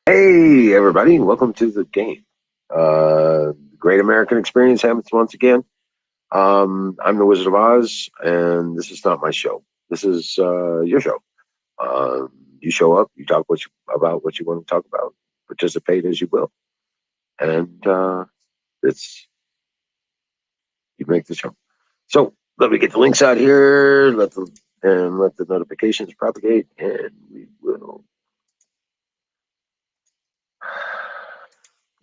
Hey, everybody, welcome to the game. Great American Experience happens once again. I'm the Wizard of Oz, and this is not my show. This is your show. You show up, you talk about what you want to talk about, participate as you will, and it's you make the show. So let me get the links out here. Let the notifications propagate, and we will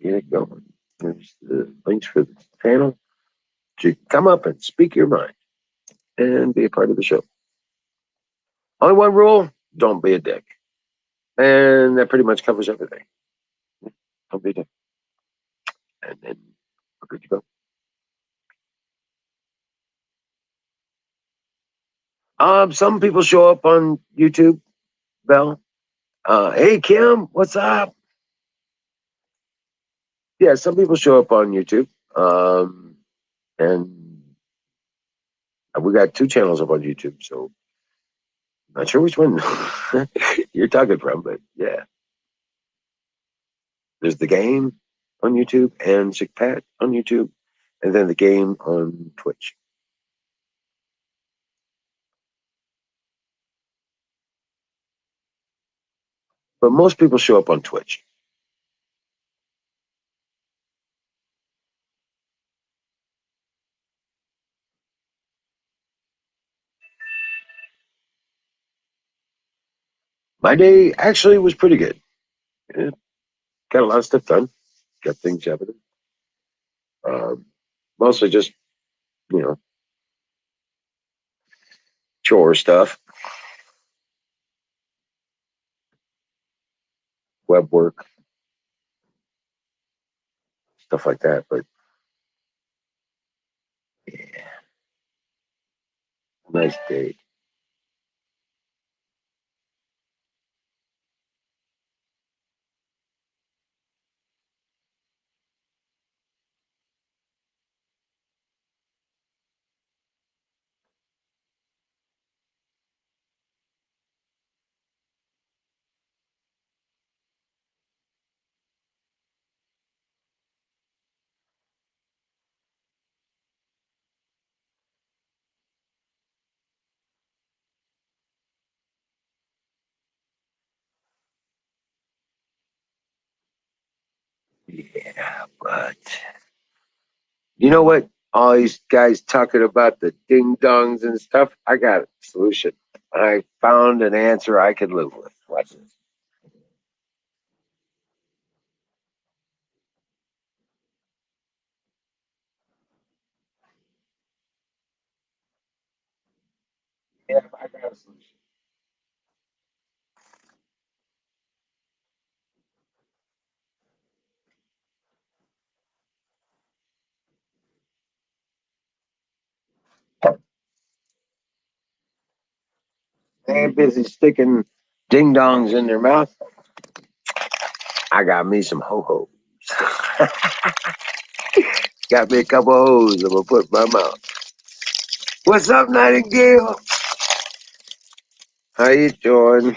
get it going. There's the links for the channel to come up and speak your mind and be a part of the show. Only one rule: don't be a dick, and that pretty much covers everything. Don't be a dick, and then we're good to go. Some people show up on YouTube. Bell, hey Kim, what's up? Yeah, some people show up on YouTube, and we got two channels up on YouTube. So not sure which one you're talking from, but yeah, there's the game on YouTube and Sick Pat on YouTube, and then the game on Twitch. But most people show up on Twitch. My day actually was pretty good. Yeah, got a lot of stuff done. Got things happening. Um, Mostly just you know chore stuff, web work, stuff like that. But yeah, nice day. Yeah, but you know what? All these guys talking about the ding dongs and stuff. I got a solution. I found an answer I could live with. Watch this. Yeah, I got a solution. They ain't busy sticking ding dongs in their mouth. I got me some ho hos. Got me a couple of hoes I'm gonna put in my mouth. What's up, Nightingale? How you doing?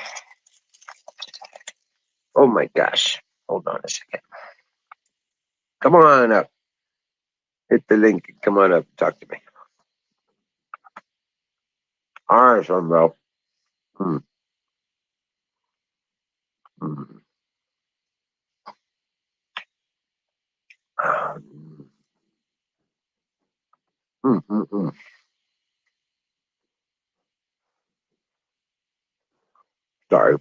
Oh my gosh. Hold on a second. Come on up. Hit the link. Come on up. Talk to me. All right, son, bro. Hmm. Hmm. Hmm. Hmm. Hmm. Sorry.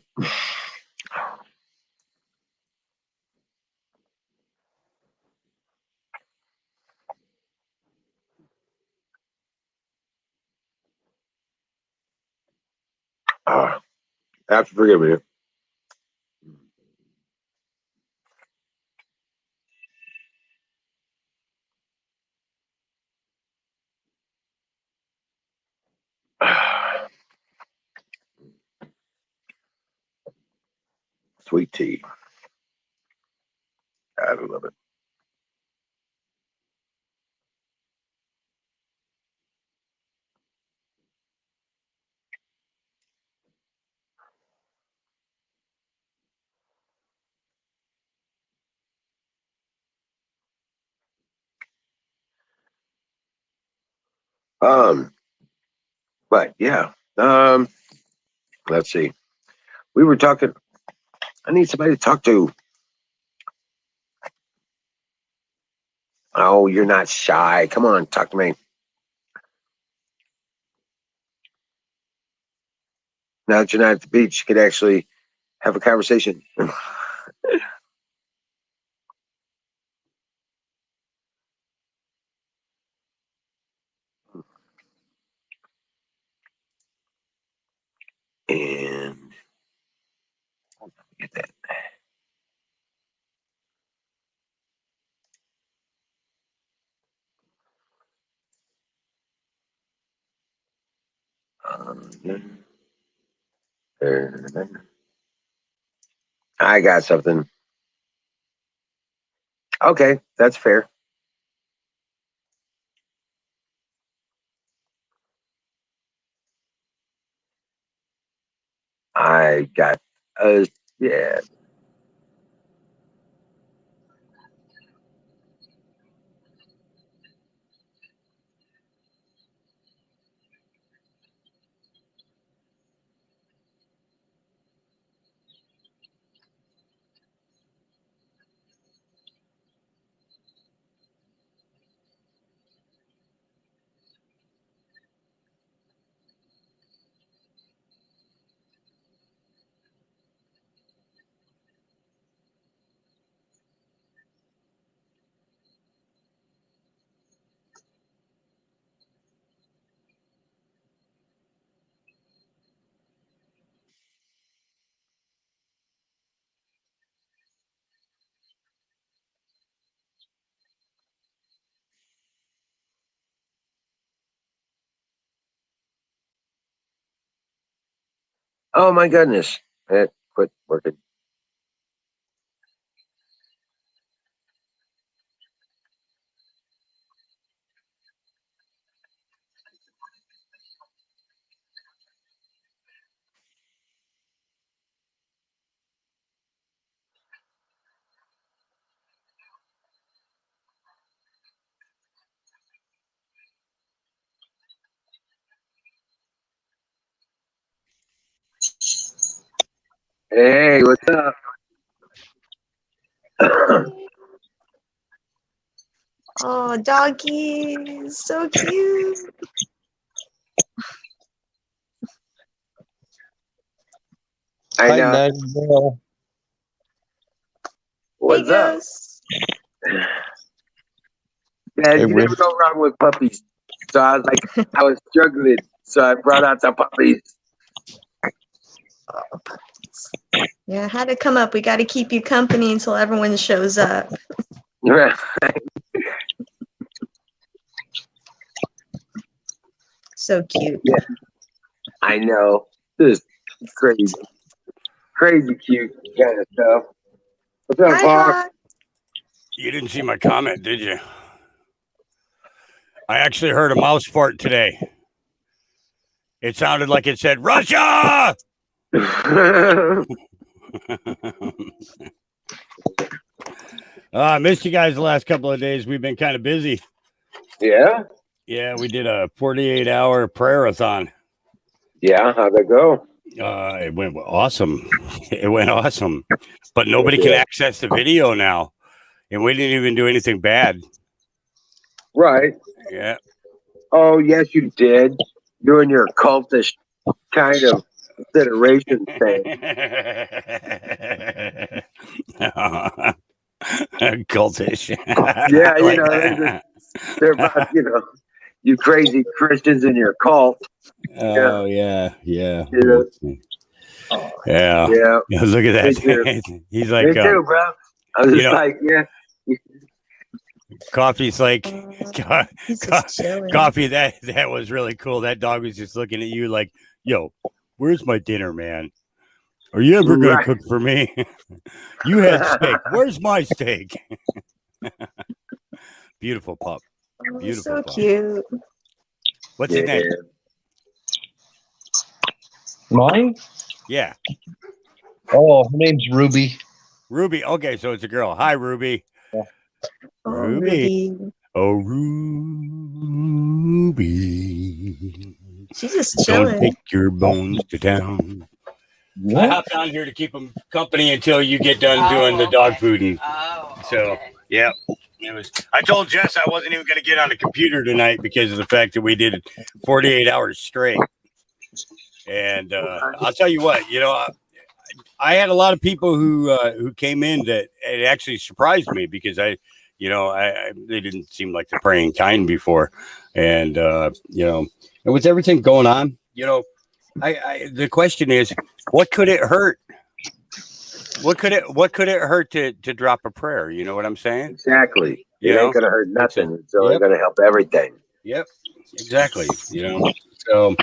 Uh, have to forgive me. Sweet tea. I love it. But yeah. Let's see. We were talking. I need somebody to talk to. Oh, you're not shy. Come on, talk to me. Now that you're not at the beach, you could actually have a conversation. And get that. I got something. Okay, that's fair. I got yeah. Oh my goodness. It quit working. Hey, what's up? Oh, doggy, so cute. I Hi, know. Ned. Well, Hey, What's up? Ghost. Yeah, hey, you never Rich. go wrong with puppies. So I was like, I was struggling. So I brought out the puppies. Oh, puppies. Yeah, had to come up. We got to keep you company until everyone shows up. So cute. Yeah, I know. This is crazy. Crazy cute kind of stuff. What's up, Hi, Hawk? Hawk. You didn't see my comment, did you? I actually heard a mouse fart today. It sounded like it said, Russia! I missed you guys the last couple of days. We've been kind of busy. Yeah? Yeah, we did a 48-hour prayer-a-thon. Yeah, how'd that go? It went awesome. It went awesome. But nobody can access the video now. And we didn't even do anything bad. Right. Yeah. Oh, yes, you did. Doing your cultish kind of consideration thing. Cultish. Yeah, I like that. they're about, you crazy Christians in your cult. Oh yeah. Yeah. Oh, Yeah. Yeah. Look at Me too. that. He's like, Me too, bro. I was just like, yeah. Coffee's like, he's just chilling. Coffee. That was really cool. That dog was just looking at you like, yo, where's my dinner, man? Are you ever gonna cook for me? You had steak. Where's my steak? Beautiful pup. Oh, Beautiful so pup. cute. What's his name? Mine? Yeah. Oh, her name's Ruby. Ruby. Okay, so it's a girl. Hi, Ruby. Yeah. Oh, Ruby. Ruby. Oh, Ruby. Ruby. She's just Don't chilling. take your bones to town. I hopped on here to keep them company until you get done doing the dog fooding. So, yeah. It was. I told Jess I wasn't even going to get on the computer tonight because of the fact that we did 48 hours straight. And I'll tell you what, I had a lot of people who came in that it actually surprised me because I they didn't seem like the praying kind before, and and with everything going on, the question is, what could it hurt? What could it hurt to drop a prayer? You know what I'm saying? Exactly. It ain't gonna hurt nothing. It's only Yep. gonna help everything. Yep, exactly. So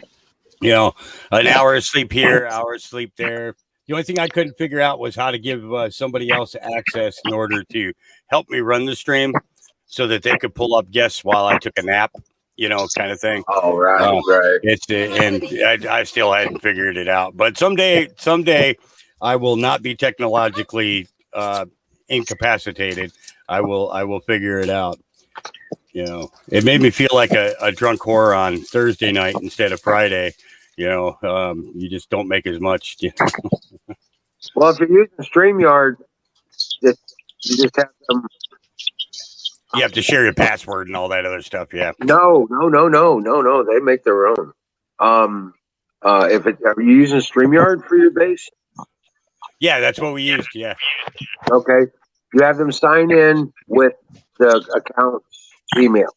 an hour of sleep here, hour of sleep there. The only thing I couldn't figure out was how to give somebody else access in order to help me run the stream so that they could pull up guests while I took a nap, kind of thing. Oh, right, right. And I still hadn't figured it out. But someday, I will not be technologically incapacitated. I will figure it out. It made me feel like a drunk whore on Thursday night instead of Friday. You just don't make as much. Well, if you're using StreamYard, you just have them. You have to share your password and all that other stuff. Yeah. No. They make their own. Are you using StreamYard for your base? Yeah, that's what we used. Yeah. Okay. You have them sign in with the account email.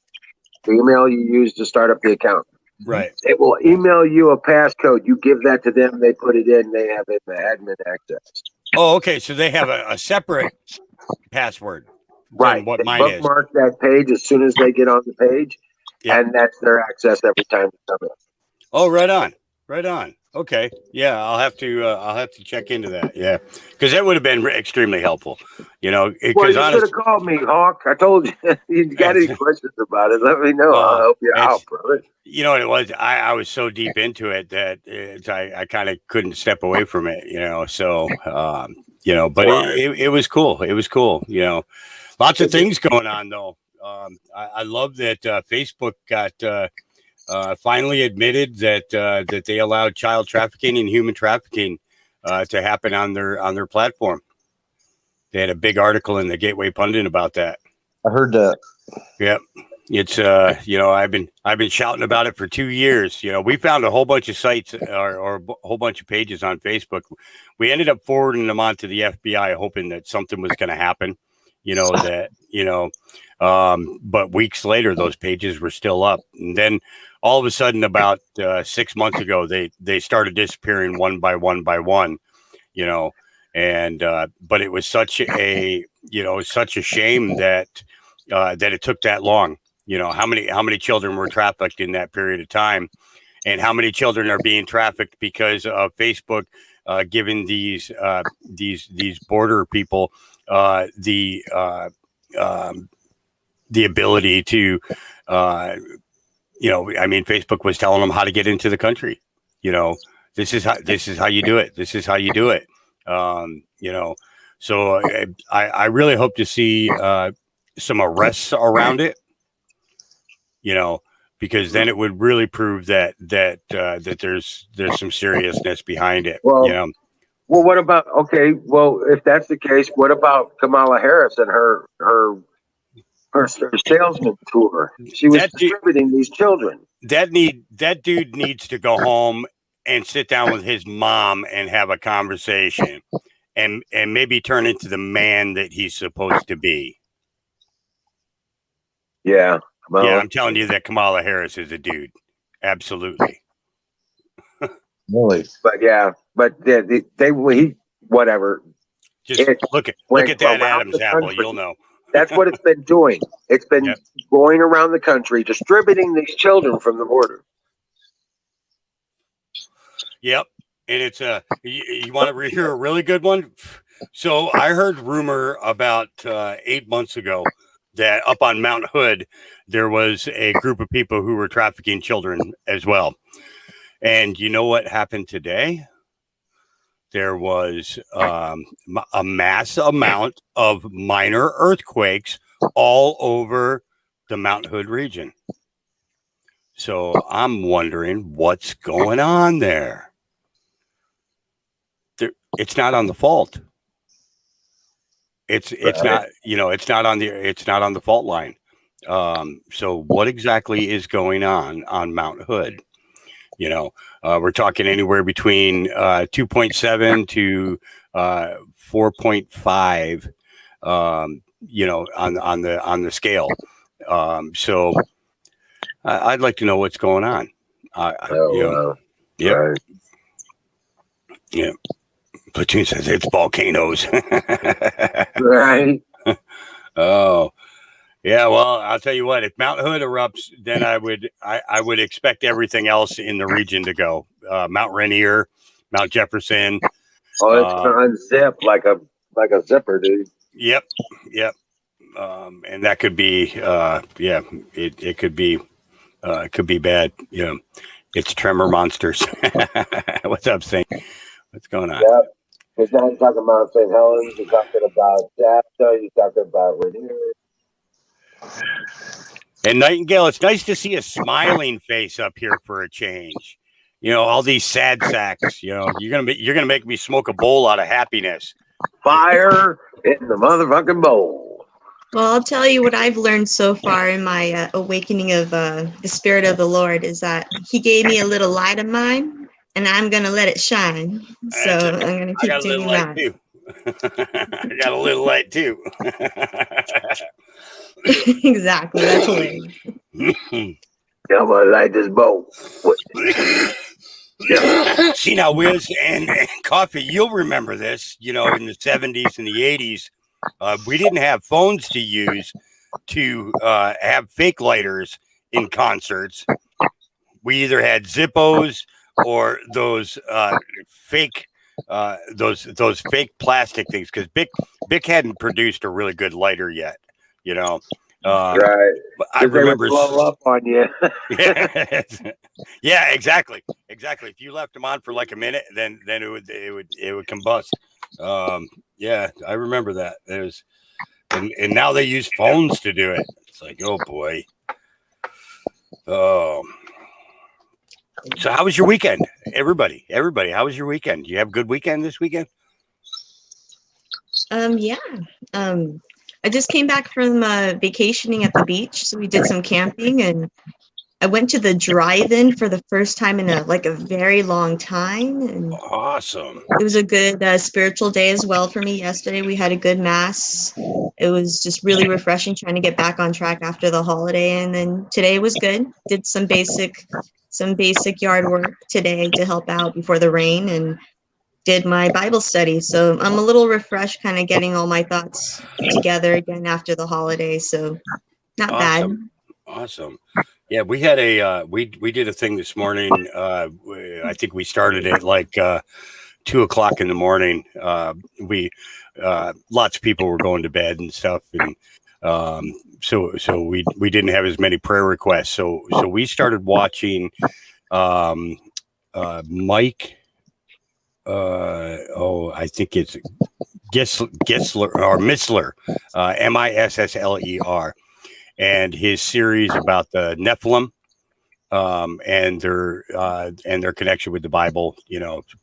The email you use to start up the account. Right. It will email you a passcode. You give that to them. They put it in. They have it in the admin access. Oh, okay. So they have a separate password Right. than what they mine is. Bookmark that page as soon as they get on the page, and that's their access every time they come in. Oh, right on. Right on. Okay. Yeah, I'll have to check into that. Yeah, because that would have been extremely helpful. Well, you should have called me, Hawk. I told you. You got any questions about it? Let me know. I'll help you out, brother. You know what it was? I was so deep into it that I kind of couldn't step away from it. So but it was cool. It was cool. Lots of things going on though. I love that Facebook got. Finally admitted that they allowed child trafficking and human trafficking to happen on their platform. They had a big article in the Gateway Pundit about that. I heard that. Yep. It's I've been shouting about it for 2 years. We found a whole bunch of sites or a whole bunch of pages on Facebook. We ended up forwarding them on to the FBI, hoping that something was going to happen. But weeks later, those pages were still up, and then all of a sudden, about 6 months ago, they started disappearing one by one. And but it was such a shame that it took that long. How many children were trafficked in that period of time, and how many children are being trafficked because of Facebook giving these border people the ability to Facebook was telling them how to get into the country. This is how you do it. This is how you do it. So I really hope to see some arrests around it, because then it would really prove that there's some seriousness behind it. Well, what about, if that's the case, what about Kamala Harris and her salesman tour? She was distributing these children. That dude needs to go home and sit down with his mom and have a conversation and maybe turn into the man that he's supposed to be. Yeah. Well, yeah, I'm telling you that Kamala Harris is a dude. Absolutely. Really? But whatever. Just look at that Adam's apple. You'll know. That's what it's been doing. It's been going around the country, distributing these children from the border. Yep. And it's you want to hear a really good one? So I heard rumor about 8 months ago that up on Mount Hood, there was a group of people who were trafficking children as well. And you know what happened today? There was a mass amount of minor earthquakes all over the Mount Hood region. So I'm wondering what's going on there. It's not on the fault. It's not, it's not on the fault line. So what exactly is going on Mount Hood? We're talking anywhere between 2.7 to 4.5, on the scale. So I'd like to know what's going on. Yep. Right. Yeah. Platoon says it's volcanoes. Right. Oh, yeah. Well, I'll tell you what. If Mount Hood erupts, then I would expect everything else in the region to go. Mount Rainier, Mount Jefferson. Oh, it's gonna unzip like a zipper, dude. Yep. And that could be, it could be, it could be bad. It's tremor monsters. What's up, Saint? What's going on? Yep. Because now you're talking about St. Helens, you're talking about Shasta, you're talking about Rainier. And Nightingale, it's nice to see a smiling face up here for a change. All these sad sacks. You're gonna make me smoke a bowl out of happiness. Fire in the motherfucking bowl. Well, I'll tell you what I've learned so far in my awakening of the Spirit of the Lord is that He gave me a little light of mine, and I'm gonna let it shine. So I'm gonna keep doing that. I got a little light too. Exactly. That's hilarious. I'm gonna light this bowl. Yeah. See now, Wiz and Coffee, you'll remember this. In the 70s and the 80s, we didn't have phones to use to have fake lighters in concerts. We either had Zippos or those fake those fake plastic things, because Bic hadn't produced a really good lighter yet. Right. I remember blow up on you. Yeah, exactly. If you left them on for like a minute, then it would combust. Yeah, I remember that. And now they use phones to do it. It's like, oh boy. Oh. So how was your weekend? Everybody, how was your weekend? You have a good weekend this weekend? Yeah. I just came back from vacationing at the beach, so we did some camping, and I went to the drive-in for the first time in a very long time. And awesome. It was a good spiritual day as well for me. Yesterday we had a good mass. It was just really refreshing, trying to get back on track after the holiday. And then today was good. Did some basic yard work today to help out before the rain, and did my Bible study. So I'm a little refreshed, kind of getting all my thoughts together again after the holiday. So not bad. Awesome. Yeah, we had we did a thing this morning. I think we started at 2:00 in the morning. Lots of people were going to bed and stuff, and so we didn't have as many prayer requests. So we started watching Mike. I think it's Gissler or Missler, Missler, and his series about the Nephilim, and their connection with the Bible,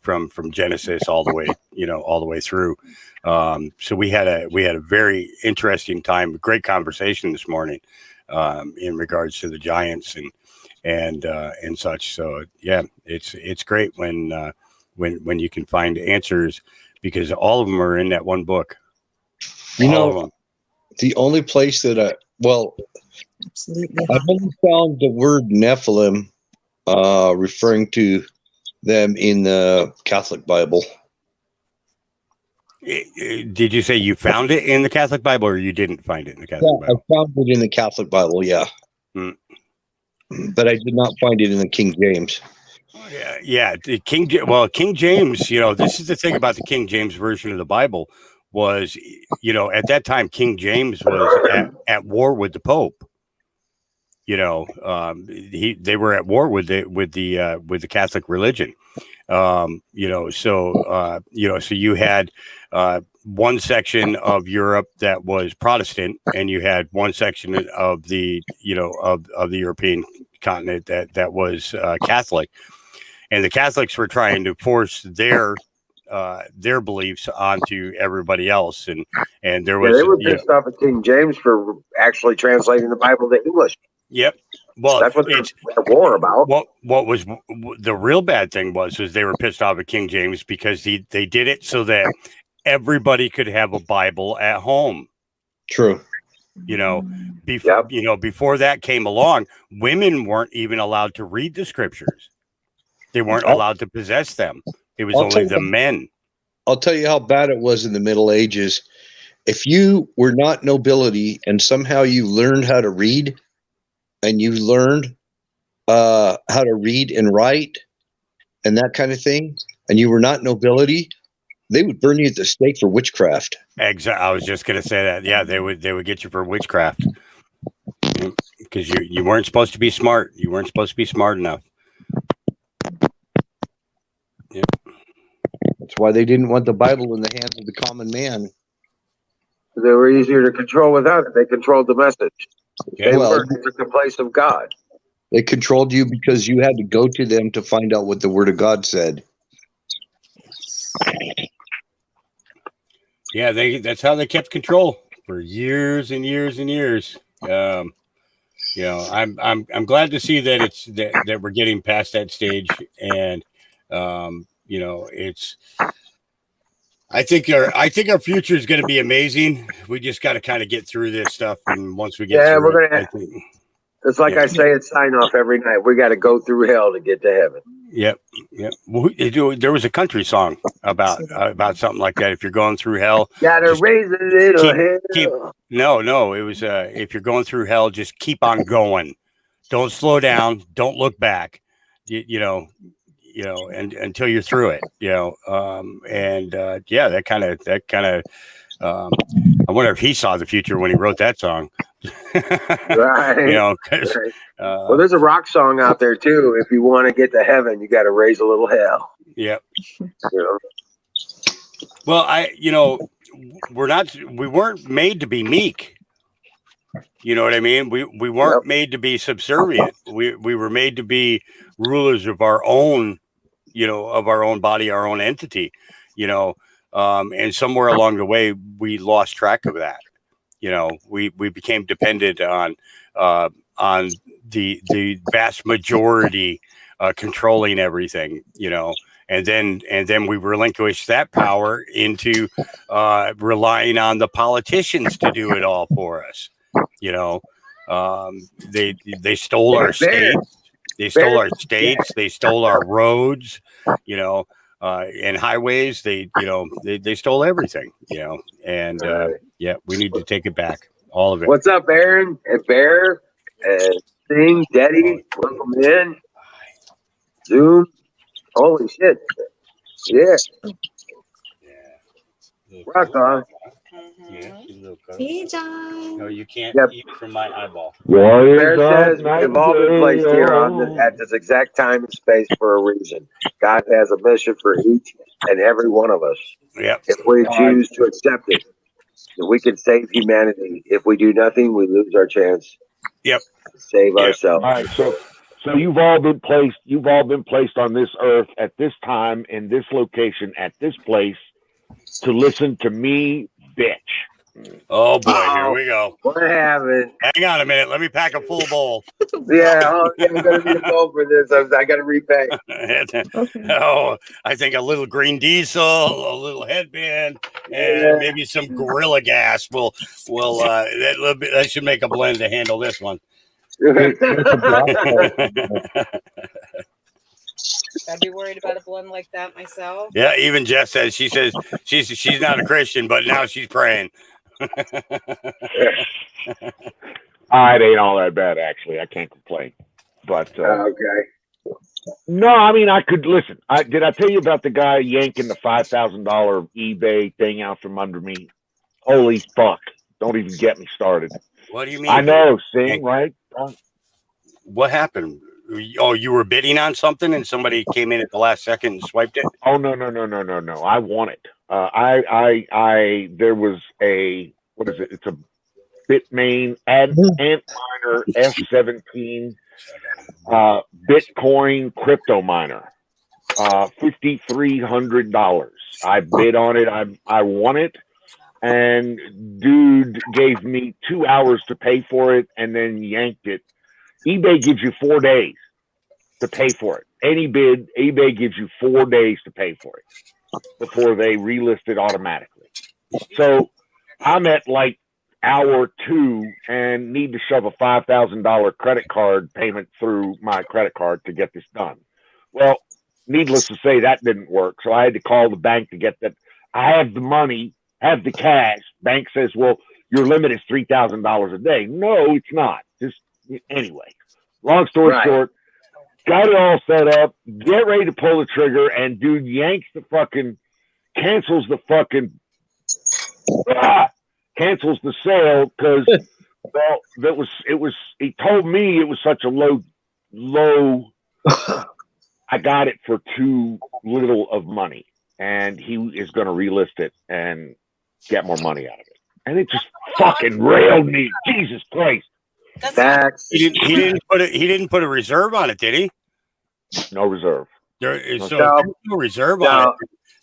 from Genesis all the way through. So we had a very interesting time, great conversation this morning, in regards to the giants and such. So yeah, it's great when you can find answers, because all of them are in that one book. The only place that Absolutely. I've only found the word Nephilim referring to them in the Catholic Bible. Did you say you found it in the Catholic Bible, or you didn't find it in the Catholic Bible? I found it in the Catholic Bible, yeah. But I did not find it in the King James. Yeah. King James, this is the thing about the King James version of the Bible was, at that time, King James was at war with the Pope. They were at war with the Catholic religion. So you had one section of Europe that was Protestant, and you had one section of the of the European continent that was Catholic, and the Catholics were trying to force their beliefs onto everybody else, and there was they were pissed off at King James for actually translating the Bible to English. Yep. Well, that's what it's a war about. What was the real bad thing was they were pissed off at King James because they did it so that everybody could have a Bible at home. True. Before that came along, women weren't even allowed to read the scriptures. They weren't allowed to possess them. It was only the men. I'll tell you how bad it was in the Middle Ages. If you were not nobility and somehow you learned how to read, and you learned how to read and write and that kind of thing, and you were not nobility, they would burn you at the stake for witchcraft. Exactly. I was just going to say that. Yeah, they would get you for witchcraft because you weren't supposed to be smart. You weren't supposed to be smart enough. Yep. That's why they didn't want the Bible in the hands of the common man. They were easier to control without it. They controlled the message. Yeah. They took the place of God. They controlled you because you had to go to them to find out what the Word of God said. Yeah, that's how they kept control for years and years and years. I'm glad to see that it's that we're getting past that stage, and it's. I think our future is going to be amazing. We just got to kind of get through this stuff, and once we get through we're gonna. It's like I say at sign off every night. We got to go through hell to get to heaven. Yep. Well, there was a country song about something like that. If you're going through hell, gotta raise a little hell. No. It was if you're going through hell, just keep on going. Don't slow down. Don't look back. And until you're through it, that kind of. I wonder if he saw the future when he wrote that song. Right. Well, there's a rock song out there too. If you want to get to heaven, you got to raise a little hell. Yep. Well, we weren't made to be meek. You know what I mean? We weren't made to be subservient. We were made to be rulers of our own, of our own body, our own entity, and somewhere along the way, we lost track of that. We became dependent on the vast majority controlling everything, and then we relinquished that power into relying on the politicians to do it all for us. They stole our states. They stole our states. They stole our roads. And highways. They stole everything. And we need to take it back. All of it. What's up, Aaron and Bear and Sting, Daddy? Welcome in. Zoom. Holy shit. Yeah. Rock on. Hey, John. No, you can't eat from my eyeball. Bear says we've all been placed here at this exact time and space for a reason. God has a mission for each and every one of us. Yep. If we choose to accept it, we can save humanity. If we do nothing, we lose our chance. Yep. To save ourselves. All right, so you've all been placed on this earth at this time in this location at this place to listen to me, bitch. Oh boy, here we go. What happened? Hang on a minute. Let me pack a full bowl. I'm gonna need a bowl for this. I gotta repay. I think a little green diesel, a little headband, and maybe some Gorilla Gas that should make a blend to handle this one. I'd be worried about a blend like that myself. Yeah, even Jess says she's not a Christian, but now she's praying. It ain't all that bad, actually. I can't complain. But okay. No, I mean I could listen. Did I tell you about the guy yanking the $5,000 eBay thing out from under me? Holy fuck! Don't even get me started. What do you mean? I know, right? What happened? Oh, you were bidding on something and somebody came in at the last second and swiped it? Oh, no. I won it. There was what is it? It's a Bitmain Antminer F17 Bitcoin crypto miner. $5,300. I bid on it. I won it, and dude gave me 2 hours to pay for it, and then yanked it. eBay gives you 4 days to pay for it. Any bid, eBay gives you 4 days to pay for it before they relist it automatically. So I'm at like hour 2 and need to shove a $5,000 credit card payment through my credit card to get this done. Well, needless to say, that didn't work. So I had to call the bank to get that. I have the money, have the cash. Bank says, well, your limit is $3,000 a day. No, it's not. Just anyway, long story short, got it all set up, get ready to pull the trigger, and dude yanks the fucking, cancels the fucking, cancels the sale because, well, he told me it was such a low, I got it for too little of money, and he is going to relist it and get more money out of it. And it just fucking railed me. Jesus Christ. He didn't put a reserve on it, did he? No reserve. No reserve on it.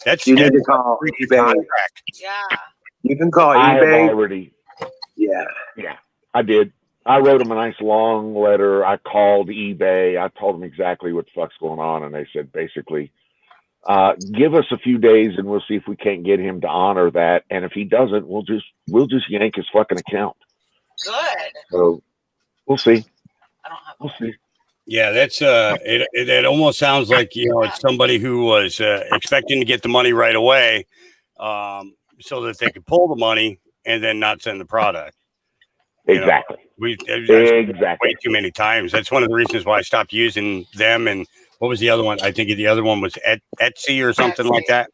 That's you need to call eBay. Contract. Yeah. You can call eBay. I already. Yeah. Yeah, I did. I wrote them a nice long letter. I called eBay. I told them exactly what the fuck's going on, and they said basically, give us a few days and we'll see if we can't get him to honor that. And if he doesn't, we'll just yank his fucking account. Good. So we'll see. We'll see. Yeah, that's it almost sounds like, it's somebody who was expecting to get the money right away, so that they could pull the money and then not send the product. Exactly. Exactly. Way too many times. That's one of the reasons why I stopped using them. And what was the other one? I think the other one was Etsy or something like that.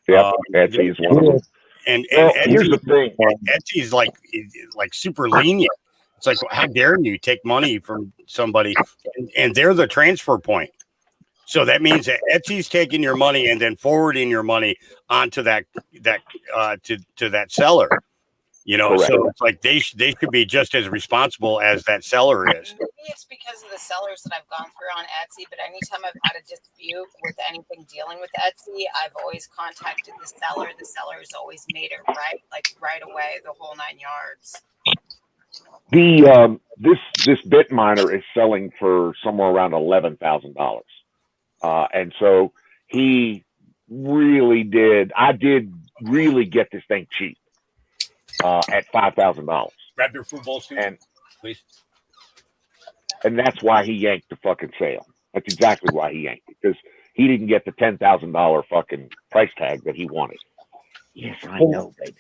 Yeah, Etsy is one of them. And Etsy, here's the thing. Etsy is like super lenient. It's like, how dare you take money from somebody, and they're the transfer point. So that means that Etsy's taking your money and then forwarding your money onto that to that seller. Correct. So it's like they should be just as responsible as that seller is. Maybe it's because of the sellers that I've gone through on Etsy, but anytime I've had a dispute with anything dealing with Etsy, I've always contacted the seller. The seller's always made it right, like right away, the whole 9 yards. The this bit miner is selling for somewhere around $11,000, and so he really did. I did really get this thing cheap at $5,000. Grab your food bowl, Steve, please. And that's why he yanked the fucking sale. That's exactly why he yanked it, because he didn't get the $10,000 fucking price tag that he wanted. Yes, I know, baby.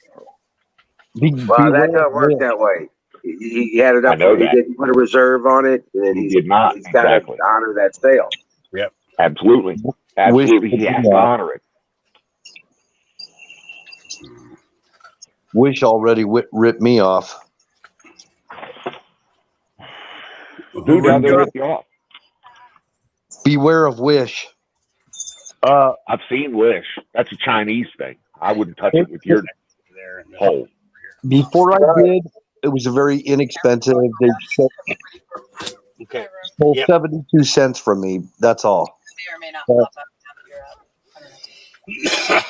Well, that doesn't work that way. He had it up. He didn't put a reserve on it, and then he did not. He's got to honor that sale. Yep, absolutely. He has to honor it. Wish already ripped me off. Who down there ripped you off? Beware of Wish. I've seen Wish. That's a Chinese thing. I wouldn't touch it with your hole. Before I did, it was a very inexpensive. They stole 72 cents from me. That's all. May or may not pop up.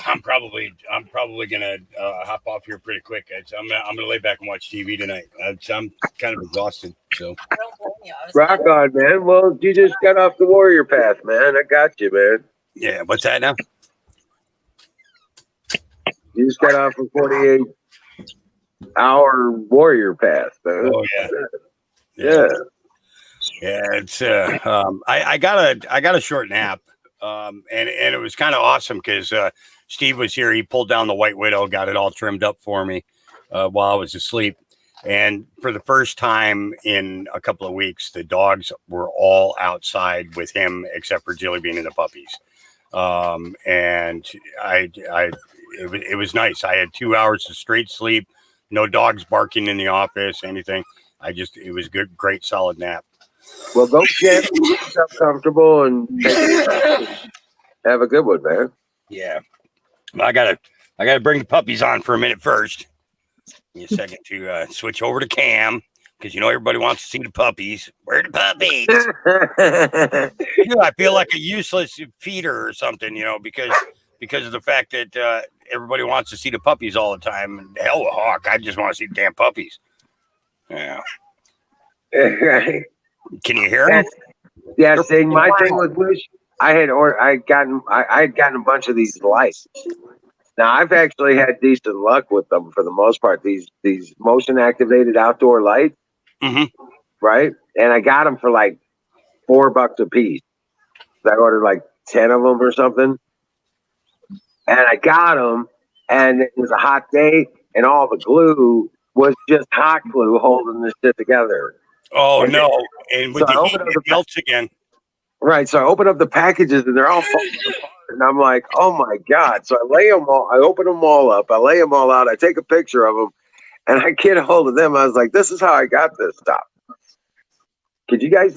I'm probably gonna hop off here pretty quick. I'm gonna lay back and watch TV tonight. I'm kind of exhausted. So rock on, man. Well, you just got off the warrior path, man. I got you, man. Yeah, what's that now? You just got off a 48-hour warrior path, man. Oh yeah. It's I got a short nap. And it was kind of awesome because Steve was here. He pulled down the White Widow, got it all trimmed up for me while I was asleep. And for the first time in a couple of weeks, the dogs were all outside with him, except for Jilly Bean and the puppies. And it was nice. I had 2 hours of straight sleep, no dogs barking in the office, anything. It was good, great, solid nap. Well, go get yourself comfortable and have a good one, man. Yeah, I gotta bring the puppies on for a minute first. Give me a second to switch over to Cam. because everybody wants to see the puppies. Where are the puppies? I feel like a useless feeder or something, because of the fact that everybody wants to see the puppies all the time. And hell with Hawk, I just want to see the damn puppies. Yeah. Right. Can you hear them? Yeah. See, my thing with Wish, I had gotten a bunch of these lights. Now I've actually had decent luck with them for the most part. These motion activated outdoor lights, right? And I got them for like $4 a piece. I ordered like 10 of them or something, and I got them. And it was a hot day, and all the glue was just hot glue holding this shit together. Oh, no. And with the heat, it melts again. Right. So I open up the packages, and they're all falling apart. And I'm like, oh, my God. So I open them all up. I lay them all out. I take a picture of them, and I get a hold of them. I was like, this is how I got this stuff. Could you guys,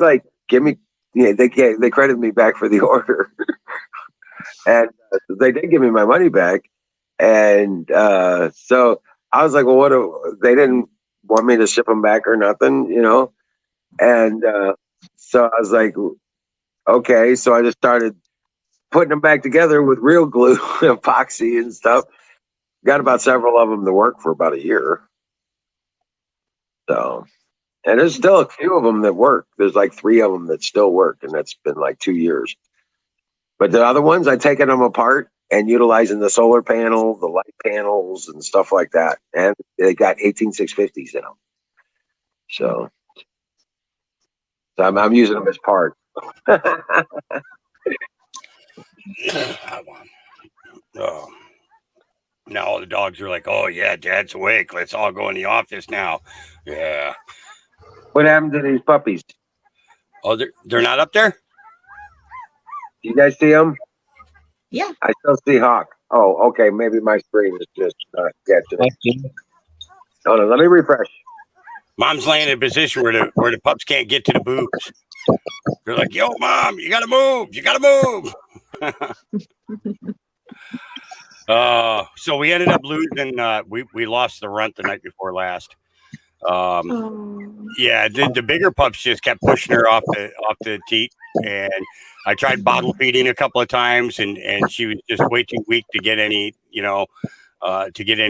give me, they credited me back for the order. And they did give me my money back. And so I was like, well, they didn't want me to ship them back or nothing, And so I was like, okay. So I just started putting them back together with real glue, epoxy and stuff. Got about several of them to work for about a year. So, and there's still a few of them that work. There's like 3 of them that still work, and that's been like 2 years. But the other ones, I've taken them apart and utilizing the solar panel, the light panels, and stuff like that. And they got 18650s in them. So I'm using them as parts. Oh. Now all the dogs are like, oh, yeah, Dad's awake. Let's all go in the office now. Yeah. What happened to these puppies? Oh, they're not up there? Do you guys see them? Yeah. I still see Hawk. Oh, okay. Maybe my screen is just catching it. Hold on, let me refresh. Mom's laying in a position where the pups can't get to the boobs. They're like, yo, Mom, you got to move. You got to move. So we ended up losing. We lost the runt the night before last. Yeah, the bigger pups just kept pushing her off the teat, and I tried bottle feeding a couple of times, and she was just way too weak to get any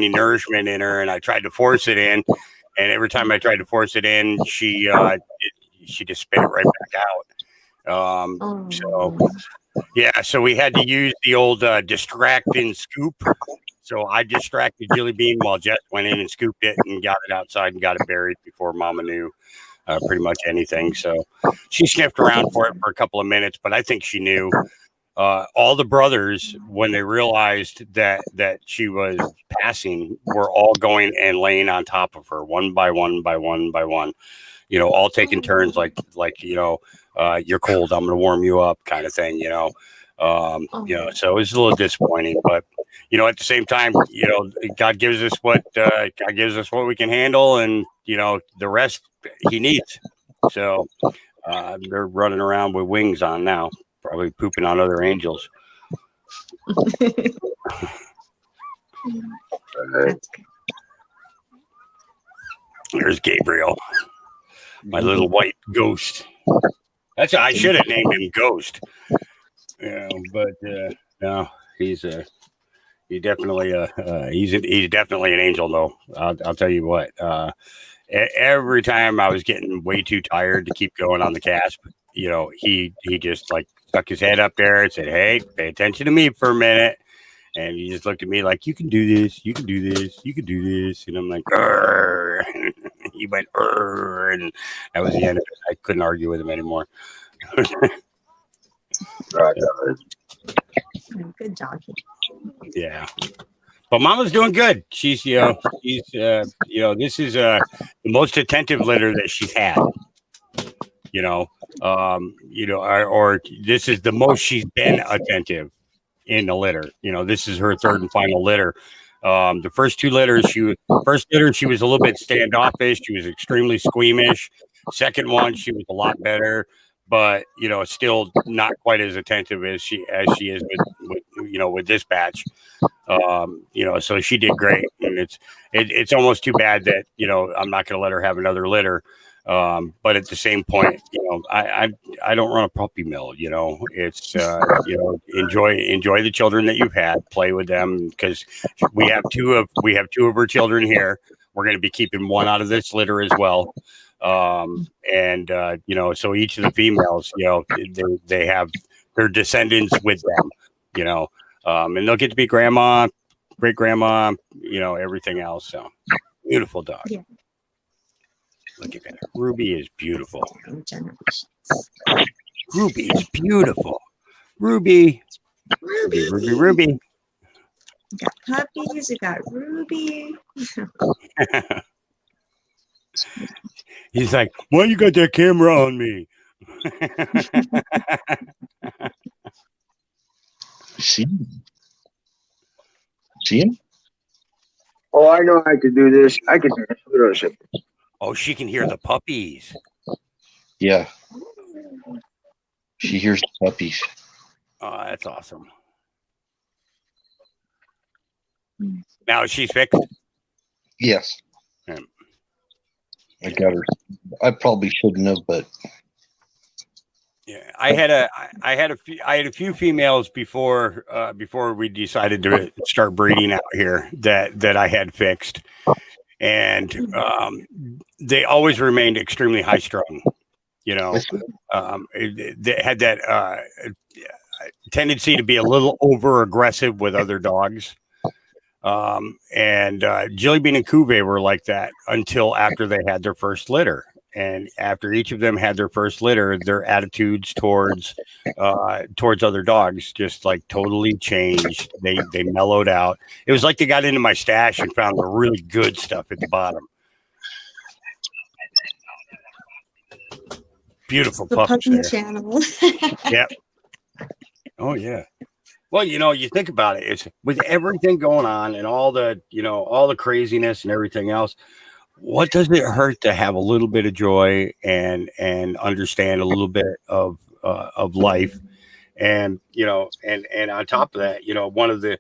nourishment in her, and I tried to force it in, and every time I tried to force it in, she just spit it right back out. So we had to use the old distracting scoop. So I distracted Jilly Bean while Jess went in and scooped it and got it outside and got it buried before Mama knew pretty much anything. So she sniffed around for it for a couple of minutes, but I think she knew. All the brothers, when they realized that she was passing, were all going and laying on top of her one by one by one by one. All taking turns, like you're cold, I'm gonna warm you up, kind of thing. So it was a little disappointing, but at the same time, God gives us what we can handle, and the rest He needs. So they're running around with wings on now, probably pooping on other angels. There's Gabriel, my little white ghost. I should have named him Ghost. But no, he's definitely he's definitely an angel, though. I'll tell you what. Every time I was getting way too tired to keep going on the cast, he just stuck his head up there and said, "Hey, pay attention to me for a minute." And he just looked at me like, "You can do this. You can do this. You can do this." And I'm like, "Arr." He went, "Arr," and that was the end of it. I couldn't argue with him anymore. Good job. Yeah, but Mama's doing good. She's this is the most attentive litter that she's had. Or this is the most she's been attentive in the litter. This is her third and final litter. The first 2 litters, she was a little bit standoffish. She was extremely squeamish. Second one, she was a lot better, but still not quite as attentive as she is with this batch. So she did great. And and it's almost too bad that I'm not going to let her have another litter. But at the same point, I don't run a puppy mill. It's enjoy the children that you've had, play with them, because we have two of her children here. We're going to be keeping one out of this litter as well. So each of the females, they have their descendants with them, and they'll get to be grandma, great grandma, everything else. So beautiful dog. Yeah. Look at that. Ruby is beautiful. Ruby is beautiful. Ruby. We got puppies. We got Ruby. He's like, why you got that camera on me? See him? Oh, I know I could do this. I can do this. Oh, she can hear the puppies. Yeah. She hears the puppies. Oh, that's awesome. Now she's fixed? Yes. I got her. I probably shouldn't have, but yeah, I had a few females before we decided to start breeding out here that I had fixed, and they always remained extremely high strung. They had that tendency to be a little over aggressive with other dogs. Jelly Bean and Cuvée were like that until after they had their first litter. And after each of them had their first litter, their attitudes towards other dogs just like totally changed. They mellowed out. It was like they got into my stash and found the really good stuff at the bottom. Beautiful pups there. Channel. Yep. Oh yeah. Well, you think about it. It's with everything going on and all the craziness and everything else. What does it hurt to have a little bit of joy and understand a little bit of life, and on top of that, one of the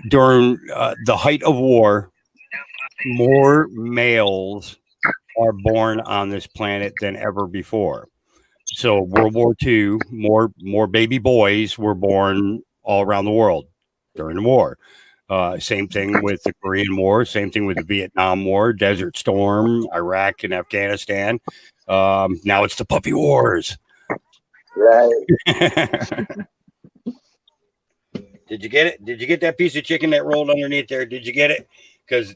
during the height of war, more males are born on this planet than ever before. So World War II, more baby boys were born all around the world during the war. Same thing with the Korean War, same thing with the Vietnam War, Desert Storm, Iraq and Afghanistan. Now it's the puppy wars. Right. Did you get it? Did you get that piece of chicken that rolled underneath there? Did you get it? Because,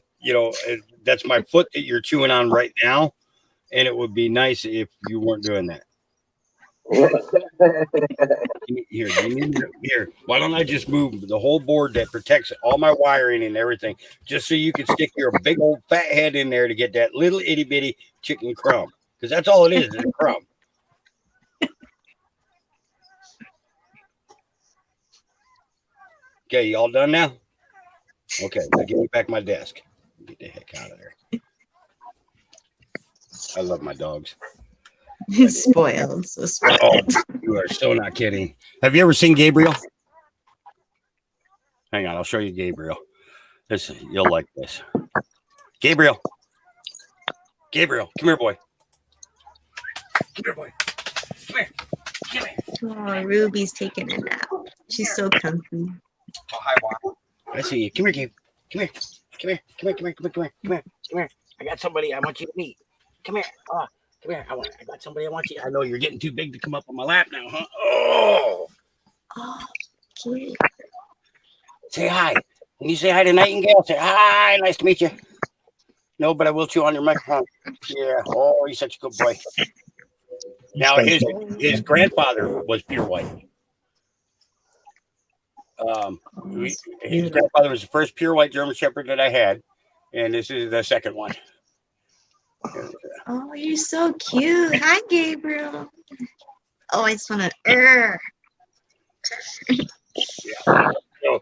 that's my foot that you're chewing on right now. And it would be nice if you weren't doing that. Here. Why don't I just move the whole board that protects all my wiring and everything, just so you can stick your big old fat head in there to get that little itty bitty chicken crumb? Because that's all it is a crumb. Okay, you all done now? Okay, now give me back my desk. Get the heck out of there. I love my dogs. Spoiled. So spoiled. Oh, you are so not kidding. Have you ever seen Gabriel? Hang on, I'll show you Gabriel. You'll like this. Gabriel, come here, boy. Come here, boy. Come here. Oh, Ruby's taking a nap. She's so comfy. Oh, hi, Juan. I see you. Come here, Gabe. Come here. I got somebody I want you to meet. Come here. Come here. I got somebody I want you. I know you're getting too big to come up on my lap now, huh? Oh, cute. Say hi. Can you say hi to Nightingale? Say hi. Nice to meet you. No, but I will chew on your microphone. Yeah. Oh, he's such a good boy. Now, his grandfather was pure white. His grandfather was the first pure white German Shepherd that I had, and this is the second one. Oh, you're so cute. Hi, Gabriel. Oh, I just want to.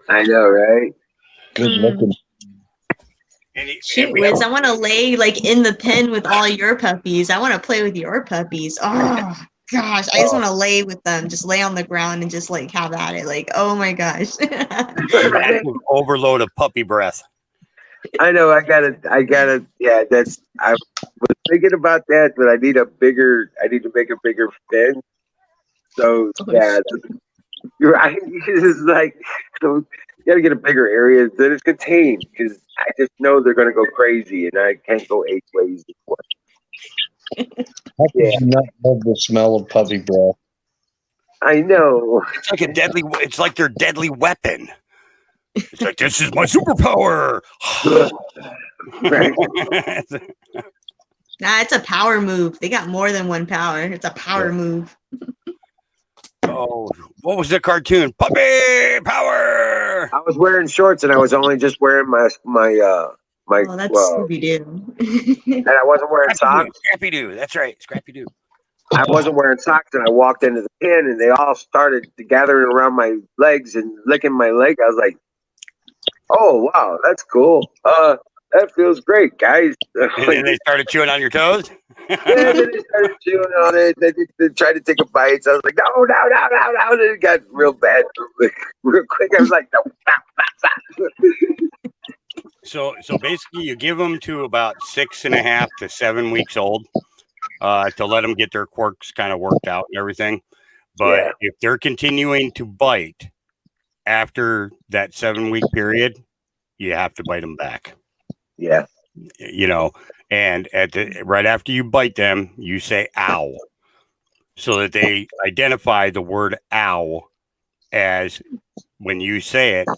I know, right? Good looking. Shoot, Wiz, I want to lay like in the pen with all your puppies. I want to play with your puppies. Oh gosh, I just want to lay with them. Just lay on the ground and just like have at it. Like, oh my gosh. Overload of puppy breath. I know. I gotta. Yeah, that's. I was thinking about that, but I need to make a bigger fin. So yeah, you're right. It's like, so you got to get a bigger area that is contained because I just know they're going to go crazy, and I can't go 8 ways at once. How could Yeah, you not love the smell of puppy breath? I know. It's like a deadly. It's like their deadly weapon. It's like, this is my superpower. Right. Nah, it's a power move. They got more than one power. It's a power move. Oh, what was the cartoon? Puppy power. I was wearing shorts, and I was only just wearing my Oh, that's Scooby Doo. and I wasn't wearing socks. Scrappy Doo. That's right, Scrappy Doo. I wasn't wearing socks, and I walked into the pen, and they all started gathering around my legs and licking my leg. I was like, "Oh wow, that's cool. That feels great, guys." And then they started chewing on your toes. Yeah, then they started chewing on it. They tried to take a bite. So I was like, no. And it got real bad real quick. I was like, no. So basically, you give them to about 6.5 to 7 weeks old to let them get their quirks kind of worked out and everything. But if they're continuing to bite after that 7-week period, you have to bite them back. Yeah. You know, and right after you bite them, you say "ow," so that they identify the word "ow" as when you say it,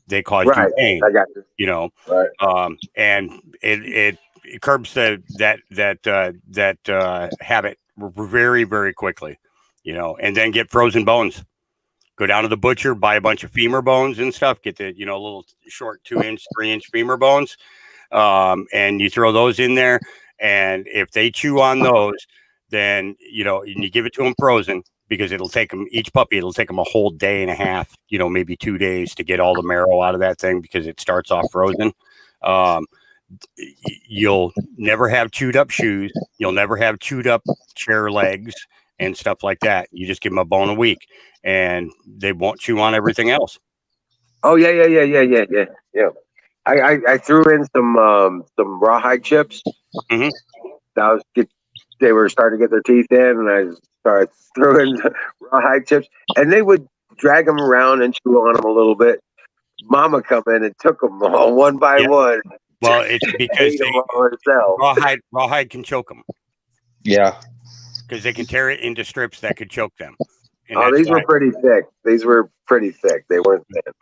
they cause you pain. I got you. You know, right. And it curbs that habit very, very quickly. You know, and then get frozen bones. Go down to the butcher, buy a bunch of femur bones and stuff. Get the little short 2-inch, 3-inch femur bones. And you throw those in there, and if they chew on those, then you give it to them frozen, because it'll take them a whole day and a half, maybe 2 days to get all the marrow out of that thing, because it starts off frozen. You'll never have chewed up shoes. You'll never have chewed up chair legs and stuff like that. You just give them a bone a week, and they won't chew on everything else. Oh yeah. I threw in some rawhide chips. Mm-hmm. They were starting to get their teeth in, and I started throwing rawhide chips, and they would drag them around and chew on them a little bit. Mama come in and took them all one by one. Well, it's because rawhide can choke them. Yeah, because they can tear it into strips that could choke them. And these were pretty thick. They weren't thin.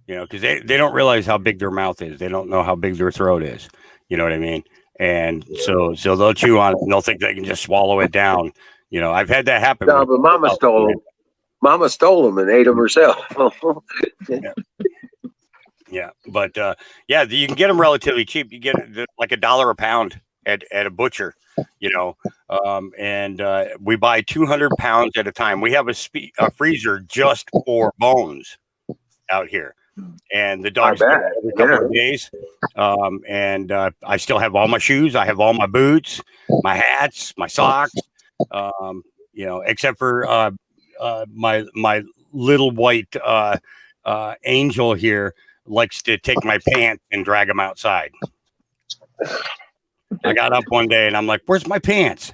Yeah. Because they don't realize how big their mouth is. They don't know how big their throat is. You know what I mean? And so they'll chew on it, and they'll think they can just swallow it down. I've had that happen. No, but Mama stole them. Mama stole them and ate them herself. Yeah, but you can get them relatively cheap. You get like $1 a pound at a butcher, and we buy 200 pounds at a time. We have a freezer just for bones out here, and the dogs every couple of days. And I still have all my shoes. I have all my boots, my hats, my socks. Except for my little white angel here likes to take my pants and drag them outside. I got up one day and I'm like, "Where's my pants?"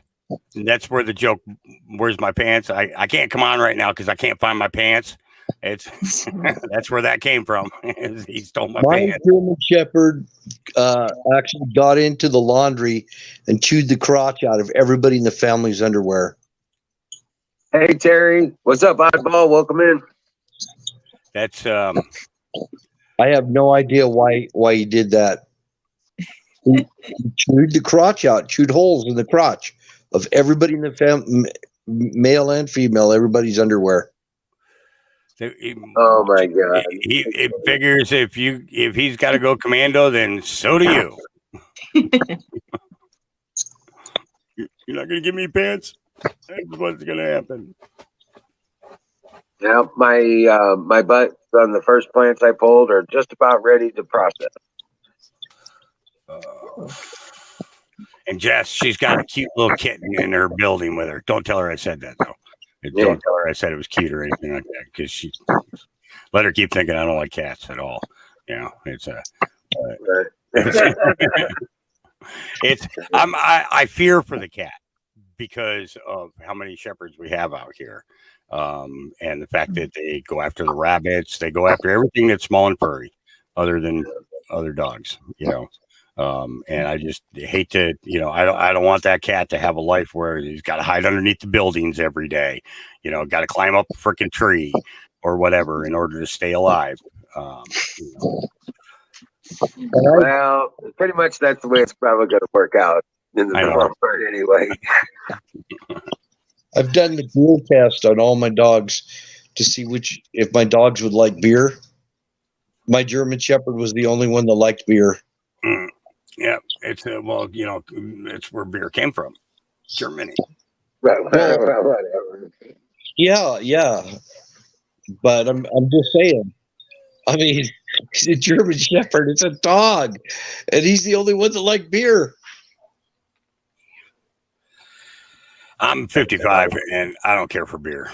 And that's where the joke, "Where's my pants?" I can't come on right now because I can't find my pants. It's that's where that came from. He stole my pants. German Shepherd actually got into the laundry and chewed the crotch out of everybody in the family's underwear. Hey Terry, what's up, Oddball? Welcome in. That's I have no idea why he did that. He chewed the crotch out, chewed holes in the crotch of everybody in the family, male and female, everybody's underwear. Oh my God! He figures if he's got to go commando, then so do you. You're not gonna give me pants. That's what's gonna happen. Now my butts on the first plants I pulled are just about ready to process. And Jess, she's got a cute little kitten in her building with her. Don't tell her I said that, though. Don't tell her I said it was cute or anything like that, because she let her keep thinking I don't like cats at all. You know, it's a. Right. I fear for the cat because of how many shepherds we have out here, and the fact that they go after the rabbits, they go after everything that's small and furry, other than other dogs. You know. And I just hate to, you know, I don't want that cat to have a life where he's got to hide underneath the buildings every day, you know, got to climb up a freaking tree or whatever in order to stay alive. You know. Well, pretty much that's the way it's probably going to work out in the long run anyway. I've done the beer test on all my dogs to see if my dogs would like beer. My German Shepherd was the only one that liked beer. Mm. Yeah, it's well, you know, it's where beer came from, Germany. Whatever. Yeah, but I'm just saying. I mean, he's a German Shepherd. It's a dog, and he's the only one that liked beer. I'm 55, and I don't care for beer.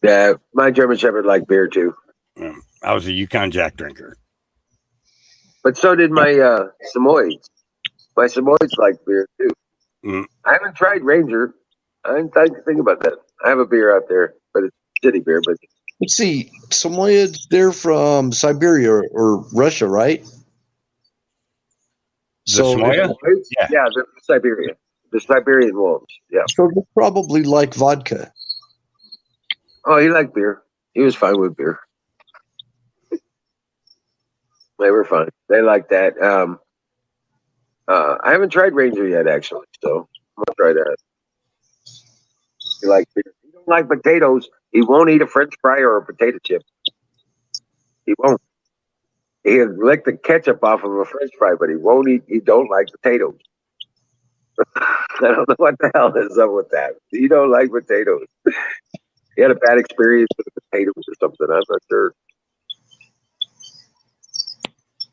Yeah, my German Shepherd liked beer too. I was a Yukon Jack drinker. But so did my Samoyeds. My Samoyeds like beer too. Mm. I haven't tried Ranger. I didn't think about that. I have a beer out there, but it's shitty beer. But let's see, Samoyeds, they're from Siberia or Russia, right? Samoyed? Yeah, they're from Siberia. The Siberian wolves. Yeah. So they probably like vodka. Oh, he liked beer. He was fine with beer. They were fine. They like that. I haven't tried Ranger yet, actually, so I'm gonna try that. He likes beer. He don't like potatoes. He won't eat a French fry or a potato chip. He won't. He'll lick the ketchup off of a French fry, but he won't eat. He don't like potatoes. I don't know what the hell is up with that. He don't like potatoes. He had a bad experience with the potatoes or something. I'm not sure.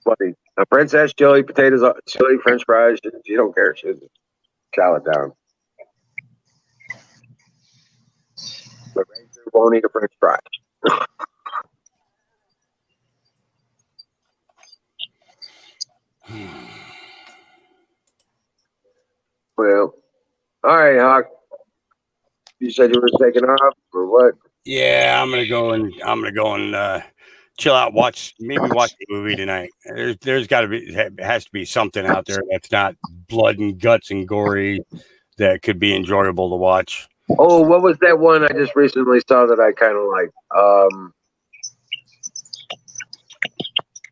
Funny. A princess chili, potatoes, chili, French fries. She don't care. She'll just chow it down. But Ranger won't eat a French fry. Well, all right, Hawk. You said you were taking off, or what? Yeah, I'm gonna go and chill out. Watch a movie tonight. There's got to be, it has to be something out there that's not blood and guts and gory that could be enjoyable to watch. Oh, what was that one I just recently saw that I kind of like?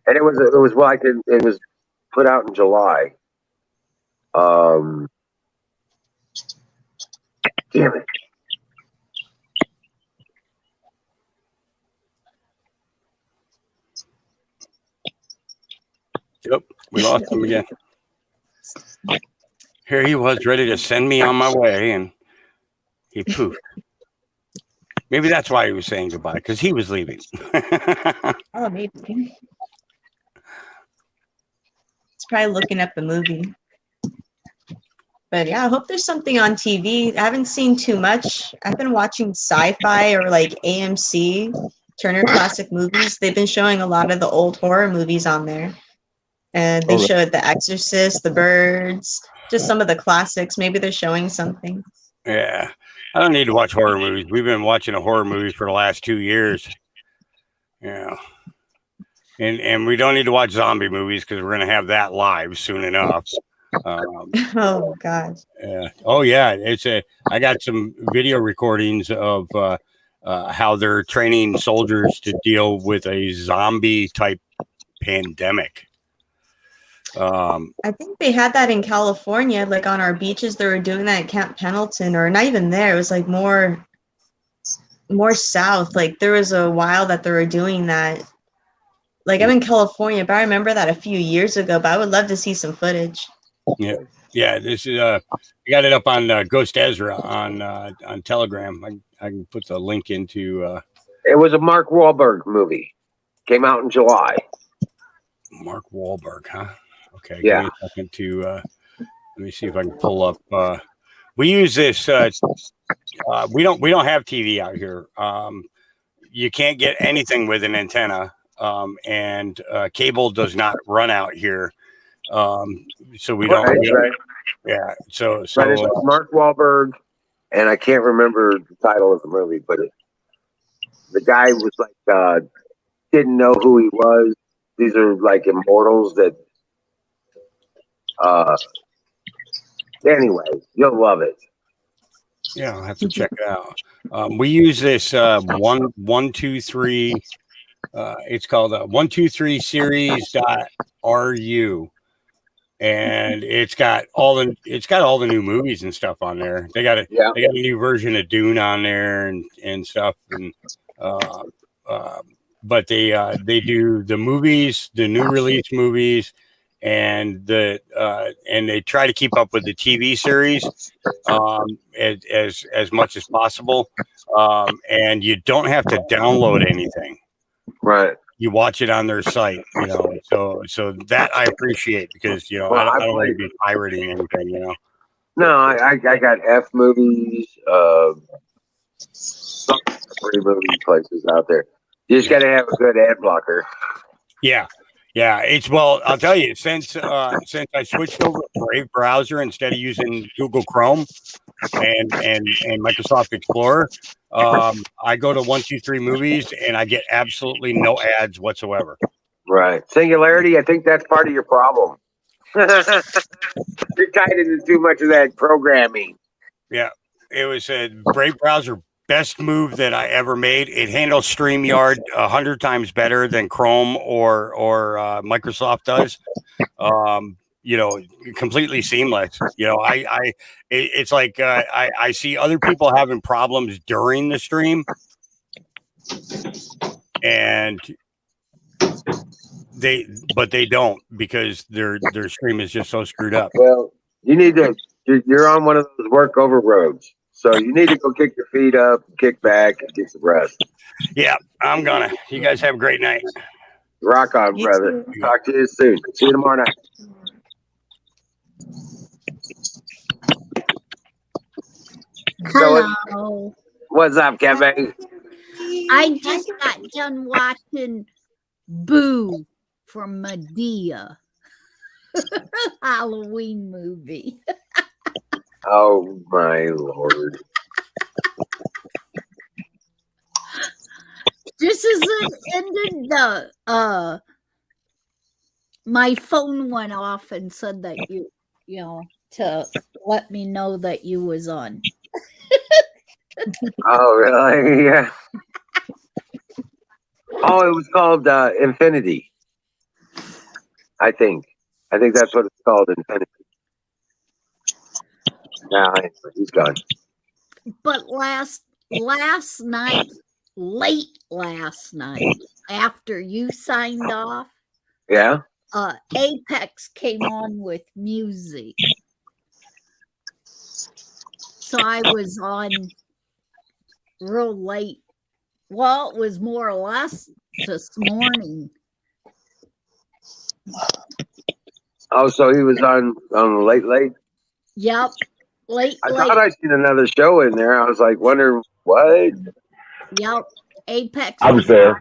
And it was like it was put out in July. Damn it. Yep, we lost him again. Here he was ready to send me on my way, and he poofed. Maybe that's why he was saying goodbye, because he was leaving. Oh, maybe. It's probably looking up the movie. But yeah, I hope there's something on TV. I haven't seen too much. I've been watching sci-fi or like AMC, Turner Classic Movies. They've been showing a lot of the old horror movies on there. And they showed The Exorcist, The Birds, just some of the classics. Maybe they're showing something. Yeah. I don't need to watch horror movies. We've been watching a horror movie for the last 2 years. Yeah. And we don't need to watch zombie movies because we're going to have that live soon enough. Oh God. Yeah. Oh yeah. I got some video recordings of how they're training soldiers to deal with a zombie type pandemic. I think they had that in California, like on our beaches. They were doing that at Camp Pendleton, or not even there. It was like more south. Like there was a while that they were doing that. Like I'm in California, but I remember that a few years ago. But I would love to see some footage. Yeah. This is I got it up on Ghost Ezra on Telegram. I can put the link into. It was a Mark Wahlberg movie. Came out in July. Mark Wahlberg, huh? Okay. Yeah. Give me a second to let me see if I can pull up. We use this. We don't have TV out here. You can't get anything with an antenna and cable does not run out here. So we don't. Right. Yeah. So But it's Mark Wahlberg, and I can't remember the title of the movie, but the guy was like didn't know who he was. These are like immortals that. Anyway, you'll love it. Yeah, I'll have to check it out. We use this 123. It's called 123 series.ru, and it's got all the new movies and stuff on there. They got a new version of Dune on there and stuff, and but they do the movies, the new release movies, and they try to keep up with the TV series as much as possible, and you don't have to download anything. Right. You watch it on their site, so that I appreciate, because I don't want to be pirating anything, No, I got F movies, some free movie places out there. You just got to have a good ad blocker. Yeah. I'll tell you, since I switched over to Brave browser instead of using Google Chrome and Microsoft Explorer, I go to 123 Movies and I get absolutely no ads whatsoever. Right. Singularity, I think that's part of your problem. You're tied into too much of that programming. Yeah, it was a Brave browser. Best move that I ever made. It handles StreamYard 100 times better than Chrome or Microsoft does. Completely seamless. It's like I see other people having problems during the stream, and they don't, because their stream is just so screwed up. Well, you're on one of those work over roads. So you need to go kick your feet up, kick back, and get some rest. Yeah, I'm gonna. You guys have a great night. Rock on, brother. Talk to you soon. See you tomorrow night. Hello. What's up, Kevin? I just got done watching Boo from Medea. Halloween movie. Oh my Lord. Just as it ended, my phone went off and said that to let me know that you was on. Oh, really? Yeah. Oh, it was called Infinity. I think that's what it's called, Infinity. Nah, he's gone. But last night, late last night, after you signed off, Yeah. Apex came on with music. So I was on real late. Well, it was more or less this morning. Oh, so he was on late. Yep, late. I thought I seen another show in there. I was like, wondering what? Yep, Apex. I was there.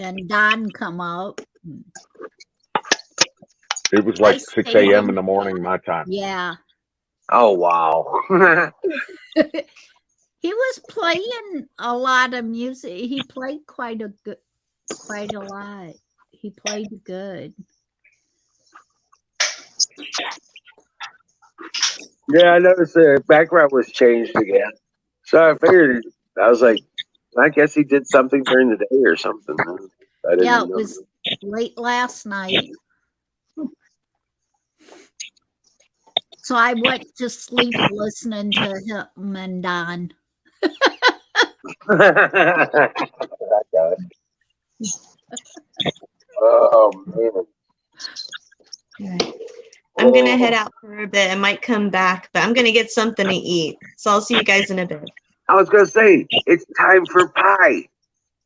And Don come up. It was like 6 a.m. in the morning, my time. Yeah. Oh, wow. He was playing a lot of music. He played quite a lot. He played good. Yeah, I noticed the background was changed again. So I figured, I was like, I guess he did something during the day or something. I didn't know. It was late last night. So I went to sleep listening to him and Don. Oh, man. I'm going to head out for a bit. I might come back, but I'm going to get something to eat. So I'll see you guys in a bit. I was going to say, it's time for pie.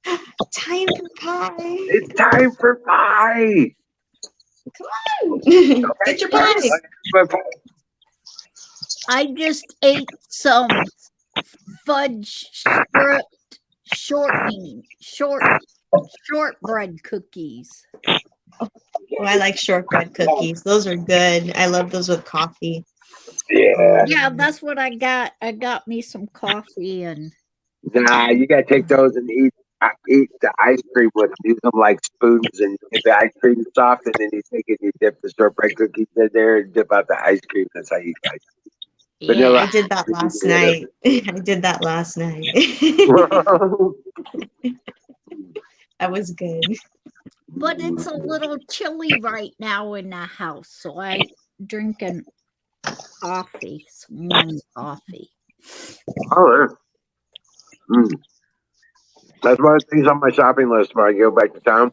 Time for pie. It's time for pie. Come on. Get your pie. I just ate some fudge short shortbread cookies. Oh, I like shortbread cookies. Those are good. I love those with coffee. Yeah. Yeah, that's what I got. I got me some coffee and Nah, you gotta take those and eat the ice cream with them. Use them like spoons and get the ice cream soft, and then you take it, you dip the shortbread cookies in there, and dip out the ice cream. That's how you guys. Vanilla. I did that last night. I did that last night. That was good. but it's a little chilly right now in the house, so I drinking coffee, some warm coffee. Oh, yeah. That's one of the things on my shopping list when I go back to town.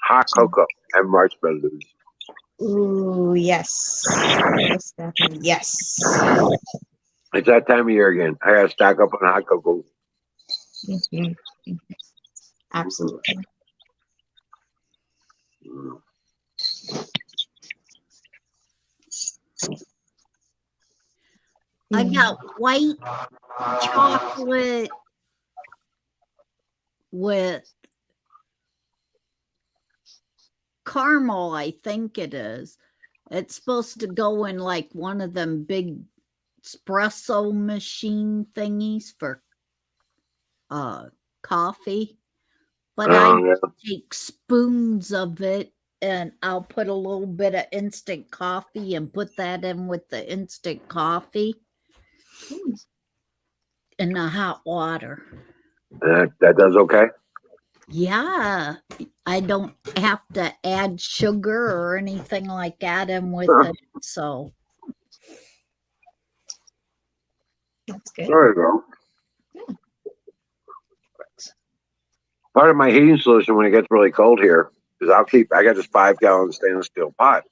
Hot cocoa and marshmallows. Ooh, yes. Most definitely. Yes. It's that time of year again. I gotta stock up on hot cocoa. Mhm. Absolutely. I got white chocolate with caramel, I think it is. It's supposed to go in like one of them big espresso machine thingies for coffee. But I take spoons of it and I'll put a little bit of instant coffee and put that in with the instant coffee in the hot water. That does okay. Yeah, I don't have to add sugar or anything like that in with it. So that's good. There you go. Part of my heating solution when it gets really cold here is I got this 5-gallon stainless steel pot,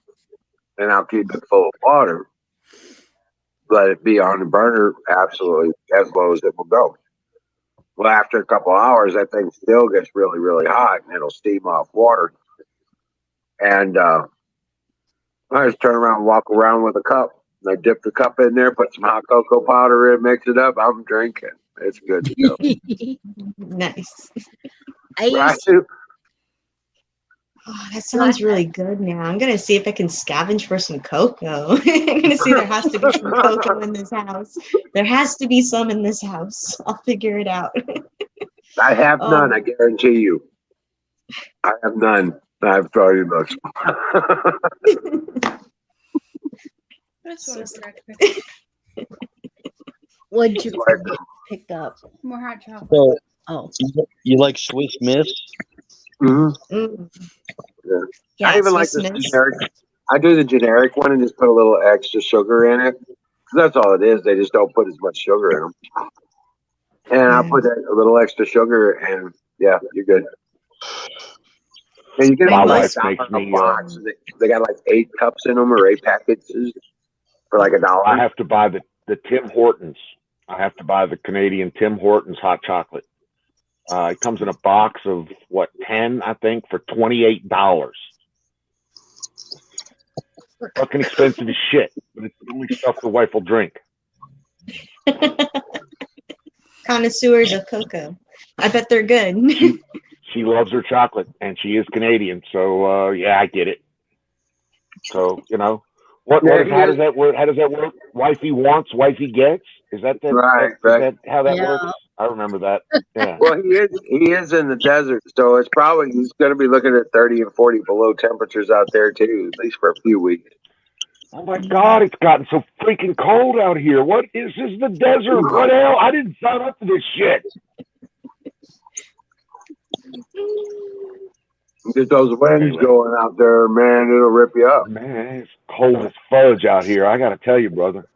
and I'll keep it full of water. Let it be on the burner absolutely as low as it will go. Well, after a couple hours, that thing still gets really, really hot, and it'll steam off water. And I just turn around and walk around with a cup. And I dip the cup in there, put some hot cocoa powder in, mix it up. I'm drinking. It's good to go. Nice. Right? Oh, that sounds really good now. I'm going to see if I can scavenge for some cocoa. I'm going to see there has to be some cocoa in this house. There has to be some in this house. I'll figure it out. I have none, I guarantee you. I have none. I have $30. That's what what'd you pick up? More hot chocolate. So, Oh, you like Swiss Miss? Mm-hmm. Yeah, I even like Swiss this Miss. generic. I do the generic one and just put a little extra sugar in it. 'Cause that's all it is. They just don't put as much sugar in them. And I'll put a little extra sugar, and yeah, you're good. And you get My them like wife makes a me. box. They got like 8 cups in them or 8 packages for like $1. I have to buy the Tim Hortons. I have to buy the Canadian Tim Hortons hot chocolate. It comes in a box of 10, I think, for $28. Fucking expensive as shit, but it's the only stuff the wife will drink. Connoisseurs of cocoa. I bet they're good. She loves her chocolate, and she is Canadian, so yeah, I get it. So how does that work? How does that work? Wifey wants, wifey gets. Is that Right. Is that how that works? I remember that. Yeah. Well, he is in the desert, so it's probably he's going to be looking at 30 and 40 below temperatures out there too, at least for a few weeks. Oh my God, it's gotten so freaking cold out here. What is this? The desert? What the hell? I didn't sign up for this shit. Get those winds going out there, man. It'll rip you up. Man, it's cold as fudge out here. I got to tell you, brother.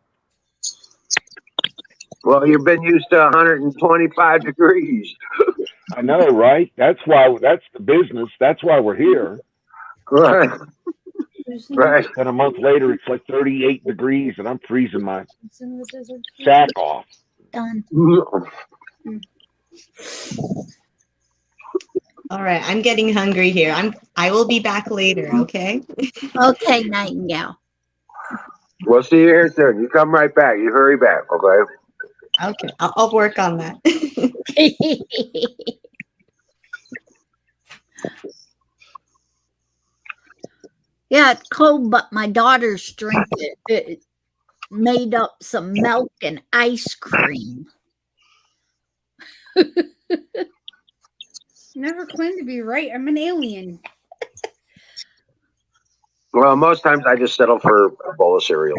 Well, you've been used to 125 degrees. I know, right? That's the business. That's why we're here. Right. Right. Then a month later, it's like 38 degrees, and I'm freezing my sack off. Done. All right, I'm getting hungry here. I will be back later, okay? Okay, Nightingale. We'll see you here soon. You come right back. You hurry back, okay? Okay, I'll work on that. Yeah, it's cold, but my daughter's drink it made up some milk and ice cream. Never claimed to be right. I'm an alien. Well, most times I just settle for a bowl of cereal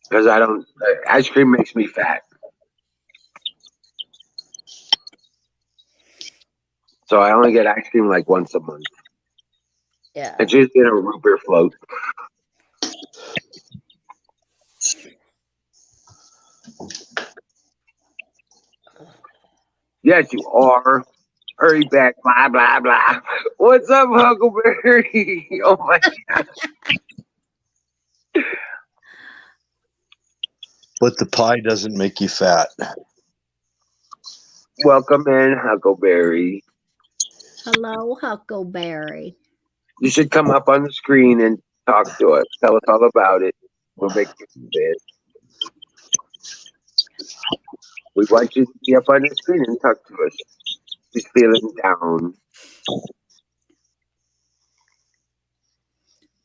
because I don't. Ice cream makes me fat, so I only get ice cream like once a month. Yeah. It's usually in a root beer float. Yes, you are. Hurry back, blah blah blah. What's up, Huckleberry? Oh my god! But the pie doesn't make you fat. Welcome in, Huckleberry. Hello, Huckleberry. You should come up on the screen and talk to us. Tell us all about it. We'll make you bed. We want you to be up on the screen and talk to us. She's feeling down.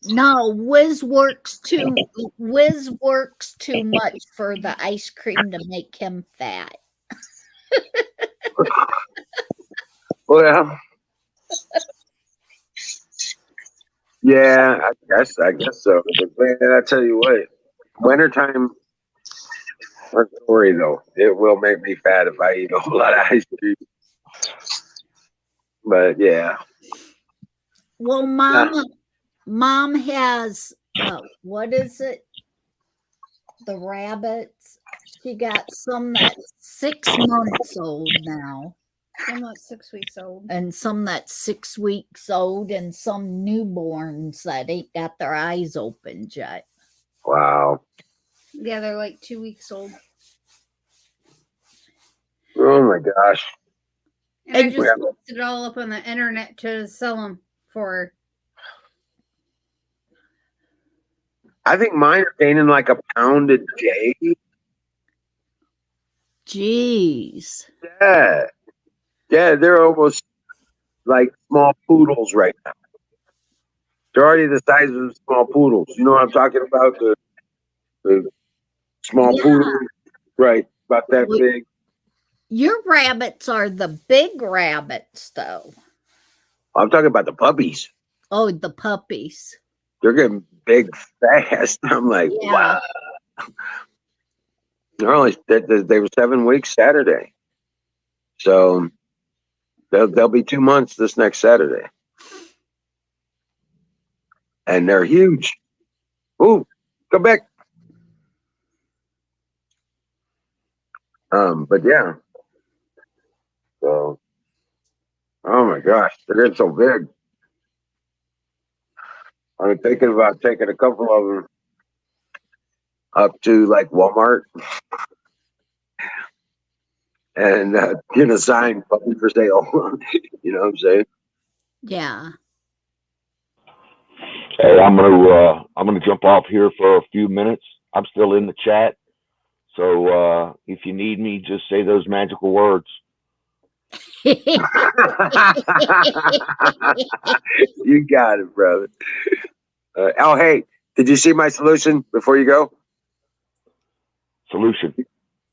No, Wiz works too much for the ice cream to make him fat. Well, yeah, I guess so. But man, I tell you what, wintertime, our story though, it will make me fat if I eat a whole lot of ice cream. But yeah. Well, Mom has what is it? The rabbits. She got some that's 6 months old now. Some that's 6 weeks old. And some that's 6 weeks old, and some newborns that ain't got their eyes open yet. Wow. Yeah, they're like 2 weeks old. Oh my gosh. And I just looked it all up on the internet to sell them for. I think mine are gaining like a pound a day. Jeez. Yeah. Yeah, they're almost like small poodles right now. They're already the size of small poodles. You know what I'm talking about? The small poodles. Right. About that big. Your rabbits are the big rabbits, though. I'm talking about the puppies. Oh, the puppies. They're getting big fast. I'm like, wow. They were 7 weeks Saturday. So they'll be 2 months this next Saturday. And they're huge. Ooh, come back. But yeah. So, oh my gosh, they're getting so big. I'm thinking about taking a couple of them up to like Walmart and get a sign puppy for sale. You know what I'm saying? Yeah. Hey, I'm gonna jump off here for a few minutes. I'm still in the chat, so if you need me, just say those magical words. You got it, brother. Oh, hey, did you see my solution before you go? Solution?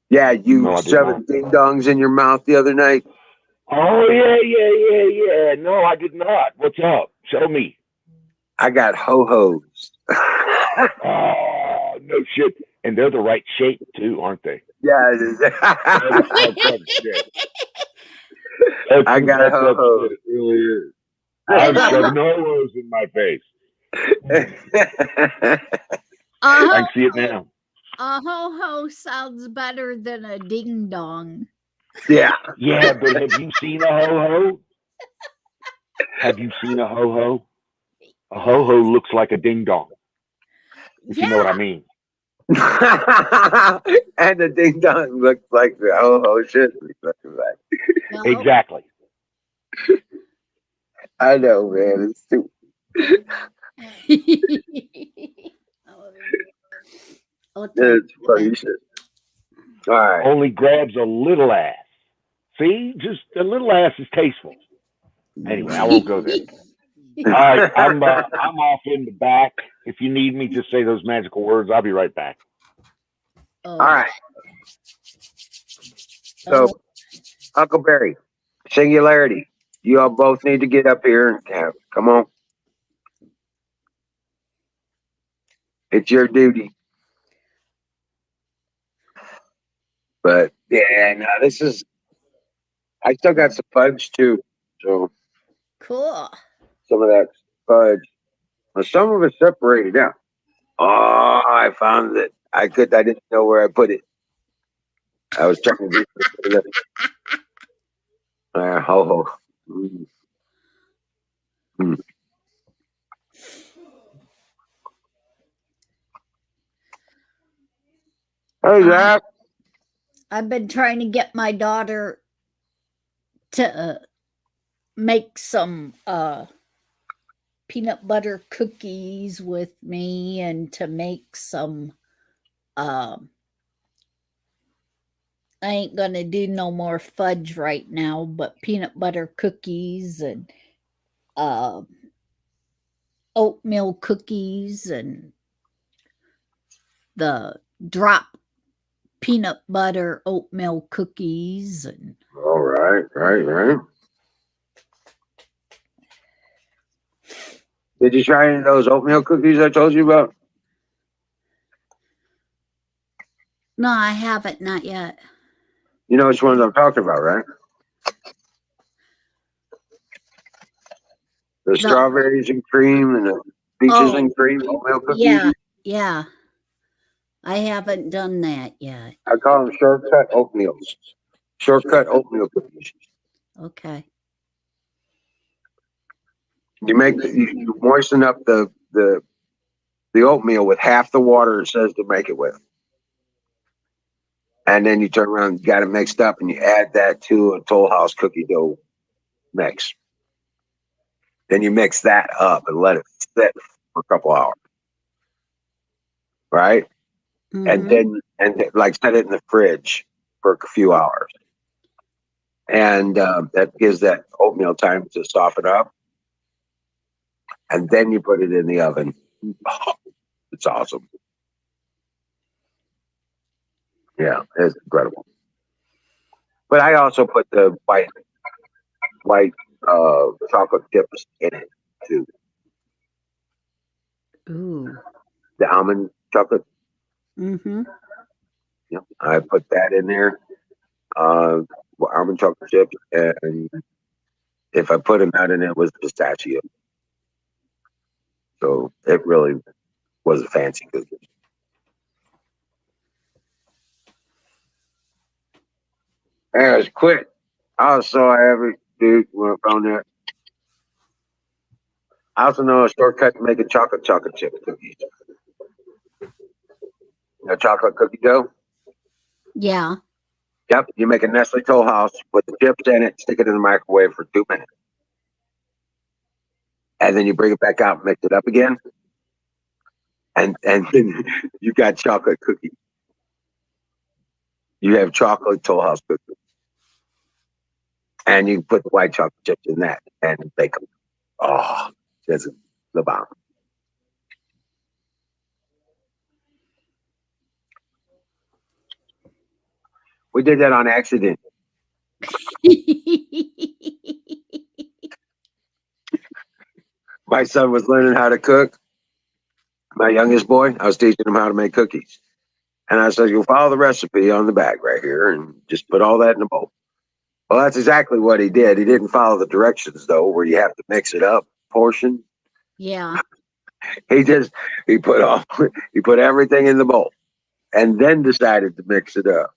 Yeah, you shoved ding dongs in your mouth the other night. Oh yeah. No, I did not. What's up? Show me. I got ho-hos. Oh, no shit. And they're the right shape too, aren't they? Yeah. I got ho-hos. It really is. I'm shoving ho-hos in my face. I can see it now. A ho-ho sounds better than a ding-dong. Yeah. Yeah, but have you seen a ho-ho? Have you seen a ho-ho? A ho-ho looks like a ding-dong. If you know what I mean. And the ding-dong looks like the ho-ho shit. Exactly. I know, man. It's too... It's funny shit. All right. Only grabs a little ass. See, just a little ass is tasteful. Anyway, I won't go there. All right, I'm off in the back. If you need me, just say those magical words. I'll be right back. Oh. All right. So, Uncle Barry, Singularity, you all both need to get up here and come on. It's your duty. But yeah, no, this is. I still got some fudge too. So Cool. some of that fudge. Well, some of it separated out. Oh, I found it. I didn't know where I put it. I was trying to do ho. Mm. Mm. Hey, Zach. I've been trying to get my daughter to make some peanut butter cookies with me and to make some I ain't gonna do no more fudge right now, but peanut butter cookies and oatmeal cookies and the drop peanut butter oatmeal cookies and All right. Did you try any of those oatmeal cookies I told you about? no, I haven't, not yet. You know which ones I'm talking about, right? The strawberries and cream and the peaches and cream oatmeal cookies. Yeah. I haven't done that yet. I call them shortcut oatmeals. Shortcut oatmeal cookies. Okay. You moisten up the oatmeal with half the water it says to make it with. And then you turn around, got it mixed up, and you add that to a Toll House cookie dough mix. Then you mix that up and let it sit for a couple hours. Right? Mm-hmm. And then like set it in the fridge for a few hours. And that gives that oatmeal time to soften up. And then you put it in the oven. Oh, it's awesome. Yeah, it's incredible. But I also put the white chocolate chips in it too. Ooh. The almond chocolate. Mm-hmm. Yeah, I put that in there. Almond chocolate chips, and if I put a nut in it, was pistachio. So it really was a fancy cookie. And it was quick. I was so happy, dude, when I found that. I also know a shortcut to making chocolate chip cookies. Chocolate cookie dough. Yeah. Yep, you make a Nestle Toll House, put the chips in it, stick it in the microwave for 2 minutes. And then you bring it back out and mix it up again. And then you got chocolate cookies. You have chocolate Toll House cookies. And you put the white chocolate chips in that and bake them. Oh, that's the bomb. We did that on accident. My son was learning how to cook. My youngest boy, I was teaching him how to make cookies. And I said, you'll follow the recipe on the back right here and just put all that in a bowl. Well, that's exactly what he did. He didn't follow the directions, though, where you have to mix it up portion. Yeah. He put everything in the bowl and then decided to mix it up.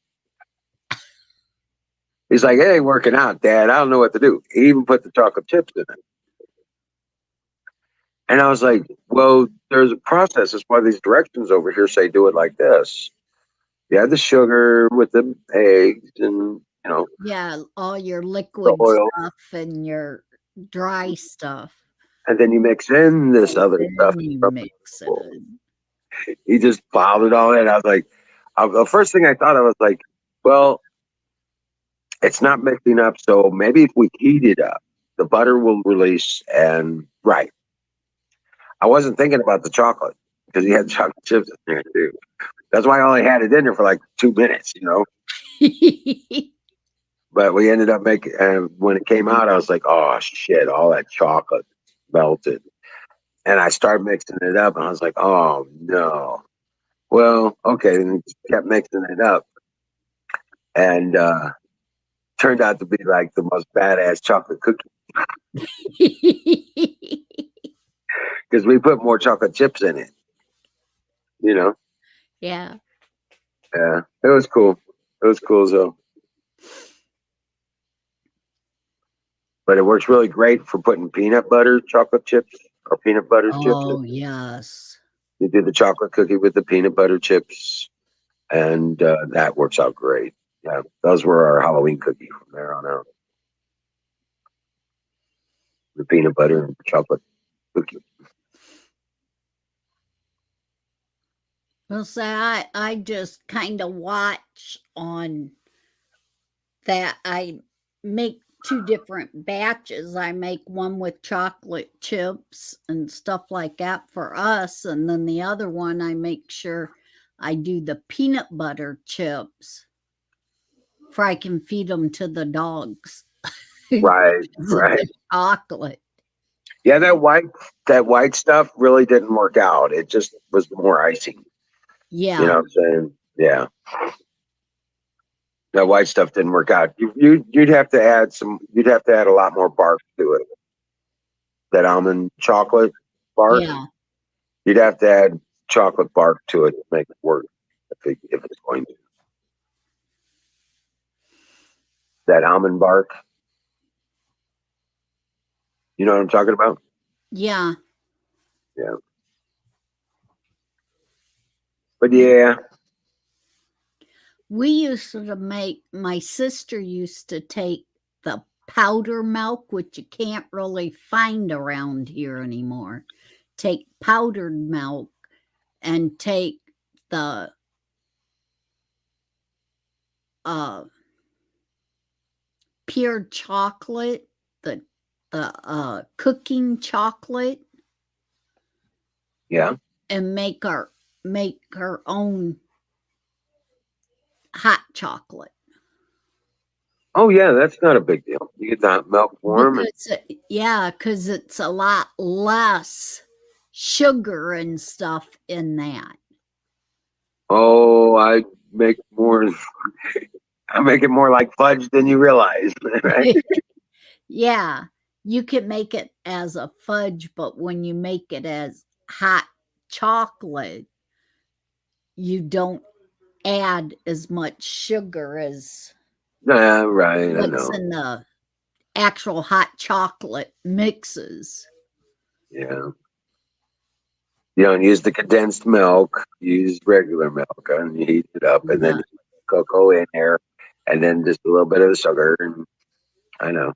He's like, it ain't working out, Dad. I don't know what to do. He even put the chocolate chips in it. And I was like, well, there's a process. That's why these directions over here say do it like this. You add the sugar with the eggs and, Yeah, all your liquid oil. stuff and your dry stuff. And then you mix in this other stuff. You mix it in. He just piled it all in. I was like, the first thing I thought, I was like, well, It's not mixing up. So maybe if we heat it up, the butter will release. And right, I wasn't thinking about the chocolate because he had chocolate chips in there too. That's why I only had it in there for like 2 minutes, But we ended up making, and when it came out, I was like, oh shit, all that chocolate melted. And I started mixing it up, and I was like, oh no. Well, okay, and kept mixing it up, and turned out to be like the most badass chocolate cookie because we put more chocolate chips in it. Yeah. Yeah, it was cool. It was cool, so. But it works really great for putting peanut butter chocolate chips or peanut butter chips in. Oh, yes. You do the chocolate cookie with the peanut butter chips, and that works out great. Yeah, those were our Halloween cookies from there on out. The peanut butter and chocolate cookie. Well, say I just kind of watch on that. I make 2 different batches. I make one with chocolate chips and stuff like that for us, and then the other one I make sure I do the peanut butter chips for I can feed them to the dogs. Right, Because of right. the chocolate. Yeah, that white stuff really didn't work out. It just was more icing. Yeah. You know what I'm saying? Yeah. That white stuff didn't work out. You'd have to add some. You'd have to add a lot more bark to it. That almond chocolate bark. Yeah. You'd have to add chocolate bark to it to make it work. If it's going to. That almond bark. You know what I'm talking about? Yeah. Yeah. But yeah. We used to make, my sister used to take the powder milk, which you can't really find around here anymore. Take powdered milk and take the pure chocolate, the cooking chocolate. Yeah. And make her own hot chocolate. Oh yeah, that's not a big deal. You get that milk warm. Because it's a lot less sugar and stuff in that. Oh, I make more. I make it more like fudge than you realize, right? Yeah, you can make it as a fudge, but when you make it as hot chocolate, you don't add as much sugar as Yeah, right. I what's know. in the actual hot chocolate mixes. Yeah. You don't use the condensed milk. You use regular milk, and you heat it up, and then you put cocoa in there, and then just a little bit of the sugar. And I know.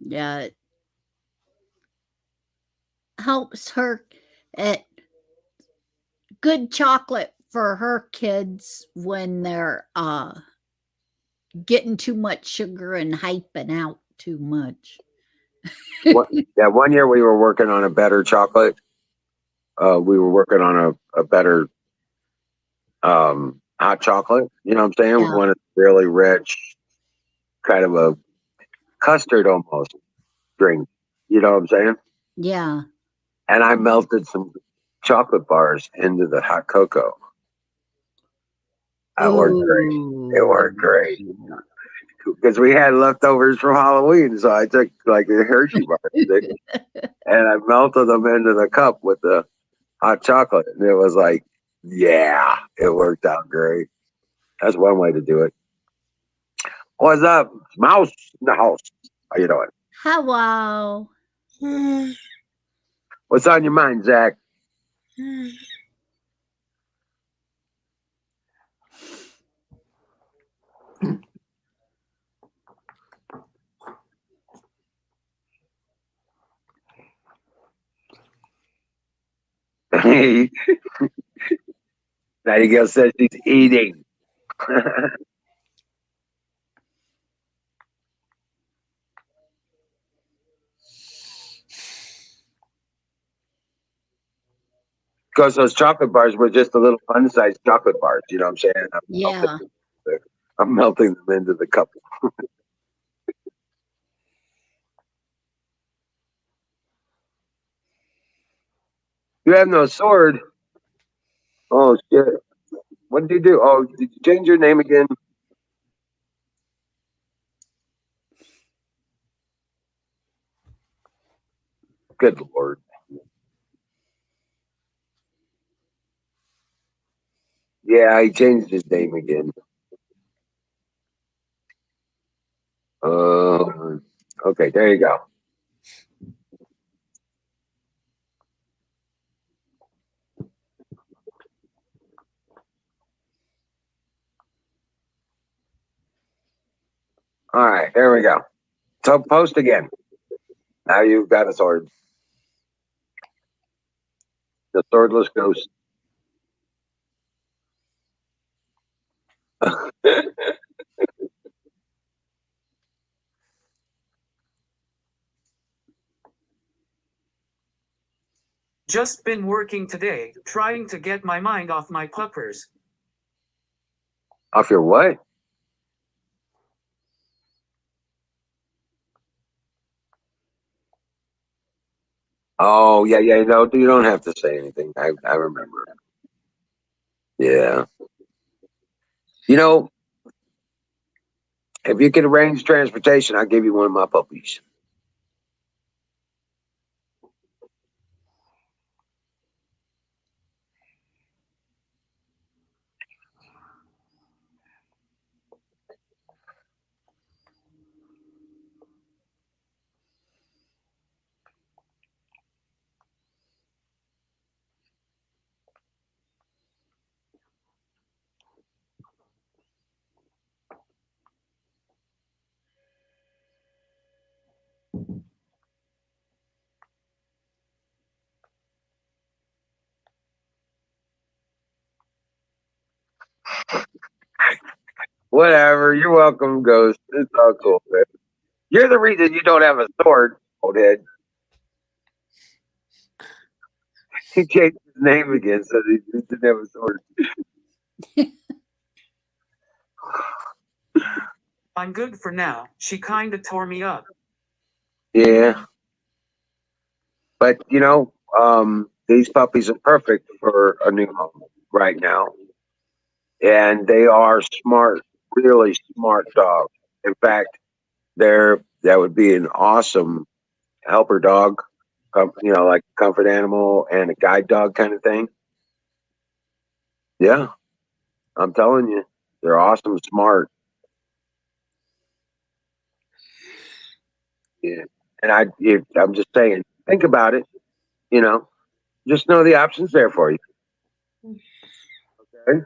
Yeah, it helps her at good chocolate for her kids when they're getting too much sugar and hyping out too much. One year we were working on a better chocolate. We were working on a better hot chocolate. You know what I'm saying? Yeah. One really rich, kind of a custard almost drink. You know what I'm saying? Yeah. And I melted some chocolate bars into the hot cocoa. That worked great. It worked great. Because we had leftovers from Halloween, so I took like the Hershey bars and I melted them into the cup with the hot chocolate, and it was like, yeah, it worked out great. That's one way to do it. What's up, Mouse in the house? How you doing? Hello. What's on your mind, Zach? Nightingale says she's eating. Because those chocolate bars were just a little fun-sized chocolate bars. You know what I'm saying? Yeah. I'm melting them into the cup. You have no sword. Oh shit! What did you do? Oh, did you change your name again? Good lord! Yeah, he changed his name again. Okay, there you go. All right, there we go. So post again. Now you've got a sword. The swordless ghost. Just been working today, trying to get my mind off my puppers. Off your what? Oh yeah, yeah. No, you don't have to say anything. I remember. Yeah. You know, if you could arrange transportation, I'll give you one of my puppies. Whatever. You're welcome, Ghost. It's all cool, man. You're the reason you don't have a sword, old head. He changed his name again so that he didn't have a sword. I'm good for now. She kinda tore me up. Yeah. But you know, these puppies are perfect for a new home right now. And they are smart, really smart dogs. In fact, that would be an awesome helper dog, you know, like comfort animal and a guide dog kind of thing. Yeah, I'm telling you, they're awesome, smart. Yeah, and I'm just saying, think about it. You know, just know the options there for you. Okay.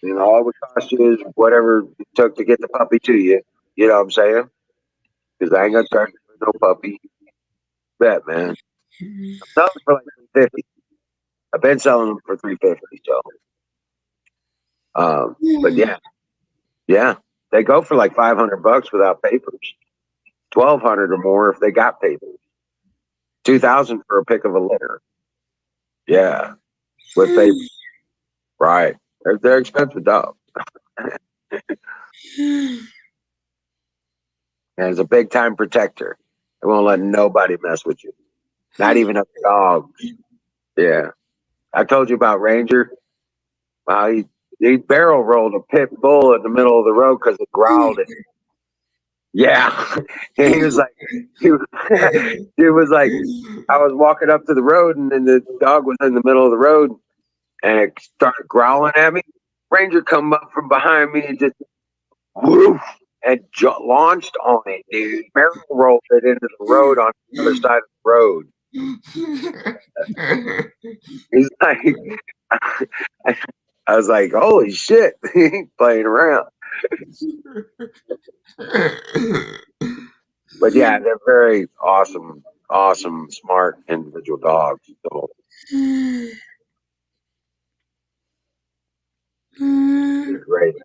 You know, all it would cost you is whatever it took to get the puppy to you. You know what I'm saying? Because I ain't gonna charge you for no puppy. Bet, man. I'm selling for like 350. I've been selling them for 350. So, but yeah, yeah, they go for like $500 without papers. 1,200 or more if they got papers. 2,000 for a pick of a litter. Yeah, with papers. Right. They're expensive dogs. And it's a big time protector. They won't let nobody mess with you. Not even a dog. Yeah. I told you about Ranger. He barrel rolled a pit bull in the middle of the road because it growled at him. Yeah. And he was like, he was, he was like, I was walking up to the road and then the dog was in the middle of the road and it started growling at me. Ranger come up from behind me and just woof and launched on it, dude. Barrel rolled it into the road on the other side of the road. He's like, I was like, holy shit, he ain't playing around. But yeah, they're very awesome, awesome, smart individual dogs. So they're great.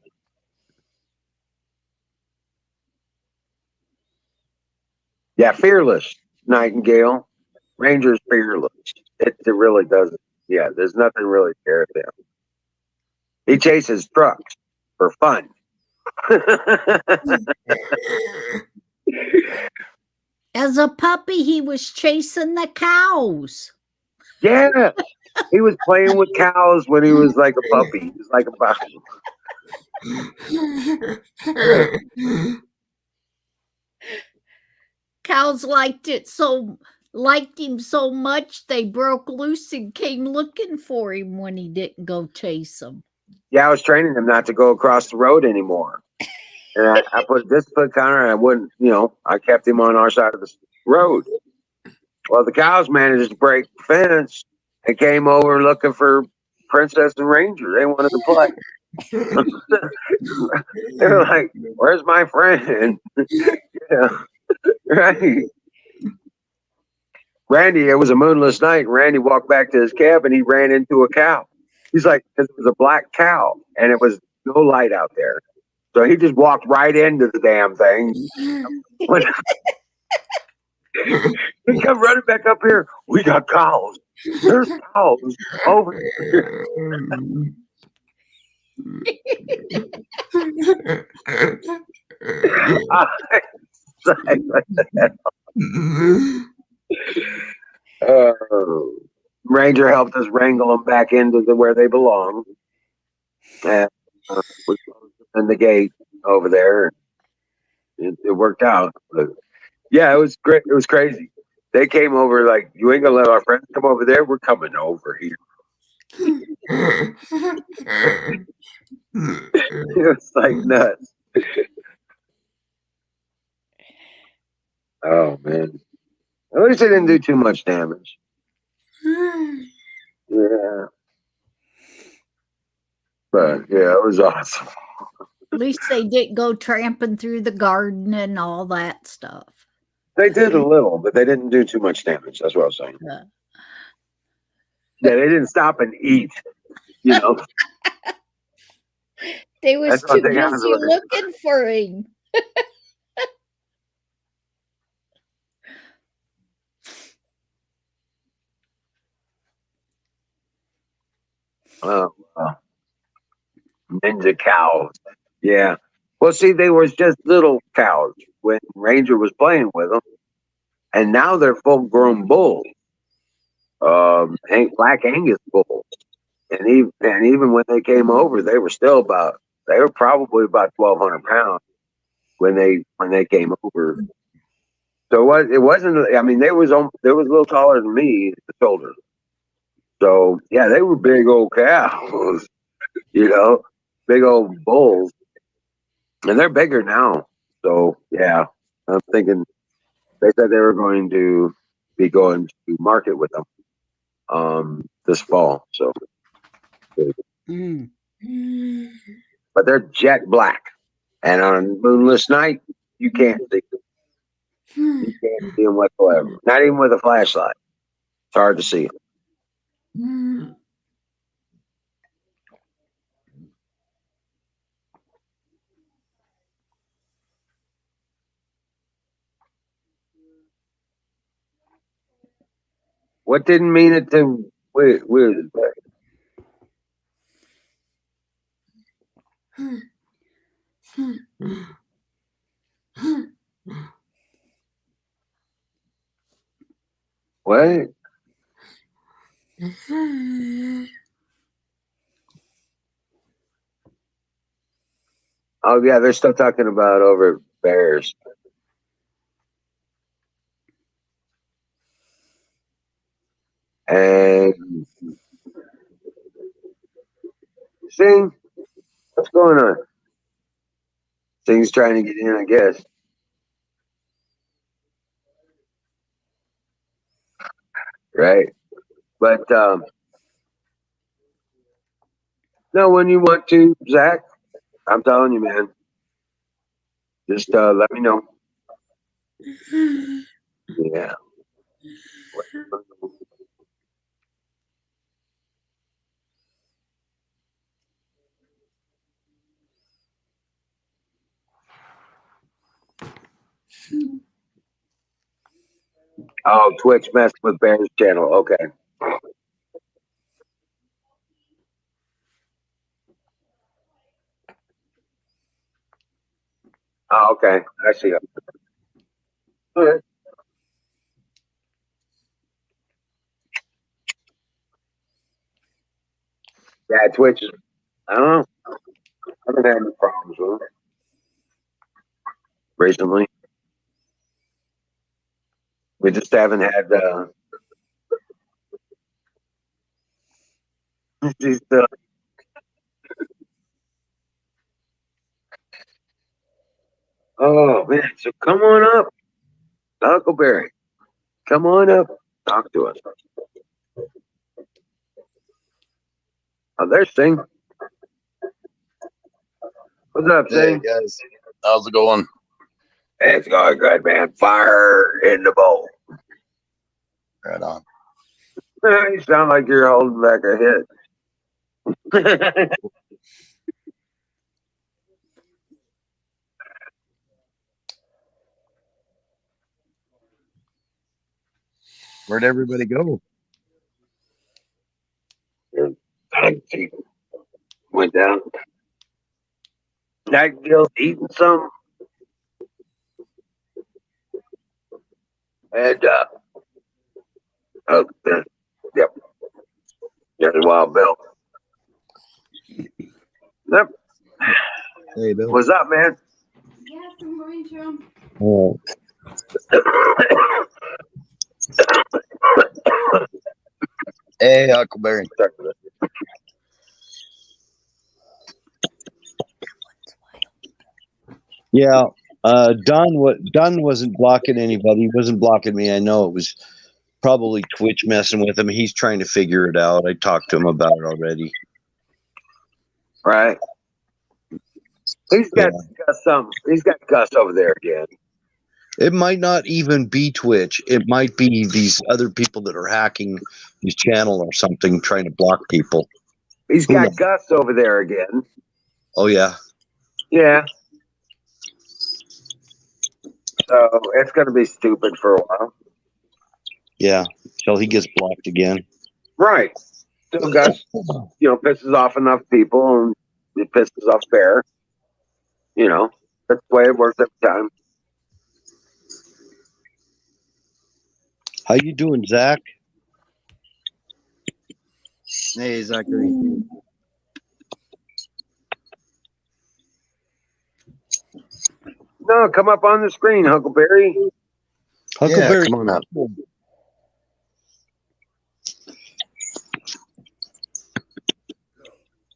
Yeah, fearless. Nightingale. Ranger's fearless. It really doesn't. Yeah, there's nothing really scared of him. He chases trucks for fun. As a puppy, he was chasing the cows. Yeah, he was playing with cows when he was like a puppy. He was like a puppy. Cows liked him so much they broke loose and came looking for him when he didn't go chase them. Yeah, I was training him not to go across the road anymore. And I put a discipline counter and I wouldn't, I kept him on our side of the road. Well, the cows managed to break the fence and came over looking for Princess and Ranger. They wanted to play. They were like, "Where's my friend?" Yeah, right. Randy, it was a moonless night. Randy walked back to his cabin. He ran into a cow. He's like, because it was a black cow and it was no light out there. So he just walked right into the damn thing. He come running back up here. We got cows. There's cows over here. Ranger helped us wrangle them back into where they belong. And we closed in the gate over there. It worked out. But yeah, it was great. It was crazy. They came over like, you ain't gonna let our friends come over there. We're coming over here. It was like nuts. Oh man. At least they didn't do too much damage. Yeah. But yeah, it was awesome. At least they didn't go tramping through the garden and all that stuff. They did a little, but they didn't do too much damage. That's what I was saying. Yeah. Yeah, they didn't stop and eat. They was That's one too thing I was busy looking for him. Ninja cows. Yeah. Well, see, they was just little cows when Ranger was playing with them, and now they're full-grown bulls. Black Angus bulls, and even when they came over, they were probably about 1,200 pounds when they came over. So it wasn't. I mean, they was a little taller than me at the shoulders. So yeah, they were big old cows, big old bulls, and they're bigger now. So yeah, I'm thinking they said they were going to be going to market with them this fall. So, but they're jet black, and on a moonless night, you can't see them. You can't see them whatsoever. Not even with a flashlight. It's hard to see them. What didn't mean it to where what? Oh yeah, they're still talking about over bears. And Sing, what's going on? Sing's trying to get in, I guess. Right? But no, when you want to, Zach, I'm telling you, man. Just let me know. Yeah. Oh, Twitch messed with Bear's channel. Okay. Oh, okay. I see. All right. Yeah, Twitch is. I don't know. I haven't had any problems with it recently. We just haven't had. These, oh man! So come on up, Huckleberry. Come on up. Talk to us. Oh, there's Sing. What's up, Hey Sing? guys, how's it going? It's going good, man. Fire in the bowl. Right on. You sound like you're holding back a hit. Where'd everybody go? Went down. Jack Gill's eating some, and oh, yep, there's Wild Bill. Yep. Hey Bill. What's up, man? Yes, I'm going to. Oh, Hey Huckleberry. yeah. Don wasn't blocking anybody. He wasn't blocking me. I know it was probably Twitch messing with him. He's trying to figure it out. I talked to him about it already. Right. He's got Gus some. He's got Gus over there again. It might not even be Twitch. It might be these other people that are hacking his channel or something, trying to block people. He's Who got knows? Gus over there again. Oh yeah. Yeah. So it's going to be stupid for a while. Yeah. Till he gets blocked again. Right. So Gus, pisses off enough people, and it pisses off Bear. That's the way it works every time. How you doing, Zach? Hey Zachary. No, come up on the screen, Huckleberry. Huckleberry. Yeah, come on up.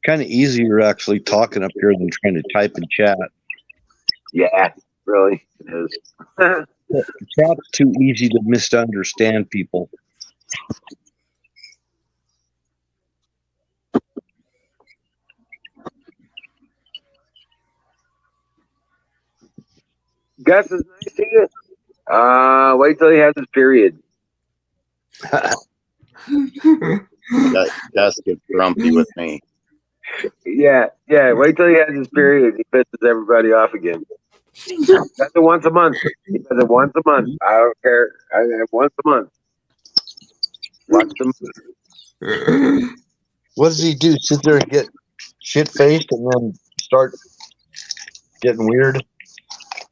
Kind of easier actually talking up here than trying to type and chat. Yeah, really, it is. Chat's too easy to misunderstand people. Gus is nice to you. Wait till he has his period. Gus gets grumpy with me. Yeah. Wait till he has his period. He pisses everybody off again. That's it once a month. He does it once a month. I don't care. Once a month. Watch them. What does he do? Sit there and get shit faced and then start getting weird?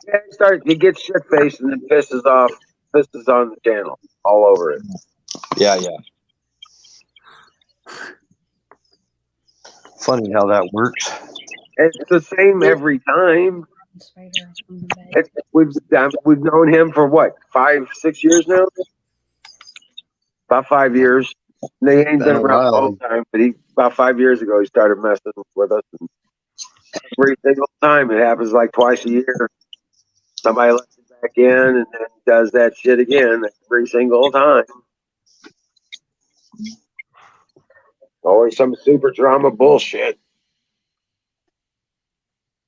Yeah, he gets shit faced and then pisses on the channel all over it. Yeah. Funny how that works. It's the same every time. We've known him for what, 5-6 years now? About 5 years. They ain't been around the whole time, but about 5 years ago he started messing with us. And every single time it happens like twice a year. Somebody lets it back in and then does that shit again every single time. Always some super drama bullshit.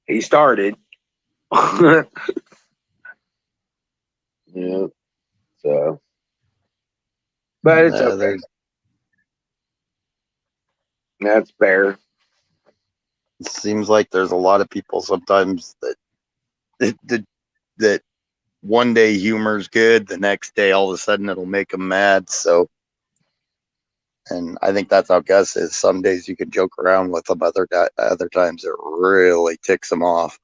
He started. Yeah. So, but it's okay. That's fair. It seems like there's a lot of people sometimes that one day humor's good, the next day all of a sudden it'll make them mad. So, and I think that's how Gus is. Some days you can joke around with them, other times it really ticks them off.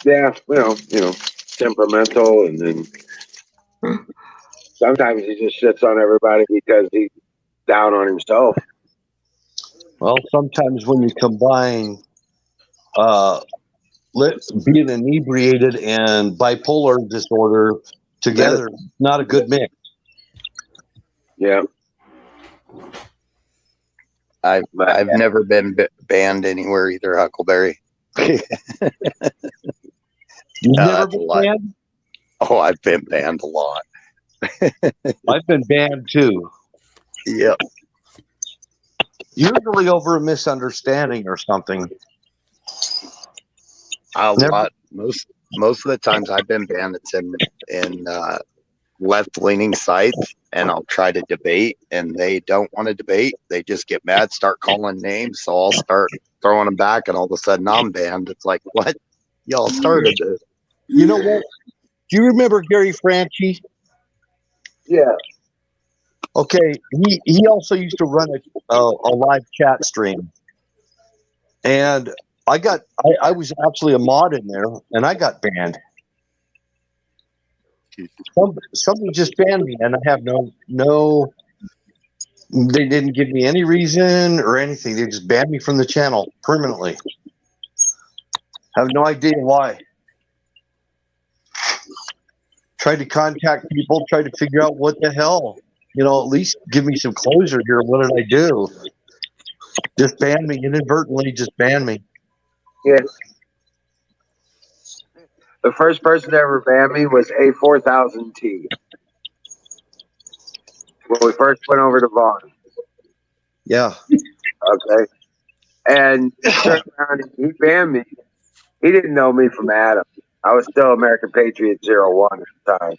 Yeah, temperamental, and then sometimes he just shits on everybody because he's down on himself. Well, sometimes when you combine being inebriated and bipolar disorder together, not a good mix. Yeah. I've never been banned anywhere either, Huckleberry. You've never been banned? Oh, I've been banned a lot. I've been banned too. Yep. Usually over a misunderstanding or something. Most of the times I've been banned, it's in left-leaning sites, and I'll try to debate, and they don't want to debate. They just get mad, start calling names, so I'll start throwing them back, and all of a sudden I'm banned. It's like, what? Y'all started this. You know what? Do you remember Gary Franchi? Yeah. Okay, he also used to run a live chat stream, and I was actually a mod in there, and I got banned. Somebody just banned me, and I have no. They didn't give me any reason or anything. They just banned me from the channel permanently. I have no idea why. Tried to contact people, tried to figure out what the hell. At least give me some closure here. What did I do? Just ban me inadvertently. Just ban me. Yeah. The first person to ever ban me was A4000T. When we first went over to Vaughn. Yeah. Okay. And he turned around and he banned me. He didn't know me from Adam. I was still American Patriot 01 at the time.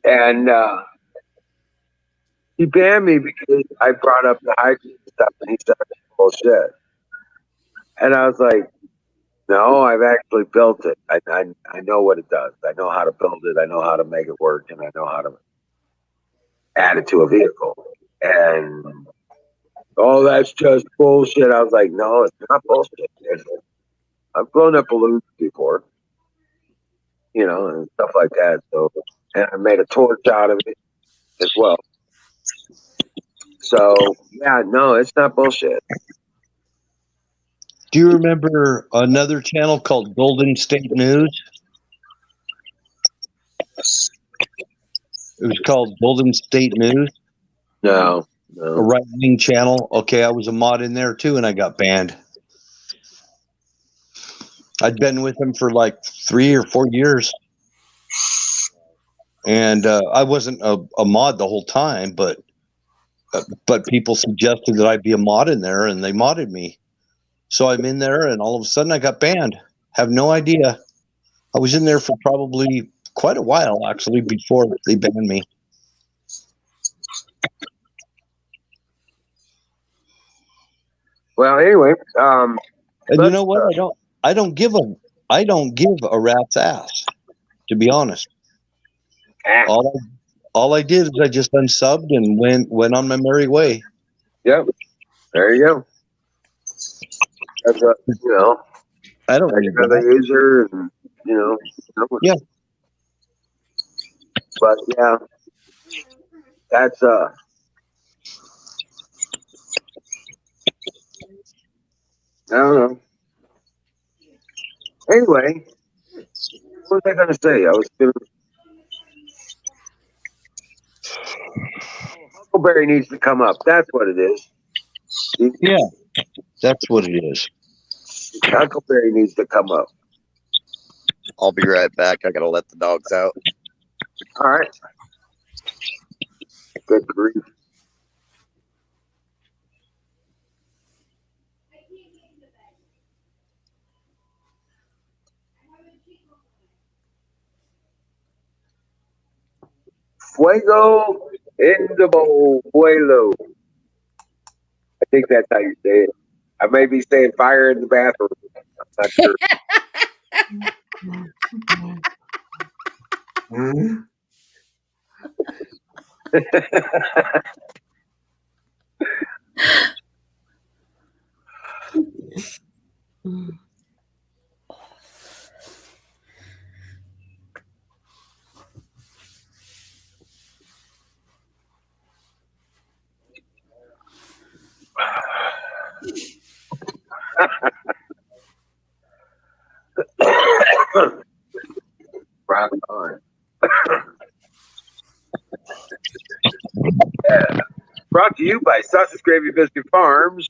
And he banned me because I brought up the hiking stuff, and he said bullshit. And I was like, no, I've actually built it. I know what it does. I know how to build it. I know how to make it work, and I know how to add it to a vehicle. And that's just bullshit. I was like, no, it's not bullshit. I've blown up balloons before, and stuff like that. So, and I made a torch out of it as well. So, yeah, no, it's not bullshit. Do you remember another channel called Golden State News? It was called Golden State News. No. A right-wing channel. Okay, I was a mod in there too, and I got banned. I'd been with him for like 3 or 4 years. And I wasn't a mod the whole time, but people suggested that I be a mod in there, and they modded me. So I'm in there, and all of a sudden I got banned. Have no idea. I was in there for probably quite a while, actually, before they banned me. Well, anyway, and you know what? I don't give a rat's ass, to be honest. All I did is I just unsubbed and went on my merry way. Yep. There you go. That's I don't need another user, and yeah. But yeah, that's I don't know. Anyway, what was I going to say? I was going to. Huckleberry needs to come up. That's what it is. Yeah, that's what it is. Huckleberry needs to come up. I'll be right back. I got to let the dogs out. All right. Good grief. Fuego in the bowl, vuelo. I think that's how you say it. I may be saying fire in the bathroom. I'm not sure. Rock on. Yeah. Brought to you by Sausage Gravy Biscuit Farms.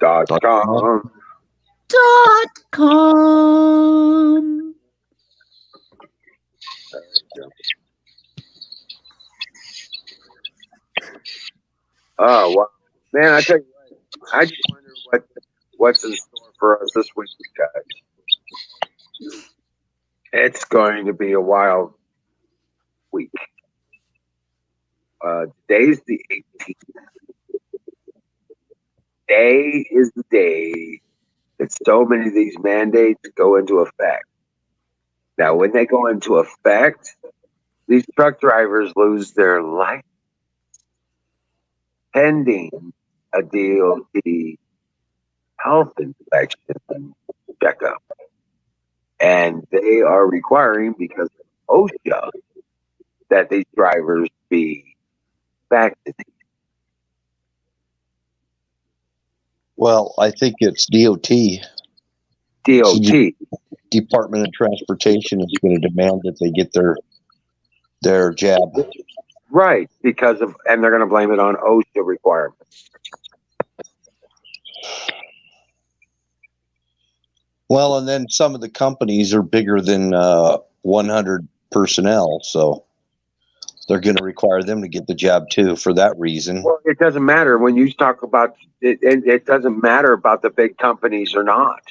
.com. .com. Oh wow, man! I tell you what, I just wonder what's in store for us this week, guys. It's going to be a wild week. Today's the 18th. Today is the day that so many of these mandates go into effect. Now, when they go into effect, these truck drivers lose their life pending a DOT health inspection checkup. And they are requiring, because of OSHA, that these drivers be vaccinated. Well, I think it's DOT. DOT. Department of Transportation is going to demand that they get their jab. Right, and they're going to blame it on OSHA requirements. Well, and then some of the companies are bigger than 100 personnel, so they're going to require them to get the jab too for that reason. Well, it doesn't matter when you talk about it. It doesn't matter about the big companies or not.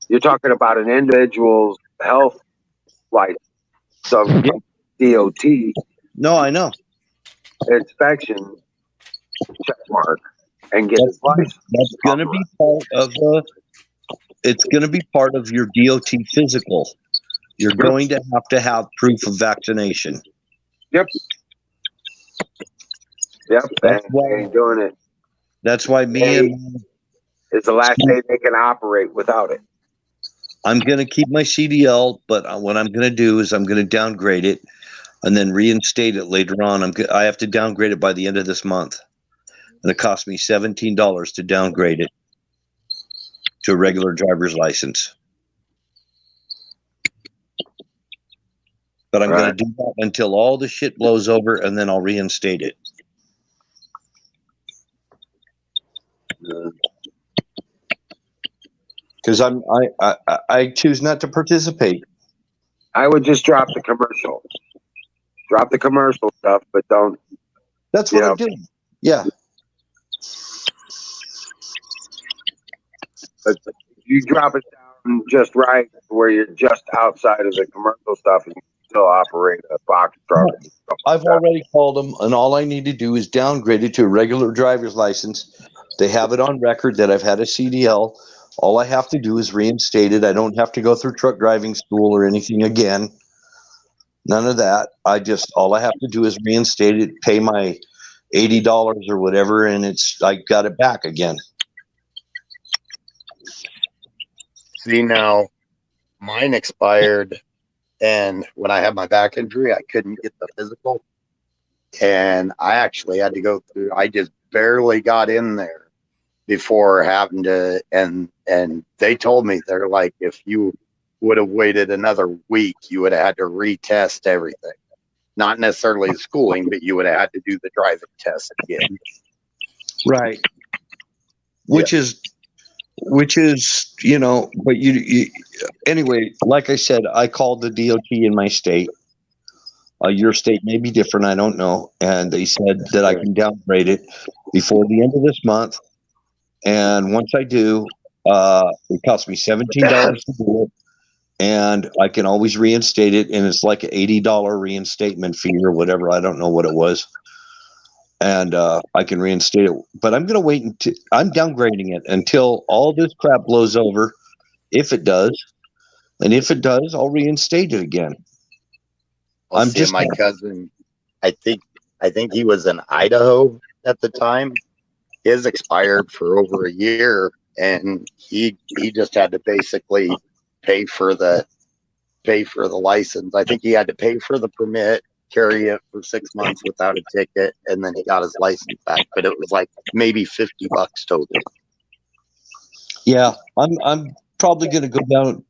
You're talking about an individual's health license. So DOT. No, I know. Inspection check mark and get his license. That's going to be part of it's going to be part of your DOT physical. You're going to have proof of vaccination. Yep. That's why they ain't doing it. That's why it's the last day they can operate without it. I'm going to keep my CDL, but what I'm going to do is I'm going to downgrade it and then reinstate it later on. I have to downgrade it by the end of this month. And it cost me $17 to downgrade it to a regular driver's license. But I'm going to do that until all the shit blows over, and then I'll reinstate it. Because I choose not to participate. I would just drop the commercial. Drop the commercial stuff, but don't. That's what I'm doing. Yeah. But you drop it down just right where you're just outside of the commercial stuff and you still operate a box truck. I've already called them, and all I need to do is downgrade it to a regular driver's license. They have it on record that I've had a CDL. All I have to do is reinstate it. I don't have to go through truck driving school or anything again. None of that. All I have to do is reinstate it, pay my $80 or whatever, and I got it back again. See, now mine expired, and when I had my back injury, I couldn't get the physical, and I actually had to go through. I just barely got in there before having to, and they told me, they're like, if you would have waited another week, you would have had to retest everything. Not necessarily the schooling, but you would have had to do the driving test again. Right. Which is, but you anyway, like I said, I called the DOT in my state. Your state may be different. I don't know. And they said that I can downgrade it before the end of this month. And once I do, it costs me $17 to do it. And I can always reinstate it. And it's like an $80 reinstatement fee or whatever. I don't know what it was. And I can reinstate it. But I'm going to wait until I'm downgrading it until all this crap blows over, if it does. And if it does, I'll reinstate it again. Well, see, my cousin, I think he was in Idaho at the time. His expired for over a year, and he just had to basically pay for the license. I think he had to pay for the permit, carry it for 6 months without a ticket, and then he got his license back. But it was like maybe $50 total. Yeah, I'm probably going to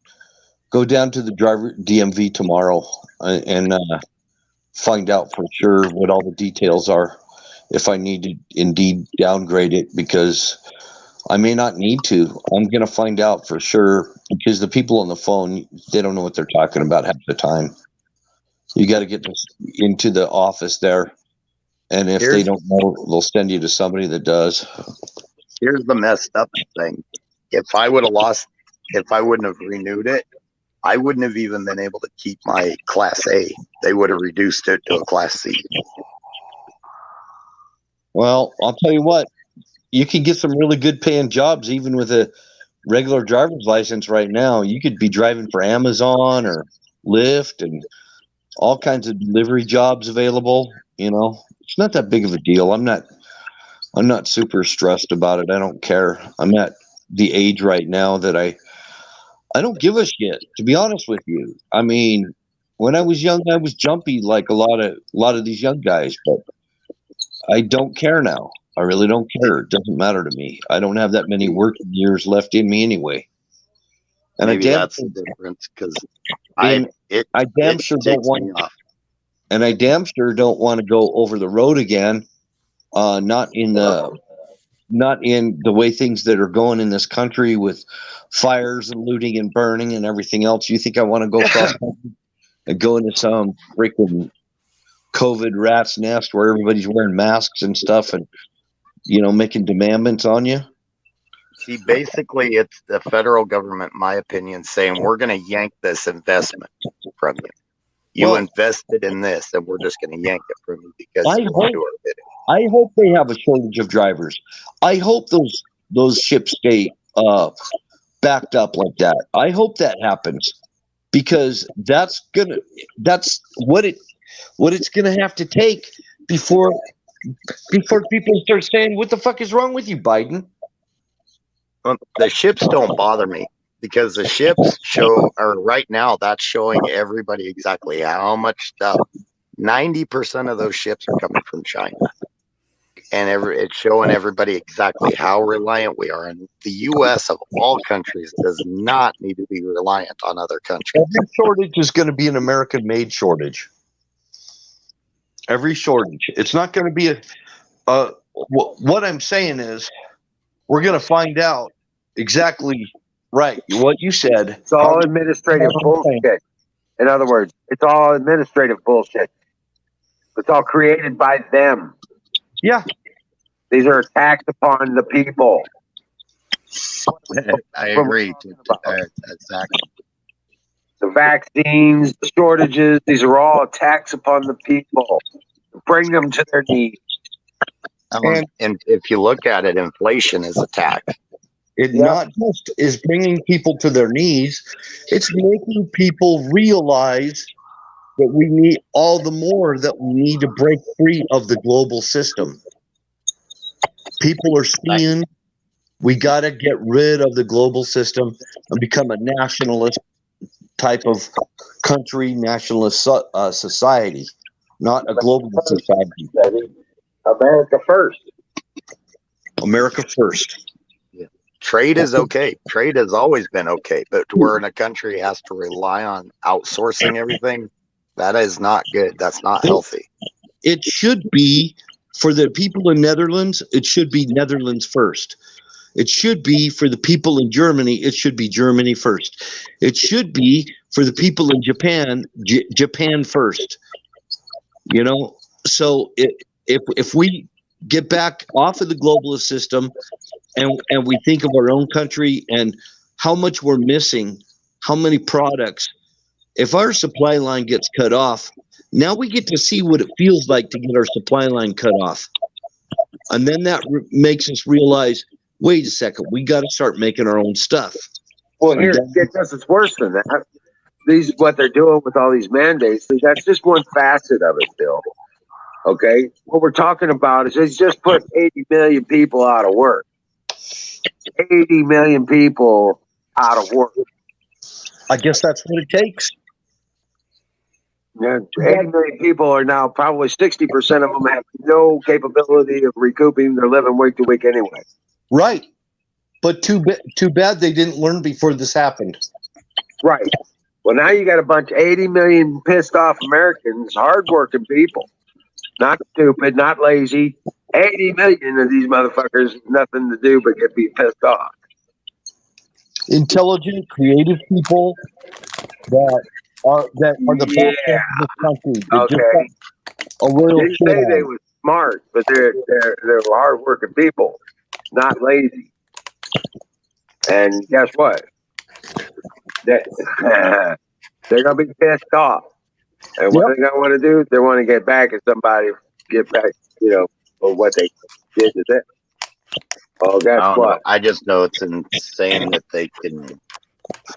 go down to the driver DMV tomorrow and find out for sure what all the details are. If I need to indeed downgrade it, because I may not need to. I'm going to find out for sure, because the people on the phone, they don't know what they're talking about half the time. You got to get into the office there, and if they don't know, they'll send you to somebody that does. Here's the messed up thing. If I wouldn't have renewed it, I wouldn't have even been able to keep my Class A. They would have reduced it to a Class C. Well, I'll tell you what, you can get some really good paying jobs even with a regular driver's license right now. You could be driving for Amazon or Lyft and all kinds of delivery jobs available. You know, it's not that big of a deal. I'm not super stressed about it. I don't care. I'm at the age right now that I don't give a shit, to be honest with you. I mean, when I was young, I was jumpy like a lot of these young guys, but I don't care now. I really don't care. It doesn't matter to me. I don't have that many working years left in me anyway. And maybe that's the difference, because I damn sure don't want to go over the road again. Not in the way things that are going in this country with fires and looting and burning and everything else. You think I want to go across and go into some freaking COVID rat's nest where everybody's wearing masks and stuff and, you know, making demandments on you? See, basically, it's the federal government, in my opinion, saying we're going to yank this investment from you. You invested in this, and we're just going to yank it from you because you want to do our bidding. I hope they have a shortage of drivers. I hope those ships stay backed up like that. I hope that happens, because that's what it's gonna have to take before people start saying, "What the fuck is wrong with you, Biden?" Well, the ships don't bother me, because the ships right now that's showing everybody exactly how much stuff. 90% of those ships are coming from China. And it's showing everybody exactly how reliant we are. And the U.S. of all countries does not need to be reliant on other countries. Every shortage is going to be an American-made shortage. Every shortage. It's not going to be what I'm saying is we're going to find out exactly right what you said. It's all administrative bullshit. In other words, it's all administrative bullshit. It's all created by them. Yeah. These are attacks upon the people. I agree. Exactly. The vaccines, the shortages, these are all attacks upon the people. Bring them to their knees. And if you look at it, inflation is attack. It not just is bringing people to their knees, it's making people realize that we need that we need to break free of the global system. People are seeing we got to get rid of the global system and become a nationalist type of country, nationalist society, not a global society. America first. America first. Yeah. Trade is okay. Trade has always been okay, but where a country has to rely on outsourcing everything, that is not good. That's not healthy. It should be, for the people in Netherlands, it should be Netherlands first. It should be for the people in Germany, it should be Germany first. It should be for the people in Japan, Japan first. You know, so if we get back off of the globalist system and we think of our own country and how much we're missing, how many products, if our supply line gets cut off, now we get to see what it feels like to get our supply line cut off. And then that makes us realize, wait a second, we got to start making our own stuff. Well, here, it's worse than that. these what they're doing with all these mandates. That's just one facet of it, Bill. Okay, what we're talking about is it's just put 80 million people out of work. 80 million people out of work. I guess that's what it takes. Yeah, 80 million people are now probably 60% of them have no capability of recouping their living week to week anyway. Right. But too bad they didn't learn before this happened. Right. Well, now you got a bunch of 80 million pissed off Americans, hardworking people, not stupid, not lazy. 80 million of these motherfuckers, nothing to do but get pissed off. Intelligent, creative people that are the backbone of this country. They just got a royal Didn't say they were smart, but they're hardworking people, not lazy. And guess what? They're gonna be pissed off. And what they're gonna want to do? They want to get back at somebody, for what they did to them. Oh, guess what? I just know it's insane that they can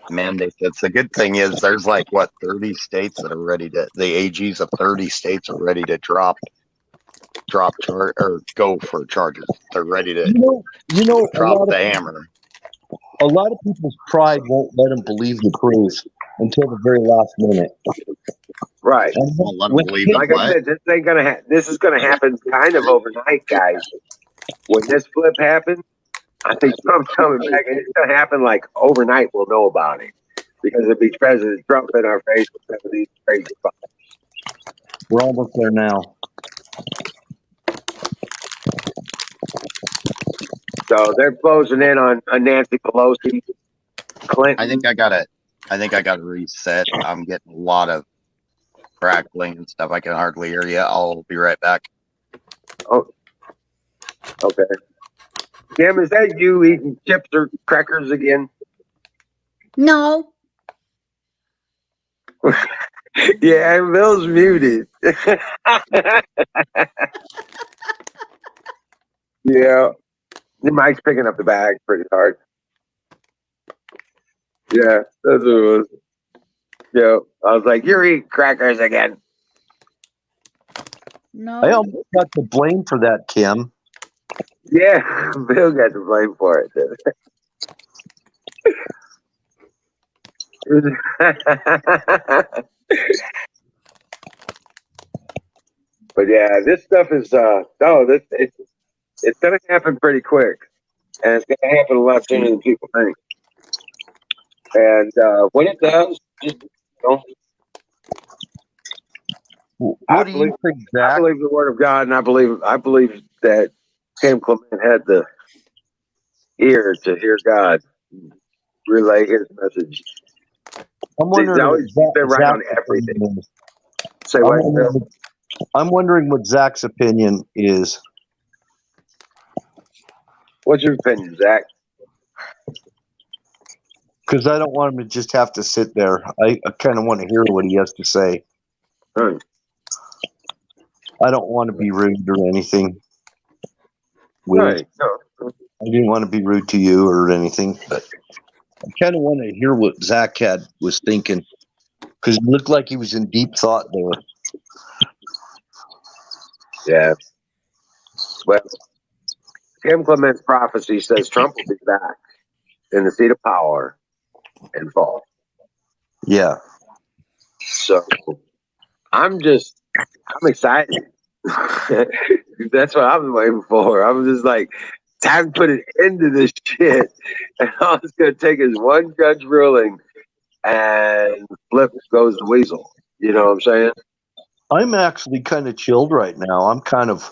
mandate this. The good thing is there's 30 states that are ready to, the AGs of 30 states are ready to drop charge or go for charges. They're ready to drop the hammer. A lot of people's pride won't let them believe the truth until the very last minute. Right. Like I said, this is gonna happen kind of overnight, guys. When this flip happens, I think Trump's coming back, and it's gonna happen like overnight. We'll know about it because it'll be President Trump in our face with some of these crazy fuckers. We're almost there now. So they're closing in on Nancy Pelosi, Clinton. I think I got to reset. I'm getting a lot of crackling and stuff. I can hardly hear you. I'll be right back. Oh, okay. Kim, is that you eating chips or crackers again? No. Yeah, Bill's muted. Yeah. The mic's picking up the bag pretty hard. Yeah, that's what it was. Yeah, I was like, you're eating crackers again. No. I almost got the blame for that, Kim. Yeah, Bill got the blame for it. But yeah, this stuff is it's gonna happen pretty quick, and it's gonna happen a lot sooner than people think. And when it does, just What do you think, Zach? I believe the word of God, and I believe that Tim Clement had the ear to hear God relay his message. I'm wondering. He's always been right on everything. Say what? I'm wondering what Zach's opinion is. What's your opinion, Zach? Because I don't want him to just have to sit there. I kind of want to hear what he has to say. Hmm. I don't want to be rude or anything. Right. I didn't want to be rude to you or anything, but I kind of want to hear what Zach was thinking. Because it looked like he was in deep thought there. Yeah. Well, Tim Clement's prophecy says Trump will be back in the seat of power and fall. Yeah. So I'm excited. That's what I'm waiting for. I'm just like, time to put an end to this shit. And all it's going to take is one judge ruling and flip goes the weasel. You know what I'm saying? I'm actually kind of chilled right now. I'm kind of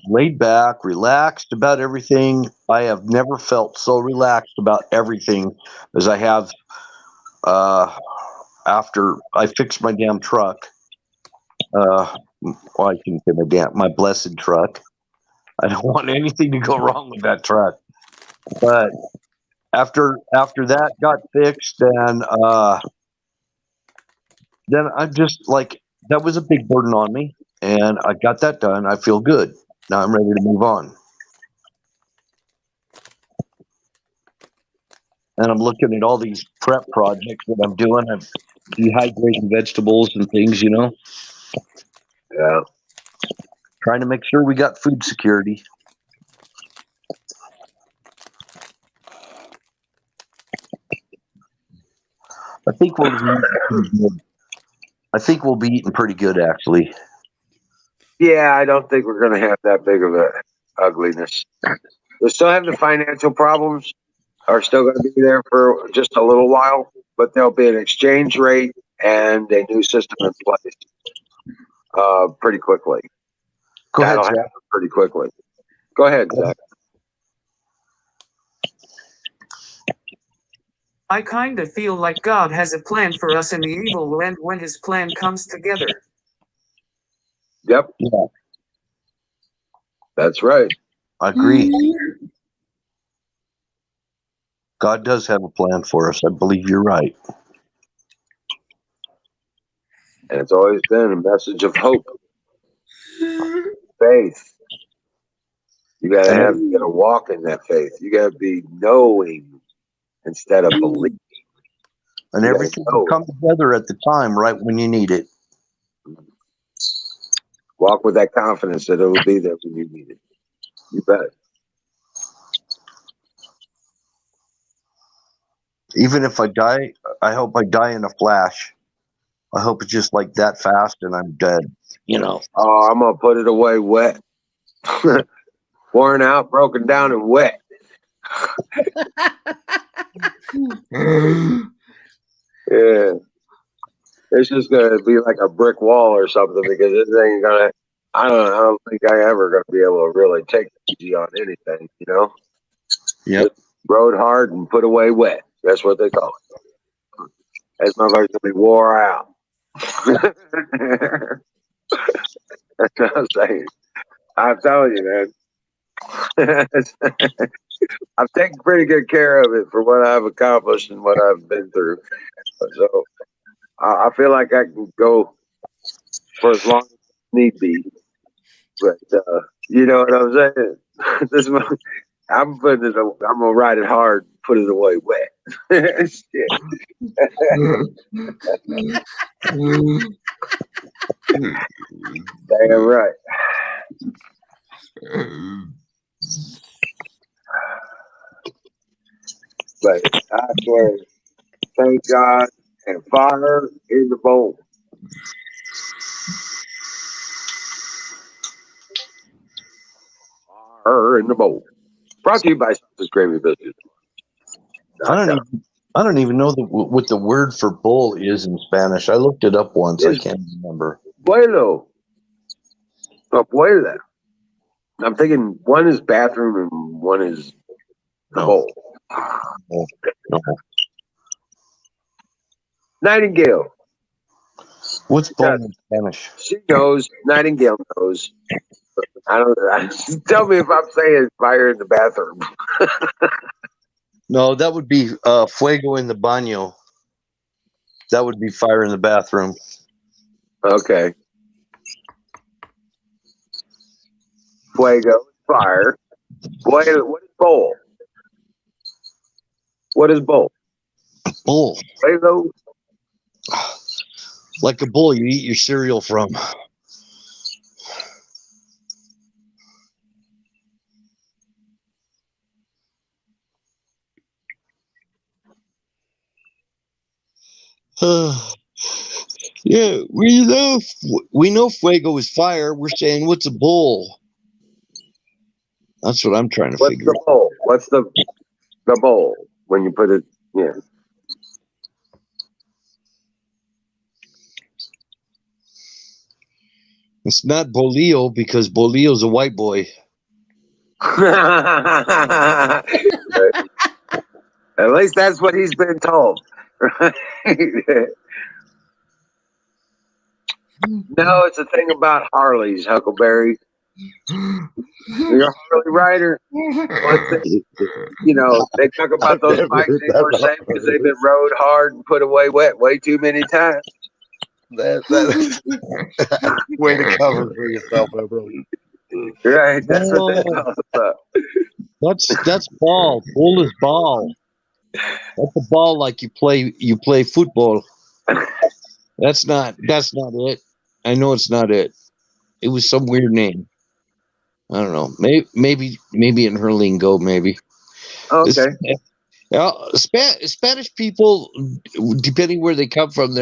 laid back, relaxed about everything. I have never felt so relaxed about everything as I have after I fixed my damn truck. I shouldn't say my blessed truck. I don't want anything to go wrong with that truck. But after that got fixed, and then I'm just like, that was a big burden on me, and I got that done. I feel good. Now I'm ready to move on. and I'm looking at all these prep projects that I'm doing. I'm dehydrating vegetables and things, Yeah. trying to make sure we got food security. I think we'll be eating pretty good. I think we'll be eating pretty good, actually. Yeah, I don't think we're going to have that big of a ugliness. We'll still have the financial problems are still going to be there for just a little while, but there'll be an exchange rate and a new system in place pretty quickly. Go ahead, That'll Zach. happen pretty quickly. Go ahead, Zach. I kinda feel like God has a plan for us in the evil land when his plan comes together. Yep, Yeah, that's right. I agree. God does have a plan for us. I believe you're right. And it's always been a message of hope, faith. You gotta walk in that faith. You gotta be knowing instead of believing. And everything will come together at the time, right when you need it. Walk with that confidence that it will be there when you need it. You bet. Even if I die, I hope I die in a flash. I hope it's just like that fast and I'm dead, Oh, I'm gonna put it away wet. Worn out, broken down, and wet. Yeah. It's just gonna be like a brick wall or something because this ain't gonna. I don't think I ever gonna be able to really take it easy on anything. Yep. Just rode hard and put away wet. That's what they call it. That motherfucker's gonna be wore out. That's what I'm saying. I'm telling you, man. I've taken pretty good care of it for what I've accomplished and what I've been through. So I feel like I can go for as long as need be. But you know what I'm saying? This is I'm putting it. I'm gonna ride it hard, put it away wet. Shit. Damn right. But I swear, thank God and fire in the bowl. Fire in the bowl. Brought to you by Sauce's Gravy Biscuits. I don't even know what the word for bull is in Spanish. I looked it up once. I can't remember. Abuelo. Abuela. I'm thinking one is bathroom and one is the bowl. No. Nightingale. What's bull in Spanish? She knows. Nightingale knows. I don't. Tell me if I'm saying fire in the bathroom. No, that would be fuego in the baño. That would be fire in the bathroom. Okay. Fuego, fire. What is bowl? What is bowl? Bull. Fuego. Like a bull you eat your cereal from. Yeah, we know fuego is fire. We're saying what's a bull? That's what I'm trying to figure out. Bowl? What's the bowl when you put it? Yeah. It's not Bolillo because Bolillo's a white boy. At least that's what he's been told. No, it's a thing about Harleys, Huckleberry. You're a Harley rider. They talk about those bikes anymore safe because they've been rode hard and put away wet way too many times. That way to cover for yourself, bro. Right, that's what that's all about. That's ball. Bull is ball. That's a ball like you play football. That's not it. I know it's not it. It was some weird name. I don't know. Maybe in her lingo, maybe. Okay. Yeah, Spanish people, depending where they come from,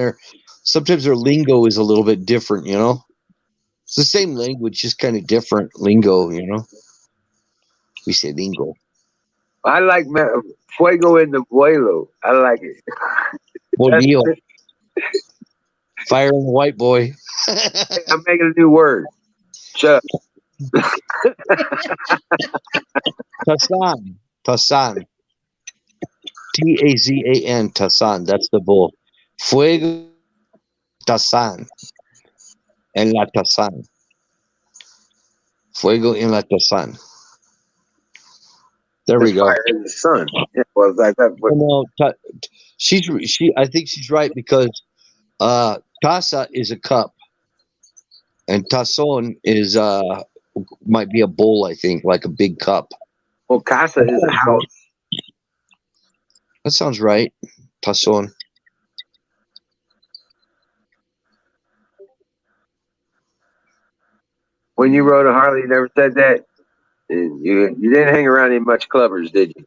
sometimes their lingo is a little bit different. It's the same language, just kind of different lingo. We say lingo. I like fuego in the vuelo. I like it. Bolillo. Fire in the white boy. I'm making a new word. Shut up. Tasan. Tazan, Tazan. That's the bull. Fuego Tazan. En la Tazan. Fuego en la Tazan. There we go. Fire in the sun. Yeah, well, like that. No, I think she's right because taza is a cup, and tazon is might be a bowl. I think like a big cup. Well, casa is a house. That sounds right. Tazon. When you rode a Harley, you never said that. You didn't hang around in much clubbers, did you?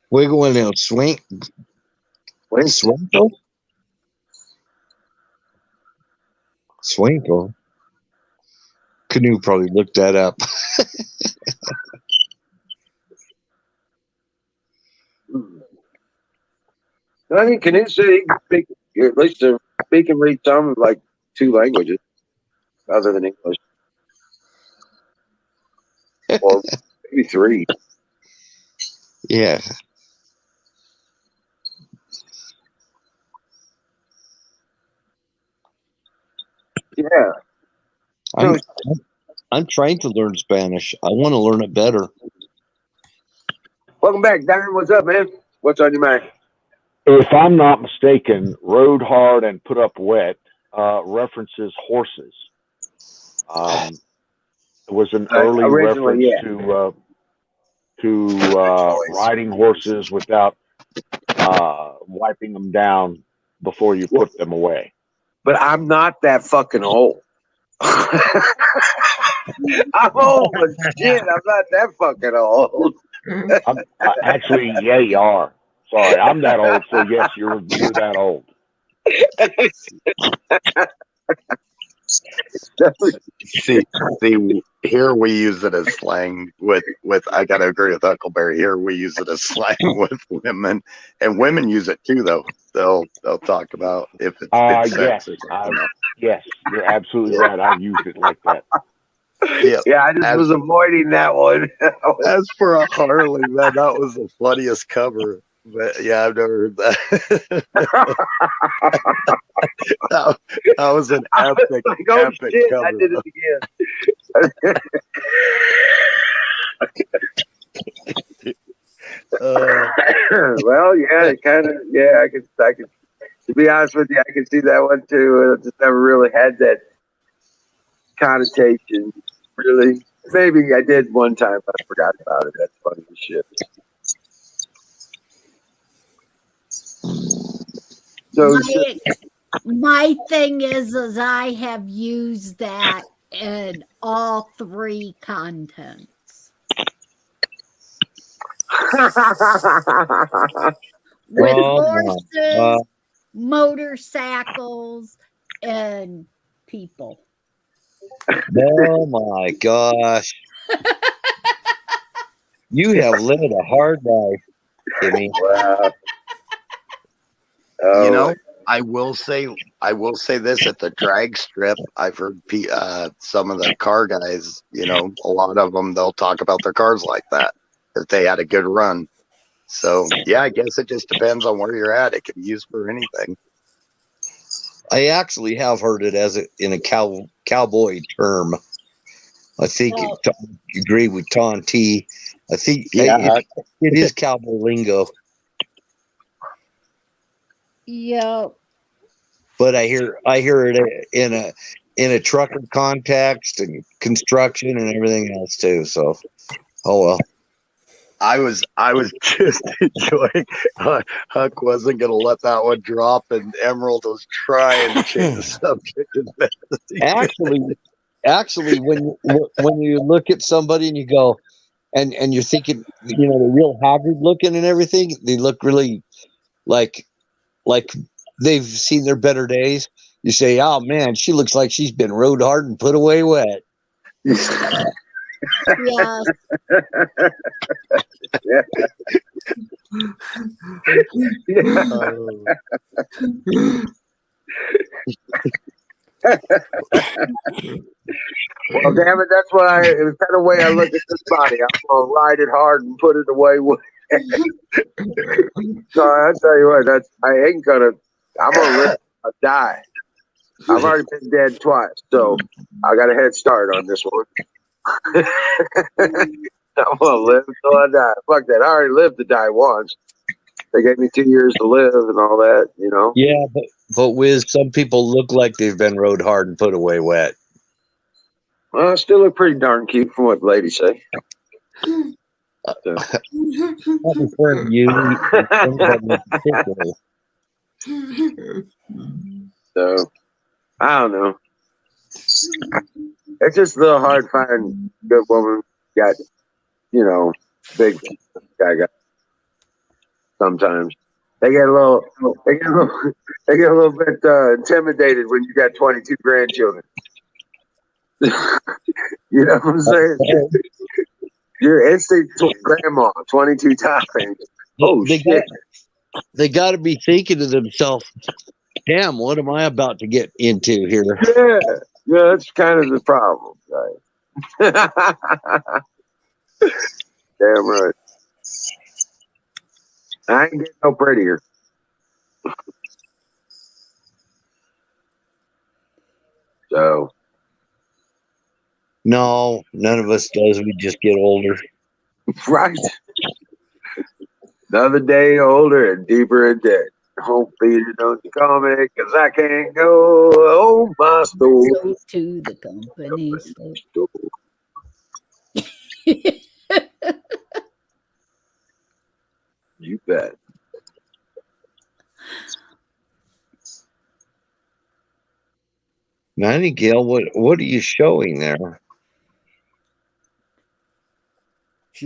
Fuego en el swing. Swanko? Swanko? Canoe probably looked that up. I think Canoe said he can speak, at least speak and read some of like 2 languages other than English. Or maybe 3. Yeah. Yeah. I'm trying to learn Spanish. I want to learn it better. Welcome back, Darren. What's up, man? What's on your mind? If I'm not mistaken, Rode Hard and Put Up Wet references horses. It was an early reference to riding horses without wiping them down before you put them away. But I'm not that fucking old. I'm old, but shit, I'm not that fucking old. Actually, yeah, you are. Sorry, I'm that old, so yes, you're that old. See, here we use it as slang with I gotta agree with Huckleberry. Here we use it as slang with women, and women use it too. Though they'll talk about if it's yes, yes, you're absolutely right. I use it like that. Yeah, I just was avoiding that one. As for a Harley, man, that was the funniest cover. But yeah, I've never heard that. that was an epic, like, epic shit, cover. I did it again. Well, yeah, it kind of, yeah, I could. To be honest with you, I can see that one too. I just never really had that connotation. Really, maybe I did one time. I forgot about it. That's funny as shit. So my thing is I have used that in all 3 contents. With horses, motorcycles, and people. Oh my gosh. You have lived a hard life, Kimmy. Wow. You know, I will say this at the drag strip. I've heard some of the car guys, you know, a lot of them, they'll talk about their cars like that if they had a good run. So yeah, I guess it just depends on where you're at. It can be used for anything. I actually have heard it in a cowboy term. I think I agree with Tom T. I think it is cowboy lingo. Yeah. But I hear it in a trucker context and construction and everything else too. So, oh well. I was just enjoying. Huck wasn't going to let that one drop, and Emerald was trying to change the subject as best as he could. Actually, when you look at somebody and you go, and you're thinking, you know, they're real haggard looking and everything, they look really like they've seen their better days. You say, "Oh man, she looks like she's been rode hard and put away wet." Yeah. Well, damn it, that's why it's kind of way I look at this body. I'm gonna ride it hard and put it away. So I tell you what, I'm gonna live or die. I've already been dead twice, so I got a head start on this one. I'm gonna live till I die. Fuck that. I already lived to die once. They gave me 2 years to live and all that, you know. Yeah, but Wiz, some people look like they've been rode hard and put away wet. Well, I still look pretty darn cute from what the ladies say. So. Not referring to you, anybody in particular. So, I don't know. It's just a little hard finding a good woman got, you know, big guy got. Sometimes they get a little bit intimidated when you got 22 grandchildren. You know what I'm saying? Your instinct grandma 22 times. Oh shit! They got to be thinking to themselves, "Damn, what am I about to get into here?" Yeah, that's kind of the problem, right? Damn right. I ain't getting no prettier. So. No, none of us does. We just get older. Right. Another day older and deeper in debt. Hopefully you don't call me because I can't go. Oh, my soul. So to the company store. You bet. Nightingale, what are you showing there?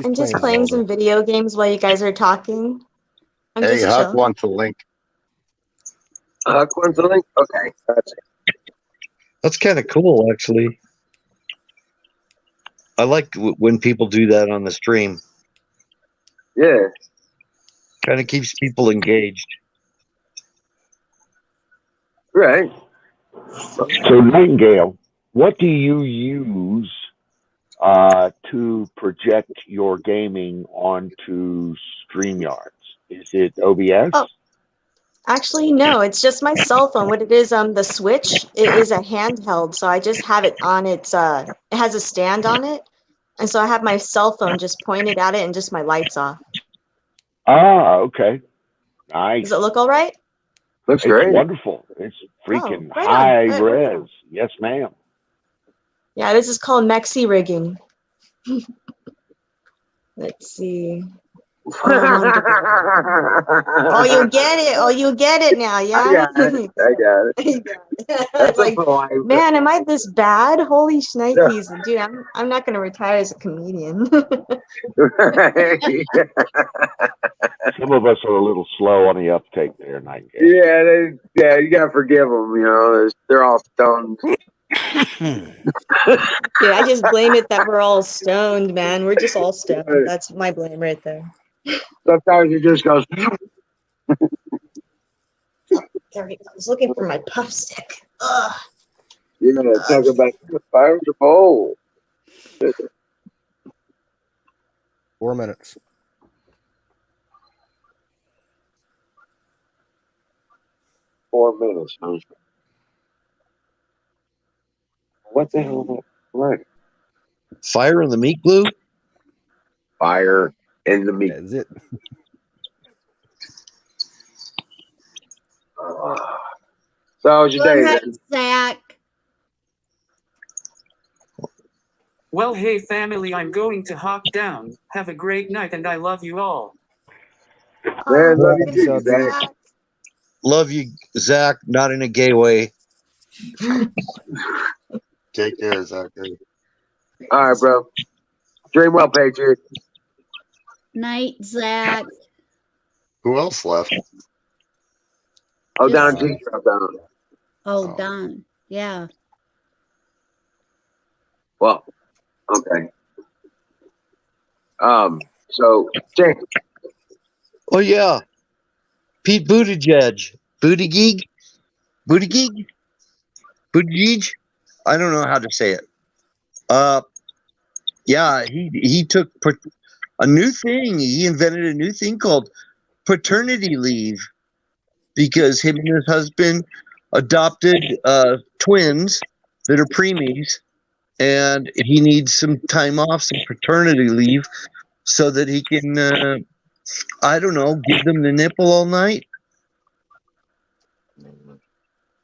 I'm just playing some video games while you guys are talking. I'm Hey, just Huck chilling. wants a link. Huck wants a link? Okay. That's kind of cool, actually. I like when people do that on the stream. Yeah. Kind of keeps people engaged. Right. So, Nightingale, what do you use to project your gaming onto StreamYards? Is it OBS? Oh, actually, no. It's just my cell phone. What it is, the Switch. It is a handheld, so I just have it on its. It has a stand on it, and so I have my cell phone just pointed at it and just my lights off. Ah, okay. Nice. Does it look all right? Looks It's great. wonderful. It's freaking right high on. res. Yes, ma'am. Yeah, this is called Mexi rigging. Let's see. Oh, you get it. Oh, you get it now, yeah? I got it. It's like, man, am I this bad? Holy shnikes. Dude, I'm not going to retire as a comedian. Some of us are a little slow on the uptake there, Nightingale. Yeah, you got to forgive them, you know. They're all stoned. Dude, I just blame it that we're all stoned, man. We're just all stoned. That's my blame right there. Sometimes it just goes. There we go. I was looking for my puff stick. Ugh. Yeah, talk about the fire the bowl. 4 minutes. Huh? What the hell is that? Right. Fire in the meat glue? Fire in the meat. That's it. So how's your day then? Zach. Well, hey family, I'm going to hop down. Have a great night and I love you all. Man, love you Peace too, out, Zach. Zach. Love you, Zach. Not in a gay way. Take care, Zachary. All right, bro. Dream well, Patriot. Night, Zach. Who else left? Oh, Don Just- G dropped down. Oh, Don. Yeah. Well, okay. So James, Oh yeah, Pete Buttigieg, Buttigieg. I don't know how to say it. Yeah, he took a new thing. He invented a new thing called paternity leave because him and his husband adopted twins that are preemies, and he needs some time off, some paternity leave, so that he can, I don't know, give them the nipple all night.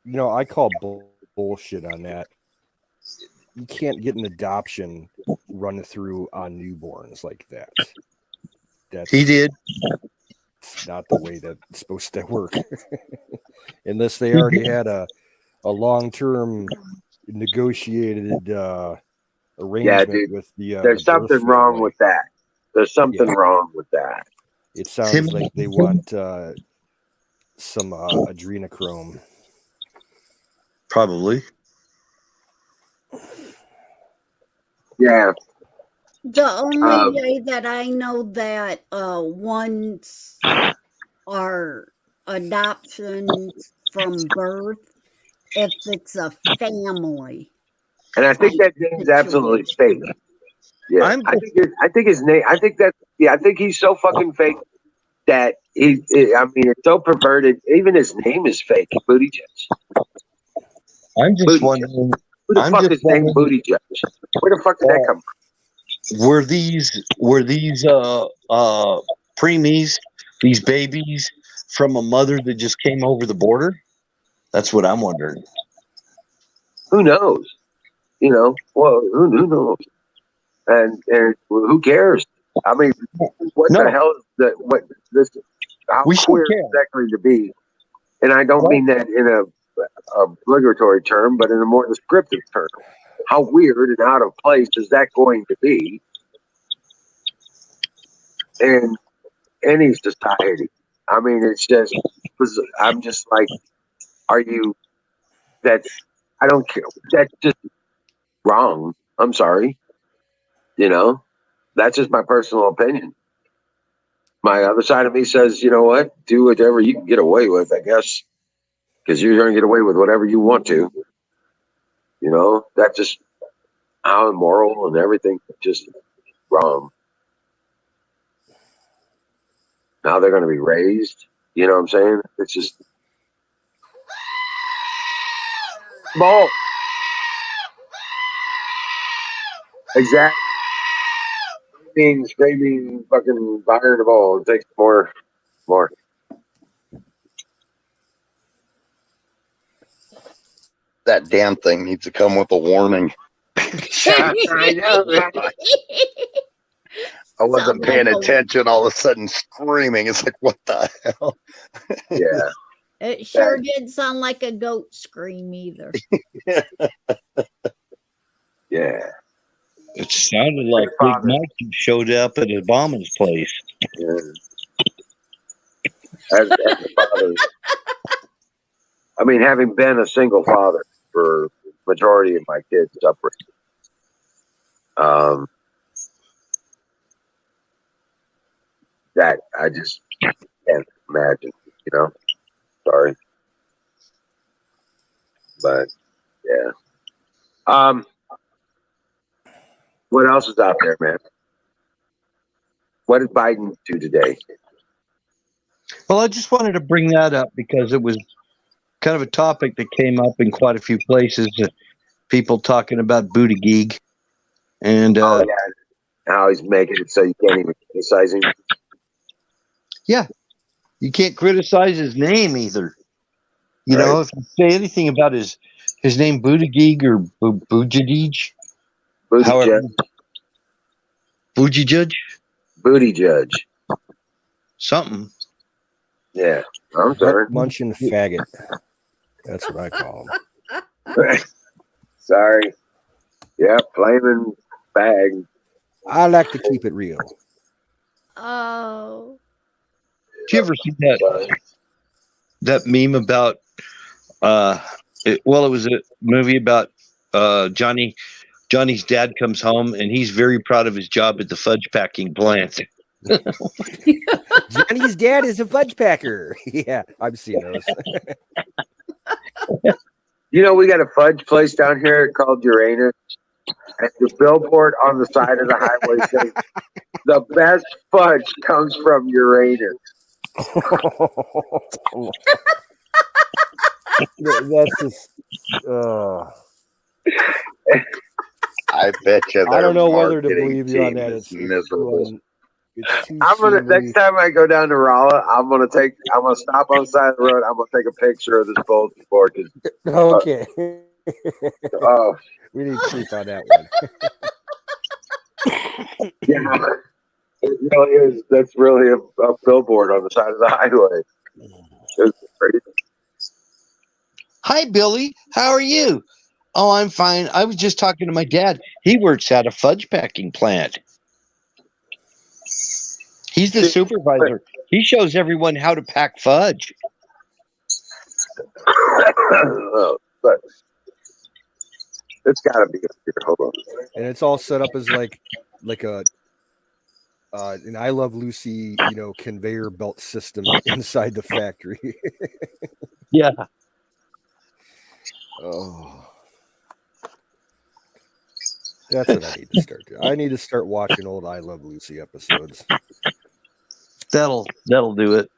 I call bullshit on that. You can't get an adoption run through on newborns like that. He did. It's not the way that's supposed to work. Unless they already had a long-term negotiated arrangement dude, with the there's something birth wrong family. with that. There's something wrong with that. It sounds like they want some adrenochrome. Probably. Yeah. The only way that I know that ones are adoptions from birth if it's a family. And I think that name's absolutely fake. Yeah, I think his name. I think that. Yeah, I think he's so fucking fake that I mean, it's so perverted. Even his name is fake. Buttigieg. I'm just wondering. Who the fuck is named Buttigieg? Where the fuck did that come from? Were these preemies, these babies from a mother that just came over the border? That's what I'm wondering. Who knows? Well, who knows? And who cares? I mean, what the hell is that? What this? How queer is that going to be? And I don't mean that in a obligatory term, but in a more descriptive term. How weird and out of place is that going to be in any society? I mean, it's just. I'm just like, are you? I don't care. That's just wrong. I'm sorry. That's just my personal opinion. My other side of me says, you know what? Do whatever you can get away with, I guess, because you're going to get away with whatever you want to. That's just how immoral and everything, just wrong. Now they're going to be raised. You know what I'm saying? It's just ball. Exactly. Screaming, fucking fire the ball. It takes more. That damn thing needs to come with a warning. I know, right? I wasn't paying attention. All of a sudden, screaming. It's like, what the hell? Yeah. It sure didn't sound like a goat scream either. Yeah. It sounded like Big Mike showed up at Obama's place. Yeah. As a father, I mean, having been a single father for the majority of my kids' upbringing, that I just can't imagine. Sorry, but yeah. What else is out there, man? What did Biden do today? Well, I just wanted to bring that up because it was kind of a topic that came up in quite a few places. People talking about Buttigieg, and how he's making it so you can't even criticize him. Yeah, you can't criticize his name either. You know, if you say anything about his name Buttigieg or Buttigieg, Booty However, judge. Fuji Judge? Booty judge. Something. Yeah, I'm Butt sorry. munching faggot. That's what I call him. Sorry. Yeah, flaming bag. I like to keep it real. Oh. Did you ever see that meme about it was a movie about Johnny's dad comes home and he's very proud of his job at the fudge packing plant. Johnny's dad is a fudge packer. Yeah, I've seen those. You know, we got a fudge place down here called Uranus. And the billboard on the side of the highway says, the best fudge comes from Uranus. That's just. I bet you. I don't know whether to marketing believe you on team that. is It's miserable. It's too I'm gonna seedy. next time I go down to Rolla, I'm gonna stop on the side of the road. I'm gonna take a picture of this bulletin board. Okay. Oh, We need proof on that one. yeah, it really is. That's really a billboard on the side of the highway. It's crazy. Hi, Billy. How are you? Oh, I'm fine. I was just talking to my dad. He works at a fudge packing plant. He's the supervisor. He shows everyone how to pack fudge. But it's got to be up here. Hold on. And it's all set up as like a an I Love Lucy, conveyor belt system inside the factory. Yeah. Oh, that's what I need to start doing. I need to start watching old I Love Lucy episodes. That'll do it.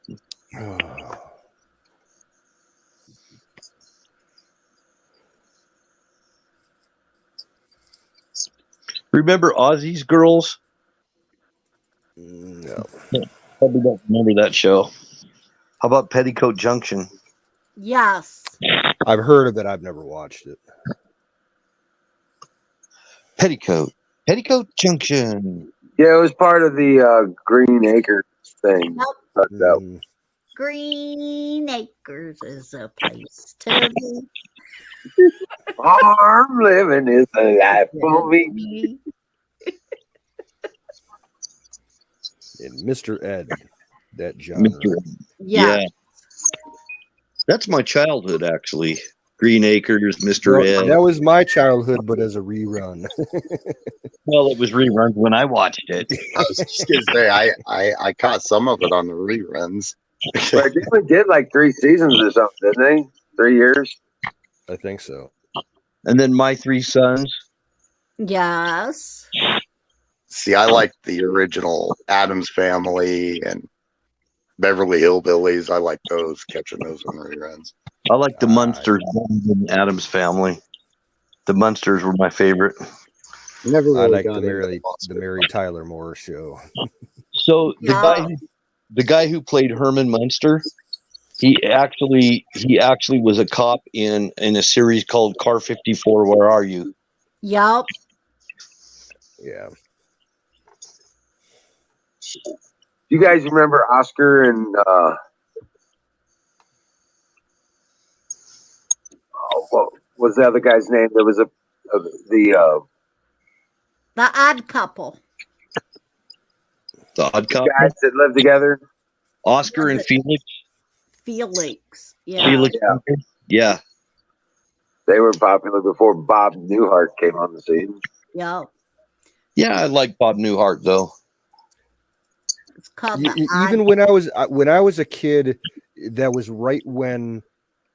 Remember Ozzy's Girls? No. Probably don't remember that show. How about Petticoat Junction? Yes. I've heard of it. I've never watched it. Petticoat Junction. Yeah, it was part of the Green Acres thing. Green Acres is a place to be. Farm living is the life for me. And Mr. Ed, that genre. Yeah. That's my childhood, actually. Green Acres, Mr. Ed. That was my childhood, but as a rerun. Well, it was reruns when I watched it. I was just gonna say I caught some of it on the reruns. But they did like 3 seasons or something, didn't they? 3 years. I think so. And then My Three Sons. Yes. See, I like the original Addams Family and Beverly Hillbillies. I like those, catching those on reruns. I like the Munsters than Addams Family. The Munsters were my favorite. Never really I like got the into Mary Tyler Moore show. So the guy who played Herman Munster, he actually was a cop in a series called Car 54. Where Are You? Yup. Yeah. You guys remember Oscar and what was the other guy's name? There was The Odd Couple. The Odd Couple. guys that lived together. Oscar and Felix. Felix. Yeah. Felix. Yeah. They were popular before Bob Newhart came on the scene. Yup. Yeah, I like Bob Newhart though. It's called Even when I was a kid, that was right when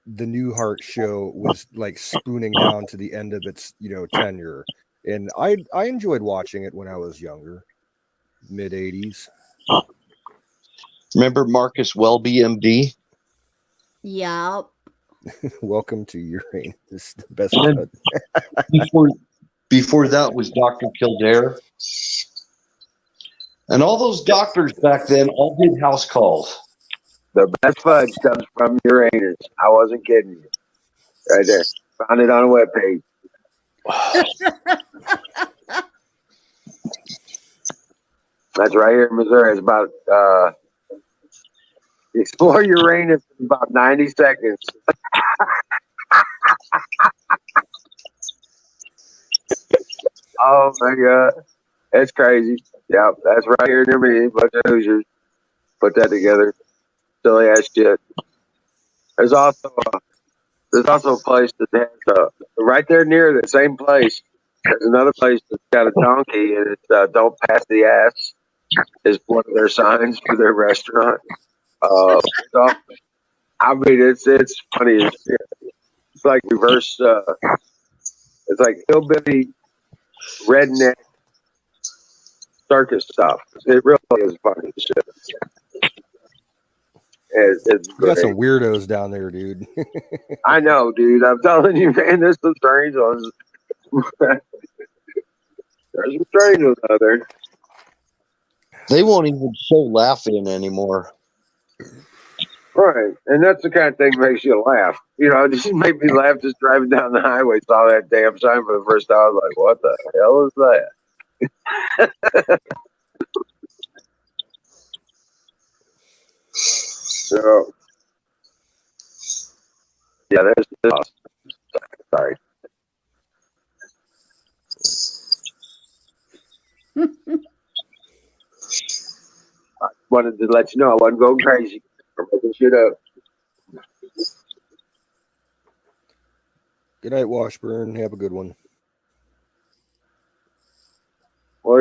the Newhart show was like spooning down to the end of its tenure, and I enjoyed watching it when I was younger, mid '80s. Remember Marcus Welby, MD? Yup. Welcome to Uranus, the best. Before that was Dr. Kildare. And all those doctors back then all did house calls. The best fudge comes from Uranus. I wasn't kidding you. Right there. Found it on a webpage. That's right here in Missouri. It's about explore Uranus in about 90 seconds. Oh my god, that's crazy. Yep, that's right here near me. Bunch of Hoosiers put that together. Silly ass shit. There's also a place that has right there near the same place. There's another place that's got a donkey and it's "Don't pass the ass" is one of their signs for their restaurant. So, I mean, it's funny as shit. It's like reverse. It's like hillbilly redneck circus stuff. It really is funny as shit. It's You got some great. weirdos down there, dude. I know, dude. I'm telling you, man. There's some strange ones. There's some strange ones out there. They won't even show laughing anymore. Right, and that's the kind of thing that makes you laugh. You know, it just made me laugh just driving down the highway, saw that damn sign for the first time. I was like, what the hell is that? So, yeah, there's this. Sorry. I wanted to let you know I wasn't going crazy or making shit up. Good night, Washburn. Have a good one.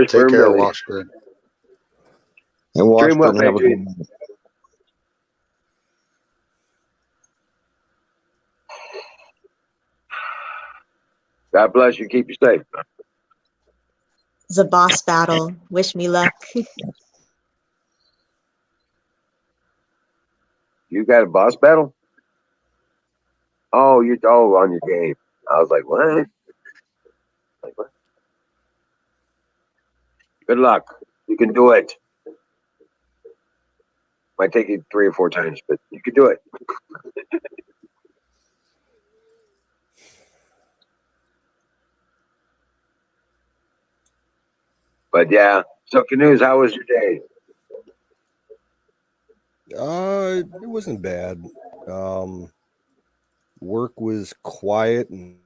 Take care, Washburn. And Dream well, Washburn have a good Adrian. one. God bless you. Keep you safe. It's a boss battle. Wish me luck. You got a boss battle? Oh, you're on your game. I was like, what? Like, what? Good luck. You can do it. Might take you 3 or 4 times, but you can do it. But yeah. So Canoes, how was your day? It wasn't bad. Work was quiet and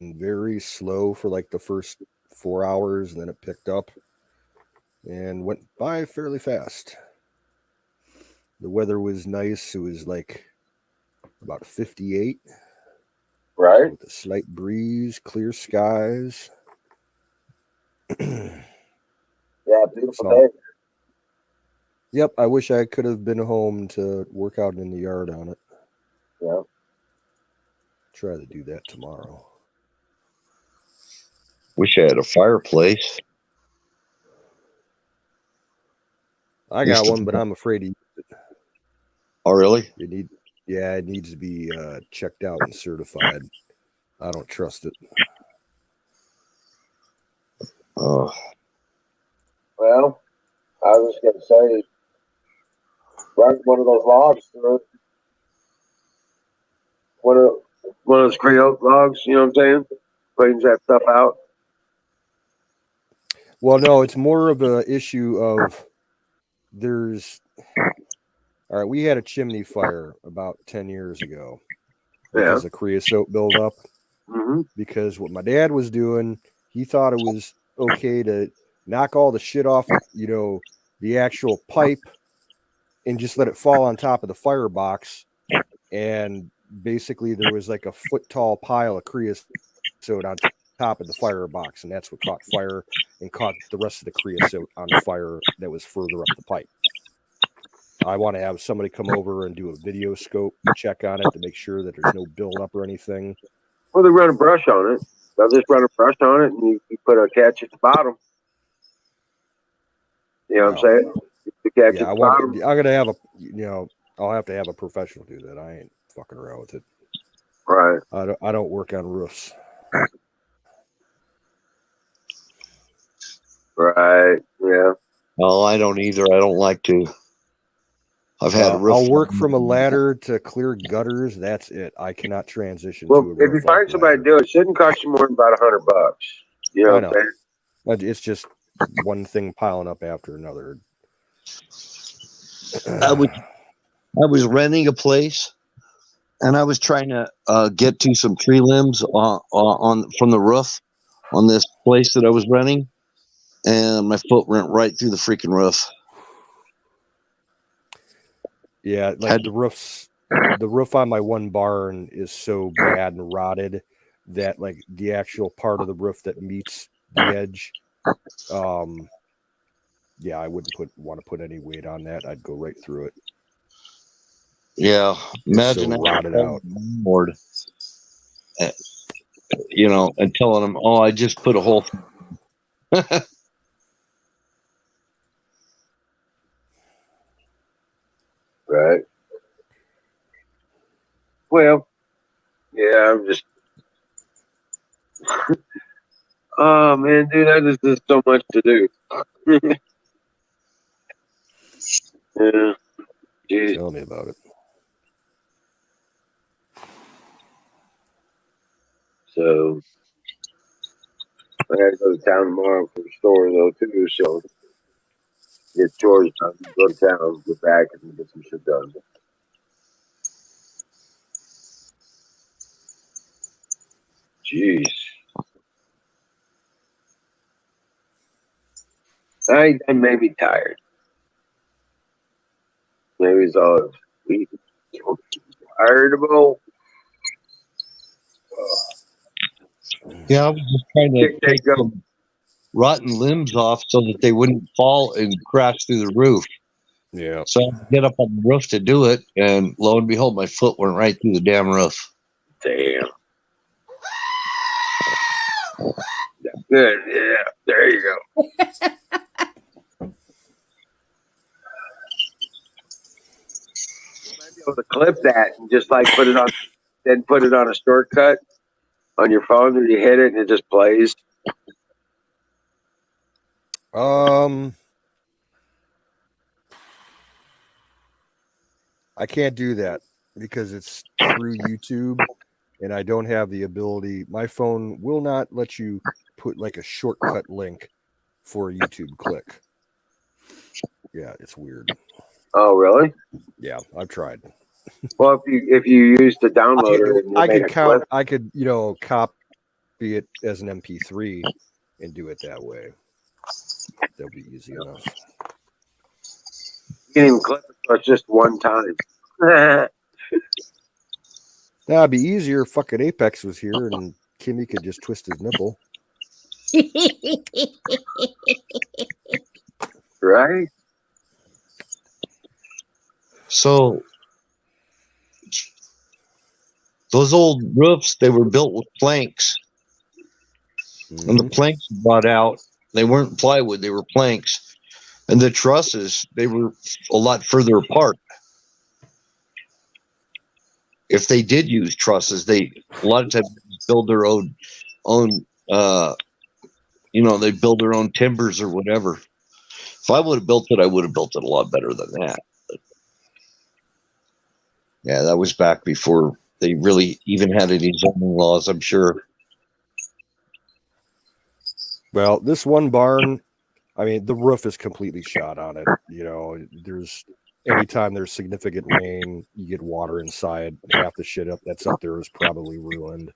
very slow for like the first 4 hours, and then it picked up and went by fairly fast. The weather was nice. It was like about 58. Right. With a slight breeze, clear skies. Yeah, beautiful day. Yep, I wish I could have been home to work out in the yard on it. Yeah. Try to do that tomorrow. Wish I had a fireplace. I got one, but I'm afraid to use it. Oh, really? It needs to be checked out and certified. I don't trust it. Oh. Well, I was just gonna say, run one of those logs through it. One of those Creote logs. You know what I'm saying? Cleans that stuff out. Well, no, it's more of an issue of all right, we had a chimney fire about 10 years ago because of creosote buildup. Mm-hmm. Because what my dad was doing, he thought it was okay to knock all the shit off, the actual pipe and just let it fall on top of the firebox. And basically there was like a foot tall pile of creosote on top of the firebox, and that's what caught fire and caught the rest of the creosote on fire that was further up the pipe. I want to have somebody come over and do a video scope check on it to make sure that there's no buildup or anything. Well, they run a brush on it. They'll just run a brush on it, and you put a catch at the bottom. You know what I'm saying? The catch at the bottom. I'm gonna have I'll have to have a professional do that. I ain't fucking around with it. Right. I don't work on roofs. Right. Yeah. Oh, I don't either. I don't like to. I've had a roof. I'll work from a ladder to clear gutters. That's it. I cannot transition to a roof. If you find somebody to do it, it shouldn't cost you more than about $100. You know what I'm saying? It's just one thing piling up after another. I was renting a place, and I was trying to get to some tree limbs on from the roof on this place that I was renting, and my foot went right through the freaking roof. Yeah, like the roof on my one barn is so bad and rotted that like the actual part of the roof that meets the edge, yeah, I wouldn't want to put any weight on that. I'd go right through it. Yeah, imagine so rotted out. Lord, you know, and telling them, "Oh, I just put a hole." Right. Well, yeah, I'm just. Oh man, dude, there's just so much to do. Yeah. Jeez. Tell me about it. So I gotta go to town tomorrow for the store though too. So get chores done, go to town, get back, and get some shit done. Jeez. That made me tired. Maybe it's all irritable. Yeah, I was just trying to take some rotten limbs off so that they wouldn't fall and crash through the roof. Yeah. So I get up on the roof to do it, and lo and behold, my foot went right through the damn roof. Damn. Good. Yeah. There you go. Might be able to clip that and just like put it on a shortcut on your phone, and you hit it, and it just plays. I can't do that because it's through YouTube, and I don't have the ability. My phone will not let you put like a shortcut link for a YouTube click. Yeah, it's weird. Oh, really? Yeah, I've tried. Well, if you use the downloader, I could copy it as an MP3 and do it that way. That'll be easy enough. You can even clip it, so it's just one time. That'd be easier if fucking Apex was here and Kimmy could just twist his nipple. Right? So those old roofs, they were built with planks. Mm-hmm. And the planks brought out, they weren't plywood, they were planks. And the trusses, they were a lot further apart. If they did use trusses, a lot of times build their own they build their own timbers or whatever. If I would have built it, I would have built it a lot better than that. But yeah, that was back before they really even had any zoning laws, I'm sure. Well, this one barn, I mean, the roof is completely shot on it. Anytime there's significant rain, you get water inside. Half the shit that's up there is probably ruined.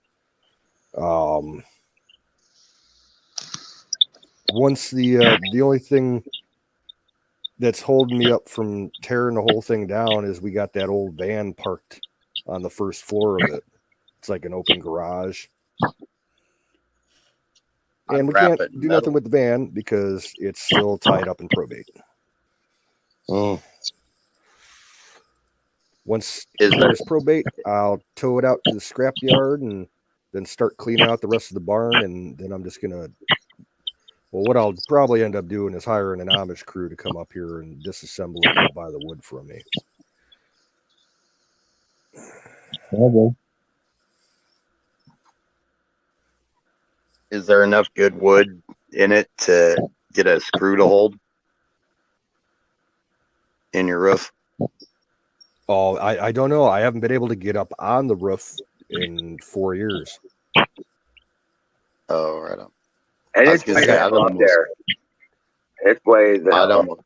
Once the only thing that's holding me up from tearing the whole thing down is we got that old van parked on the first floor of it. It's like an open garage. And we can't do nothing with the van because it's still tied up in probate. Oh. Once there's probate, I'll tow it out to the scrap yard and then start cleaning out the rest of the barn. And then I'm just going to, what I'll probably end up doing is hiring an Amish crew to come up here and disassemble it and buy the wood from me. Okay. Is there enough good wood in it to get a screw to hold in your roof? Oh, I don't know. I haven't been able to get up on the roof in 4 years. Oh, right on. And it's big up there. It's way the I hell don't. up.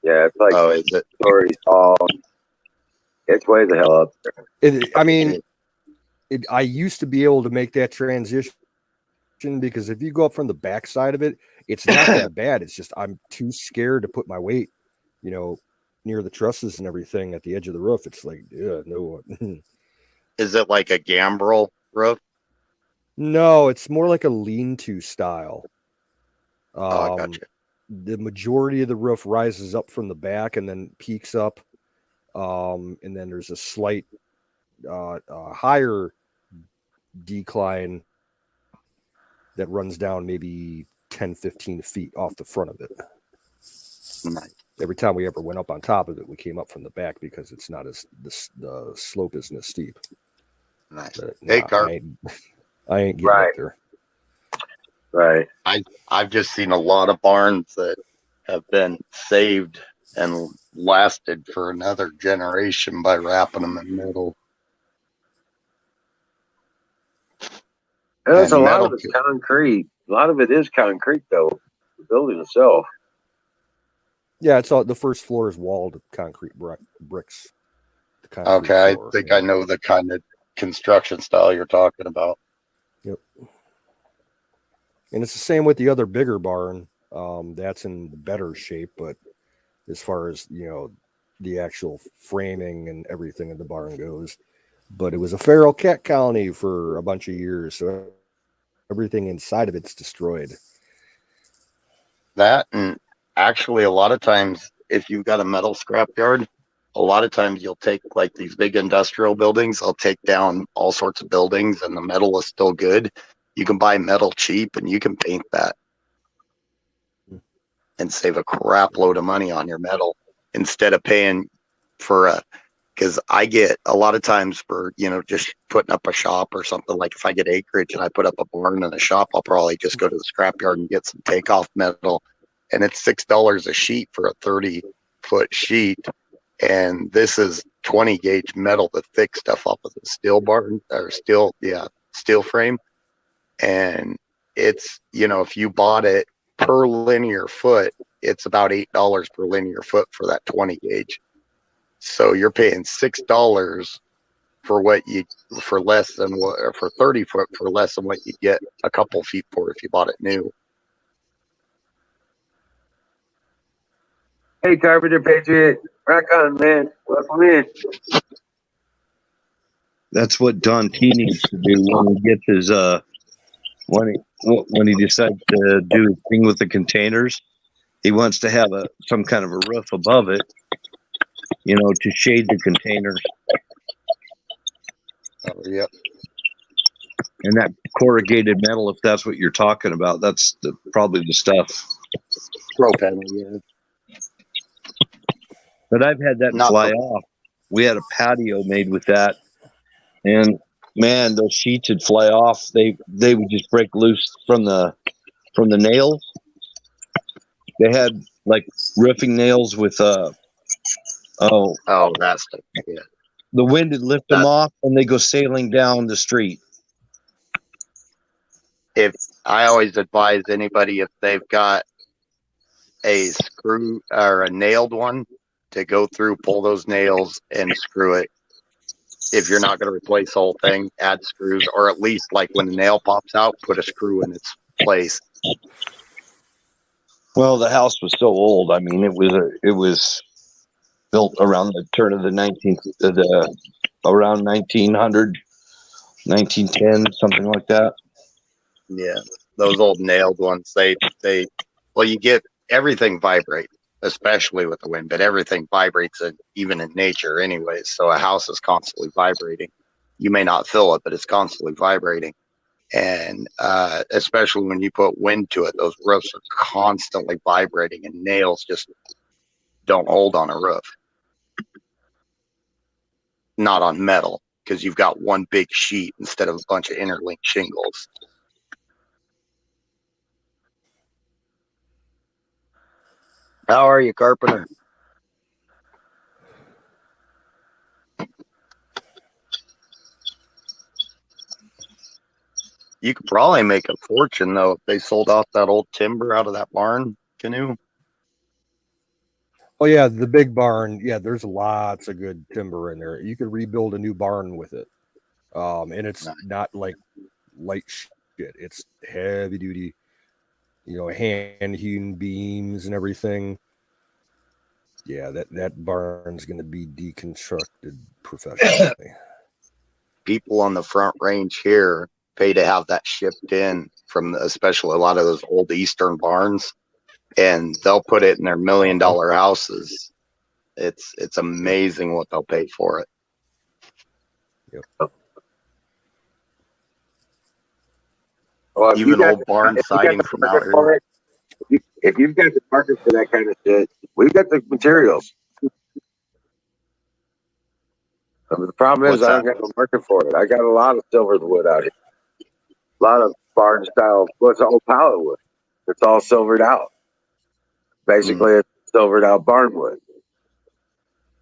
Yeah, it's like Oh, is it? stories tall. It's way the hell up there. I mean, I used to be able to make that transition because if you go up from the back side of it, it's not that bad. It's just I'm too scared to put my weight, near the trusses and everything at the edge of the roof. It's like, no. Is it like a gambrel roof? No, it's more like a lean-to style. Oh, I gotcha. The majority of the roof rises up from the back and then peaks up. And then there's a slight higher decline that runs down maybe 10, 15 feet off the front of it. Nice. Every time we ever went up on top of it, we came up from the back because it's not as the slope isn't as steep. Nice. But, Hey, I ain't getting Right. up there. Right. I've just seen a lot of barns that have been saved and lasted for another generation by wrapping them in metal. There's And a lot metal of it's concrete. A lot of it is concrete, though. The building itself. Yeah, it's all the first floor is walled concrete bricks. The concrete Okay, floor, I think I know the kind of construction style you're talking about. Yep. And it's the same with the other bigger barn. That's in better shape, but as far as the actual framing and everything in the barn goes, but it was a feral cat colony for a bunch of years, so everything inside of it's destroyed. That, and actually a lot of times if you've got a metal scrapyard, a lot of times you'll take like these big industrial buildings, I'll take down all sorts of buildings and the metal is still good. You can buy metal cheap and you can paint that and save a crap load of money on your metal instead of paying for because I get a lot of times for, just putting up a shop or something. Like if I get acreage and I put up a barn and a shop, I'll probably just go to the scrapyard and get some takeoff metal. And it's $6 a sheet for a 30-foot sheet. And this is 20 gauge metal, the thick stuff off of the steel barn or steel frame. And it's, if you bought it per linear foot, it's about $8 per linear foot for that 20 gauge. So you're paying $6 for less than what, or for 30 foot for less than what you get a couple feet for if you bought it new. Hey, Carpenter Patriot, rock on, man. Welcome in. That's what Don T needs to do when he gets his when he decides to do his thing with the containers. He wants to have some kind of a roof above it, to shade the containers. Oh, yep. And that corrugated metal, if that's what you're talking about, that's probably the stuff. Pro panel, yeah. But I've had that fly off. We had a patio made with that, and man, those sheets would fly off. They would just break loose from the nails. They had like roofing nails with that's yeah. The wind would lift them off, and they go sailing down the street. If I always advise anybody if they've got a screw or a nailed one to go through, pull those nails and screw it. If you're not going to replace the whole thing, add screws, or at least like when the nail pops out, put a screw in its place. Well, the house was so old. I mean, it was built around the turn of the around 1900, 1910, something like that. Yeah, those old nailed ones. You get everything vibrate, especially with the wind, but everything vibrates, even in nature, anyways. So a house is constantly vibrating. You may not feel it, but it's constantly vibrating. And especially when you put wind to it, those roofs are constantly vibrating, and nails just don't hold on a roof. Not on metal, because you've got one big sheet instead of a bunch of interlinked shingles. How are you, Carpenter? You could probably make a fortune, though, if they sold off that old timber out of that barn canoe. Oh yeah, the big barn. Yeah, there's lots of good timber in there. You could rebuild a new barn with it. And it's not like light shit. It's heavy duty, hand hewn beams and everything. Yeah, that barn's gonna be deconstructed professionally. People on the Front Range here pay to have that shipped in from especially a lot of those old Eastern barns, and they'll put it in their $1 million houses. It's amazing what they'll pay for it. Yep. Well, even old barn siding from out here. If you've got the market for that kind of shit, we've got the materials. The problem is, I don't got no market for it. I got a lot of silver wood out here. A lot of barn style. What's all pallet wood? It's all silvered out. Basically, it's silvered out barn wood,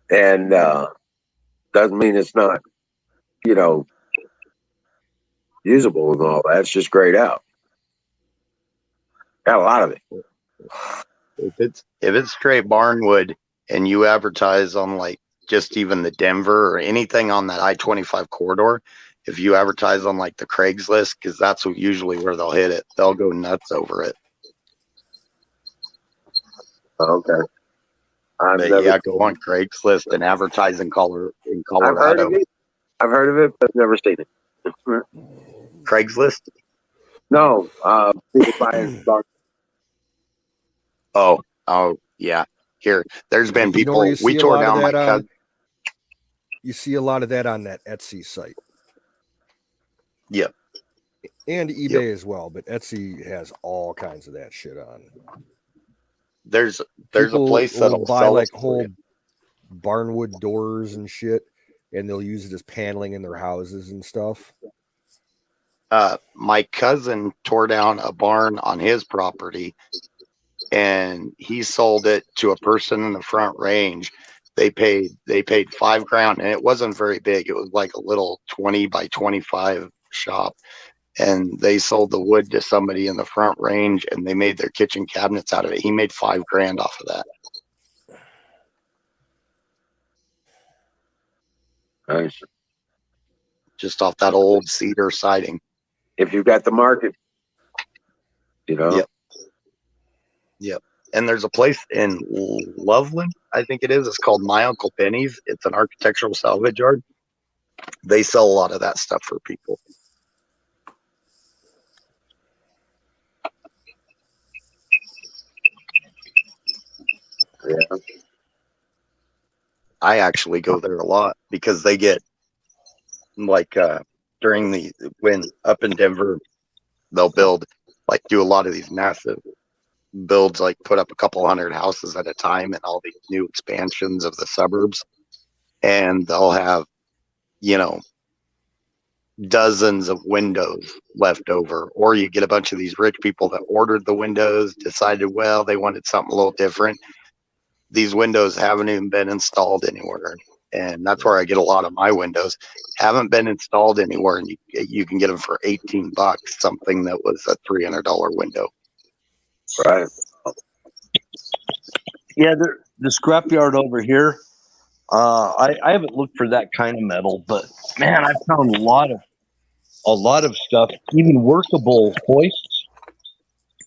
and doesn't mean it's not, usable and all that. It's just grayed out. Got a lot of it. If it's straight barn wood and you advertise on like just even the Denver or anything on that I-25 corridor, if you advertise on like the Craigslist, because that's usually where they'll hit it, they'll go nuts over it. Okay. Go on Craigslist and advertise in Colorado. I've heard of it, but never seen it. Craigslist? No. People buying barn. Oh, yeah. Here, there's been people. We tore down my cousin. You see a lot of that on that Etsy site. Yep. And eBay as well, but Etsy has all kinds of that shit on. There's a place that'll buy sell like whole barnwood doors and shit, and they'll use it as paneling in their houses and stuff. My cousin tore down a barn on his property, and he sold it to a person in the Front Range. They paid $5,000, and it wasn't very big. It was like a little 20 by 25 shop, and they sold the wood to somebody in the Front Range, and they made their kitchen cabinets out of it. He made $5,000 off of that. Nice. Just off that old cedar siding. If you've got the market, Yep. And there's a place in Loveland, I think it is. It's called My Uncle Penny's. It's an architectural salvage yard. They sell a lot of that stuff for people. Yeah. I actually go there a lot because they get like when up in Denver, they'll do a lot of these massive builds, like put up a couple hundred houses at a time and all these new expansions of the suburbs, and they'll have dozens of windows left over, or you get a bunch of these rich people that ordered the windows, decided they wanted something a little different. These windows haven't even been installed anywhere, and that's where I get a lot of my windows. Haven't been installed anywhere, and you can get them for $18, something that was a $300 window. Right. Yeah, the scrapyard over here. I haven't looked for that kind of metal, but man, I've found a lot of stuff, even workable hoists,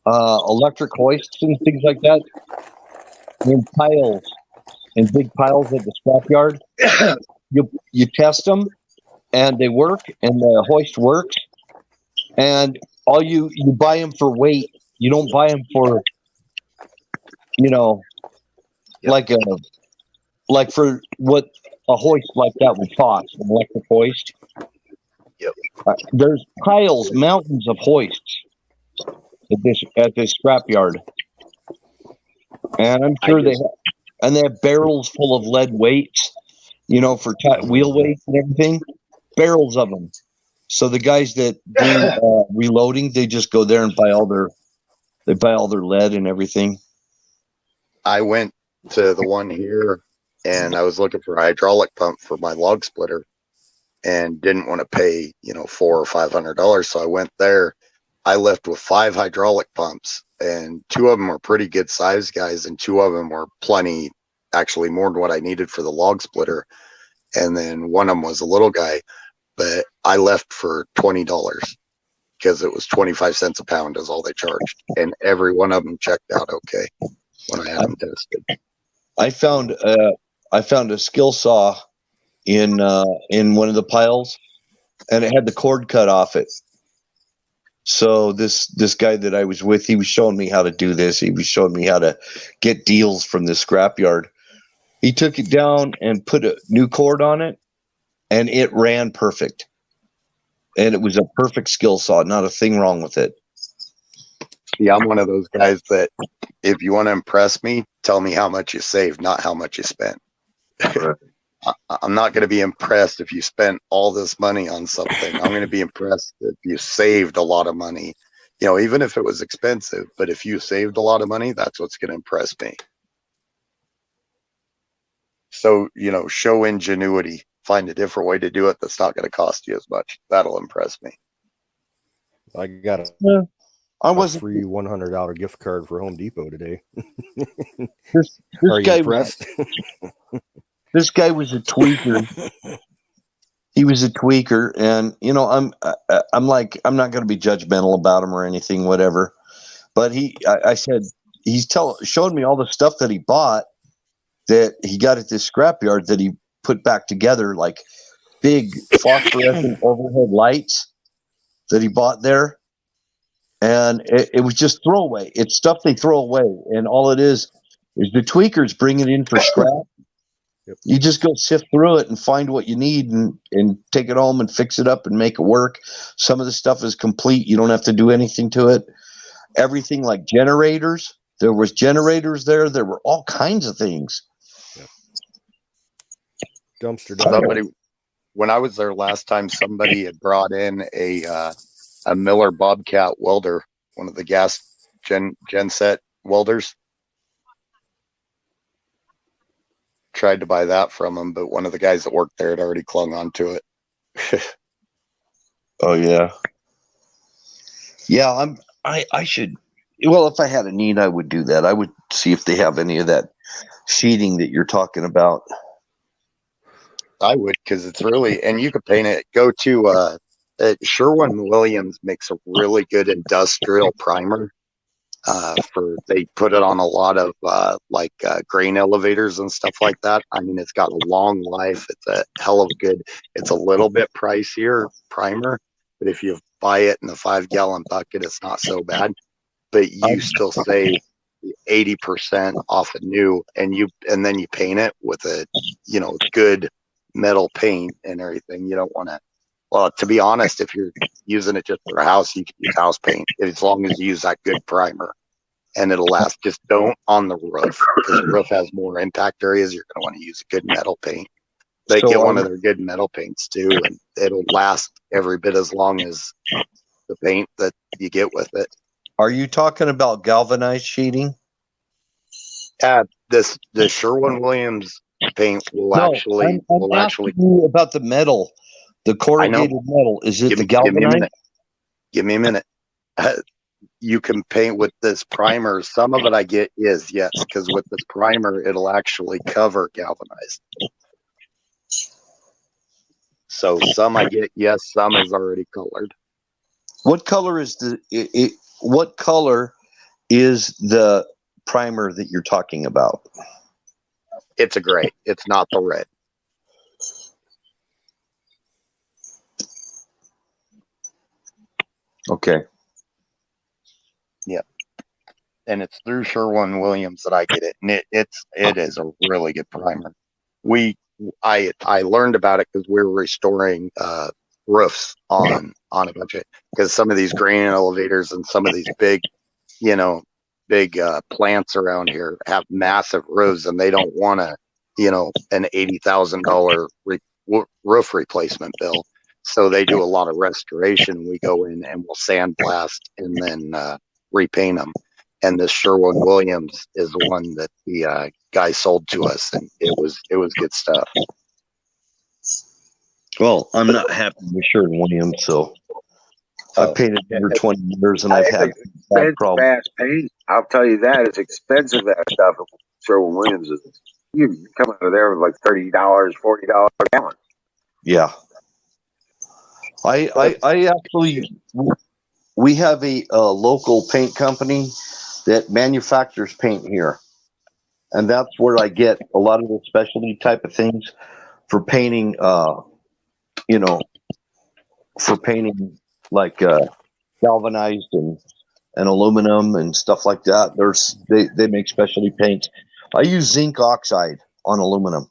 electric hoists and things like that, in piles, in big piles at the scrapyard. You test them, and they work, and the hoist works, and all you buy them for weight. You don't buy them for, like for what a hoist like that would cost, an electric hoist. Yep. There's piles, mountains of hoists at this scrapyard, and I'm sure they have barrels full of lead weights, for wheel weights and everything, barrels of them. So the guys that do reloading, they just go there and buy all their lead and everything. I went to the one here, and I was looking for a hydraulic pump for my log splitter, and didn't want to pay $400 or $500. So I went there. I left with 5 hydraulic pumps, and 2 of them were pretty good size guys, and 2 of them were plenty actually more than what I needed for the log splitter. And then one of them was a little guy, but I left for $20 because it was 25 cents a pound is all they charged. And every one of them checked out okay when I had them tested. I found a skill saw in one of the piles, and it had the cord cut off it. So this guy that I was with, he was showing me how to do this. He was showing me how to get deals from the scrapyard. He took it down and put a new cord on it, and it ran perfect. And it was a perfect skill saw, not a thing wrong with it. Yeah, I'm one of those guys that if you want to impress me, tell me how much you saved, not how much you spent. I'm not going to be impressed if you spent all this money on something. I'm going to be impressed if you saved a lot of money, you know, even if it was expensive. But if you saved a lot of money, that's what's going to impress me. So, you know, show ingenuity. Find a different way to do it that's not going to cost you as much. That'll impress me. I got a free $100 gift card for Home Depot today. This Are you guy impressed? This guy was a tweaker. He was a tweaker, and you know, I'm like, I'm not going to be judgmental about him or anything, whatever. But I said he's showed me all the stuff that he bought that he got at this scrapyard that he put back together, like big phosphorescent overhead lights that he bought there, and it was just throwaway. It's stuff they throw away, and all it is the tweakers bring it in for scrap. Yep. You just go sift through it and find what you need and take it home and fix it up and make it work. Some of the stuff is complete. You don't have to do anything to it. Everything like generators. There was generators there. There were all kinds of things. Yep. Dumpster diving. When I was there last time, somebody had brought in a Miller Bobcat welder, one of the gas genset welders. Tried to buy that from him, but one of the guys that worked there had already clung onto it. Oh yeah. Yeah, I should, well, if I had a need, I would do that. I would see if they have any of that sheeting that you're talking about. I would, because it's really, and you could paint it. Go to Sherwin-Williams makes a really good industrial primer. They put it on a lot of grain elevators and stuff like that. I mean, it's got a long life. It's a hell of good. It's a little bit pricier primer, but if you buy it in a 5-gallon bucket, it's not so bad. But you still save 80% off a new, and then you paint it with a good metal paint and everything. You don't want to. Well, to be honest, if you're using it just for a house, you can use house paint as long as you use that good primer, and it'll last. Just don't on the roof, because the roof has more impact areas. You're going to want to use a good metal paint. They get one of their good metal paints too, and it'll last every bit as long as the paint that you get with it. Are you talking about galvanized sheeting? The Sherwin-Williams paint will actually about the metal. The corrugated metal, is it the galvanized? Give me a minute. You can paint with this primer. Some of it I get is, yes, because with this primer, it'll actually cover galvanized. So some I get, yes, some is already colored. What color is what color is the primer that you're talking about? It's a gray. It's not the red. Okay. Yeah. And it's through Sherwin-Williams that I get it. And it is a really good primer. I learned about it because we were restoring roofs on a bunch of, because some of these grain elevators and some of these big plants around here have massive roofs, and they don't want an $80,000 roof replacement bill. So they do a lot of restoration. We go in and we'll sandblast and then repaint them. And this Sherwin-Williams is the one that the guy sold to us, and it was good stuff. Well, I'm not happy with Sherwin-Williams, so I've painted for 20 years, and I've had bad problems. Paint. I'll tell you that it's expensive. That stuff. Sherwin-Williams is. You come out of there with like $30, $40 a gallon. Yeah. I actually, we have a local paint company that manufactures paint here. And that's where I get a lot of the specialty type of things for painting, you know, for painting like galvanized and aluminum and stuff like that. They make specialty paints. I use zinc oxide on aluminum.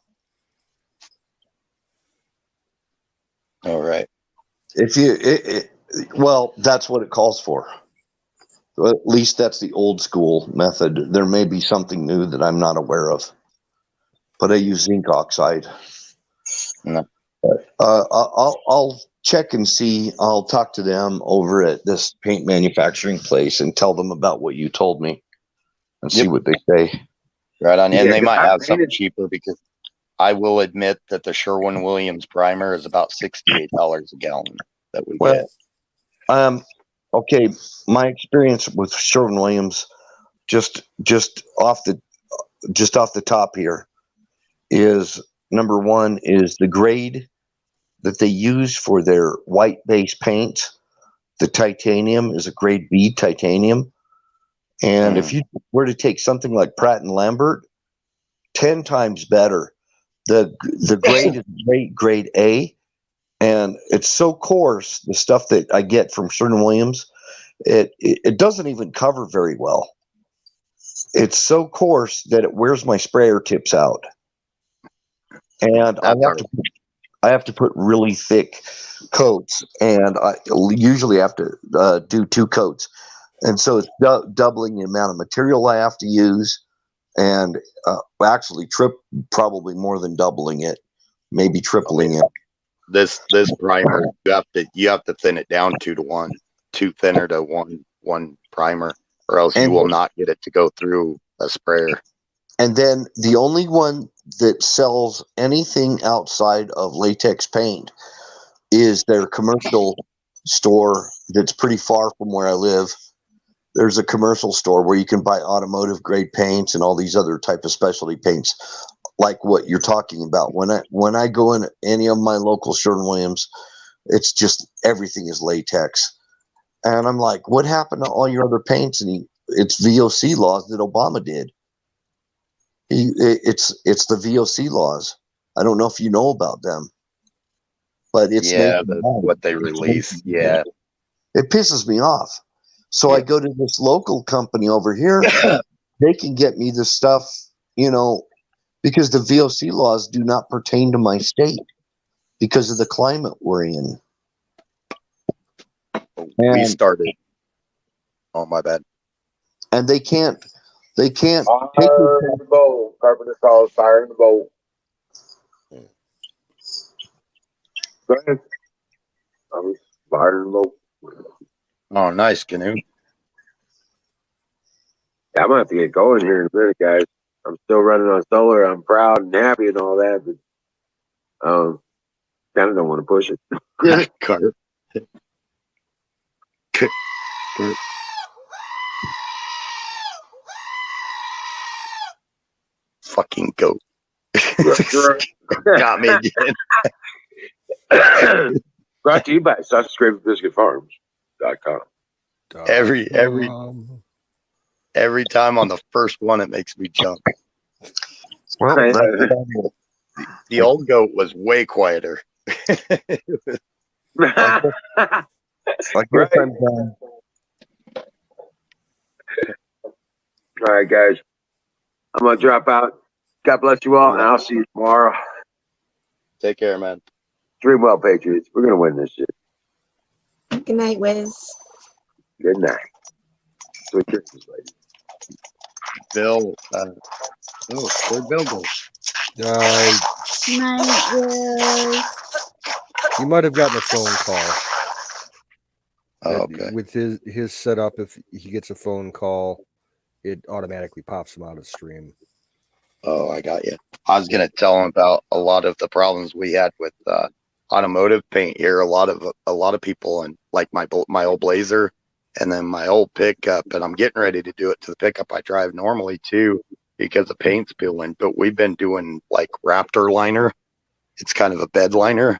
All right. If you, well, that's what it calls for. At least that's the old school method. There may be something new that I'm not aware of, but I use zinc oxide. No. I'll check and see. I'll talk to them over at this paint manufacturing place and tell them about what you told me and see what they say. Right on. And Yeah, they might I have something painted- cheaper, because I will admit that the Sherwin-Williams primer is about $68 a gallon that we get. Okay. My experience with Sherwin-Williams, just off the top here, is number one is the grade that they use for their white base paint. The titanium is a grade B titanium. And if you were to take something like Pratt and Lambert, 10 times better. The grade is grade A, and it's so coarse, the stuff that I get from Sherwin-Williams, it doesn't even cover very well. It's so coarse that it wears my sprayer tips out. And I have to put really thick coats, and I usually have to do 2 coats. And so it's doubling the amount of material I have to use, and actually probably more than doubling it, maybe tripling it. This primer, you have to thin it down 2 to 1, 2 thinner to one primer, or else you will not get it to go through a sprayer. And then the only one that sells anything outside of latex paint is their commercial store that's pretty far from where I live. There's a commercial store where you can buy automotive grade paints and all these other type of specialty paints, like what you're talking about. When I go in any of my local Sherwin-Williams, it's just everything is latex. And I'm like, what happened to all your other paints? And it's VOC laws that Obama did. It's the VOC laws. I don't know if you know about them, but it's what they release. Yeah, it pisses me off. So I go to this local company over here. They can get me this stuff, because the VOC laws do not pertain to my state because of the climate we're in. We started. Oh, my bad. And they can't Fire in the bowl. Carpenter calls fire in the bowl. Go ahead. I was fire in the bowl. Oh, nice, Canoe. Yeah, I'm gonna have to get going here in a minute, guys. I'm still running on solar. I'm proud and happy and all that, but kind of don't want to push it. Carp. Fucking goat. Got me again. Brought to you by SausageGravyBiscuitFarms.com. Every time on the first one, it makes me jump. Well, the old goat was way quieter. I guess I'm done. All right, guys. I'm going to drop out. God bless you all, and I'll see you tomorrow. Take care, man. Dream well, Patriots. We're going to win this shit. Good night, Wiz. Good night. Sweet Christmas, ladies. Bill. Where'd Bill go? Night, Wiz. He might have gotten a phone call. Oh, okay. With his setup, if he gets a phone call, it automatically pops him out of stream. Oh, I got you. I was gonna tell him about a lot of the problems we had with automotive paint here. A lot of people, and like my old Blazer, and then my old pickup, and I'm getting ready to do it to the pickup I drive normally too. because the paint's peeling. But we've been doing like Raptor liner. It's kind of a bed liner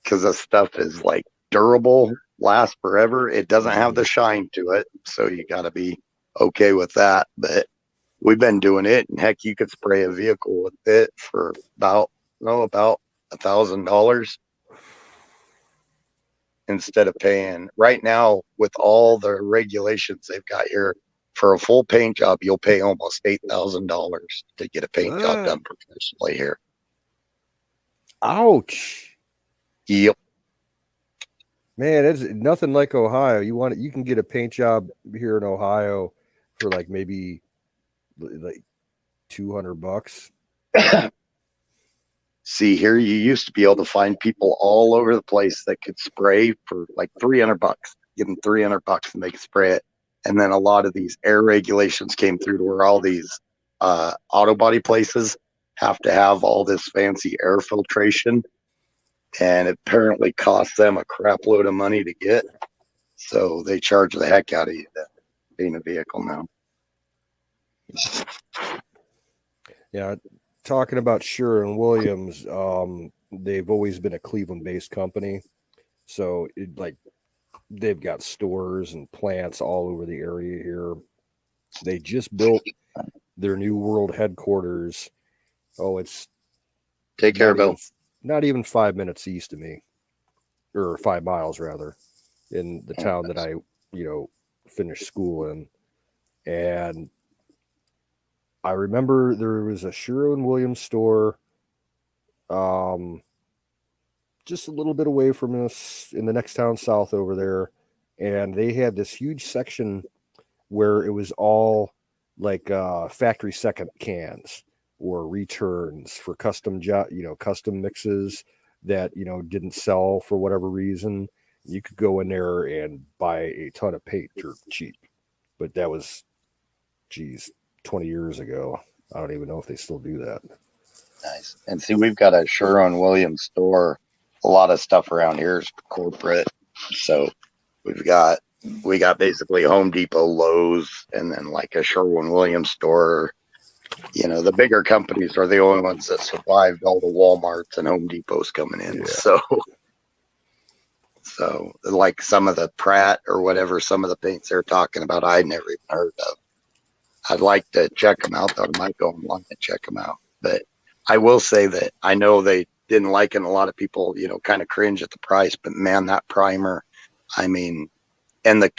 because the stuff is like durable, lasts forever. It doesn't have the shine to it, so you got to be okay with that. But we've been doing it, and heck, you could spray a vehicle with it for about $1,000 instead of paying right now with all the regulations they've got here. For a full paint job, you'll pay almost $8,000 to get a paint job done professionally here. Ouch. Yep. Man, it's nothing like Ohio. You can get a paint job here in Ohio for like maybe like $200. See, here you used to be able to find people all over the place that could spray for like $300. Give them $300 and they could spray it. And then a lot of these air regulations came through to where all these auto body places have to have all this fancy air filtration. And it apparently costs them a crap load of money to get. So they charge the heck out of you to paint a vehicle now. Yeah, talking about Sherwin-Williams, they've always been a Cleveland-based company. So they've got stores and plants all over the area here. They just built their new world headquarters. Oh, it's take care, Bill. Not even 5 minutes east of me, or 5 miles rather, in the town that I, finished school in. And I remember there was a Sherwin-Williams store, just a little bit away from us in the next town south over there. And they had this huge section where it was all like factory second cans or returns for custom mixes that, didn't sell for whatever reason. You could go in there and buy a ton of paint dirt cheap. But that was, 20 years ago. I don't even know if they still do that. Nice. And see, we've got a Sherwin-Williams store. A lot of stuff around here is corporate. So we got basically Home Depot, Lowe's, and then like a Sherwin-Williams store. The bigger companies are the only ones that survived all the Walmarts and Home Depots coming in. Yeah. So like some of the Pratt or whatever, some of the paints they're talking about, I'd never even heard of. I'd like to check them out, though. I might go online and check them out. But I will say that I know they didn't like it, and a lot of people, kind of cringe at the price. But man, that primer, I mean, and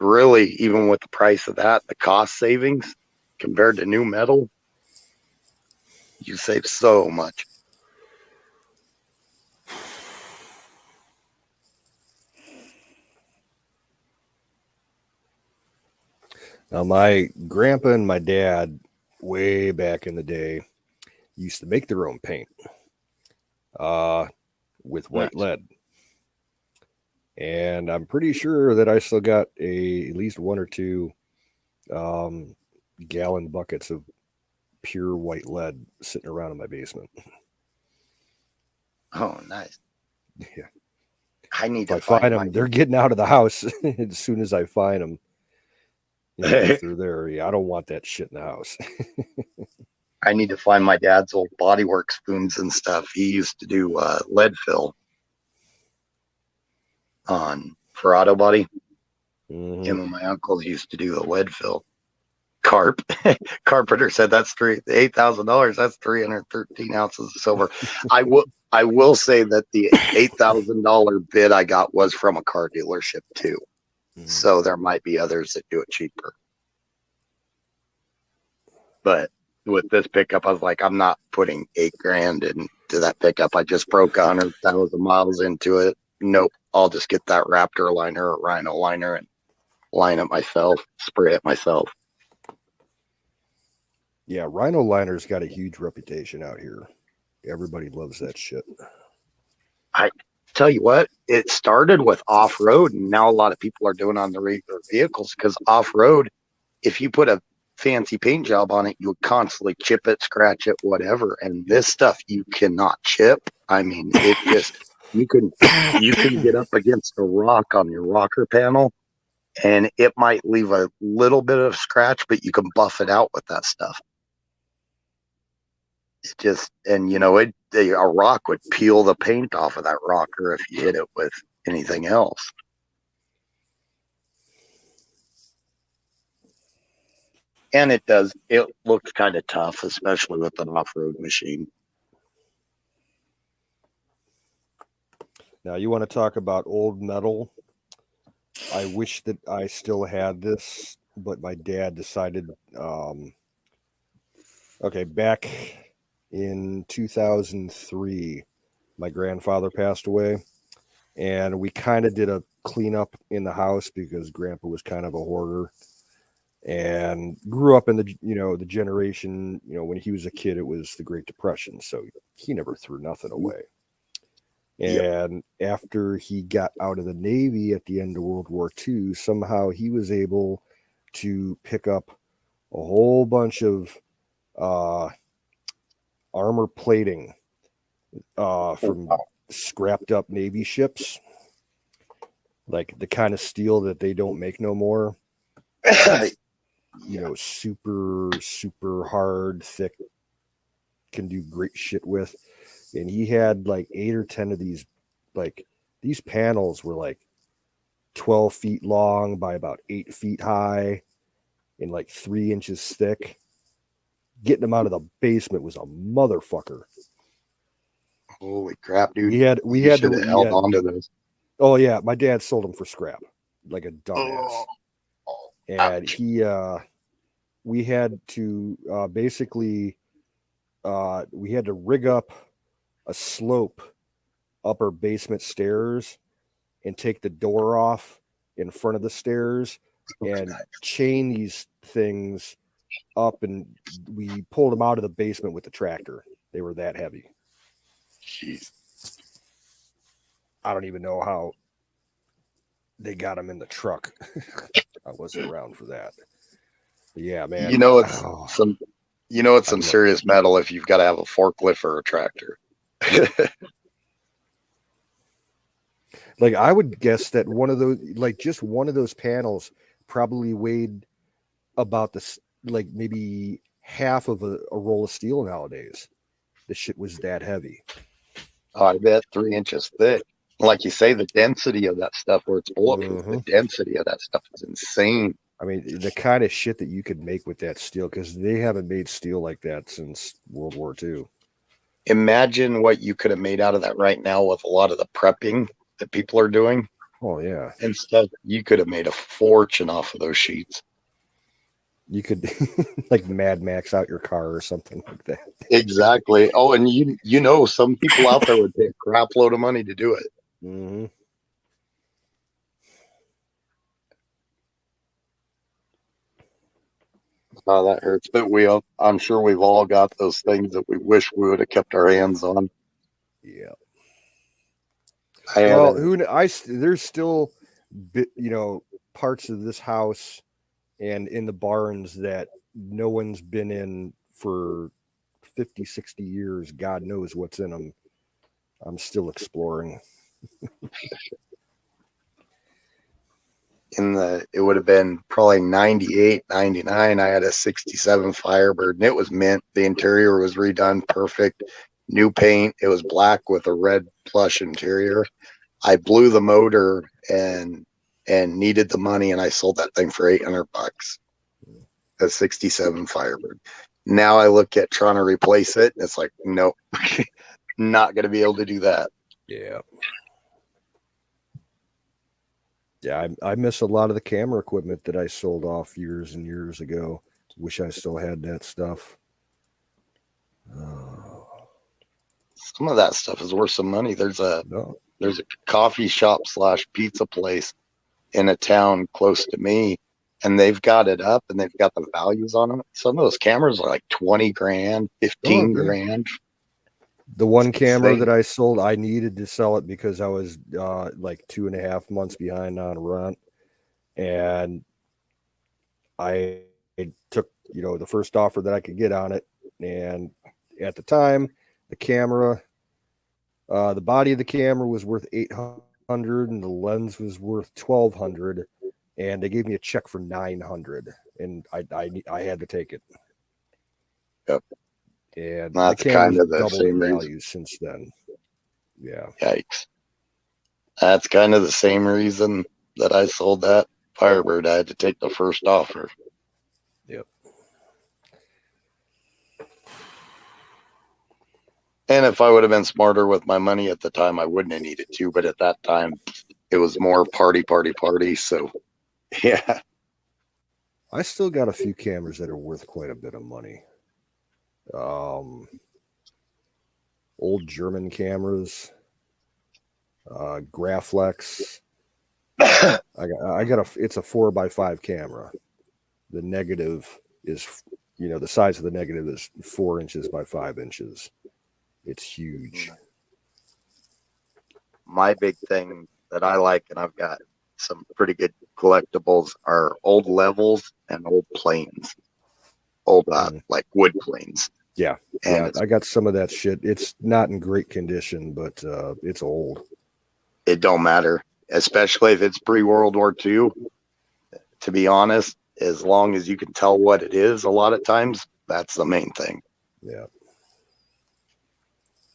really, even with the price of that, the cost savings compared to new metal, you save so much. Now, my grandpa and my dad, way back in the day, used to make their own paint with white lead. And I'm pretty sure that I still got at least 1 or 2 gallon buckets of pure white lead sitting around in my basement. Oh, nice. Yeah. I need to find them. They're getting out of the house as soon as I find them. If they're there, I don't want that shit in the house. I need to find my dad's old bodywork spoons and stuff. He used to do lead fill for auto body. Mm-hmm. Him and my uncles used to do the lead fill. Carpenter said that's $8,000. That's 313 ounces of silver. I will say that the $8,000 bid I got was from a car dealership too. So there might be others that do it cheaper. But with this pickup, I was like, I'm not putting $8,000 into that pickup. I just broke 100,000 miles into it. Nope. I'll just get that Raptor liner or Rhino liner and line it myself, spray it myself. Yeah, Rhino liner's got a huge reputation out here. Everybody loves that shit. I tell you what, it started with off-road, and now a lot of people are doing it on the regular vehicles because off-road, if you put a fancy paint job on it, you would constantly chip it, scratch it, whatever. And this stuff you cannot chip. I mean, it just you can get up against a rock on your rocker panel, and it might leave a little bit of scratch, but you can buff it out with that stuff. It just, and a rock would peel the paint off of that rocker if you hit it with anything else. And it looks kind of tough, especially with an off-road machine. Now, you want to talk about old metal? I wish that I still had this, but my dad decided, back in 2003, my grandfather passed away, and we kind of did a cleanup in the house because Grandpa was kind of a hoarder and grew up in the generation, when he was a kid, it was the Great Depression, so he never threw nothing away. And after he got out of the Navy at the end of World War II, somehow he was able to pick up a whole bunch of armor plating from scrapped up Navy ships, like the kind of steel that they don't make no more. Super, super hard, thick, can do great shit with. And he had like 8 or 10 of these, like these panels were like 12 feet long by about 8 feet high and like 3 inches thick. Getting them out of the basement was a motherfucker. Holy crap, dude. We had to held on to those. Oh yeah, my dad sold them for scrap like a dumbass. And we had to basically we had to rig up a slope up our basement stairs and take the door off in front of the stairs and chain these things up, and we pulled them out of the basement with the tractor. They were that heavy. Jeez. I don't even know how they got them in the truck. I wasn't around for that. But yeah, man. It's some serious metal if you've got to have a forklift or a tractor. Like I would guess that one of those panels probably weighed about maybe half of a roll of steel nowadays. The shit was that heavy. Oh, I bet 3 inches thick. Like you say, the density of that stuff, where it's bulletproof, the density of that stuff is insane. I mean, the kind of shit that you could make with that steel, because they haven't made steel like that since World War II. Imagine what you could have made out of that right now with a lot of the prepping that people are doing. Oh, yeah. And stuff. You could have made a fortune off of those sheets. You could like Mad Max out your car or something like that. Exactly. Oh, and some people out there would pay a crap load of money to do it. Mm-hmm. Oh, that hurts. But I'm sure we've all got those things that we wish we would have kept our hands on. Yeah. There's still, parts of this house and in the barns that no one's been in for 50, 60 years. God knows what's in them. I'm still exploring. It would have been probably 98, 99. I had a 67 Firebird and it was mint. The interior was redone perfect. New paint. It was black with a red plush interior. I blew the motor and needed the money, and I sold that thing for $800. A 67 Firebird. Now I look at trying to replace it, and it's like, nope, not going to be able to do that. Yeah. Yeah, I miss a lot of the camera equipment that I sold off years and years ago. Wish I still had that stuff. Some of that stuff is worth some money. There's a coffee shop / pizza place in a town close to me, and they've got it up and they've got the values on them. Some of those cameras are like 20 grand, 15 grand. The one camera that I sold, I needed to sell it because I was like 2.5 months behind on rent. And I took, the first offer that I could get on it. And at the time, the camera, the body of the camera was worth $800 and the lens was worth $1,200. And they gave me a check for $900, and I had to take it. Yep. And That's the camera's kind of the doubled in same reason. value since then. Yeah. Yikes. That's kind of the same reason that I sold that Firebird. I had to take the first offer. Yep. And if I would have been smarter with my money at the time, I wouldn't have needed to. But at that time, it was more party. So, yeah. I still got a few cameras that are worth quite a bit of money. Old German cameras, Graflex. I got it's a 4x5 camera. The negative is, the size of the negative is 4 inches by 5 inches. It's huge. My big thing that I like, and I've got some pretty good collectibles, are old levels and old planes. Old, like wood planes. Yeah. And I got some of that shit. It's not in great condition, but it's old. It don't matter, especially if it's pre-World War II. To be honest, as long as you can tell what it is, a lot of times, that's the main thing. Yeah.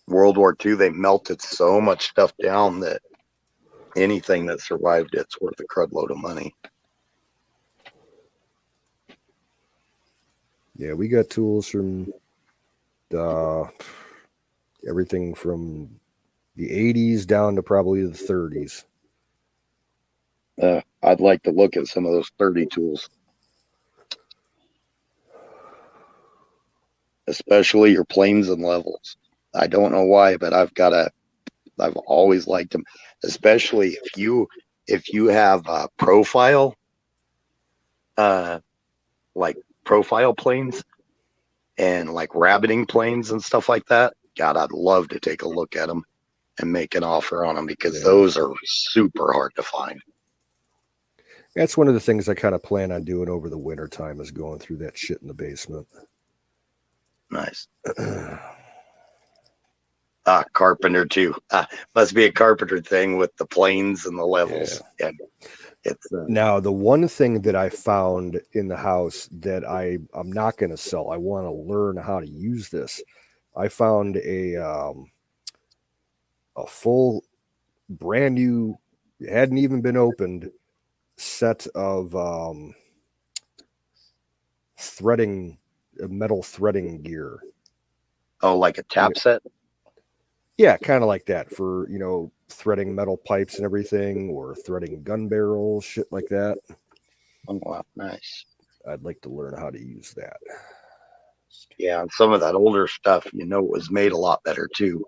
World War II, they melted so much stuff down that anything that survived it's worth a crud load of money. Yeah, we got tools from everything from the 80s down to probably the 30s. I'd like to look at some of those 30 tools. Especially your planes and levels. I don't know why, but I've always liked them. Especially if you have a profile, like profile planes and like rabbiting planes and stuff like that. God, I'd love to take a look at them and make an offer on them because those are super hard to find. That's one of the things I kind of plan on doing over the winter time is going through that shit in the basement. Nice. Carpenter too. Must be a carpenter thing with the planes and the levels. Yeah. It's now the one thing that I found in the house that I'm not going to sell. I want to learn how to use this. I found a full brand new, hadn't even been opened, set of metal threading gear. Oh, like a tap set? Yeah, kind of like that for, threading metal pipes and everything, or threading gun barrels, shit like that. Oh, wow, nice. I'd like to learn how to use that. Yeah, and some of that older stuff, it was made a lot better too.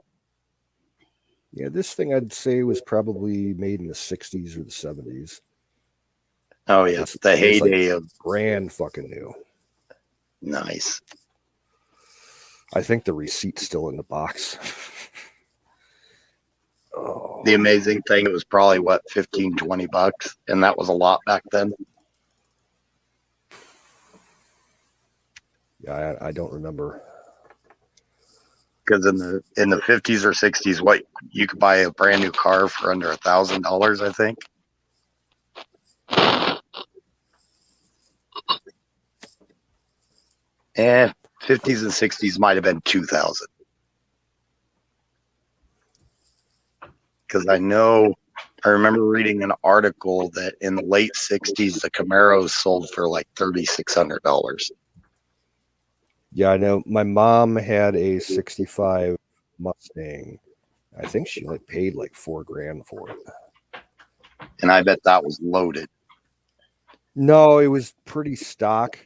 Yeah, this thing I'd say was probably made in the 60s or the 70s. Oh, yeah, the heyday of brand fucking new. Nice. I think the receipt's still in the box. The amazing thing, it was probably $15-20, and that was a lot back then. Yeah, I don't remember. Because in the 50s or 60s, what you could buy a brand new car for under $1,000, I think. Yeah, 50s and 60s might have been 2,000. Because I remember reading an article that in the late 60s, the Camaros sold for like $3,600. Yeah, I know. My mom had a 65 Mustang. I think she paid like $4,000 for it. And I bet that was loaded. No, it was pretty stock.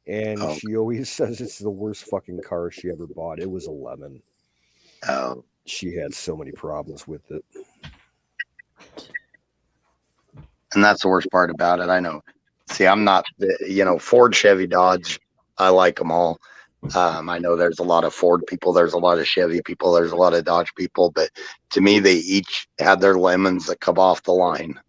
And she always says it's the worst fucking car she ever bought. It was a lemon. Oh. She had so many problems with it. And that's the worst part about it. I know. See, I'm not, Ford, Chevy, Dodge. I like them all. I know there's a lot of Ford people. There's a lot of Chevy people. There's a lot of Dodge people. But to me, they each had their lemons that come off the line.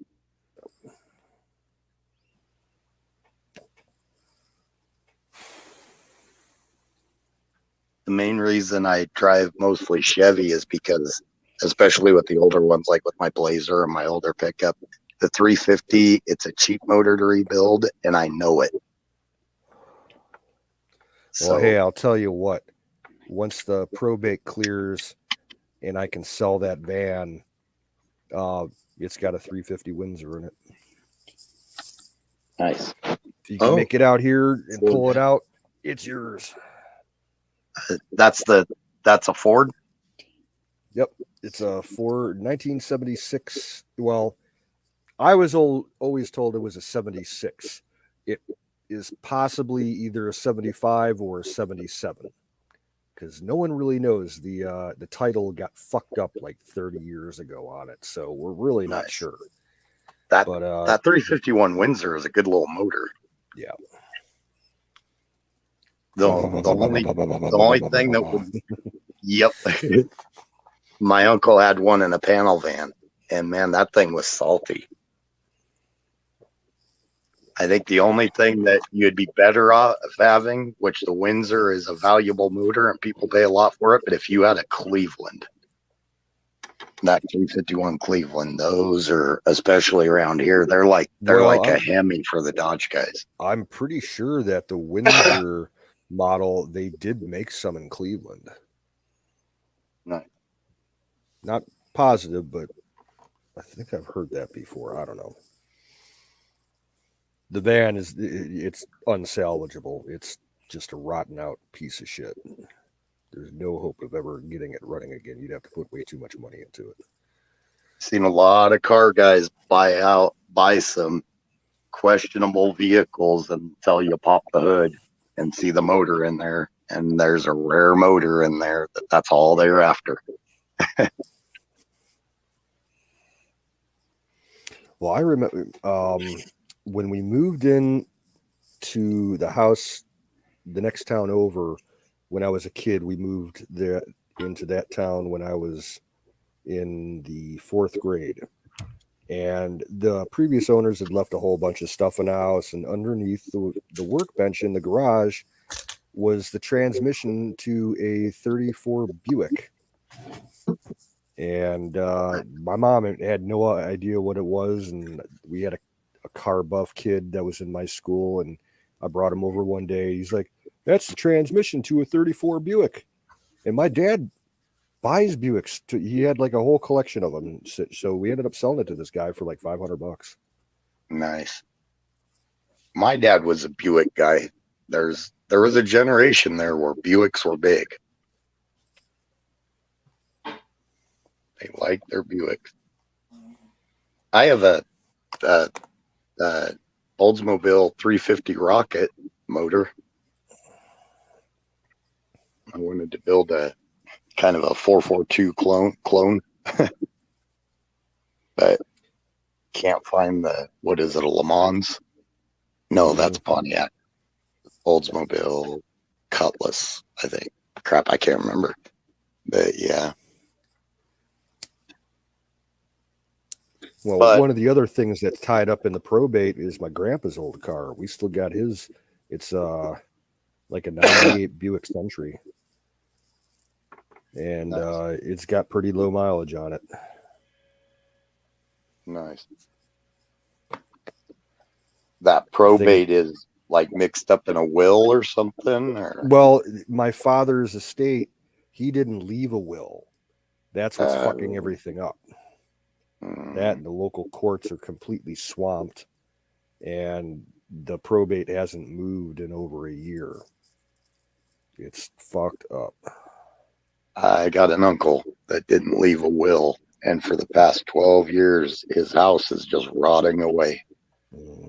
The main reason I drive mostly Chevy is because, especially with the older ones, like with my Blazer and my older pickup, the 350, it's a cheap motor to rebuild, and I know it. Well, hey, I'll tell you what. once the probate clears and I can sell that van, it's got a 350 Windsor in it. Nice. If you can make it out here and pull it out, it's yours. That's a Ford. Yep, it's a Ford 1976. Well, I was always told it was a 76. It is possibly either a 75 or a 77, because no one really knows. The title got fucked up like 30 years ago on it, so we're really not sure. That 351 Windsor is a good little motor. Yeah. The only thing that would, yep. My uncle had one in a panel van, and man, that thing was salty. I think the only thing that you'd be better off having, which the Windsor is a valuable motor and people pay a lot for it, but if you had a Cleveland, that 351 Cleveland, those are, especially around here, they're like a Hemi for the Dodge guys. I'm pretty sure that the Windsor model, they did make some in Cleveland. Not positive, but I think I've heard that before. I don't know. The van it's unsalvageable. It's just a rotten out piece of shit. There's no hope of ever getting it running again. You'd have to put way too much money into it. Seen a lot of car guys buy some questionable vehicles until you pop the hood and see the motor in there, and there's a rare motor in there that's all they're after. Well, I remember when we moved in to the house the next town over. When I was a kid, we moved there into that town when I was in the 4th grade, and the previous owners had left a whole bunch of stuff in the house, and underneath the workbench in the garage was the transmission to a 34 Buick. And my mom had no idea what it was, and we had a car buff kid that was in my school, and I brought him over one day. He's like, "That's the transmission to a 34 Buick." And my dad buys Buicks. He had like a whole collection of them, so we ended up selling it to this guy for like $500. Nice. My dad was a Buick guy. There was a generation there where Buicks were big. They like their Buicks. I have a Oldsmobile 350 Rocket motor. I wanted to build a kind of a 442 clone, but can't find what is it, a Le Mans? No, that's Pontiac. Oldsmobile Cutlass, I think. Crap, I can't remember. But yeah. Well, one of the other things that's tied up in the probate is my grandpa's old car. We still got his. It's like a 98 Buick Century. And it's got pretty low mileage on it. Nice. That probate is like mixed up in a will or something? Or? Well, my father's estate, he didn't leave a will. That's what's fucking everything up. That and the local courts are completely swamped, and the probate hasn't moved in over a year. It's fucked up. I got an uncle that didn't leave a will, and for the past 12 years, his house is just rotting away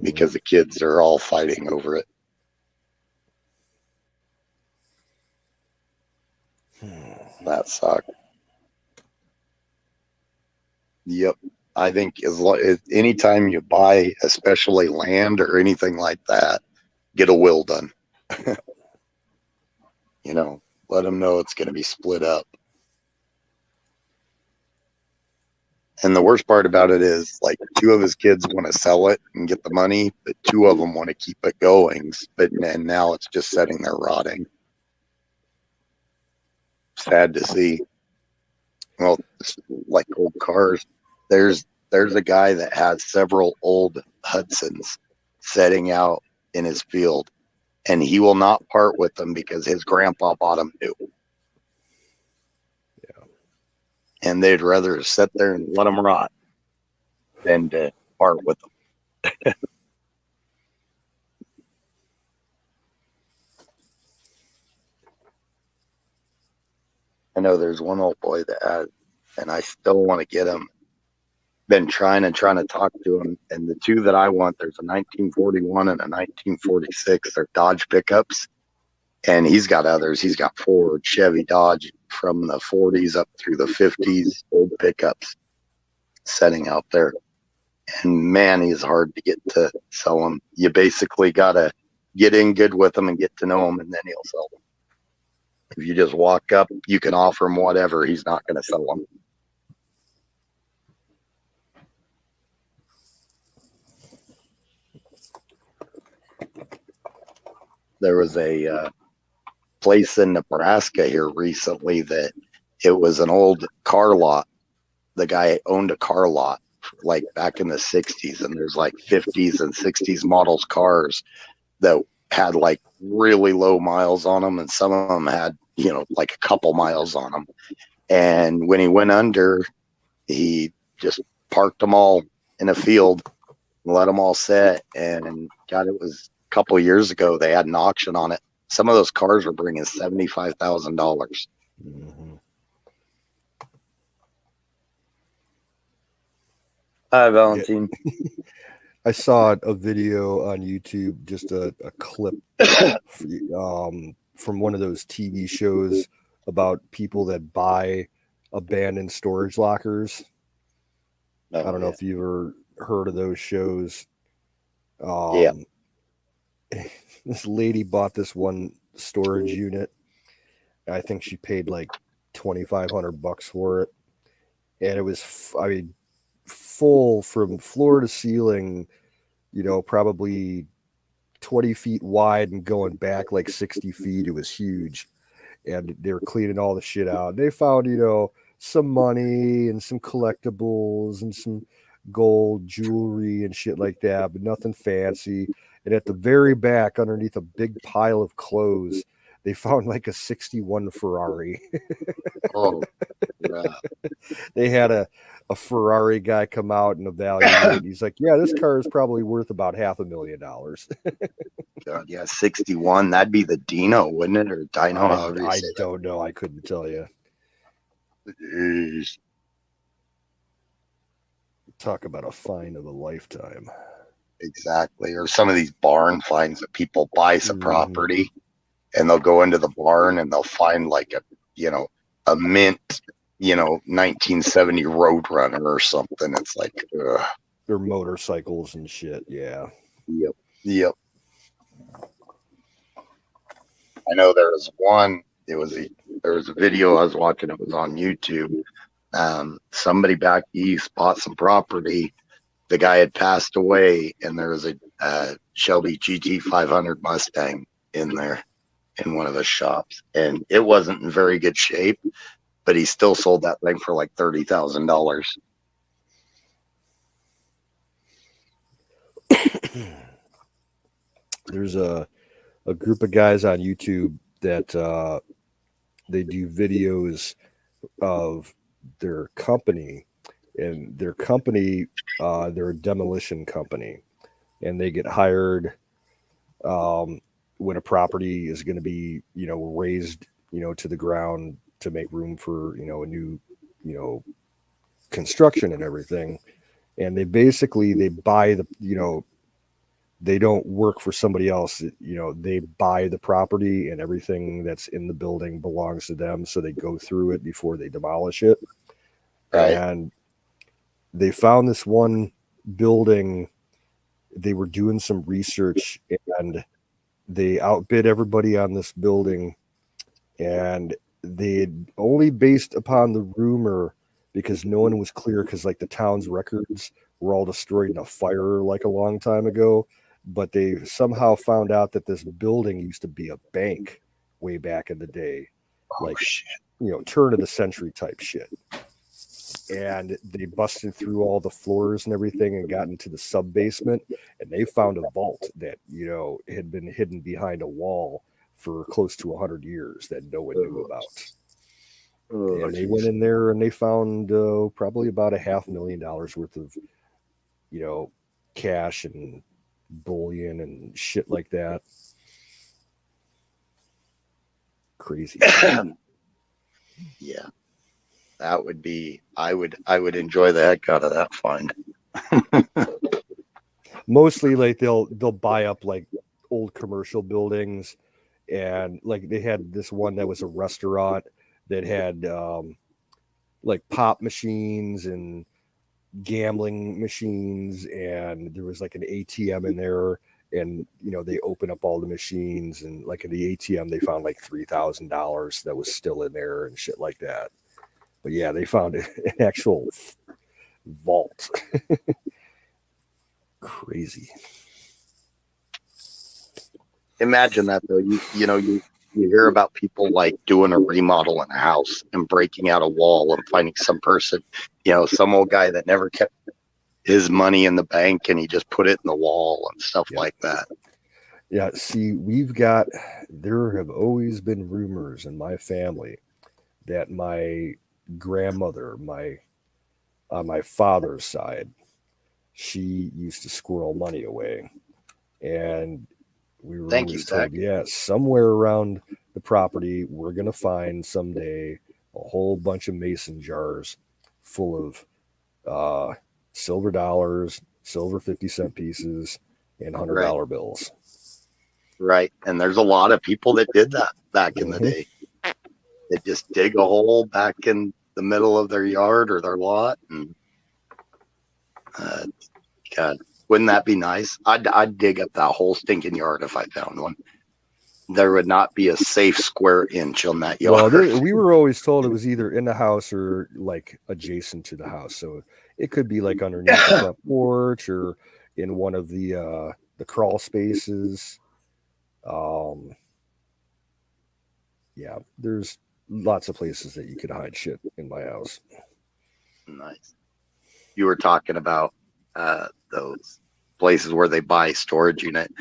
because the kids are all fighting over it. That sucks. Yep. I think anytime you buy, especially land or anything like that, get a will done. Let them know it's going to be split up. And the worst part about it is, like, 2 of his kids want to sell it and get the money, but 2 of them want to keep it going. And now it's just sitting there rotting. Sad to see. Well, like old cars, there's a guy that has several old Hudsons setting out in his field, and he will not part with them because his grandpa bought them new. and they'd rather sit there and let them rot than to part with them. I know there's one old boy that has, and I still want to get him. Been trying to talk to him, and the two that I want, there's a 1941 and a 1946. They're Dodge pickups, and he's got others. He's got Ford, Chevy, Dodge from the 40s up through the 50s, old pickups setting out there. And man, he's hard to get to sell them. You basically got to get in good with him and get to know him, and then he'll sell them. If you just walk up, you can offer him whatever. He's not going to sell them. There was a place in Nebraska here recently that it was an old car lot. The guy owned a car lot like back in the 60s, and there's like 50s and 60s models cars that had like really low miles on them, and some of them had, you know, like a couple miles on them. And when he went under, he just parked them all in a field and let them all sit. And God, it was a couple of years ago, they had an auction on it. Some of those cars were bringing $75,000. Mm-hmm. Hi, Valentine. Yeah. I saw a video on YouTube, just a clip from one of those TV shows about people that buy abandoned storage lockers. I don't know if you've ever heard of those shows. Yeah. This lady bought this one storage unit. I think she paid like $2,500 for it, and it was, full from floor to ceiling. You know, probably 20 feet wide and going back like 60 feet. It was huge, and they were cleaning all the shit out. They found, you know, some money and some collectibles and some gold jewelry and shit like that, but nothing fancy. And at the very back, underneath a big pile of clothes, they found like a 61 Ferrari. Oh, yeah. They had a Ferrari guy come out and evaluate. He's like, yeah, this car is probably worth about $500,000. God, yeah, 61. That'd be the Dino, wouldn't it? Or Dino? I don't know. I couldn't tell you. Jeez. Talk about a find of a lifetime. Exactly. Or some of these barn finds that people buy some property, and they'll go into the barn and they'll find like a, you know, a mint, you know, 1970 Roadrunner or something. It's like, ugh. They're motorcycles and shit. Yeah. Yep. I know there was one. There was a video I was watching. It was on YouTube. Somebody back east bought some property. The guy had passed away, and there was a Shelby GT 500 Mustang in there in one of the shops, and it wasn't in very good shape, but he still sold that thing for like $30,000. There's a group of guys on YouTube that they do videos of their company, and their company, they're a demolition company, and they get hired when a property is going to be, you know, razed, you know, to the ground to make room for, you know, a new, you know, construction and everything. And they buy the, you know, they don't work for somebody else. You know, they buy the property, and everything that's in the building belongs to them. So they go through it before they demolish it. Right. And they found this one building. They were doing some research, and they outbid everybody on this building, and they had only based upon the rumor, because no one was clear, because like the town's records were all destroyed in a fire like a long time ago. But they somehow found out that this building used to be a bank way back in the day, like, you know, turn of the century type shit. And they busted through all the floors and everything and got into the sub basement, and they found a vault that, you know, had been hidden behind a wall for close to 100 years that no one knew about. Oh, and they geez. went in there and they found probably about $500,000 worth of, cash and bullion and shit like that. Crazy. Yeah, that would be. I would enjoy the heck out of that find. Mostly, like they'll buy up like old commercial buildings, and like they had this one that was a restaurant that had like pop machines and gambling machines, and there was like an ATM in there, and they open up all the machines, and like in the ATM they found like $3,000 that was still in there and shit like that. But yeah, they found an actual vault. Crazy. Imagine that though. You hear about people like doing a remodel in a house and breaking out a wall and finding some person, some old guy that never kept his money in the bank and he just put it in the wall and stuff like that. Yeah, see, there have always been rumors in my family that my grandmother, on my father's side, she used to squirrel money away. And we were always told, yeah, somewhere around the property, we're going to find someday a whole bunch of mason jars full of silver dollars, silver 50-cent pieces, and $100 bills. Right. And there's a lot of people that did that back in the day. They just dig a hole back in the middle of their yard or their lot. And God, wouldn't that be nice? I'd dig up that whole stinking yard if I found one. There would not be a safe square inch on that yard. Well, we were always told it was either in the house or like adjacent to the house. So it could be like underneath the front porch or in one of the crawl spaces. Yeah, there's lots of places that you could hide shit in my house. Nice. You were talking about those places where they buy storage unit.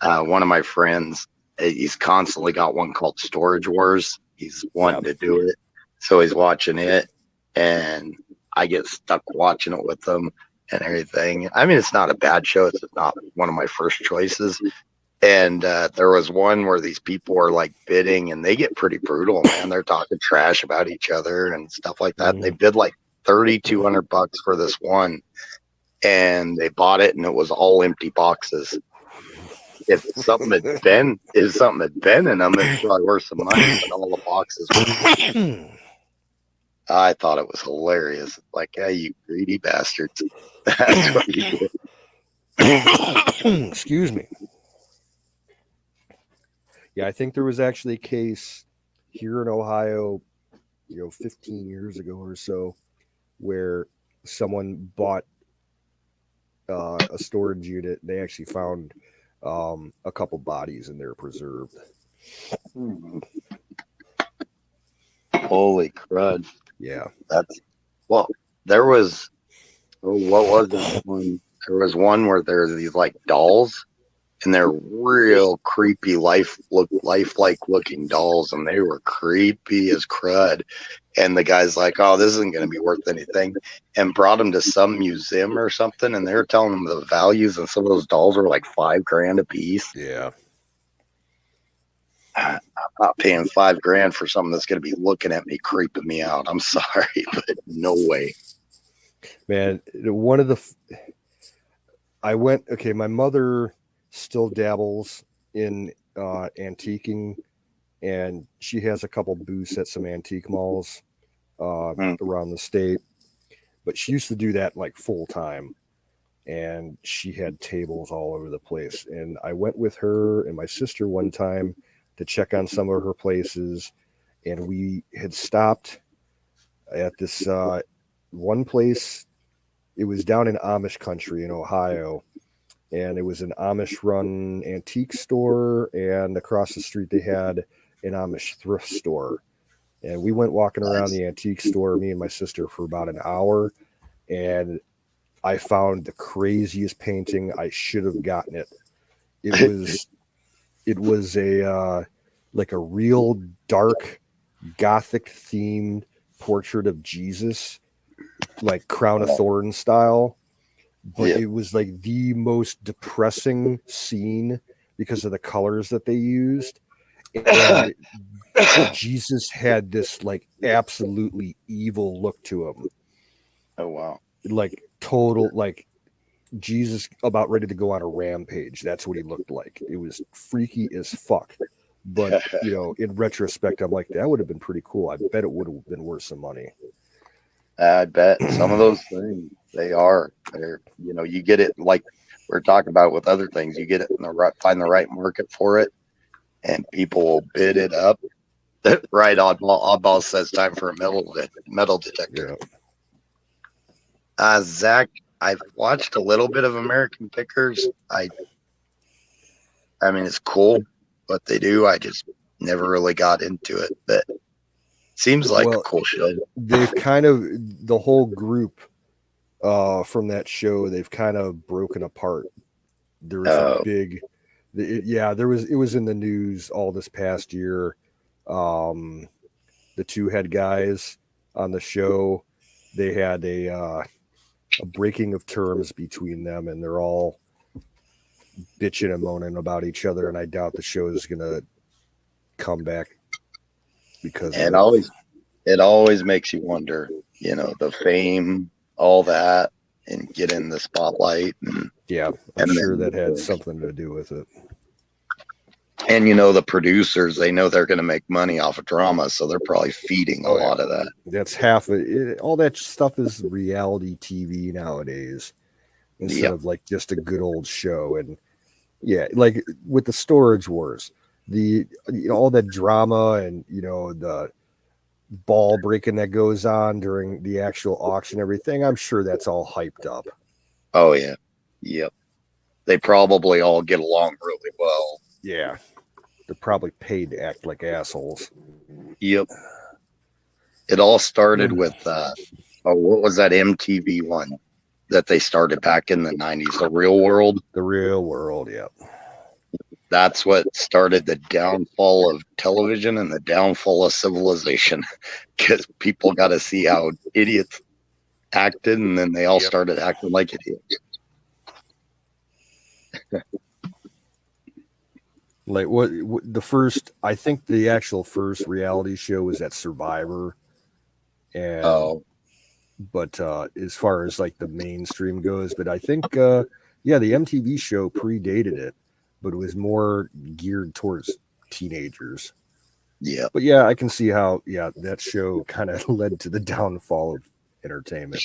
One of my friends, he's constantly got one called Storage Wars. He's wanting to do it, so he's watching it, and I get stuck watching it with him and everything. I mean, it's not a bad show. It's not one of my first choices. And there was one where these people are like bidding, and they get pretty brutal, man. They're talking trash about each other and stuff like that. And they bid like $3,200 for this one, and they bought it, and it was all empty boxes. If something had been in them, it's probably worth some money. But all the boxes were. I thought it was hilarious. Like, yeah, you greedy bastards. That's what you did. Excuse me. Yeah, I think there was actually a case here in Ohio, 15 years ago or so, where someone bought a storage unit. They actually found a couple bodies in there preserved. Holy crud. Yeah. There was, what was that one? There was one where there's these like dolls, and they're real creepy, lifelike looking dolls, and they were creepy as crud. And the guy's like, "Oh, this isn't going to be worth anything," and brought them to some museum or something, and they were telling them the values, and some of those dolls were like $5,000 a piece. Yeah. I'm not paying $5,000 for something that's going to be looking at me, creeping me out. I'm sorry, but no way. Man, my mother still dabbles in antiquing, and she has a couple booths at some antique malls around the state, but she used to do that like full time, and she had tables all over the place. And I went with her and my sister one time to check on some of her places, and we had stopped at this one place. It was down in Amish country in Ohio, and it was an Amish run antique store, and across the street they had an Amish thrift store. And we went walking around the antique store, me and my sister, for about an hour, and I found the craziest painting. I should have gotten it. It was a like a real dark gothic themed portrait of Jesus, like Crown of Thorns style. But it was like the most depressing scene because of the colors that they used. And Jesus had this like absolutely evil look to him. Oh wow. Like total, like Jesus about ready to go on a rampage. That's what he looked like. It was freaky as fuck. But in retrospect, I'm like, that would have been pretty cool. I bet it would have been worth some money. I bet some of those things they're you get it like we're talking about with other things. You get it in the right, find the right market for it, and people will bid it up. Right on. Oddball says time for a metal detector. Yeah. Zach, I've watched a little bit of American Pickers. I mean, it's cool what they do. I just never really got into it, but seems like a cool show. They've kind of the whole group from that show. They've kind of broken apart. There was a big, it was in the news all this past year. The two head guys on the show, they had a breaking of terms between them, and they're all bitching and moaning about each other. And I doubt the show is gonna come back because it always makes you wonder, the fame, all that, and get in the spotlight. And I'm sure that had something to do with it. And the producers, they know they're going to make money off of drama, so they're probably feeding a lot of that. That's half of it. All that stuff is reality TV nowadays, instead of like just a good old show. And like with the Storage Wars, all that drama and the ball breaking that goes on during the actual auction, everything. I'm sure that's all hyped up. Oh yeah, yep. They probably all get along really well. Yeah. They're probably paid to act like assholes. Yep. It all started with what was that MTV one that they started back in the 90s? The Real World? The Real World, yep. That's what started the downfall of television and the downfall of civilization, because people got to see how idiots acted, and then they all started acting like idiots. Like what the first, I think the actual first reality show was that Survivor. And but as far as like the mainstream goes, but I think the MTV show predated it, but it was more geared towards teenagers. Yeah. But I can see how that show kind of led to the downfall of entertainment.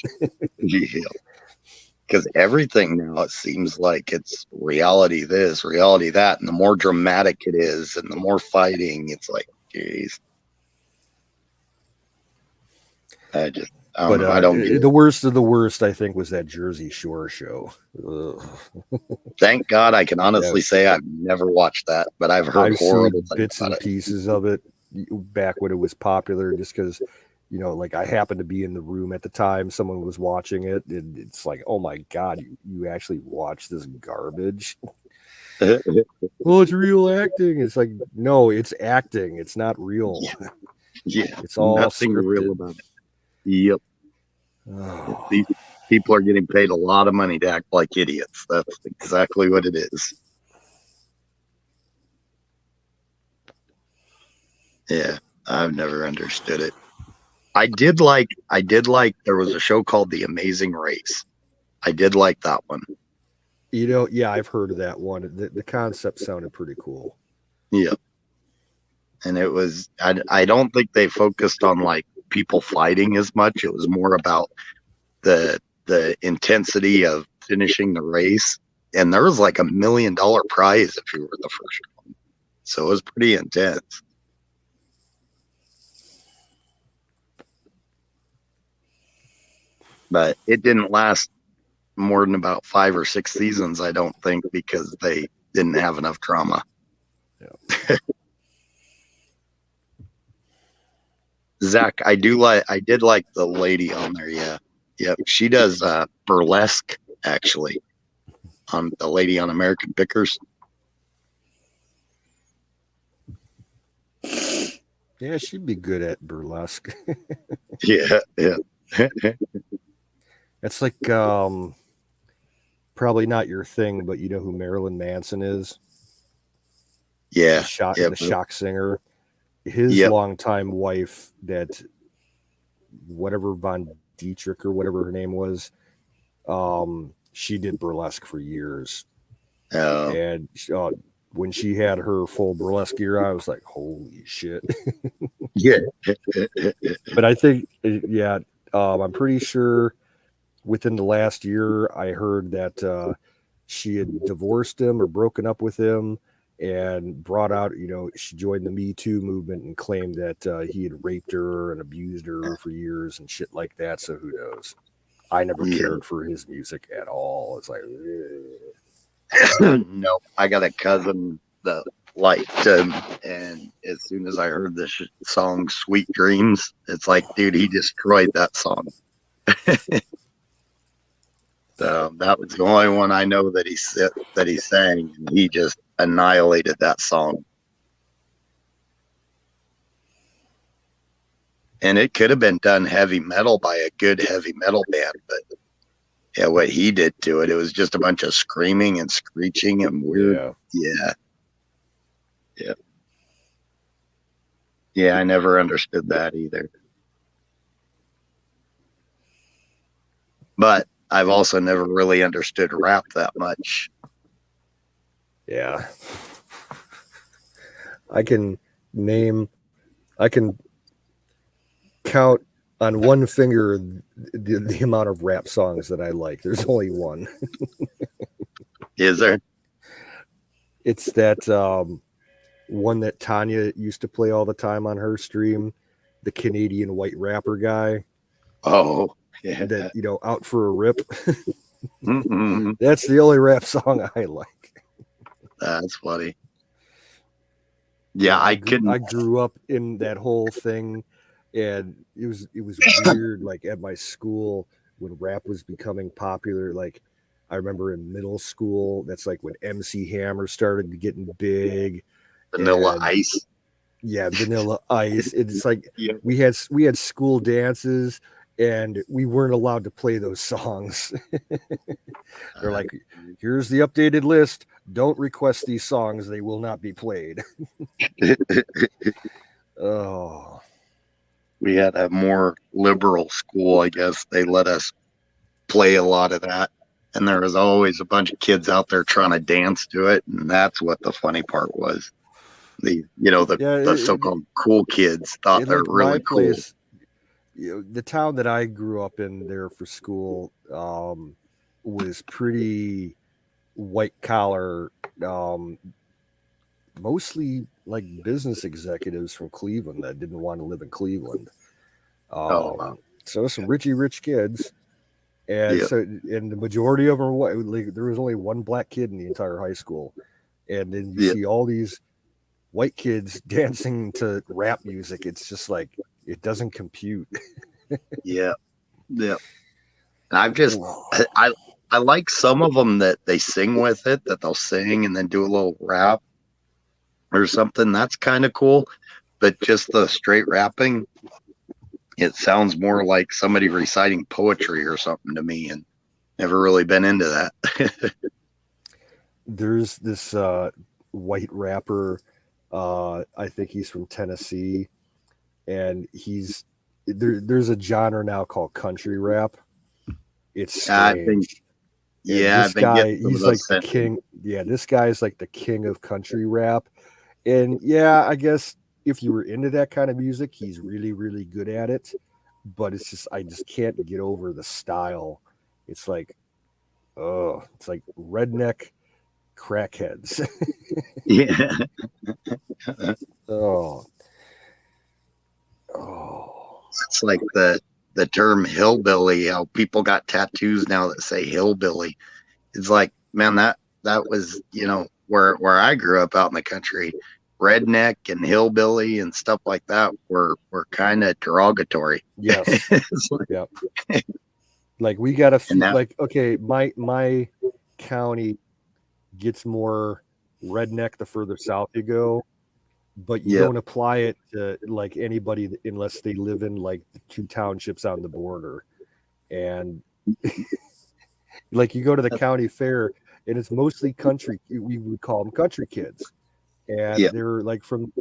Because everything now, it seems like it's reality this, reality that, and the more dramatic it is and the more fighting, it's like, geez. I don't get it. The worst of the worst, I think, was that Jersey Shore show. Thank God I can honestly say I've never watched that, but I've heard horrible things bits and pieces of it back when it was popular, just because like I happened to be in the room at the time someone was watching it, and it's like, oh my God, you actually watch this garbage. Well, it's real acting. It's like, no, it's acting. It's not real. It's all nothing scripted. real about it. Yep. These people are getting paid a lot of money to act like idiots. That's exactly what it is. Yeah, I've never understood it. I did like there was a show called The Amazing Race. I did like that one. I've heard of that one. The concept sounded pretty cool. Yeah. And it was, I don't think they focused on like people fighting as much. It was more about the intensity of finishing the race. And there was like $1 million prize if you were the first one. So it was pretty intense. But it didn't last more than about 5 or 6 seasons, I don't think, because they didn't have enough drama. Yeah. Zach, I did like the lady on there. Yeah. Yep. She does burlesque, actually, on the lady on American Pickers. Yeah, she'd be good at burlesque. Yeah, yeah. It's like probably not your thing, but you know who Marilyn Manson is? Yeah, yeah, The shock singer. His yep. longtime wife, that whatever Von Dietrich or whatever her name was, she did burlesque for years. And when she had her full burlesque gear, I was like, holy shit. Yeah. But I think, yeah, I'm pretty sure within the last year, I heard that she had divorced him or broken up with him and brought out, she joined the Me Too movement and claimed that he had raped her and abused her for years and shit like that. So who knows? I never cared for his music at all. It's like, no, I got a cousin that liked him, and as soon as I heard this song "Sweet Dreams," it's like, dude, he destroyed that song. So that was the only one I know that he sang, and he just annihilated that song. And it could have been done heavy metal by a good heavy metal band, but yeah, what he did to it, it was just a bunch of screaming and screeching and weird. Yeah, I never understood that either. But I've also never really understood rap that much. Yeah. I can count on one finger the amount of rap songs that I like. There's only one. Is there? It's that one that Tanya used to play all the time on her stream, the Canadian white rapper guy. Oh, yeah. That, out for a rip. Mm-hmm. That's the only rap song I like. That's funny. Yeah, I grew up in that whole thing, and it was weird. Like at my school when rap was becoming popular, like I remember in middle school, that's like when MC Hammer started getting big. Vanilla Ice. Yeah, Vanilla Ice. It's like we had school dances and we weren't allowed to play those songs. They're like, here's the updated list. Don't request these songs. They will not be played. Oh. We had a more liberal school, I guess. They let us play a lot of that. And there was always a bunch of kids out there trying to dance to it. And that's what the funny part was. The so-called cool kids thought they're really cool. The town that I grew up in there for school was pretty white collar, mostly like business executives from Cleveland that didn't want to live in Cleveland. So some rich kids. And and the majority of them were white. Like, there was only one black kid in the entire high school. And then you see all these white kids dancing to rap music. It's just like, it doesn't compute. Yeah. I like some of them that they sing with it, that they'll sing and then do a little rap or something. That's kind of cool. But just the straight rapping, it sounds more like somebody reciting poetry or something to me, and never really been into that. There's this white rapper, I think he's from Tennessee, and there's a genre now called country rap. It's strange. This guy, he's like the king. Yeah, this guy is like the king of country rap. And I guess if you were into that kind of music, he's really, really good at it. But it's just, I just can't get over the style. It's like, it's like redneck crackheads. Yeah. Oh. It's like the term hillbilly, how people got tattoos now that say hillbilly. It's like, man, that was, where I grew up out in the country, redneck and hillbilly and stuff like that were kind of derogatory. Yes. Like we got okay, my county gets more redneck the further south you go. but you don't apply it to like anybody unless they live in like the 2 townships on the border. And like you go to the county fair and it's mostly country, we would call them country kids. And they're like from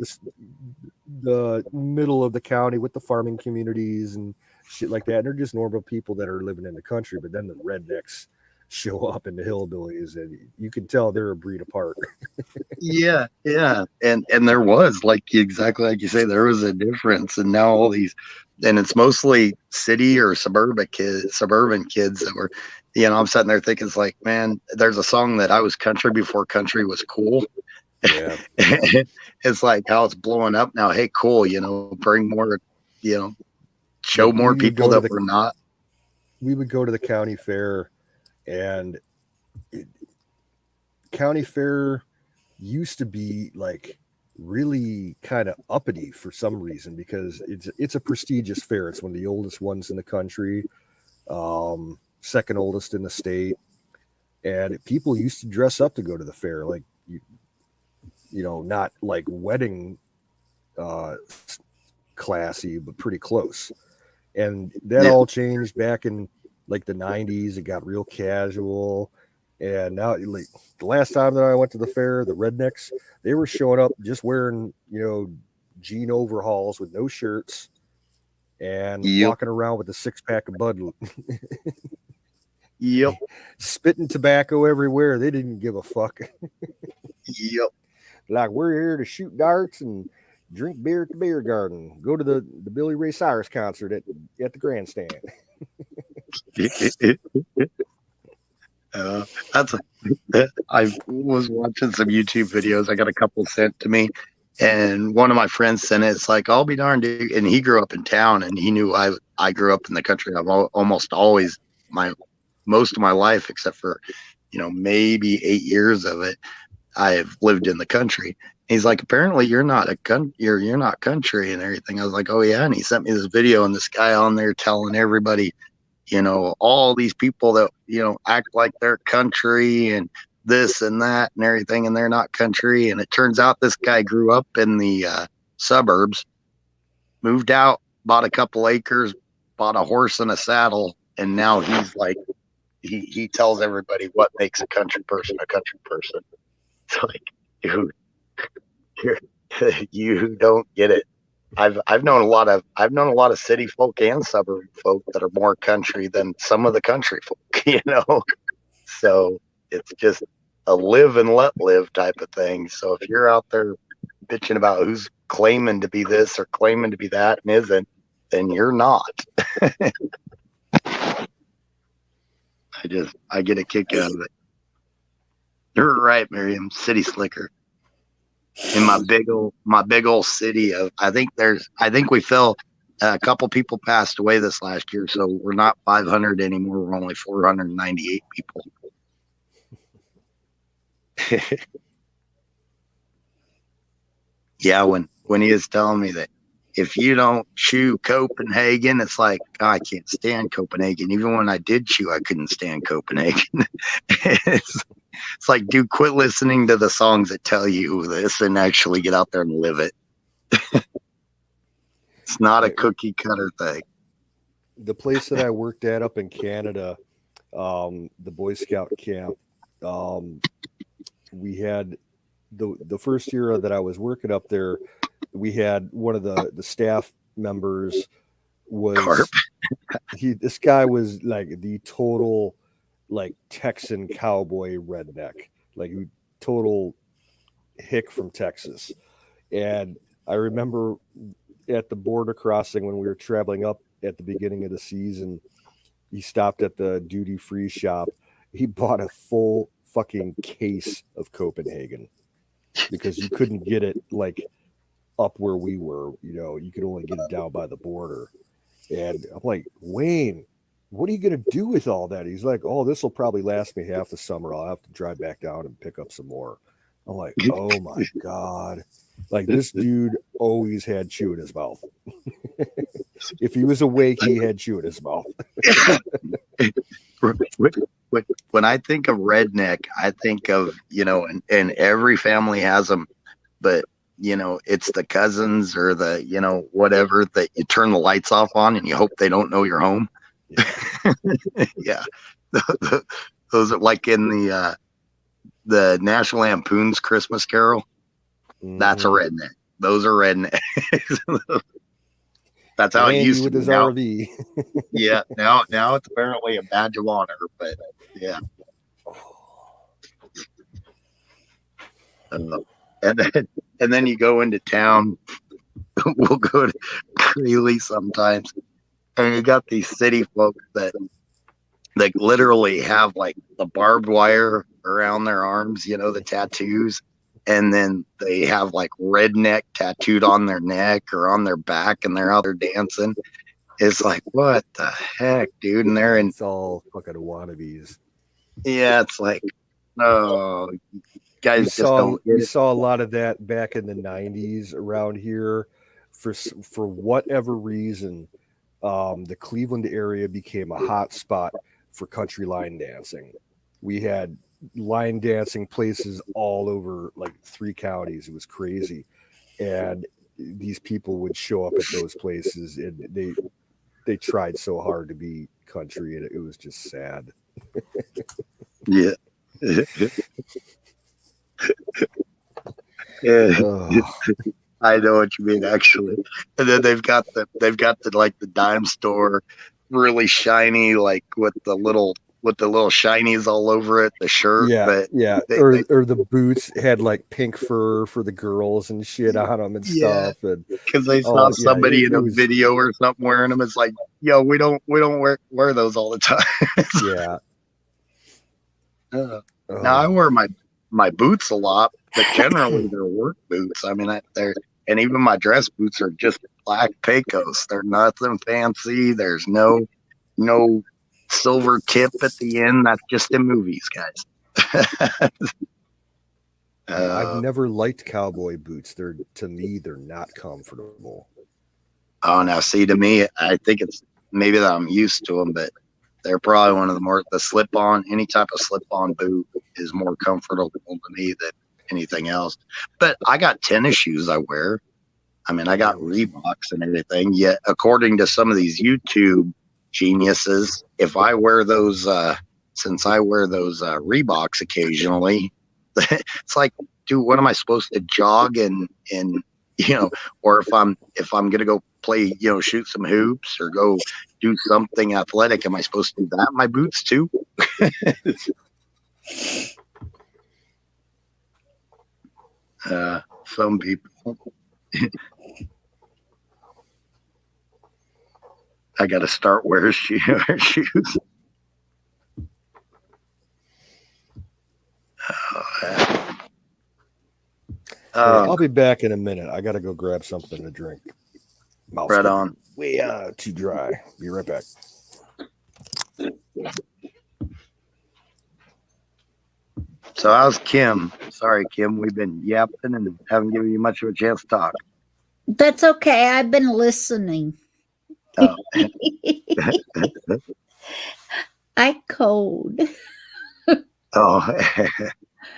the middle of the county with the farming communities and shit like that. And they're just normal people that are living in the country, but then the rednecks show up in the hillbillies and you can tell they're a breed apart. Yeah. And there was exactly like you say, there was a difference. And now all these, and it's mostly city or suburban kids that were, I'm sitting there thinking, it's like, man, there's a song that I was country before country was cool. Yeah. It's like how it's blowing up now. Hey, cool, bring more, show more people that we're not. We would go to the county fair, and county fair used to be like really kind of uppity for some reason because it's a prestigious fair. It's one of the oldest ones in the country, second oldest in the state, and people used to dress up to go to the fair, like not like wedding classy, but pretty close. And that all changed back in like the 90s. It got real casual. And now, like the last time that I went to the fair, the rednecks, they were showing up just wearing, jean overalls with no shirts and walking around with a 6-pack of Bud. Spitting tobacco everywhere. They didn't give a fuck. Like, we're here to shoot darts and drink beer at the beer garden. Go to the Billy Ray Cyrus concert at the grandstand. I was watching some YouTube videos. I got a couple sent to me, and one of my friends sent it. It's like, I'll be darned, dude. And he grew up in town, and he knew I grew up in the country. I've almost always most of my life, except for maybe 8 years of it, I've lived in the country. He's like, apparently you're not you're not country and everything. I was like, oh yeah. And he sent me this video, and this guy on there telling everybody, all these people that, act like they're country and this and that and everything, and they're not country. And it turns out this guy grew up in the suburbs, moved out, bought a couple acres, bought a horse and a saddle. And now he's like, he tells everybody what makes a country person a country person. It's like, dude, you don't get it. I've known a lot of city folk and suburban folk that are more country than some of the country folk, So it's just a live and let live type of thing. So if you're out there bitching about who's claiming to be this or claiming to be that and isn't, then you're not. I get a kick out of it. You're right, Miriam. City slicker. In my big old city of, I think we fell, a couple people passed away this last year, so we're not 500 anymore. We're only 498 people. Yeah, when he was telling me that if you don't chew Copenhagen, it's like, oh, I can't stand Copenhagen. Even when I did chew, I couldn't stand Copenhagen. It's like, dude, quit listening to the songs that tell you this and actually get out there and live it. It's not a cookie cutter thing. The place that I worked at up in Canada, the Boy Scout camp, we had the first year that I was working up there, we had one of the staff members was this guy was like the total like Texan cowboy redneck, like total hick from Texas. And I remember at the border crossing when we were traveling up at the beginning of the season, he stopped at the duty-free shop. He bought a full fucking case of Copenhagen because you couldn't get it like up where we were, you could only get it down by the border. And I'm like, Wayne, what are you going to do with all that? He's like, oh, this will probably last me half the summer. I'll have to drive back down and pick up some more. I'm like, oh my God. Like, this dude always had chew in his mouth. If he was awake, he had chew in his mouth. When I think of redneck, I think of, and every family has them, but it's the cousins or the, whatever that you turn the lights off on and you hope they don't know you're home. Yeah. Those are like in the National Lampoon's Christmas Carol. That's a redneck. Those are rednecks. That's how Randy it used to with be. his Now, RV. yeah. Now it's apparently a badge of honor, but yeah. And then you go into town. We'll go to Greeley sometimes, and you got these city folks that literally have like the barbed wire around their arms, the tattoos, and then they have like redneck tattooed on their neck or on their back, and they're out there dancing. It's like, what the heck, dude? And they're in. It's all fucking wannabes. Yeah, it's like, no, guys just don't get We it. saw a lot of that back in the 90s around here. For whatever reason, the Cleveland area became a hot spot for country line dancing. We had line dancing places all over like 3 counties. It was crazy. And these people would show up at those places, and they tried so hard to be country, and it was just sad. Yeah. Yeah. I know what you mean, actually. And then they've got the like the dime store, really shiny, like with the little shinies all over it, the shirt. Yeah, but yeah. Or the boots had like pink fur for the girls and shit on them and stuff. And because they saw somebody in a video or something wearing them. It's like, yo, we don't wear those all the time. Yeah. Now I wear my boots a lot, but generally they're work boots. I mean, and even my dress boots are just black Pecos. They're nothing fancy. There's no silver tip at the end. That's just in movies, guys. I've never liked cowboy boots. To me, they're not comfortable. Oh, now see, to me, I think it's maybe that I'm used to them, but they're probably one of the slip-on, any type of slip-on boot is more comfortable to me than anything else. But I got tennis shoes I wear. I mean, I got Reeboks and everything. Yet, according to some of these YouTube geniuses, if I wear those, since I wear those Reeboks occasionally, it's like, dude, what am I supposed to jog and or if I'm gonna go play, shoot some hoops or go do something athletic, am I supposed to do that in my boots too? Some people. I got to start wearing shoes. I'll be back in a minute. I got to go grab something to drink. Mouth's Right on. Way too dry. Be right back. So how's Kim? Sorry, Kim, we've been yapping and haven't given you much of a chance to talk. That's okay. I've been listening. Oh. I cold. Oh,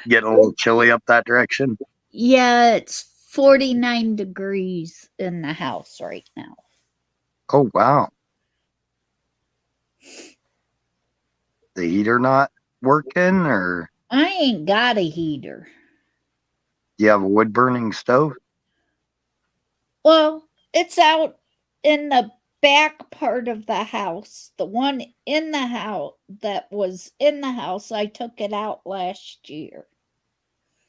getting a little chilly up that direction? Yeah, it's 49 degrees in the house right now. Oh, wow. The heater not working, or? I ain't got a heater. You have a wood burning stove? Well, it's out in the back part of the house. The one in the house that was in the house, I took it out last year.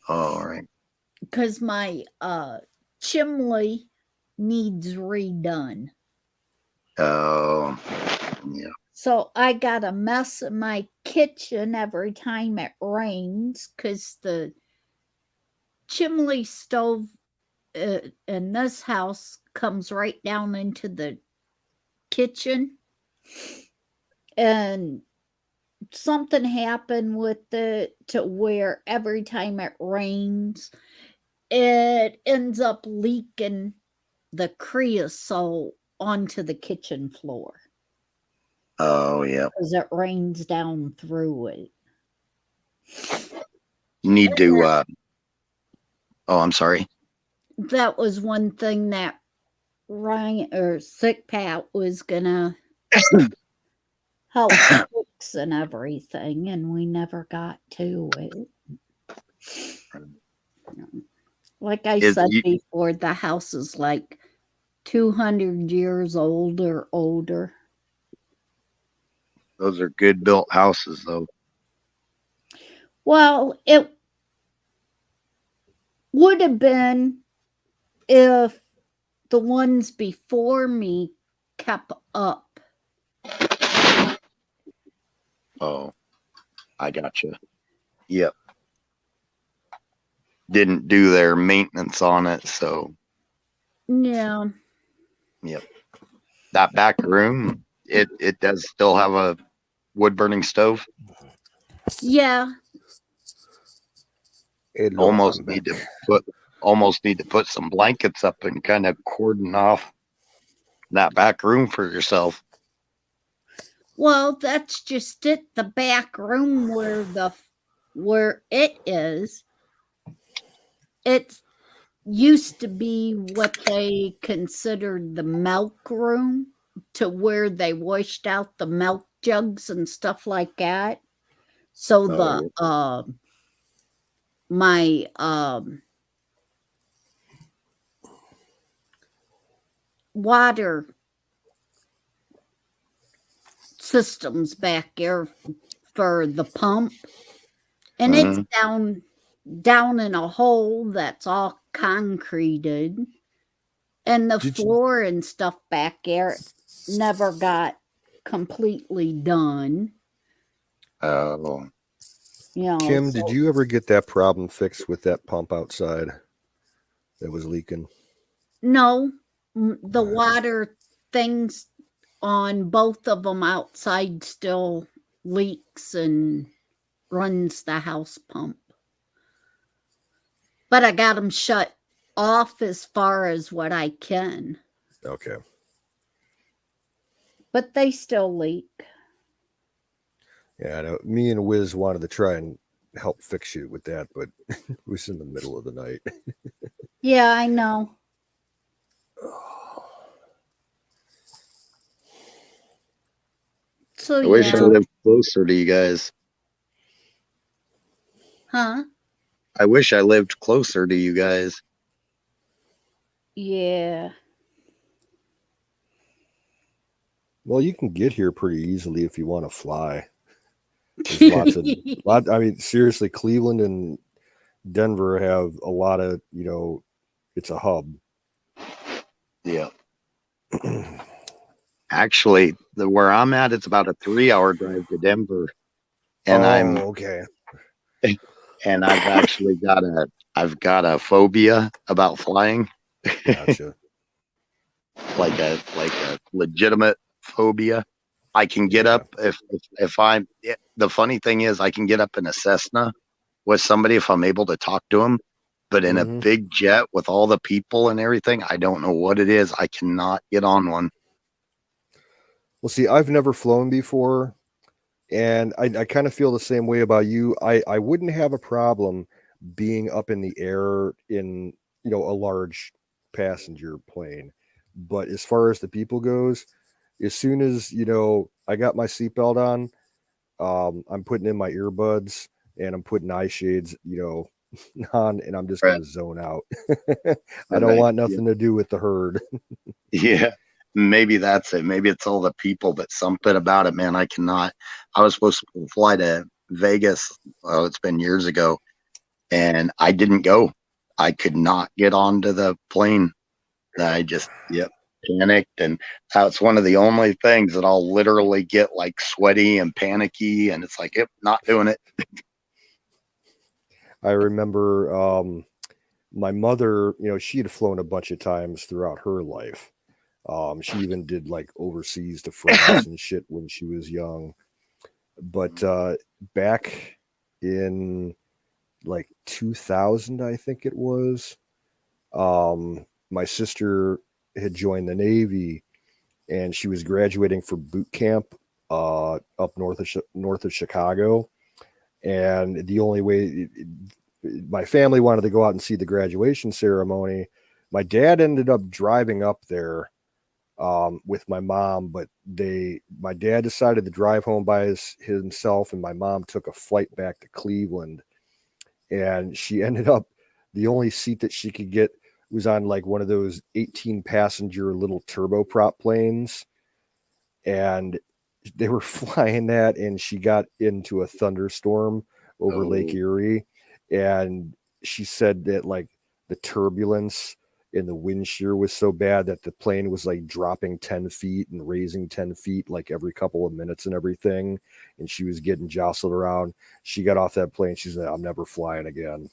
Oh, all right. Because my chimney needs redone. Oh, yeah. So I got a mess in my kitchen every time it rains because the chimney stove in this house comes right down into the kitchen. And something happened with it to where every time it rains, it ends up leaking the creosote onto the kitchen floor. Oh, yeah. Because it rains down through it. You need to, oh, I'm sorry. that was one thing that Ryan or Sick Pat was gonna help fix and everything, and we never got to it. Like I said before, the house is like 200 years old or older. Those are good built houses, though. Well, it would have been if the ones before me kept up. Oh, I gotcha. Yep. Didn't do their maintenance on it, so. Yeah. Yep. That back room, it does still have a wood burning stove. Yeah. Almost need to put some blankets up and kind of cordon off that back room for yourself. Well, that's just it. The back room where it is, it used to be what they considered the milk room, to where they washed out the milk jugs and stuff like that. So my water systems back there for the pump, and it's down in a hole that's all concreted, and the floor and stuff back there never got completely done. Oh. Kim, did you ever get that problem fixed with that pump outside that was leaking? No, the water things on both of them outside still leaks and runs the house pump. But I got them shut off as far as what I can. Okay. But they still leak. Yeah, I know. Me and Wiz wanted to try and help fix you with that, but it was in the middle of the night. Yeah, I know. So I wish I lived closer to you guys. Huh? I wish I lived closer to you guys. Yeah. Well, you can get here pretty easily if you want to fly. There's I mean, seriously, Cleveland and Denver have a lot of, it's a hub. Yeah. Actually, where I'm at, it's about a 3-hour drive to Denver. And okay. And I've got a phobia about flying. Gotcha. like a legitimate phobia. I can get up the funny thing is I can get up in a Cessna with somebody if I'm able to talk to them, but in a big jet with all the people and everything, I don't know what it is. I cannot get on one. Well, see, I've never flown before, and I kind of feel the same way about you. I wouldn't have a problem being up in the air in, a large passenger plane. But as far as the people goes, as soon as, I got my seatbelt on, I'm putting in my earbuds and I'm putting eye shades, on, and I'm just going to zone out. I don't want nothing to do with the herd. Yeah. Maybe that's it. Maybe it's all the people, but something about it, man, I cannot. I was supposed to fly to Vegas. Well, it's been years ago, and I didn't go. I could not get onto the plane. I just, panicked. And that's one of the only things that I'll literally get like sweaty and panicky. And it's like, not doing it. I remember my mother, she had flown a bunch of times throughout her life. She even did like overseas to France and shit when she was young. But back in like 2000, I think it was, my sister had joined the Navy and she was graduating for boot camp up north of Chicago. And the only way my family wanted to go out and see the graduation ceremony, My dad ended up driving up there with my mom, but my dad decided to drive home by himself, and my mom took a flight back to Cleveland, and she ended up the only seat that she could get was on like one of those 18 passenger little turboprop planes, and they were flying that, and she got into a thunderstorm over Lake Erie, and she said that like the turbulence and the wind shear was so bad that the plane was like dropping 10 feet and raising 10 feet like every couple of minutes and everything, and she was getting jostled around. She got off that plane, she said, I'm never flying again.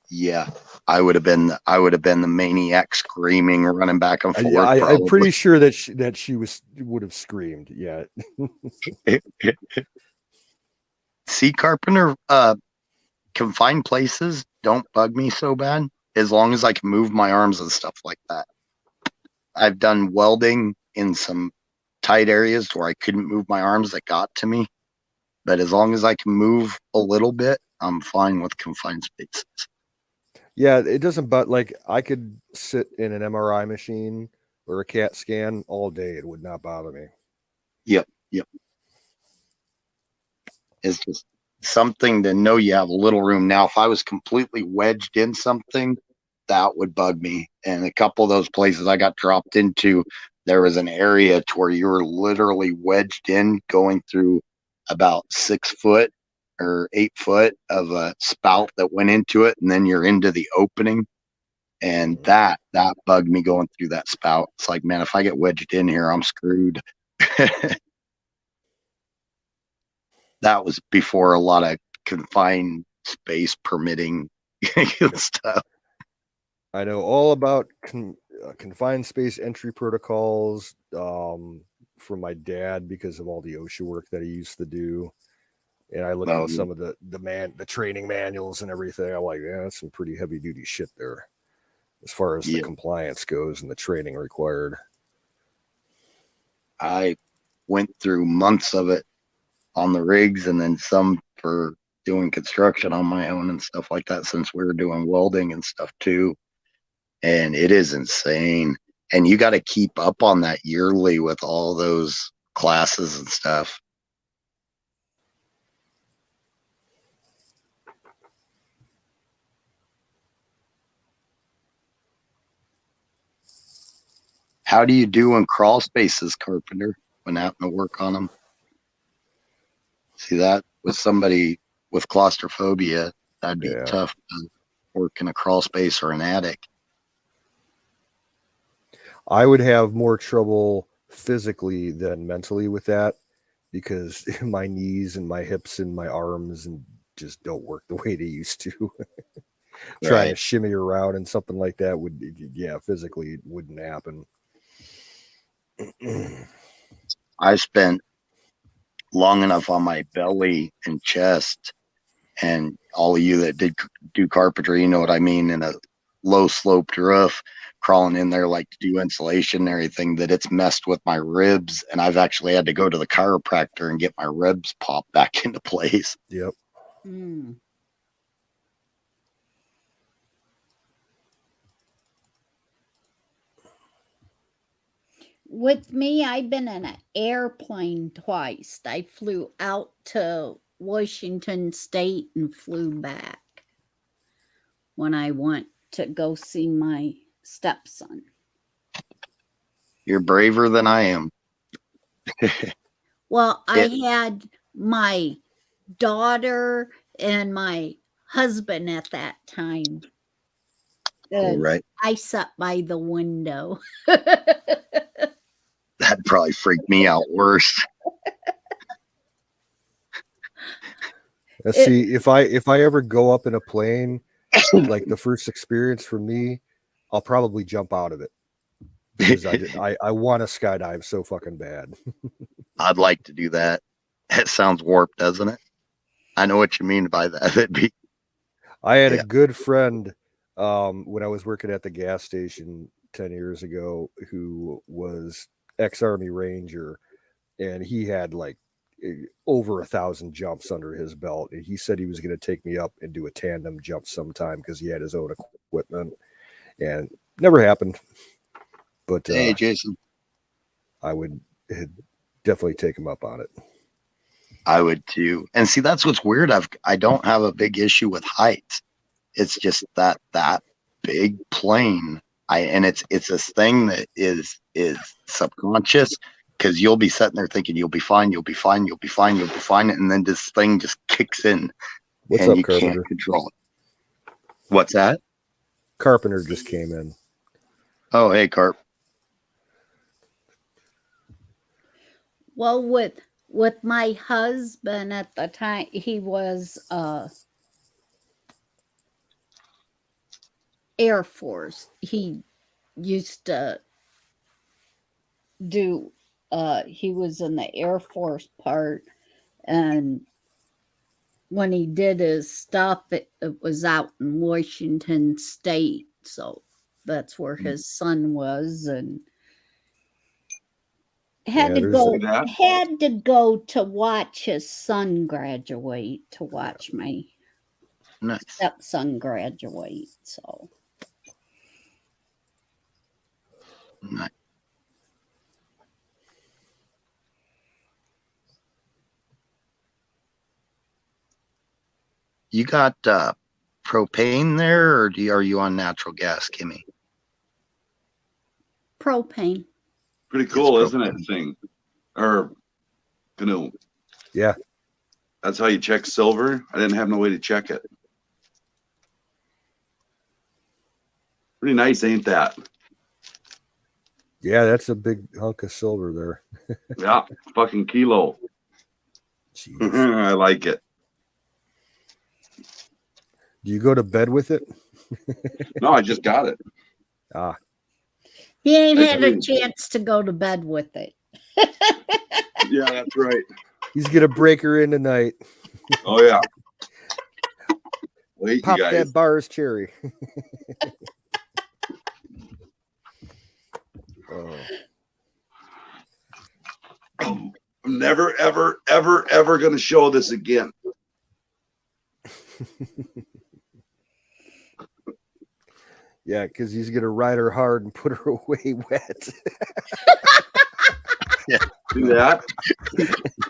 Yeah, I would have been the maniac screaming, running back and forth. I'm pretty sure that she would have screamed. Yeah. See, Carpenter, confined places don't bug me so bad as long as I can move my arms and stuff like that. I've done welding in some tight areas where I couldn't move my arms that got to me, but as long as I can move a little bit, I'm fine with confined spaces. Yeah, it doesn't, but like I could sit in an MRI machine or a CAT scan all day. It would not bother me. Yep. It's just something to know you have a little room. Now, if I was completely wedged in something, that would bug me. And a couple of those places I got dropped into, there was an area to where you were literally wedged in, going through about 6 foot or 8 foot of a spout that went into it, and then you're into the opening. And that bugged me going through that spout. It's like, man, if I get wedged in here, I'm screwed. That was before a lot of confined space permitting stuff. I know all about confined space entry protocols from my dad because of all the OSHA work that he used to do. And I looked at some of the training manuals and everything. I'm like, yeah, that's some pretty heavy duty shit there as far as the compliance goes and the training required. I went through months of it on the rigs, and then some for doing construction on my own and stuff like that, since we were doing welding and stuff too. And it is insane. And you got to keep up on that yearly with all those classes and stuff. How do you do in crawl spaces, Carpenter, when having to work on them? See, that with somebody with claustrophobia, that'd be tough to work in a crawl space or an attic. I would have more trouble physically than mentally with that because my knees and my hips and my arms and just don't work the way they used to. Trying to shimmy around and something like that would, physically it wouldn't happen. I spent long enough on my belly and chest, and all of you that did do carpentry, you know what I mean, in a low sloped roof, crawling in there like to do insulation and everything, that it's messed with my ribs, and I've actually had to go to the chiropractor and get my ribs popped back into place. Yep. With me, I've been in an airplane twice. I flew out to Washington State and flew back when I went to go see my stepson. You're braver than I am. Well, I had my daughter and my husband at that time. Right. I sat by the window. That'd probably freak me out worse. Let's see, if I ever go up in a plane, like the first experience for me, I'll probably jump out of it because I want to skydive so fucking bad. I'd like to do that. It sounds warped, doesn't it? I know what you mean by that. I had a good friend when I was working at the gas station 10 years ago who was ex-Army Ranger, and he had like over 1,000 jumps under his belt, and he said he was going to take me up and do a tandem jump sometime because he had his own equipment, and never happened. But Hey, Jason, I would definitely take him up on it. I would too. And see, that's what's weird. I don't have a big issue with height. It's just that big plane. It's this thing that is subconscious, because you'll be sitting there thinking you'll be fine, you'll be fine, you'll be fine, you'll be fine, and then this thing just kicks in. What's and up, you Carpenter? can't control it. What's that? Carpenter just came in. Oh, hey, Carp. Well, with my husband at the time, he was Air Force. He used to do he was in the Air Force part, and when he did his stuff, it was out in Washington State, so that's where his son was, and had to go to watch his son graduate, to watch my stepson graduate. So nice. You got propane there, or are you on natural gas, Kimmy? Propane. Pretty cool, isn't it? Thing or canoe. Yeah. That's how you check silver. I didn't have no way to check it. Pretty nice, ain't that? Yeah, that's a big hunk of silver there. Yeah, fucking kilo. I like it. Do you go to bed with it? No, I just got it. Ah. He ain't had a chance to go to bed with it. Yeah, that's right. He's gonna break her in tonight. Oh yeah. Wait, Pop you guys. that bars cherry. I'm never, ever, ever, ever gonna show this again. Yeah, because he's gonna ride her hard and put her away wet. Yeah, do that.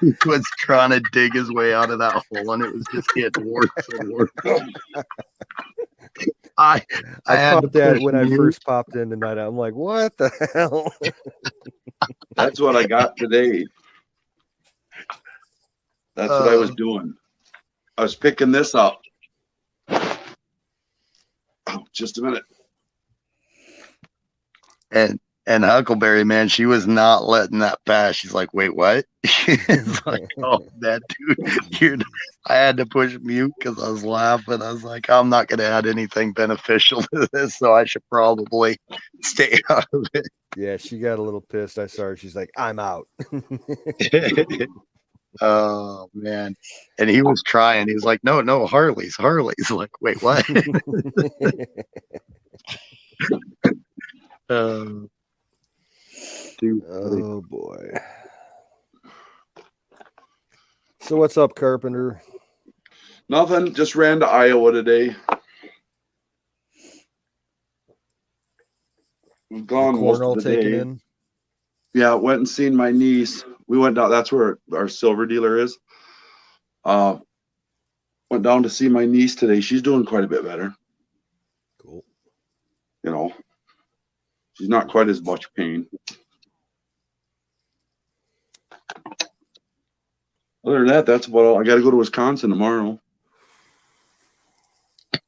He was trying to dig his way out of that hole, and it was just getting worse and worse. I had popped that when I first popped in tonight. I'm like, what the hell? That's what I got today. That's what I was doing. I was picking this up. Oh, just a minute. And Huckleberry, man, she was not letting that pass. She's like, wait, what? It's like, oh, that dude. I had to push mute because I was laughing. I was like, I'm not going to add anything beneficial to this, so I should probably stay out of it. Yeah, she got a little pissed. I saw her. She's like, I'm out. Oh, man. And he was trying. He was like, no, Harley's. Like, wait, what? Oh boy. So what's up, Carpenter? Nothing. Just ran to Iowa today. We've gone most of the day. In? Yeah, went and seen my niece. We went down. That's where our silver dealer is. Went down to see my niece today. She's doing quite a bit better. Cool. You know, she's not quite as much pain. Other than that, that's about all. I got to go to Wisconsin tomorrow. I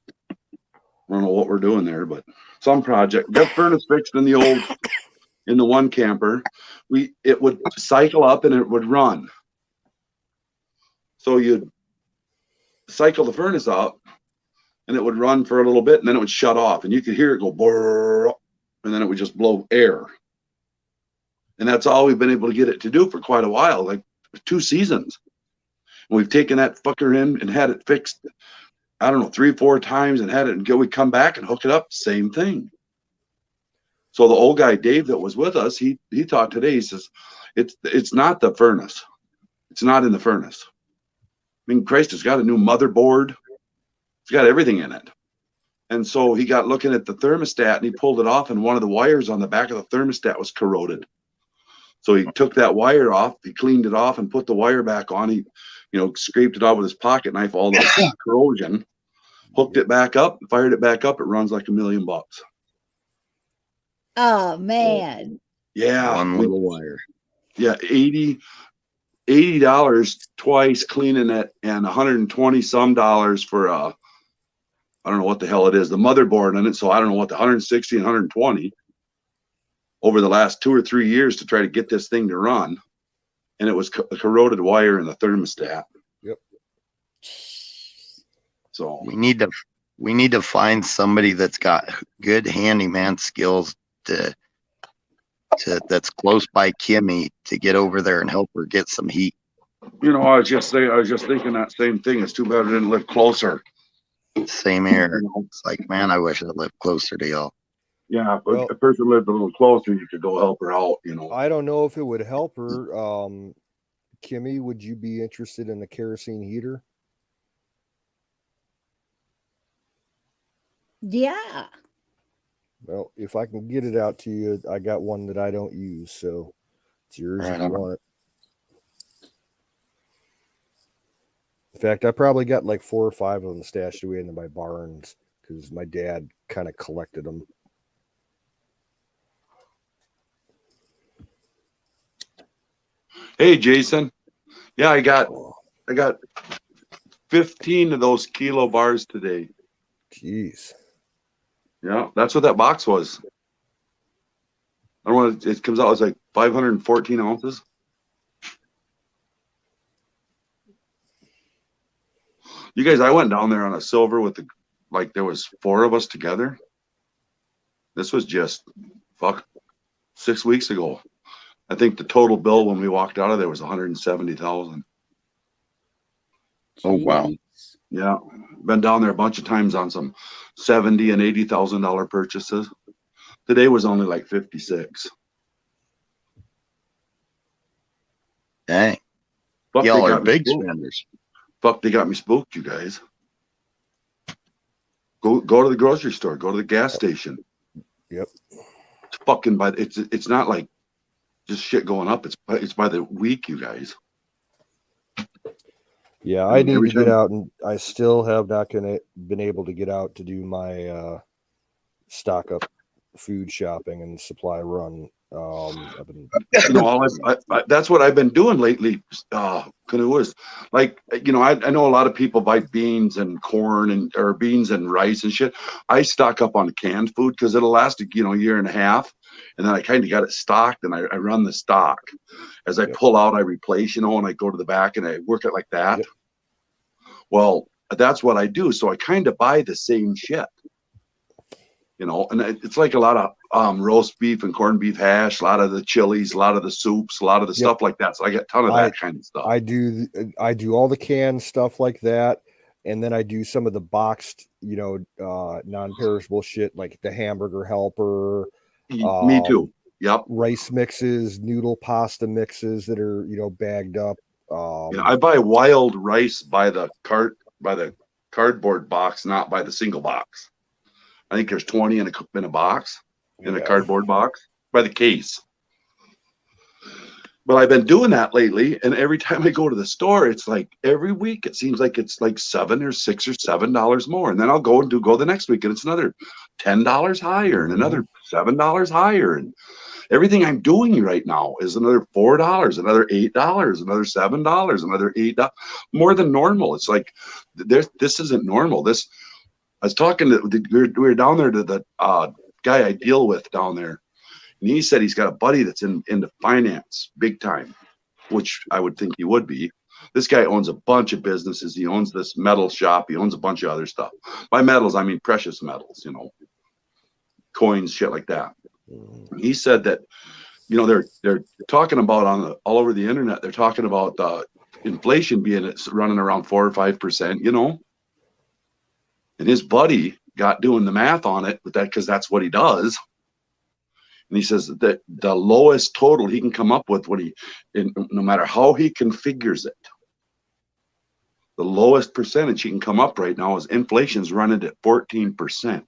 don't know what we're doing there, but some project. Got furnace fixed in the one camper. It would cycle up and it would run. So you'd cycle the furnace up and it would run for a little bit and then it would shut off and you could hear it go brrr, and then it would just blow air. And that's all we've been able to get it to do for quite a while, like 2 seasons. And we've taken that fucker in and had it fixed, I don't know, 3-4 times and had it and go. We come back and hook it up, same thing. So the old guy, Dave, that was with us, he talked today, he says, it's not the furnace. It's not in the furnace. I mean, Christ, it's got a new motherboard. It's got everything in it. And so he got looking at the thermostat and he pulled it off, and one of the wires on the back of the thermostat was corroded. So he took that wire off, he cleaned it off and put the wire back on. He, scraped it off with his pocket knife, all the corrosion, hooked it back up, fired it back up. It runs like $1 million. Oh man. Yeah. One little wire. Yeah. $80 twice cleaning it, and 120 some dollars for I don't know what the hell it is, the motherboard in it. So I don't know what the 160 and 120 over the last 2 or 3 years to try to get this thing to run. And it was a corroded wire in the thermostat. Yep. So we need to find somebody that's got good handyman skills that's close by Kimmy to get over there and help her get some heat. I was just thinking that same thing. It's too bad I didn't live closer. Same here. It's like, man, I wish I lived closer to y'all. Yeah, but if a person lived a little closer, you could go help her out, I don't know if it would help her. Kimmy, would you be interested in the kerosene heater? Yeah. Well, if I can get it out to you, I got one that I don't use, so it's yours if you want it. In fact, I probably got like 4 or 5 of them stashed away in my barns because my dad kind of collected them. Hey, Jason. Yeah, I got 15 of those kilo bars today. Jeez. Yeah, that's what that box was. I don't know. It comes out as like 514 ounces. You guys, I went down there on a silver with there was 4 of us together. This was just 6 weeks ago. I think the total bill when we walked out of there was 170,000. Oh wow. Yeah, been down there a bunch of times on some $70,000 and $80,000 purchases. Today was only like 56. Dang. Y'all are big spenders. Fuck, they got me spooked, you guys. Go to the grocery store. Go to the gas station. Yep. It's fucking it's not like just shit going up. It's by the week, you guys. Yeah, I need to get out, and I still have not been able to get out to do my stock up food shopping and supply run. I've been, that's what I've been doing lately. Canoeists, like I know a lot of people buy beans and corn or beans and rice and shit. I stock up on canned food because it'll last a year and a half, and then I kind of got it stocked and I run the stock. As I pull out, I replace, and I go to the back and I work it like that. Yep. Well, that's what I do. So I kind of buy the same shit. And it's like a lot of roast beef and corned beef hash, a lot of the chilies, a lot of the soups, a lot of the stuff like that. So I get a ton of that kind of stuff. I do all the canned stuff like that, and then I do some of the boxed, non-perishable shit like the hamburger helper. Me too. Yep. Rice mixes, noodle pasta mixes that are bagged up. I buy wild rice by the cardboard box, not by the single box. I think there's 20 in a box, in a cardboard box, by the case. But I've been doing that lately, and every time I go to the store, it's like every week it seems like it's like $6 or $7 more, and then I'll go the next week, and it's another $10 higher, and another $7 higher, and everything I'm doing right now is another $4, another $8, another $7, another $8, more than normal. It's like this isn't normal. I was talking to we were down there to the guy I deal with down there, and he said he's got a buddy that's into finance big time, which I would think he would be. This guy owns a bunch of businesses. He owns this metal shop. He owns a bunch of other stuff. By metals, I mean precious metals, coins, shit like that. He said that, they're talking about all over the internet. They're talking about inflation running around 4 or 5%, And his buddy got doing the math on it with that because that's what he does. And he says that the lowest total he can come up with no matter how he configures it, The lowest percentage you can come up right now is inflation's running at 14%.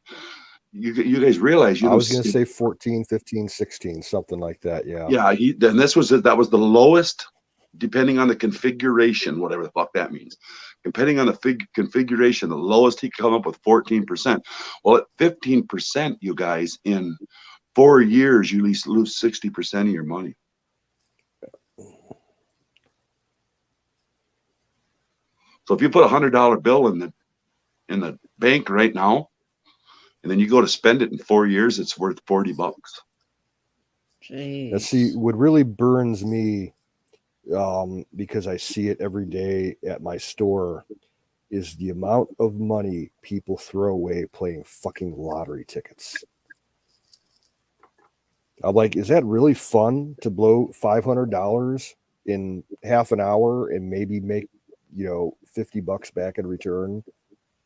You guys realize, I was going to say 14, 15, 16, something like that. Yeah. Yeah. Then that was the lowest, depending on the configuration, whatever the fuck that means. Depending on the configuration, the lowest he could come up with 14%. Well, at 15%, you guys, in 4 years, you lose 60% of your money. So if you put $100 bill in the bank right now, and then you go to spend it in 4 years, it's worth $40. Jeez. Now, see, what really burns me, because I see it every day at my store, is the amount of money people throw away playing fucking lottery tickets. I'm like, is that really fun to blow $500 in half an hour and maybe make, $50 back in return?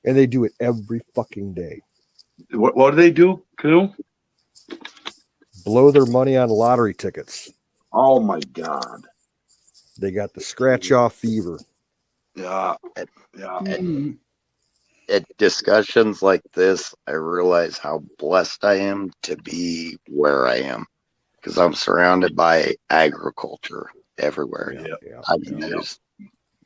And they do it every fucking day. What do they do, Canoe? Blow their money on lottery tickets. Oh my God. They got the scratch off fever. Yeah. Yeah. At discussions like this, I realize how blessed I am to be where I am, because I'm surrounded by agriculture everywhere. I mean, there's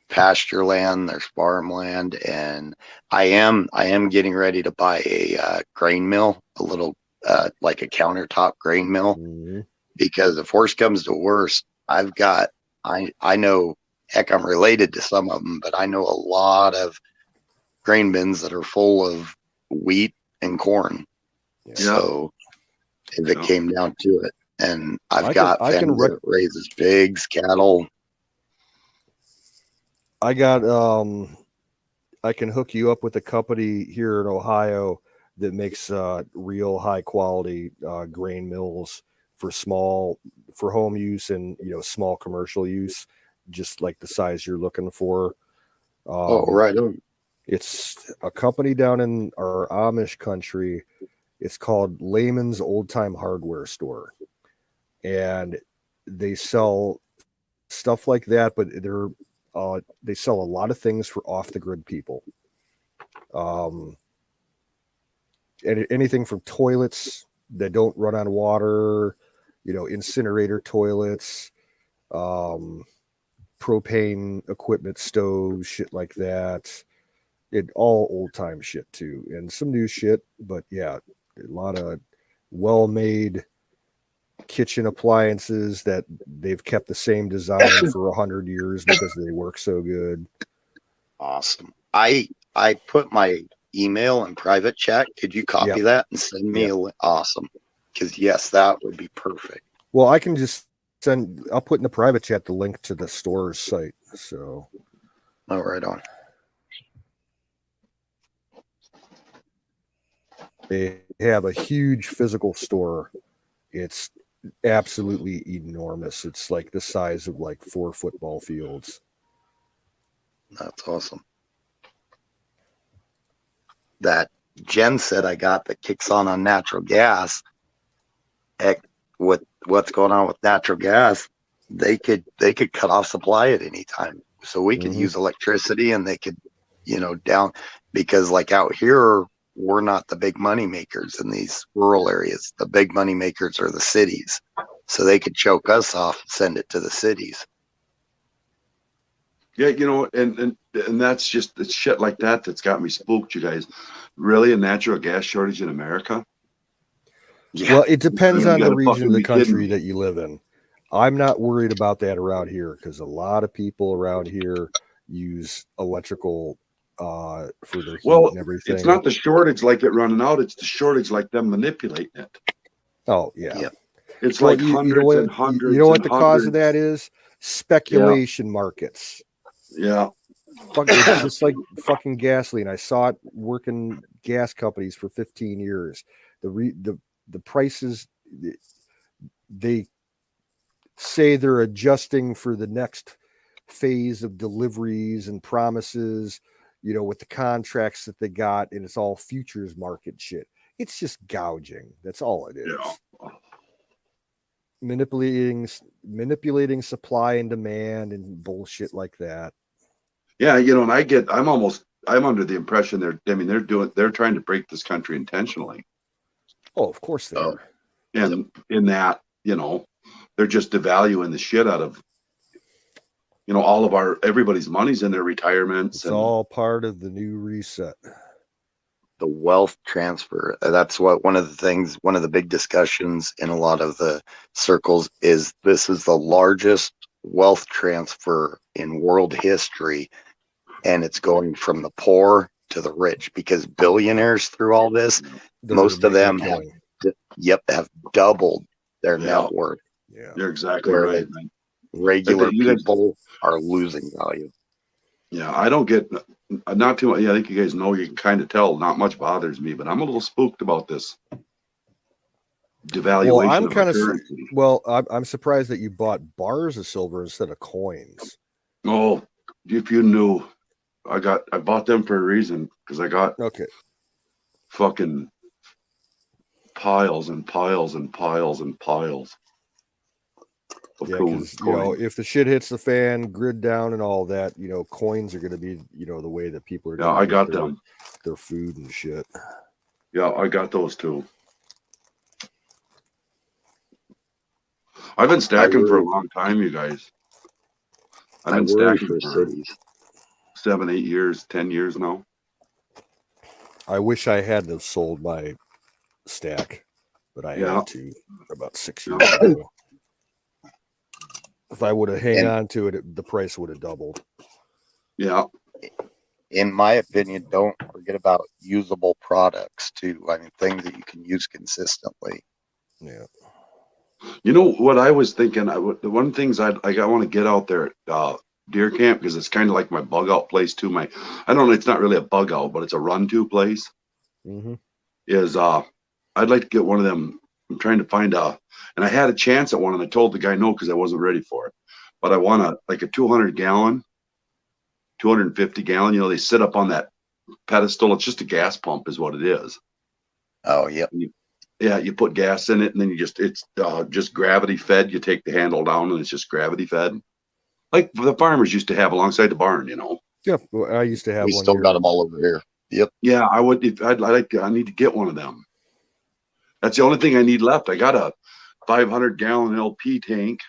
pasture land, there's farmland, and I am getting ready to buy a grain mill, a little like a countertop grain mill, because if worse comes to worse, I know, heck, I'm related to some of them, but I know a lot of grain bins that are full of wheat and corn. Yeah. So if it came down to it, and I've got family that raises pigs, cattle. I can hook you up with a company here in Ohio that makes real high quality grain mills for home use and small commercial use, just like the size you're looking for. Right on. It's a company down in our Amish country. It's called Layman's Old Time Hardware Store, and they sell stuff like that, but they sell a lot of things for off the grid people. Anything from toilets that don't run on water, incinerator toilets, propane equipment, stoves, shit like that. It all old time shit too, and some new shit, but yeah, a lot of well-made kitchen appliances that they've kept the same design for 100 years because they work so good. Awesome. I put my email in private chat. Could you copy that and send me a link? Awesome. Because yes, that would be perfect. Well, I can just I'll put in the private chat the link to the store's site. So, right on. They have a huge physical store. It's absolutely enormous. It's like the size of like 4 football fields. That's awesome. That Jen said I got that kicks on natural gas. Heck, with what's going on with natural gas, they could cut off supply at any time. So we could use electricity, and they could, down, because like out here, we're not the big money makers in these rural areas. The big money makers are the cities. So they could choke us off and send it to the cities. Yeah, and that's just, it's shit like that that's got me spooked, you guys. Really, a natural gas shortage in America? Yeah. Well, it depends on the region of the country that you live in. I'm not worried about that around here because a lot of people around here use electrical for their heat and everything. It's not the shortage like it running out. It's the shortage like them manipulating it. Oh, yeah. It's like hundreds and hundreds. You know what the cause of that is? Speculation markets. Yeah. It's just like fucking gasoline. I saw it working gas companies for 15 years. The prices, they say they're adjusting for the next phase of deliveries and promises, with the contracts that they got, and it's all futures market shit. It's just gouging. That's all it is. Yeah. Manipulating supply and demand and bullshit like that. Yeah, you know, and I'm under the impression they're trying to break this country intentionally. Oh, of course they are. And in that, you know, they're just devaluing the shit out of, you know, all of everybody's money's in their retirements. It's all part of the new reset. The wealth transfer. That's what one of the big discussions in a lot of the circles is. This is the largest wealth transfer in world history, and it's going from the poor to the rich, because billionaires through all this, most of them have doubled their net worth. Yeah, you're exactly right, man. Regular people are losing value. Yeah, I don't get not too much. Yeah, I think you guys know, you can kind of tell not much bothers me, but I'm a little spooked about this devaluation well, I'm of kind our of currency. well. I'm surprised that you bought bars of silver instead of coins. Oh, if you knew, I bought them for a reason, because I got fucking piles and piles and piles and piles. Yeah, because you know, if the shit hits the fan, grid down and all that, you know, coins are going to be, you know, the way that people are going to I got them. Their food and shit. Yeah, I got those too. I've been stacking for a long time, you guys. I've been stacking for cities. 7, 8 years, 10 years now. I wish I hadn't have sold my stack, but I had to about 6 years ago. If I would have hang on to it, the price would have doubled. Yeah. In my opinion, don't forget about usable products too. I mean, things that you can use consistently. Yeah. You know what I was thinking? The one things I want to get out there at deer camp, because it's kind of like my bug out place too. I don't know, it's not really a bug out, but it's a run to place. Mm-hmm. Is I'd like to get one of them. I'm trying to find and I had a chance at one, and I told the guy no because I wasn't ready for it. But I want a 200-gallon, 250-gallon. You know, they sit up on that pedestal. It's just a gas pump, is what it is. Oh, yep. You put gas in it, and then it's just gravity fed. You take the handle down, and it's just gravity fed, like the farmers used to have alongside the barn. You know. Yeah, well, I used to have. We one still here. got them all over here. Yep. Yeah, I would. I need to get one of them. That's the only thing I need left. I got a 500-gallon LP tank.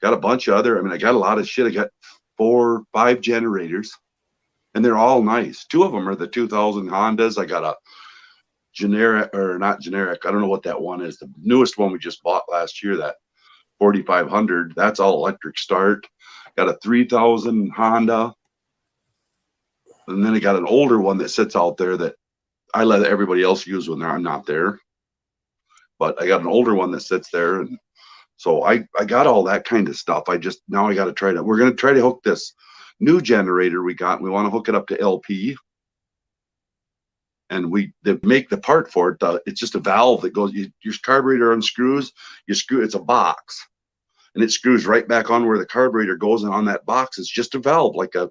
Got a bunch of other. I mean, I got a lot of shit. I got 4, 5 generators, and they're all nice. 2 of them are the 2000 Hondas. I got a generic, or not generic, I don't know what that one is. The newest one we just bought last year, that 4500. That's all electric start. Got a 3000 Honda, and then I got an older one that sits out there that I let everybody else use when I'm not there. But I got an older one that sits there, and so I got all that kind of stuff. Now I got to try to. We're going to try to hook this new generator we got. We want to hook it up to LP, and they make the part for it. It's just a valve that goes. Your carburetor unscrews. You screw. It's a box, and it screws right back on where the carburetor goes. And on that box, it's just a valve, like a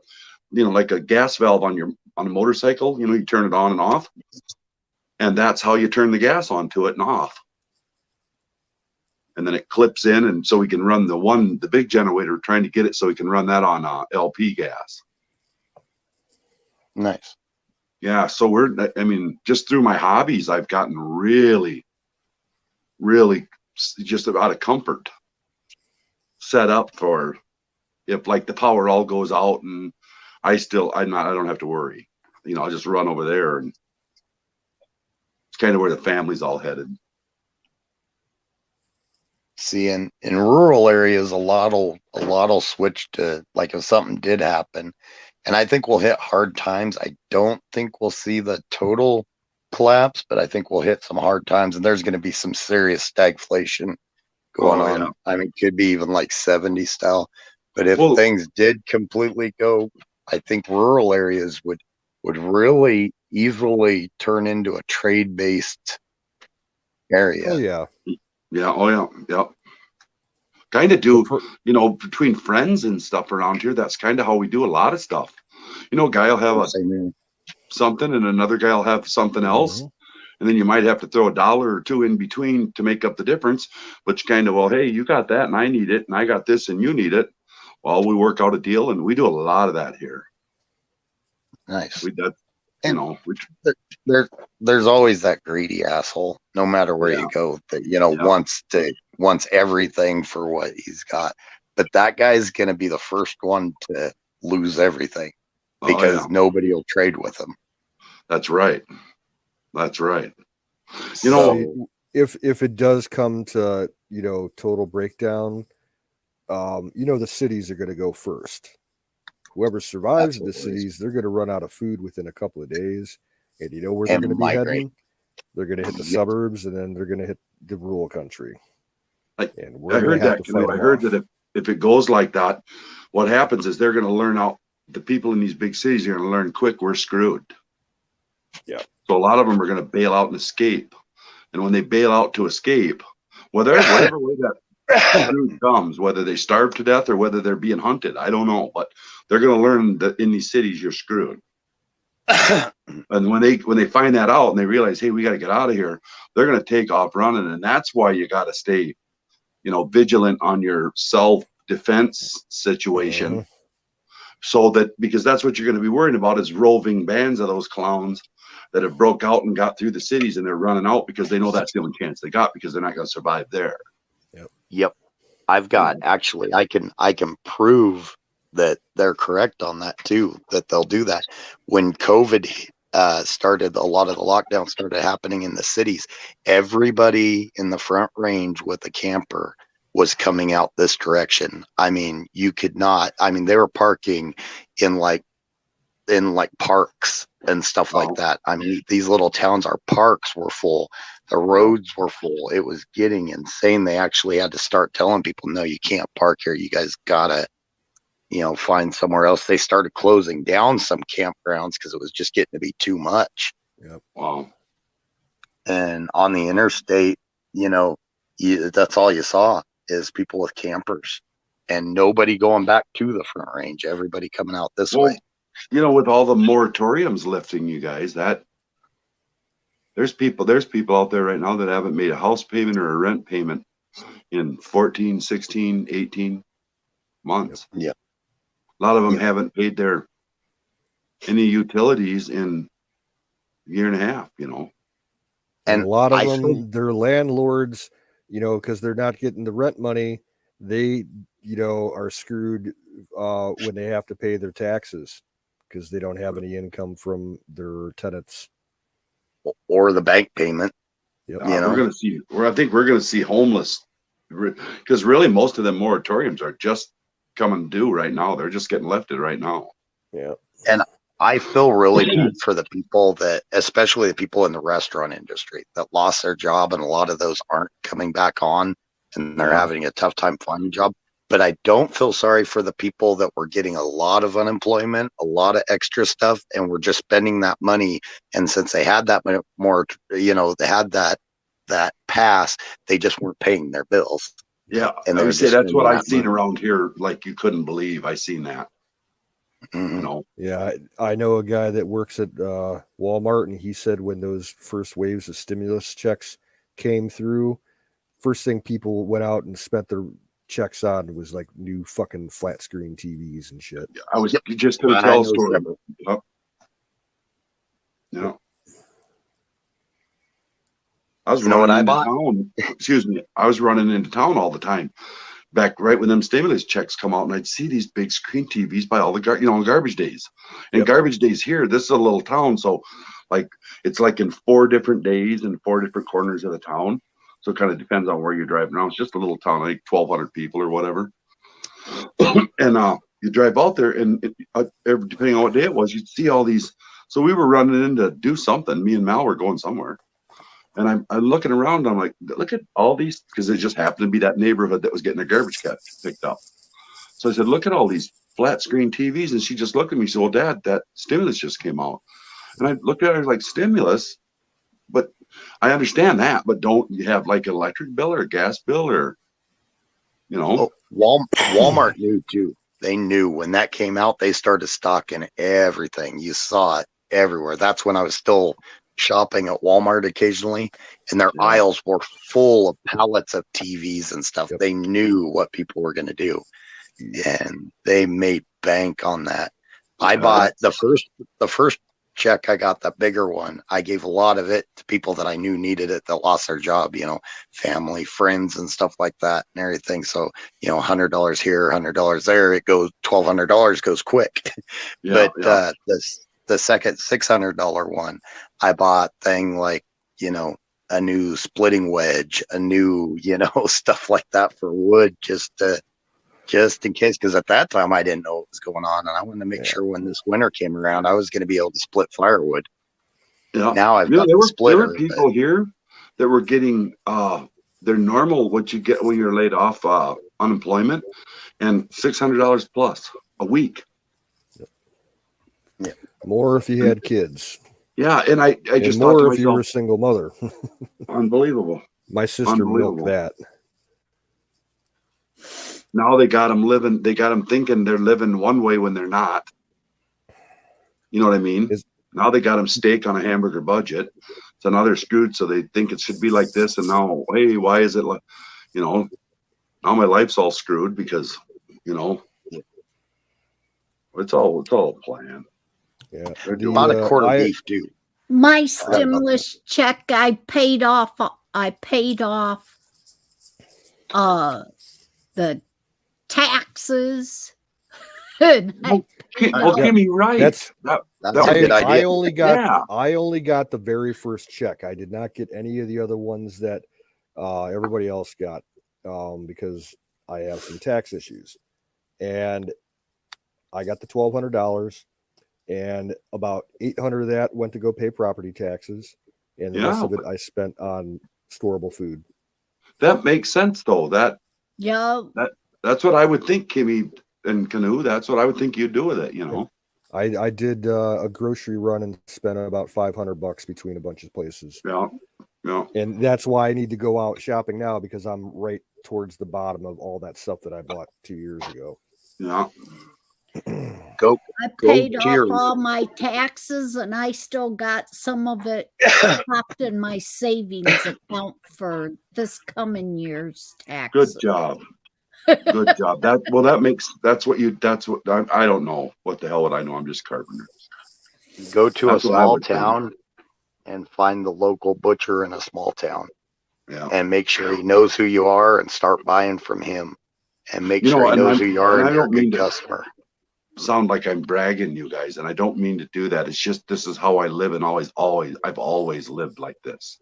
gas valve on a motorcycle. You know, you turn it on and off, and that's how you turn the gas onto it and off. And then it clips in, and so we can run the big generator, trying to get it so we can run that on LP gas. Nice. Yeah, so just through my hobbies, I've gotten really, really just out of comfort set up for if the power all goes out and I don't have to worry. You know, I'll just run over there, and it's kind of where the family's all headed. See, in rural areas, a lot will switch to, if something did happen, and I think we'll hit hard times. I don't think we'll see the total collapse, but I think we'll hit some hard times, and there's going to be some serious stagflation going on. Yeah. I mean, could be even like 70 style. But if things did completely go, I think rural areas would really easily turn into a trade-based area. Oh yeah. Yeah. Oh yeah. Yep. Kind of do, between friends and stuff around here. That's kind of how we do a lot of stuff. You know, a guy will have something, and another guy will have something else, and then you might have to throw $1 or $2 in between to make up the difference. But you kind of, hey, you got that, and I need it, and I got this, and you need it. Well, we work out a deal, and we do a lot of that here. Nice. There's always that greedy asshole, no matter where you go, that wants everything for what he's got. But that guy's going to be the first one to lose everything because nobody will trade with him. That's right. That's right. If it does come to total breakdown, the cities are going to go first. Whoever survives the cities, they're going to run out of food within a couple of days. And you know where they're going to be heading? They're going to hit the suburbs, and then they're going to hit the rural country. And we're going to have to fight. I heard that if it goes like that, what happens is they're going to learn out. The people in these big cities are going to learn quick. We're screwed. Yeah. So a lot of them are going to bail out and escape. And when they bail out to escape, whatever way that food comes, whether they starve to death or whether they're being hunted, I don't know, but they're going to learn that in these cities you're screwed. And when they find that out and they realize, hey, we got to get out of here, they're going to take off running. And that's why you got to stay, vigilant on your self-defense situation. So that, because that's what you're going to be worried about, is roving bands of those clowns that have broke out and got through the cities, and they're running out because they know that's the only chance they got, because they're not going to survive there. Yep. I've got, actually, I can prove that they're correct on that too, that they'll do that. When COVID started, a lot of the lockdowns started happening in the cities. Everybody in the Front Range with a camper was coming out this direction. I mean, you could not, they were parking in like parks and stuff like that. I mean, these little towns, our parks were full, the roads were full. It was getting insane. They actually had to start telling people, no, you can't park here. You guys gotta, find somewhere else. They started closing down some campgrounds because it was just getting to be too much. Yep. Wow. And on the interstate, that's all you saw is people with campers and nobody going back to the Front Range. Everybody coming out this way. With all the moratoriums lifting, you guys, that there's people out there right now that haven't made a house payment or a rent payment in 14, 16, 18 months. Yeah. A lot of them haven't paid any utilities in a year and a half, And a lot of them, they're landlords, because they're not getting the rent money. They, are screwed when they have to pay their taxes because they don't have any income from their tenants or the bank payment. Yep. I think we're going to see homeless, because really most of them moratoriums are just coming due right now. They're just getting lifted right now. Yeah. And I feel really bad for the people that, especially the people in the restaurant industry that lost their job, and a lot of those aren't coming back on and they're having a tough time finding a job. But I don't feel sorry for the people that were getting a lot of unemployment, a lot of extra stuff, and were just spending that money. And since they had that more, they had that pass, they just weren't paying their bills. Yeah. And I would say that's what I've seen around here. Like you couldn't believe. I seen that. Mm-hmm. Yeah. I know a guy that works at Walmart, and he said when those first waves of stimulus checks came through, first thing people went out and spent their checks on was like new fucking flat screen TVs and shit. I was just going to tell a story. Yeah. I was running into town. Excuse me. I was running into town all the time back right when them stimulus checks come out, and I'd see these big screen TVs by all the garbage days. And garbage days here, this is a little town, so like it's like in 4 different days in 4 different corners of the town. So it kind of depends on where you're driving around. It's just a little town, like 1,200 people or whatever. And you drive out there, and depending on what day it was, you'd see all these. So we were running in to do something. Me and Mal were going somewhere. And I'm looking around, and I'm like, look at all these, because it just happened to be that neighborhood that was getting their garbage picked up. So I said, look at all these flat screen TVs. And she just looked at me. She said, well, Dad, that stimulus just came out. And I looked at her like, stimulus? But I understand that, but don't you have like an electric bill or a gas bill or, Walmart knew too. They knew when that came out, they started stocking everything. You saw it everywhere. That's when I was still shopping at Walmart occasionally, and their aisles were full of pallets of TVs and stuff. They knew what people were going to do, and they made bank on that. I bought the first check. I got the bigger one. I gave a lot of it to people that I knew needed it, that lost their job, family, friends, and stuff like that, and everything. So, $100 here, $100 there. It goes $1,200 goes quick. Yeah, But the second $600 one, I bought thing like a new splitting wedge, a new stuff like that for wood, just in case, because at that time I didn't know what was going on, and I wanted to make sure when this winter came around I was going to be able to split firewood. Yeah. Now I've got the splitter. There were people here that were getting their normal what you get when you're laid off unemployment, and $600 plus a week. Yeah. More if you had kids. Yeah, and I just more thought to if you were a myself, single mother. unbelievable. My sister milked that. Now they got them living. They got them thinking they're living one way when they're not. You know what I mean? Now they got them steak on a hamburger budget. So now they're screwed. So they think it should be like this. And now, hey, why is it like, now my life's all screwed because, it's all a plan. Yeah. About a quarter beef too. My stimulus check, I paid off the taxes. Give me right. That's a good idea. I only got the very first check. I did not get any of the other ones that everybody else got because I have some tax issues. And I got the $1,200, and about $800 of that went to go pay property taxes, and the rest of it I spent on storable food. That makes sense, though. That's what I would think, Kimmy and Canoe. That's what I would think you'd do with it. I did a grocery run and spent about $500 between a bunch of places. Yeah. And that's why I need to go out shopping now, because I'm right towards the bottom of all that stuff that I bought 2 years ago. Yeah. I paid off all my taxes, and I still got some of it popped in my savings account for this coming year's taxes. Good job. Good job. I don't know. What the hell would I know? I'm just carpenter. Go to a small town and find the local butcher in a small town. Yeah. And make sure he knows who you are and start buying from him. And make sure he knows who you are and you're a good customer. Sound like I'm bragging you guys, and I don't mean to do that. It's just this is how I live, and I've always lived like this.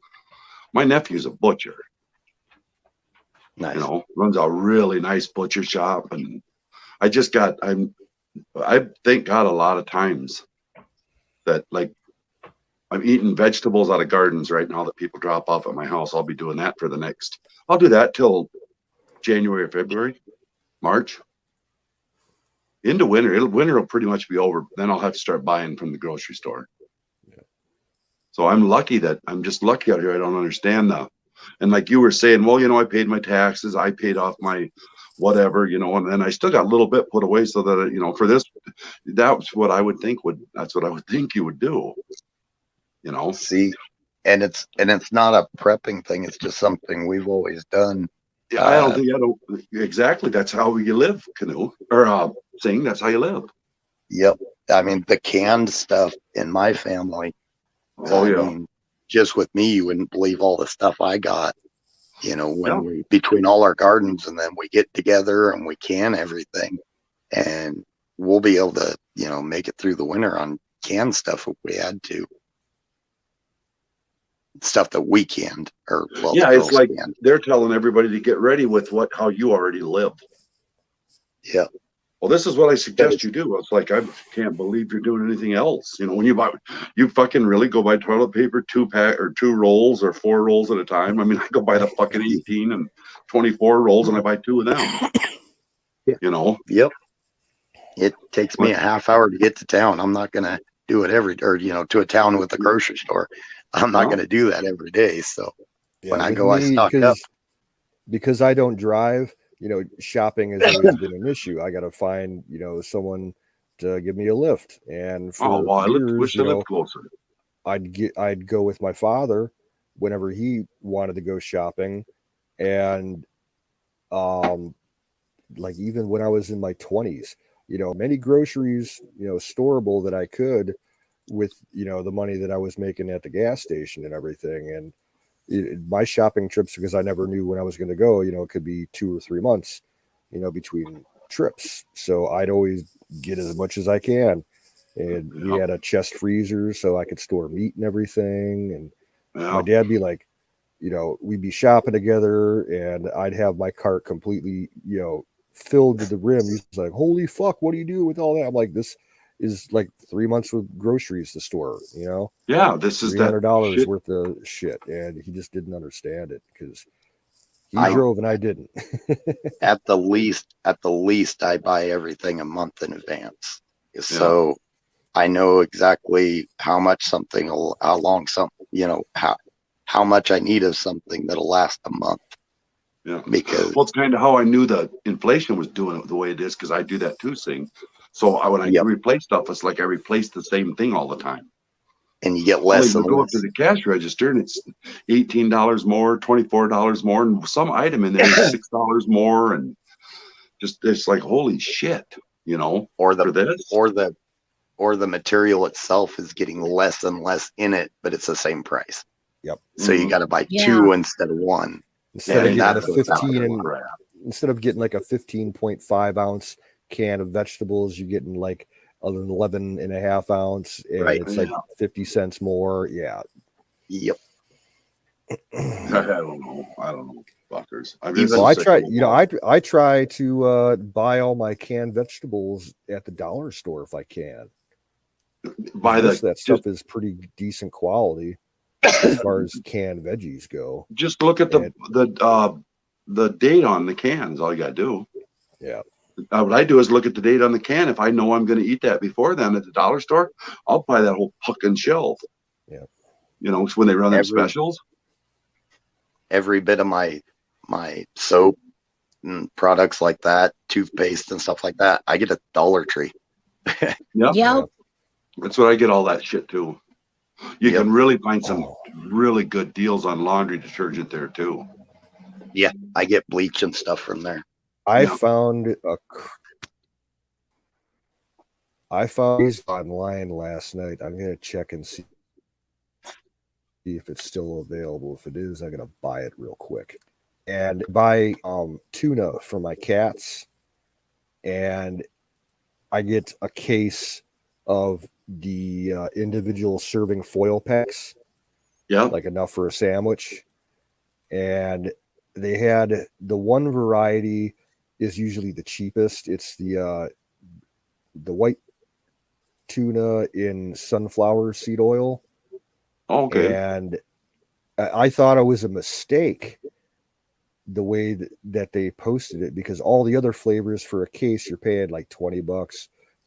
My nephew's a butcher. Nice. Runs a really nice butcher shop, and I thank God a lot of times that I'm eating vegetables out of gardens right now that people drop off at my house. I'll be doing that I'll do that till January or February, March. Into winter, winter will pretty much be over. Then I'll have to start buying from the grocery store. Yeah. So I'm just lucky out here. I don't understand that. And like you were saying, well, I paid my taxes, I paid off my whatever, and then I still got a little bit put away so that, for this, that's what I would think you would do. See, and it's not a prepping thing. It's just something we've always done. Yeah, I don't exactly. That's how you live, Canoe, or Sing. That's how you live. Yep. I mean, the canned stuff in my family. I mean, just with me, you wouldn't believe all the stuff I got. When between all our gardens, and then we get together and we can everything, and we'll be able to, make it through the winter on canned stuff if we had to. Stuff that we canned, it's like they're telling everybody to get ready with how you already live. Yeah. Well, this is what I suggest you do. It's like, I can't believe you're doing anything else. When you fucking really go buy toilet paper, 2-pack or 2 rolls or 4 rolls at a time. I mean, I go buy the fucking 18 and 24 rolls and I buy 2 of them. Yep. It takes me a half hour to get to town. I'm not going to do it to a town with a grocery store. I'm not going to do that every day. So when I go, I stock up. Because I don't drive, shopping has always been an issue. I got to find, someone to give me a lift. And for years, lived closer. I'd go with my father whenever he wanted to go shopping. And even when I was in my 20s, many groceries, storable that I could with, the money that I was making at the gas station and everything. And my shopping trips, because I never knew when I was going to go, it could be 2 or 3 months, between trips. So I'd always get as much as I can. And we had a chest freezer so I could store meat and everything. And my dad'd be like, we'd be shopping together and I'd have my cart completely, filled to the rim. He's like, holy fuck, what do you do with all that? I'm like, this is like 3 months with groceries to store, Yeah, this is that $300 shit. worth of shit. And he just didn't understand it because he drove and I didn't. At the least, I buy everything a month in advance. So I know exactly how much something, how long how much I need of something that'll last a month. Yeah. Because it's kind of how I knew the inflation was doing it the way it is, because I do that too, Sing. So when I replace stuff, it's like I replace the same thing all the time. And you get less you and go less. up to the cash register and it's $18 more, $24 more, and some item in there is $6 more, and just it's like holy shit, or the for this. or the material itself is getting less and less in it, but it's the same price. Yep. So you got to buy two instead of one. Instead of getting a 15 instead of getting like a 15.5 ounce can of vegetables, you're getting like an 11.5 ounce, and it's like 50 cents more. Yeah. Yep. I don't know, fuckers. I try to buy all my canned vegetables at the dollar store if I can. Most of that stuff is pretty decent quality as far as canned veggies go. Just look at the date on the cans. All you gotta do. Yeah. What I do is look at the date on the can. If I know I'm going to eat that before then at the dollar store, I'll buy that whole fucking shelf. Yeah. When they run them specials. Every bit of my soap and products like that, toothpaste and stuff like that, I get at Dollar Tree. Yep. That's what I get all that shit too. You can really find some really good deals on laundry detergent there too. Yeah, I get bleach and stuff from there. I found these online last night. I'm gonna check and see if it's still available. If it is, I'm gonna buy it real quick. And buy tuna for my cats, and I get a case of the individual serving foil packs. Yeah, like enough for a sandwich. And they had the one variety is usually the cheapest. It's the white tuna in sunflower seed oil. Okay. And I thought it was a mistake the way that they posted it, because all the other flavors for a case you're paying like $20,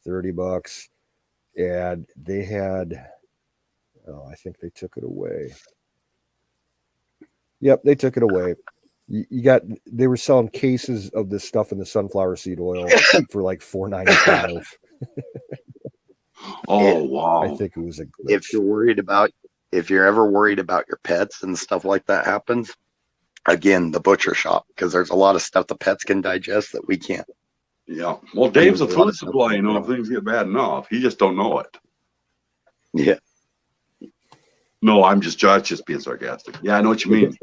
$30, and they had I think they took it away. Yep, they took it away. They were selling cases of this stuff in the sunflower seed oil for like $4.95. Oh wow! I think it was a glitch. If you're ever worried about your pets and stuff like that happens, again, the butcher shop, because there's a lot of stuff the pets can digest that we can't. Yeah. Well, Dave's a food supply. If things get bad enough, he just don't know it. Yeah. No, I'm just being sarcastic. Yeah, I know what you mean.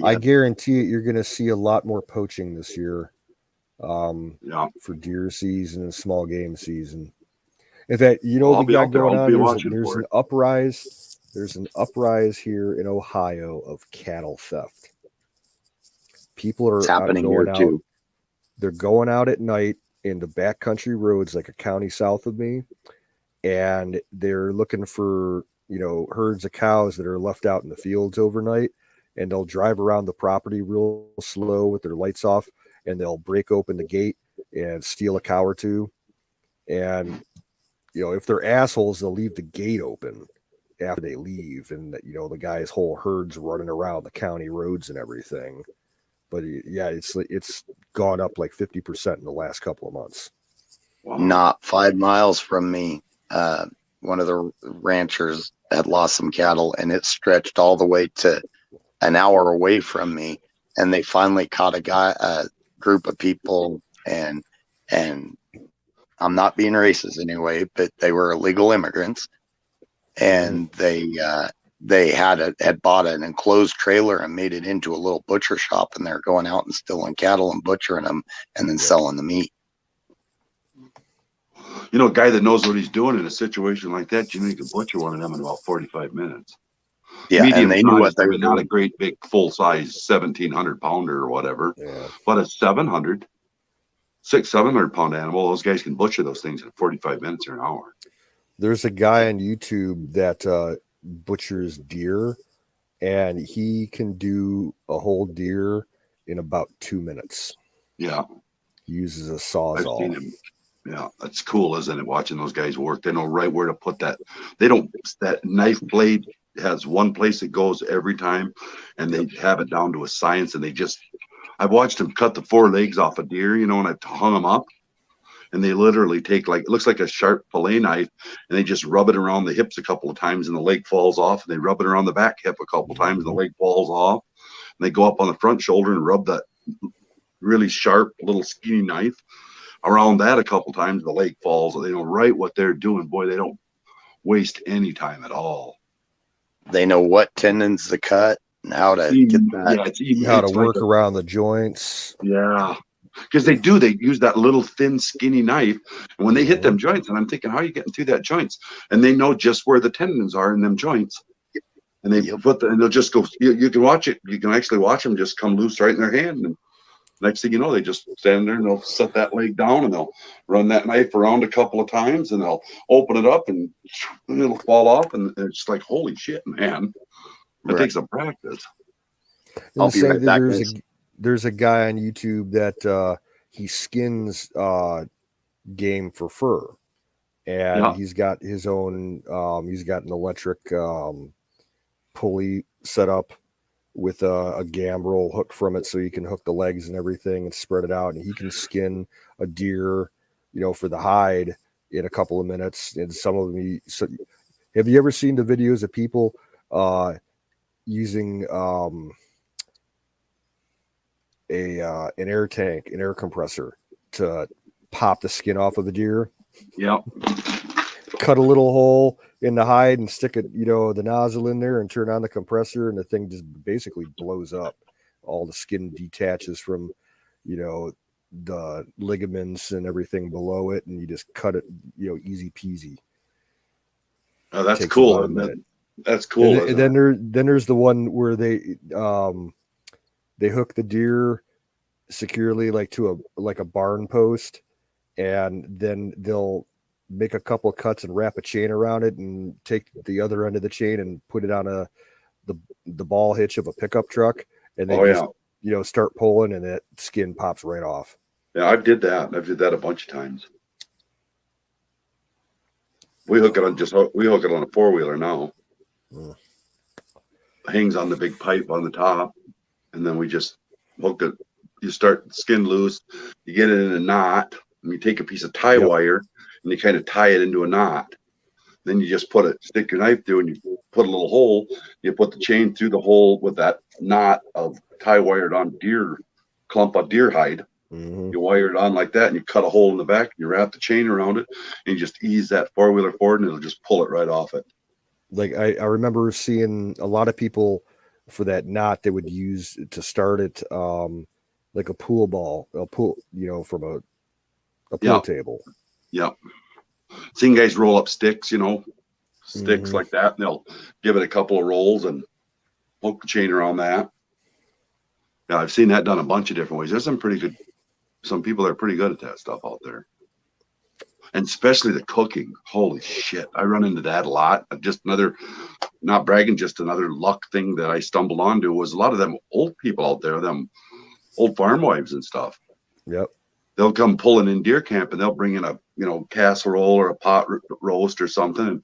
I guarantee it, you're gonna see a lot more poaching this year. For deer season and small game season. In fact, what we got going on? There's an uprise. There's an uprise here in Ohio of cattle theft. People are happening here too. They're going out at night in the backcountry roads, like a county south of me, and they're looking for herds of cows that are left out in the fields overnight, and they'll drive around the property real slow with their lights off, and they'll break open the gate and steal a cow or two. And if they're assholes, they'll leave the gate open after they leave, and the guy's whole herd's running around the county roads and everything. But yeah, it's gone up like 50% in the last couple of months. Wow. Not 5 miles from me, one of the ranchers had lost some cattle, and it stretched all the way to an hour away from me. And they finally caught a group of people, and I'm not being racist anyway, but they were illegal immigrants, and they had bought an enclosed trailer and made it into a little butcher shop, and they're going out and stealing cattle and butchering them and then selling the meat. You know, a guy that knows what he's doing in a situation like that, you can butcher one of them in about 45 minutes. Yeah, Medium and they knew what size, they I were mean, not a doing. great big full size 1,700 pounder or whatever, but a 700 pound animal, those guys can butcher those things in 45 minutes or an hour. There's a guy on YouTube that butchers deer, and he can do a whole deer in about 2 minutes. Yeah. He uses a I've sawzall. seen him. Yeah, that's cool, isn't it? Watching those guys work. They know right where to put that. They don't, that knife blade has one place it goes every time, and they have it down to a science. And I've watched them cut the 4 legs off a deer, and I've hung them up, and they literally take, like, it looks like a sharp fillet knife, and they just rub it around the hips a couple of times, and the leg falls off, and they rub it around the back hip a couple of times, and the leg falls off, and they go up on the front shoulder and rub that really sharp little skinny knife around that a couple times. The leg falls. They know right what they're doing. Boy, they don't waste any time at all. They know what tendons to cut and how to get that. Yeah, how to work around the joints. Yeah, because they use that little thin skinny knife, and when they hit them joints, and I'm thinking, how are you getting through that joints? And they know just where the tendons are in them joints, and they and they'll just go. You can watch it. You can actually watch them just come loose right in their hand, and next thing you know, they just stand there and they'll set that leg down, and they'll run that knife around a couple of times, and they'll open it up, and it'll fall off, and it's like, holy shit, man! It takes some practice. I'll be right back. There's a guy on YouTube that he skins game for fur, and he's got his own. He's got an electric pulley set up with a gambrel hook from it, so you can hook the legs and everything and spread it out, and he can skin a deer, for the hide in a couple of minutes. And some of them, have you ever seen the videos of people using an air tank, an air compressor, to pop the skin off of the deer? Yep. Cut a little hole in the hide and stick it, the nozzle in there and turn on the compressor, and the thing just basically blows up. All the skin detaches from, the ligaments and everything below it, and you just cut it, easy peasy. Oh, that's cool. That's cool. And then there's the one where they hook the deer securely, like to a barn post, and then they'll make a couple of cuts and wrap a chain around it and take the other end of the chain and put it on the ball hitch of a pickup truck, and then start pulling, and that skin pops right off. Yeah, I did that. I've did that a bunch of times. We hook it on a 4-wheeler now. Hangs on the big pipe on the top, and then we just hook it. You start skin loose, you get it in a knot, and you take a piece of tie wire and you kind of tie it into a knot. Then you just stick your knife through, and you put a little hole. You put the chain through the hole with that knot of tie wired on clump of deer hide. You wire it on like that, and you cut a hole in the back, and you wrap the chain around it, and you just ease that 4-wheeler forward, and it'll just pull it right off it. Like I remember seeing a lot of people for that knot they would use to start it, like a pool ball, from a pool table. Yeah. Seen guys roll up sticks, sticks like that, and they'll give it a couple of rolls and hook the chain around that. Yeah, I've seen that done a bunch of different ways. There's some people that are pretty good at that stuff out there. And especially the cooking. Holy shit. I run into that a lot. Just not bragging, just another luck thing that I stumbled onto was a lot of them old people out there, them old farm wives and stuff. Yep. They'll come pulling in deer camp, and they'll bring in a, casserole or a pot roast or something. And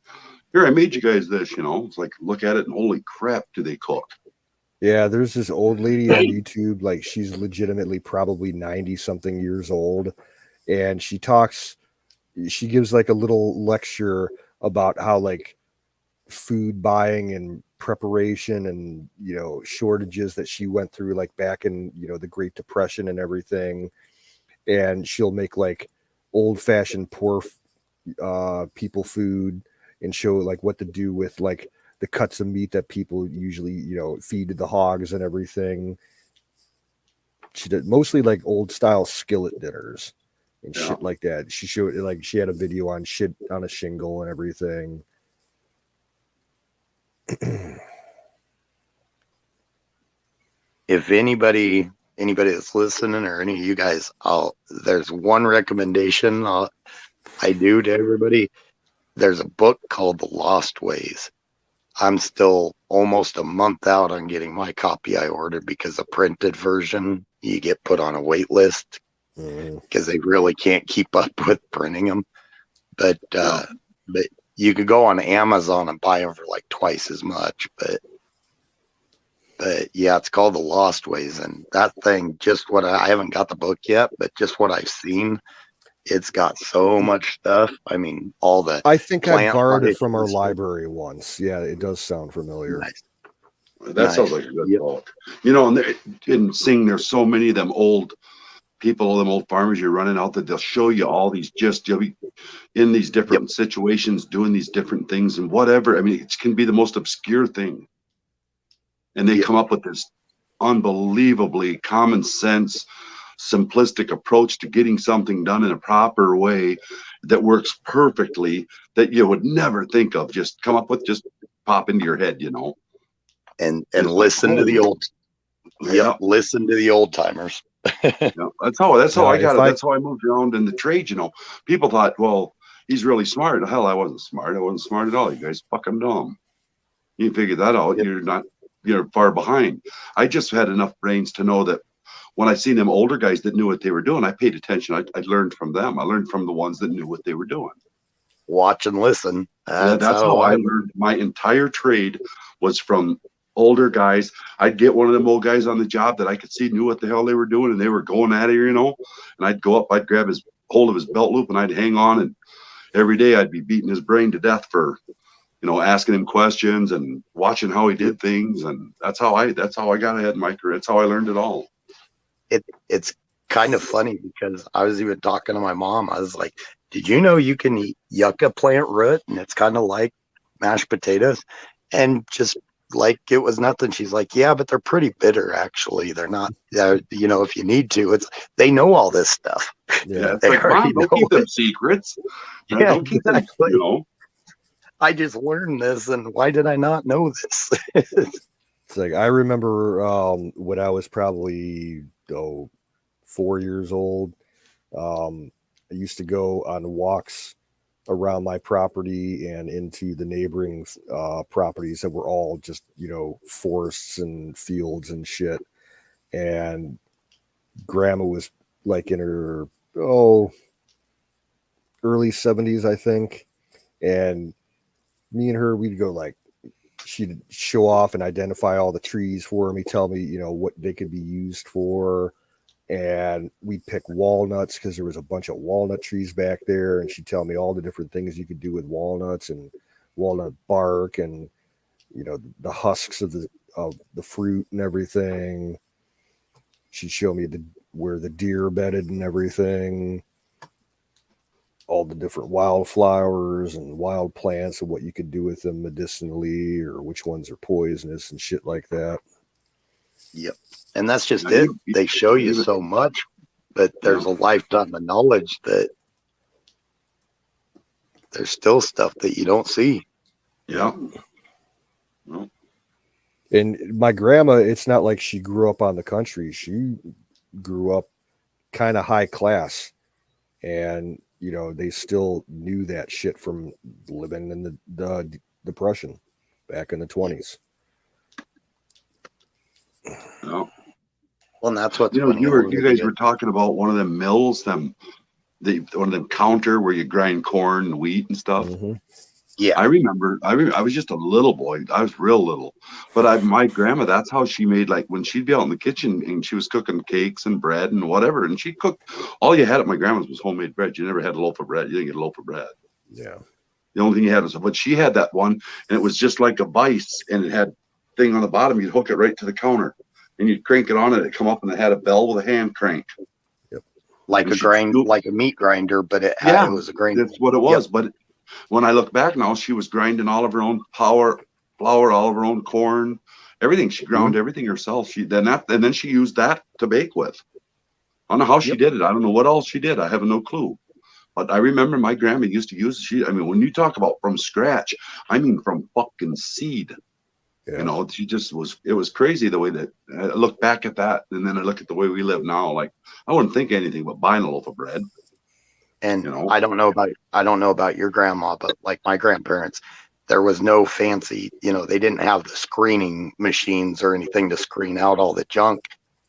here, I made you guys this, It's like, look at it, and holy crap, do they cook. Yeah, there's this old lady on YouTube, like she's legitimately probably 90-something years old, and she gives like a little lecture about how like food buying and preparation and shortages that she went through like back in the Great Depression and everything. And she'll make like old-fashioned poor people food and show like what to do with like the cuts of meat that people usually, you know, feed to the hogs and everything. She did mostly like old style skillet dinners and shit like that. She showed like she had a video on shit on a shingle and everything. If anybody that's listening or any of you guys, there's one recommendation I do to everybody. There's a book called The Lost Ways. I'm still almost a month out on getting my copy I ordered because the printed version you get put on a wait list because they really can't keep up with printing them. But you could go on Amazon and buy them for like twice as much. But yeah, it's called The Lost Ways, and that thing, just what I haven't got the book yet, but just what I've seen, it's got so much stuff. I mean, all the I think I borrowed it from our library once. Yeah, it does sound familiar. Nice. That sounds like a good book. You know, and seeing there's so many of them old people, them old farmers you're running out that they'll show you all these you'll be in these different situations doing these different things and whatever. I mean, it can be the most obscure thing. And they come up with this unbelievably common sense, simplistic approach to getting something done in a proper way that works perfectly that you would never think of. Just come up with, just pop into your head, you know. And listen to the old. Listen to the old timers. That's how I got it. That's how I moved around in the trade. You know, people thought, well, he's really smart. Hell, I wasn't smart. I wasn't smart at all. You guys fucking dumb. You figure that out. You're far behind. I just had enough brains to know that when I seen them older guys that knew what they were doing, I paid attention. I learned from them. I learned from the ones that knew what they were doing. Watch and listen. That's how I learned. My entire trade was from older guys. I'd get one of them old guys on the job that I could see knew what the hell they were doing, and they were going at it, you know. And I'd go up, I'd grab hold of his belt loop, and I'd hang on. And every day I'd be beating his brain to death for, you know, asking him questions and watching how he did things. And that's how I got ahead in my career. That's how I learned it all. It's kind of funny because I was even talking to my mom. I was like, did you know you can eat yucca plant root? And it's kind of like mashed potatoes. And just like it was nothing. She's like, yeah, but they're pretty bitter, actually. They're not, you know, if you need to, they know all this stuff. Yeah, it's like, Mom, don't keep them secrets. Yeah, don't keep them, you know. I just learned this, and why did I not know this? It's like I remember when I was probably 4 years old. I used to go on walks around my property and into the neighboring properties that were all just, you know, forests and fields and shit. And Grandma was like in her early 70s, I think. And me and her, we'd go like, she'd show off and identify all the trees for me, tell me, you know, what they could be used for. And we'd pick walnuts because there was a bunch of walnut trees back there. And she'd tell me all the different things you could do with walnuts and walnut bark and, you know, the husks of the fruit and everything. She'd show me where the deer bedded and everything. All the different wildflowers and wild plants and what you could do with them medicinally or which ones are poisonous and shit like that. Yep. And that's just it. They show you so much, but there's a lifetime of knowledge that there's still stuff that you don't see. Yeah. Well. And my grandma, it's not like she grew up on the country. She grew up kind of high class. And, you know, they still knew that shit from living in the Depression back in the 20s. No. Well, and that's what you guys were talking about one of them mills, one of them counter where you grind corn and wheat and stuff. Mm-hmm. Yeah, I remember. I was just a little boy. I was real little, but my grandma. That's how she made. Like when she'd be out in the kitchen and she was cooking cakes and bread and whatever, and she cooked. All you had at my grandma's was homemade bread. You never had a loaf of bread. You didn't get a loaf of bread. Yeah. The only thing you had was, but she had that one, and it was just like a vice, and it had thing on the bottom. You'd hook it right to the counter, and you'd crank it on, and it'd come up, and it had a bell with a hand crank. Yep. like a meat grinder, but it was a grinder. That's what it was. Yep. But when I look back now, she was grinding all of her own flour, all of her own corn, everything. She ground everything herself. And then she used that to bake with. I don't know how she did it. I don't know what else she did. I have no clue. But I remember my grandma used to use when you talk about from scratch, I mean from fucking seed. Yeah. You know, it was crazy the way that I look back at that, and then I look at the way we live now. Like, I wouldn't think anything but buying a loaf of bread. And I don't know about your grandma, but like my grandparents, there was no fancy, they didn't have the screening machines or anything to screen out all the junk.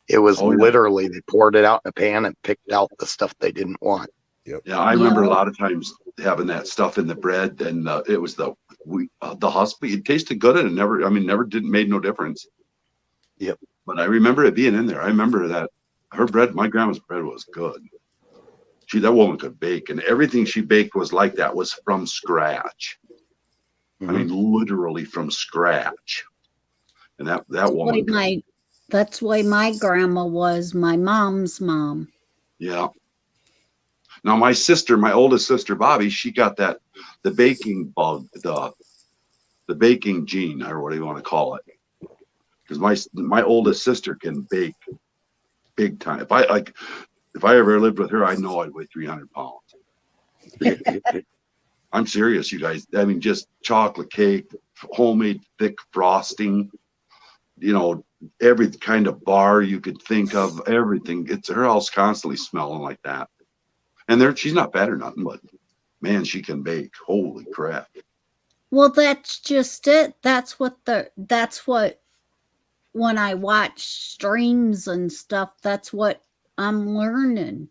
It was literally they poured it out in a pan and picked out the stuff they didn't want. Yep. Yeah, I remember a lot of times having that stuff in the bread, and it was the hospital. It tasted good, and it made no difference. Yep. But I remember it being in there. I remember that her bread, my grandma's bread, was good. That woman could bake, and everything she baked was like that, was from scratch. Mm-hmm. I mean, literally from scratch. And that woman. That's why my grandma was my mom's mom. Yeah. Now my oldest sister Bobby, she got the baking bug, the baking gene, or whatever you want to call it. Because my oldest sister can bake big time. If I ever lived with her, I know I'd weigh 300 pounds. I'm serious, you guys. I mean, just chocolate cake, homemade thick frosting, every kind of bar you could think of, everything. It's her house constantly smelling like that. And she's not fat or nothing, but man, she can bake. Holy crap. Well, that's just it. That's what when I watch streams and stuff, that's what I'm learning.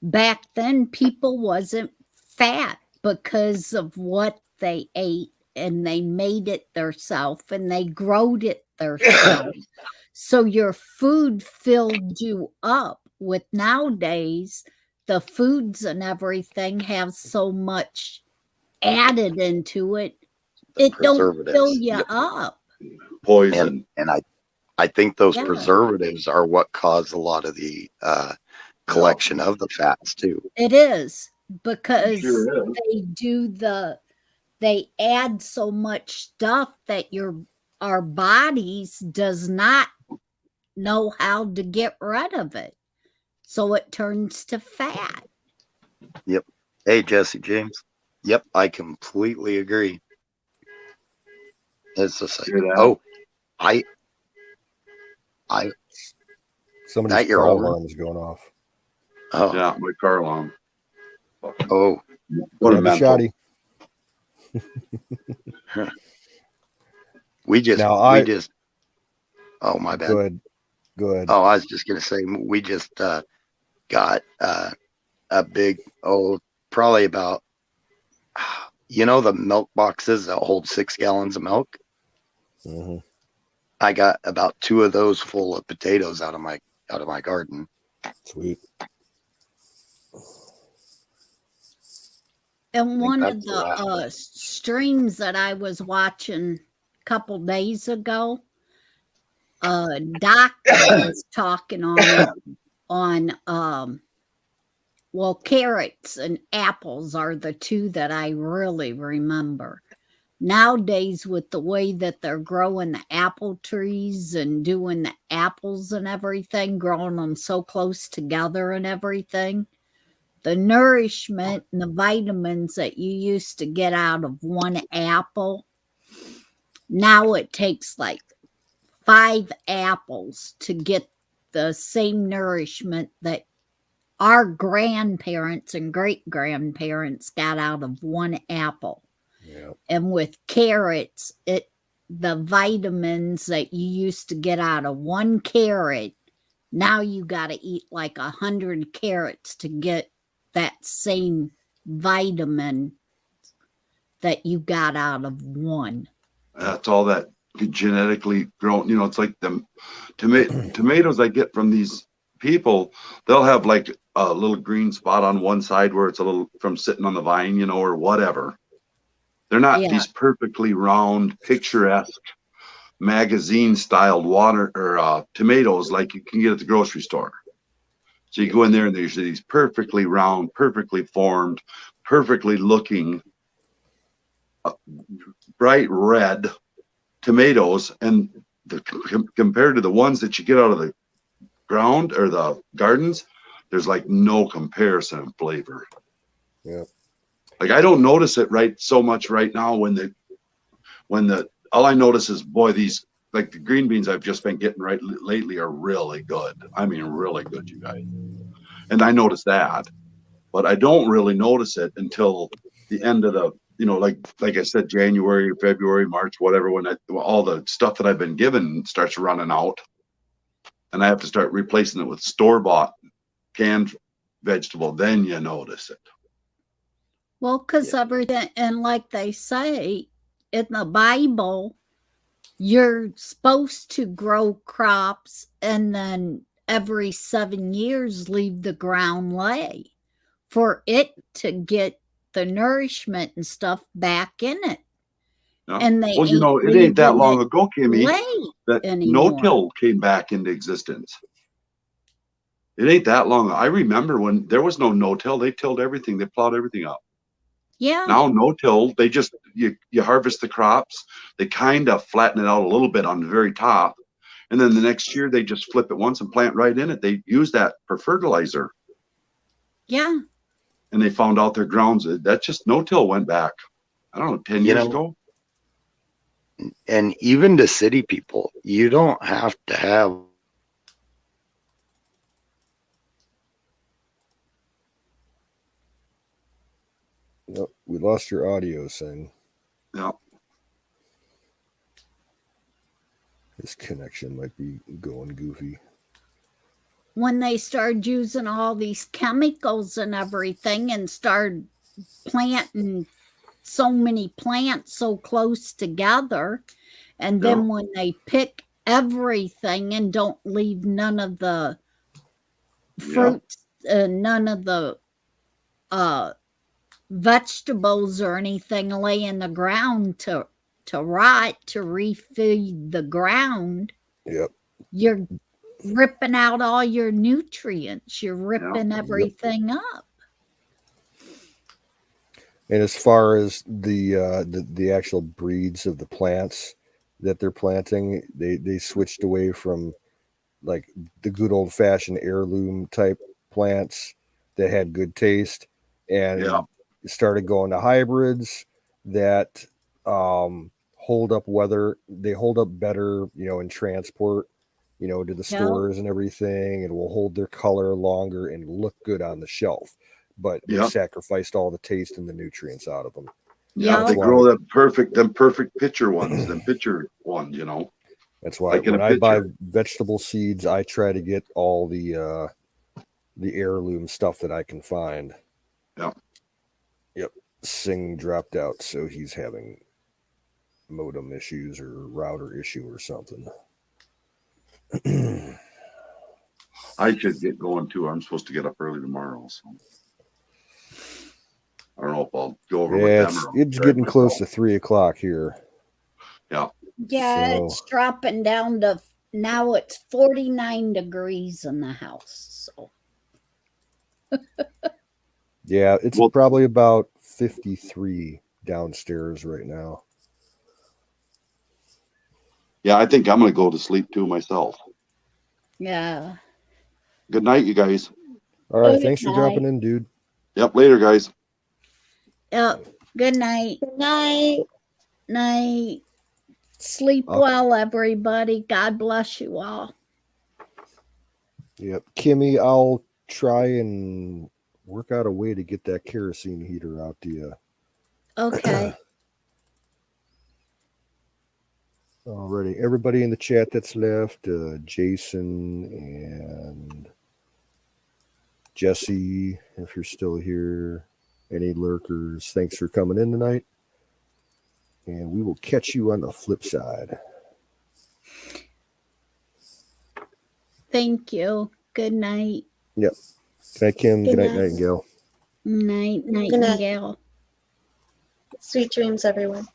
Back then, people wasn't fat because of what they ate, and they made it themselves, and they growed it themselves. So your food filled you up. With nowadays, the foods and everything have so much added into it. It don't fill you up. Poison. And I think those preservatives are what cause a lot of the collection of the fats too. It is, because they add so much stuff that our bodies does not know how to get rid of it. So it turns to fat. Yep. Hey, Jesse James. Yep, I completely agree. It's just like, somebody's car alarm is going off. Oh yeah, my car alarm. Oh, what a shoddy. we just. Oh, my bad. Good. Oh, I was just gonna say we just got a big probably about the milk boxes that hold 6 gallons of milk. Mm-hmm. I got about 2 of those full of potatoes out of my garden. Sweet. And one of the streams that I was watching a couple days ago, Doc was talking on carrots and apples are the 2 that I really remember. Nowadays, with the way that they're growing the apple trees and doing the apples and everything, growing them so close together and everything, the nourishment and the vitamins that you used to get out of one apple, now it takes like 5 apples to get the same nourishment that our grandparents and great-grandparents got out of one apple. Yeah. And with carrots, the vitamins that you used to get out of one carrot, now you got to eat like 100 carrots to get that same vitamin that you got out of one. That's all that genetically grown. It's like the tomatoes I get from these people. They'll have like a little green spot on one side where it's a little from sitting on the vine, or whatever. They're not these perfectly round, picturesque, magazine-styled water or tomatoes like you can get at the grocery store. So you go in there and there's these perfectly round, perfectly formed, perfectly looking, bright red tomatoes, and compared to the ones that you get out of the ground or the gardens, there's like no comparison in flavor. Yeah. Like I don't notice it so much right now when all I notice is, boy, these, like the green beans I've just been getting lately are really good. I mean, really good, you guys. And I notice that, but I don't really notice it until the end of the, like I said, January, February, March, whatever, when all the stuff that I've been given starts running out, and I have to start replacing it with store-bought canned vegetable. Then you notice it. Well, because everything, and like they say in the Bible, you're supposed to grow crops and then every 7 years leave the ground lay for it to get the nourishment and stuff back in it. Yeah. And they it ain't that long ago, Kimmy, that anymore. no-till came back into existence. It ain't that long. I remember when there was no-till, they tilled everything. They plowed everything up. Yeah. Now no-till, they just, you harvest the crops. They kind of flatten it out a little bit on the very top. And then the next year they just flip it once and plant right in it. They use that for fertilizer. Yeah. And they found out their grounds, that just no-till went back, I don't know, 10 years ago. And even to city people, you don't have to have Nope, we lost your audio, Sing. Yeah. This connection might be going goofy. When they started using all these chemicals and everything and started planting so many plants so close together, and then when they pick everything and don't leave none of the fruits, none of the vegetables or anything lay in the ground to rot, to refeed the ground. Yep. You're ripping out all your nutrients. You're ripping everything up. And as far as the actual breeds of the plants that they're planting, they switched away from like the good old fashioned heirloom type plants that had good taste, and started going to hybrids that hold up weather. They hold up better, in transport, to the stores and everything, and will hold their color longer and look good on the shelf. But they sacrificed all the taste and the nutrients out of them. Yeah, they grow them perfect pitcher ones, That's why like when I buy vegetable seeds, I try to get all the heirloom stuff that I can find. Yeah. Yep. Sing dropped out, so he's having modem issues or router issue or something. I should get going too. I'm supposed to get up early tomorrow, so I don't know if I'll go over with them. It's getting close to 3:00 here. Yeah. Yeah, it's dropping down to now. It's 49 degrees in the house. So. Yeah, it's probably about 53 downstairs right now. Yeah, I think I'm going to go to sleep too myself. Yeah. Good night, you guys. All right, thanks for dropping in, dude. Yep, later, guys. Yep. Good night. Good night. Night. Sleep well, everybody. God bless you all. Yep. Kimmy, I'll try and work out a way to get that kerosene heater out to you. Okay. Alrighty. Everybody in the chat that's left, Jason and Jesse, if you're still here, any lurkers, thanks for coming in tonight. And we will catch you on the flip side. Thank you. Good night. Yep. Good night, Kim. Good night, Nightingale. Night, Nightingale. Sweet dreams, everyone.